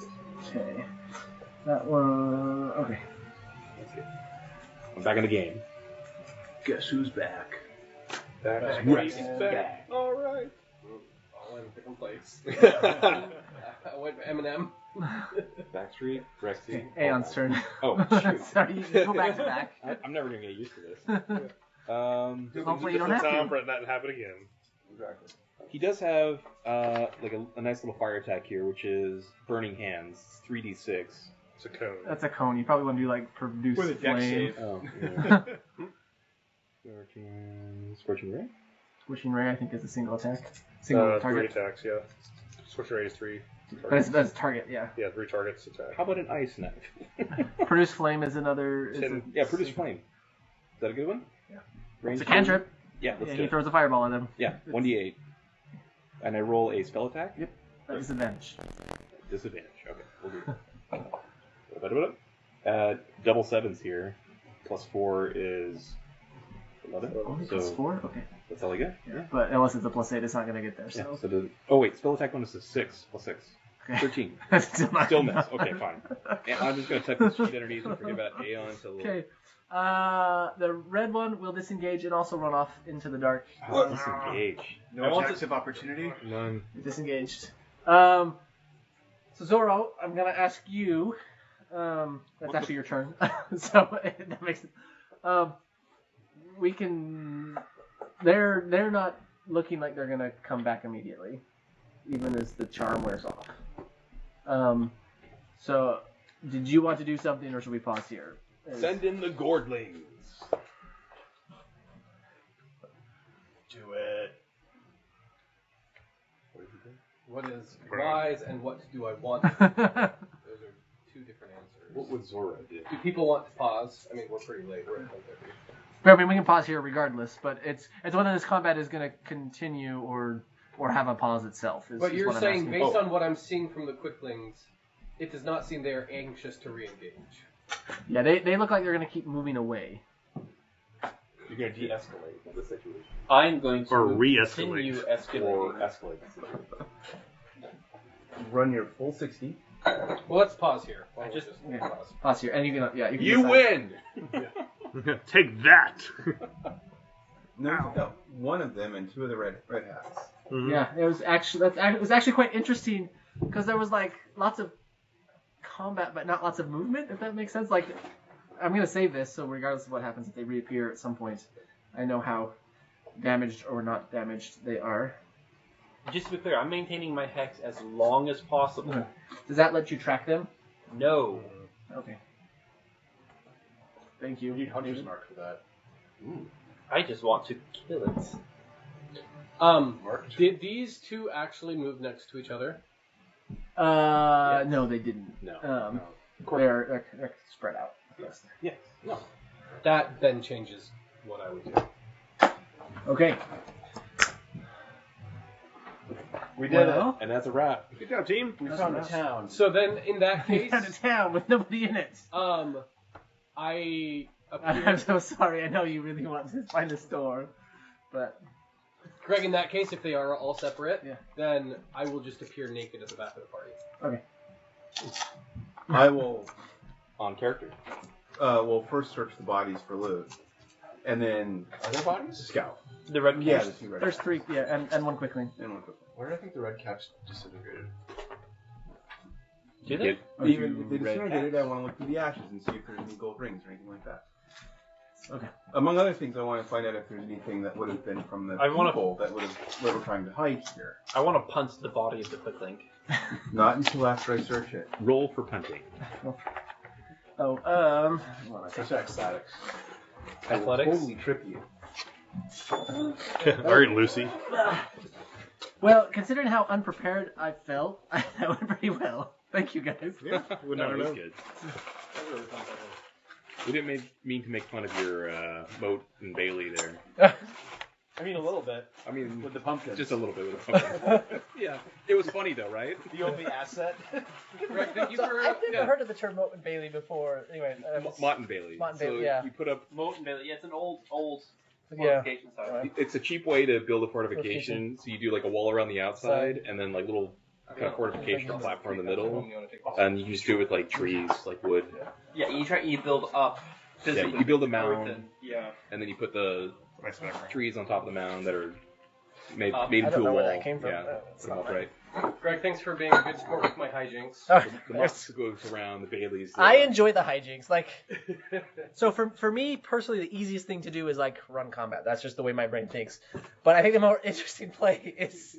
Okay. That one... Okay. That's good. I'm back in the game. Guess who's back? That's Rex right. back. All right. All in a different place. I went Eminem. Backstreet, Rexy. Okay, Aeon's turn. Oh, shoot. Sorry, you go back to back. I'm never going to get used to this. Hopefully you don't have time to. for that to happen again. Exactly. He does have like a nice little fire attack here, which is Burning Hands, 3d6. It's a cone. That's a cone. You probably want to do like produce With a dex flame. save. Oh, yeah. Scorching Ray? Scorching ray, I think, is a single attack. Single 3 target. attacks, yeah. Scorching ray is 3. But that's target, yeah. Yeah, 3 targets attack. How about an ice knife? Produce flame is another. Is a, Yeah, Produce Flame. Is that a good one? Yeah. Range It's a cantrip. Yeah, let's Yeah, do he it. throws a fireball at him. Yeah, 1d8. And I roll a spell attack? Yep. At disadvantage. Disadvantage. Okay, we'll do it. Double 7s here. Plus 4 is 11. Only So plus 4? Okay. that's all I get? Yeah. But unless it's a plus 8, it's not going to get there. Yeah, So. so oh wait, spell attack bonus is 6 plus 6. Okay. 13. That's still not Still enough. miss. Okay, fine. And I'm just going to type this sheet underneath and forget about Aeon until... Okay. The red one will disengage and also run off into the dark. Oh, disengage. No attacks of opportunity? None. Disengaged. So Zoro, I'm gonna ask you. That's actually your turn. So that makes it. We can. They're not looking like they're gonna come back immediately, even as the charm wears off. So, did you want to do something, or should we pause here? Send in the Gordlings. Do it. What is wise and what do I want? Those are 2 different answers. What would Zora do? Do people want to pause? I mean, we're pretty late. We're at 10:30. But, I mean, we can pause here regardless. But it's whether this combat is going to continue or have a pause itself. But you're what I'm saying, asking. based on what I'm seeing from the quicklings, it does not seem they are anxious to re-engage. Yeah, they look like they're going to keep moving away. You're going to de-escalate the situation. I'm going to Or re-escalate. continue Or escalating. escalate the situation. Run your full 60. Well, let's pause here. I just- Okay. pause. Pause here, and you can you can You decide. win! Take that! No, you took out one of them and 2 of the red hats. Mhm. Yeah, it was actually quite interesting because there was like lots of combat, but not lots of movement. If that makes sense. Like, I'm gonna save this, so regardless of what happens, if they reappear at some point, I know how damaged or not damaged they are. Just to be clear, I'm maintaining my hex as long as possible. Okay. Does that let you track them? No. Okay. Thank you. You need Hunter's Mark for that. I just want to kill it. Did these 2 actually move next to each other? No, they didn't. No. They're spread out. Yes. Yes. No. That then changes what I would do. Okay. We did Well, And that's a wrap. Good job, team. it. We found a town. So then, in that we case, found a town with nobody in it. I I'm appear. so sorry. I know you really want to find a store, but Greg, in that case, if they are all separate, Yeah. then I will just appear naked at the back of the party. I will. On character. Well, first search the bodies for loot, and then Are there bodies? scout. The red Yeah, caps. the two red there's caps. 3. Yeah, and one quick link. And one quick. Where did I think the red caps disintegrated? Do they? Even if they red disintegrated, I want to look through the ashes and see if there's any gold rings or anything like that. Okay. Among other things, I want to find out if there's anything that would have been from the I wanna- people that were trying to hide here. I want to punch the body of the quick link. Not until after I search it. Roll for punting. Oh, Such ecstatics. I will Athletics? totally trip you. All right, Lucy. well, considering how unprepared I felt, that went pretty well. Thank you, guys. Yeah, would No, never it was know. good. We didn't mean to make fun of your Moat and Bailey there. I mean, a little bit. I mean, With the pumpkin. just a little bit with the pumpkin. Yeah, it was funny though, right? the only asset. Greg, thank you So for. I've never heard of the term Moat and Bailey before. Anyway, Mott and Bailey. Mott and So Bailey, yeah. you put up. Moat and Bailey. Yeah, it's an old yeah. fortification style. It's a cheap way to build a fortification. So you do like a wall around the outside, and then like little kind of fortification platform in the middle, and you just do it with like trees, like wood. Yeah, you build up. Yeah, Physically. you build a mound, Everything. Yeah. and then you put the Nice background. trees on top of the mound that are made I into don't a know wall. where that came from. Yeah, It's put them up right. Greg, thanks for being a good sport with my hijinks. Oh, The Motts goes around, the Baileys. I enjoy the hijinks. Like, so for me personally, the easiest thing to do is like run combat. That's just the way my brain thinks. But I think the more interesting play is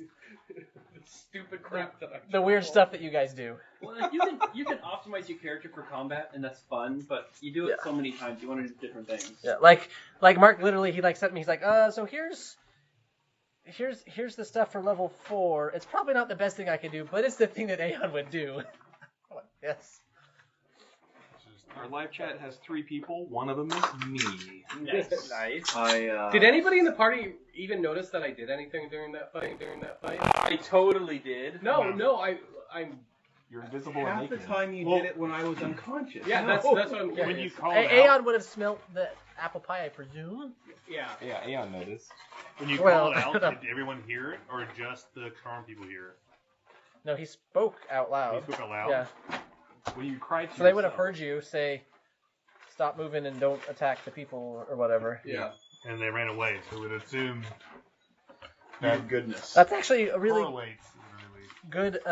Stupid crap that I. the weird stuff that you guys do. Well, like, you can optimize your character for combat, and that's fun. But you do it so many times, you want to do different things. Yeah, like Mark literally, he like sent me. He's like, so here's the stuff for level 4. It's probably not the best thing I can do, but it's the thing that Aeon would do. I'm like, yes. Our live chat has 3 people. One of them is me. Nice. Did anybody in the party even notice that I did anything during that fight? I totally did. No, I'm. You're invisible and Half the naked. time you did it when I was unconscious. Yeah, that's what I'm. When curious. you called out, Aeon would have smelt the apple pie, I presume. Yeah. Yeah, Aeon noticed. when you Well, called out, no. did everyone hear it, or just the charm people hear it? No, he spoke out You loud. spoke out loud. Yeah. When you cried to So they would have yourself- heard you say, "Stop moving and don't attack the people" or whatever. Yeah. And they ran away, so we'd assume Thank goodness. That's actually a really correlates. good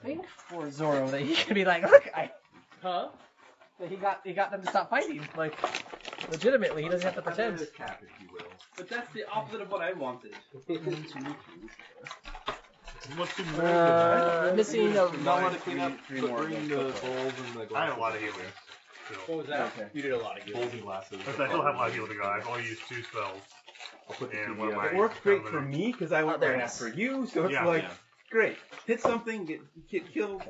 thing for Zoro that he can be like, "Look, Huh? that he got them to stop fighting." Like, legitimately, he doesn't have to pretend. Cap, if you will. But that's the opposite of what I wanted. What's too many? Missing a Don't want to clean up, Three more bring the bowls and the glasses. I had a lot of healing. What was that? You did a lot of good. Bowls and glasses. I still have a lot of healing to go. I've only used 2 spells. I'll put the And TV one of up. my- It worked great for me because I went there right it is. after you, so it's Yeah. like, Yeah. great. Hit something, get killed.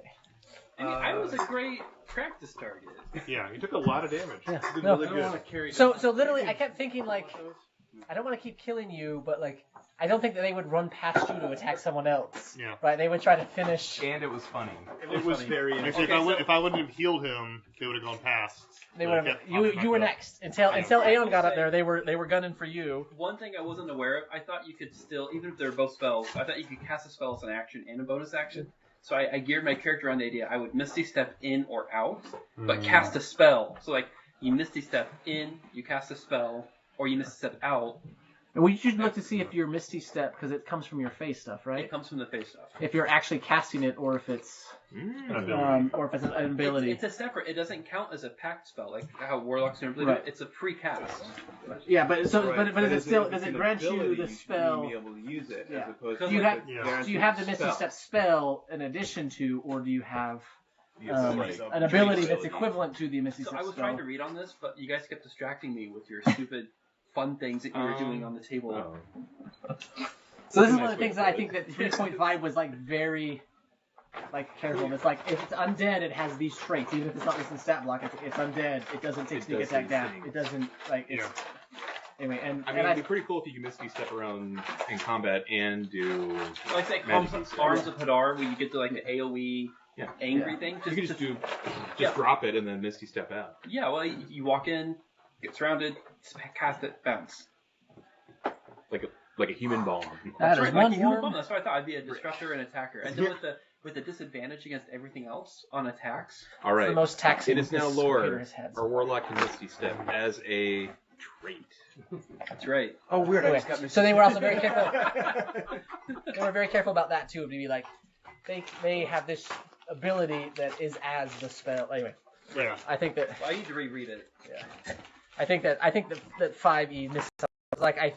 I mean, I was a great practice target. Yeah, you took a lot of damage. Yeah. You did No. really I don't good. want to carry. So literally, I kept thinking like, I don't want to keep killing you, but like, I don't think that they would run past you to attack someone else. Yeah. Right? They would try to finish. And it was funny. It was very. Actually, if I wouldn't have healed him, they would have gone past. They So would I have. kept You popping were back up. next until Aeon got up there. They were gunning for you. One thing I wasn't aware of, I thought you could still, even if they're both spells, I thought you could cast a spell as an action and a bonus action. So I geared my character on the idea I would Misty Step in or out, but cast a spell. So like, you Misty Step in, you cast a spell, or you Misty Step out, Well, you should look to see if your Misty Step, because it comes from your face stuff, it right? comes from the face stuff. If you're actually casting it, or if it's An ability. or if it's an ability. It's a separate, it doesn't count as a pact spell, like how Warlocks normally Right. do. It's a pre-cast. Yeah, but is it Is still if does it's it an grant you ability, the should spell? be able to use it Yeah. as opposed Do to you have- if it's Yeah. guaranteed Do you have the Misty spell. Step spell in addition to, or do you have The ability. an ability that's equivalent to the Misty So Step I was spell? trying to read on this, but you guys kept distracting me with your stupid fun things that you were doing on the table. So this is one of the things that I think that 3.5 was like very careful. It's like if it's undead, it has these traits. Even if it's not listed in stat block, it's undead. It doesn't take It sneak does attack these down. things. It doesn't like it's. Yeah. Anyway, I mean, it'd be pretty cool if you could Misty Step around in combat and do. Like say magic Arms of Hadar, where you get to like the AOE angry thing. You could just drop it and then Misty Step out. Yeah, well, you walk in, get surrounded, cast it, bounce. Like a human bomb. That's right, like a human bomb. That's what I thought. I'd be a disruptor and attacker, and then with the disadvantage against everything else on attacks. All right. The most taxing. It is now lore. Our warlock can Misty Step as a trait. That's right. Oh, weird. I Anyway, just got Misty so they were also very careful. They were very careful about that too. To be like, they have this ability that is as the spell. Anyway, Yeah. I think that. Well, I need to reread it. Yeah. I think that 5e missed something.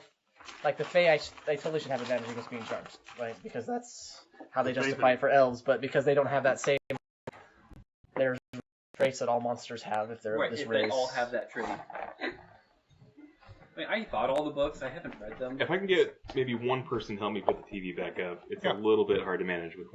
Like the Fae, they totally should have advantage against being charged, right? Because that's how they justify it for elves. But because they don't have that same, there's traits that all monsters have if they're of this race. They all have that trait. I mean, I thought all the books. I haven't read them. If I can get maybe one person to help me put the TV back up, it's a little bit hard to manage with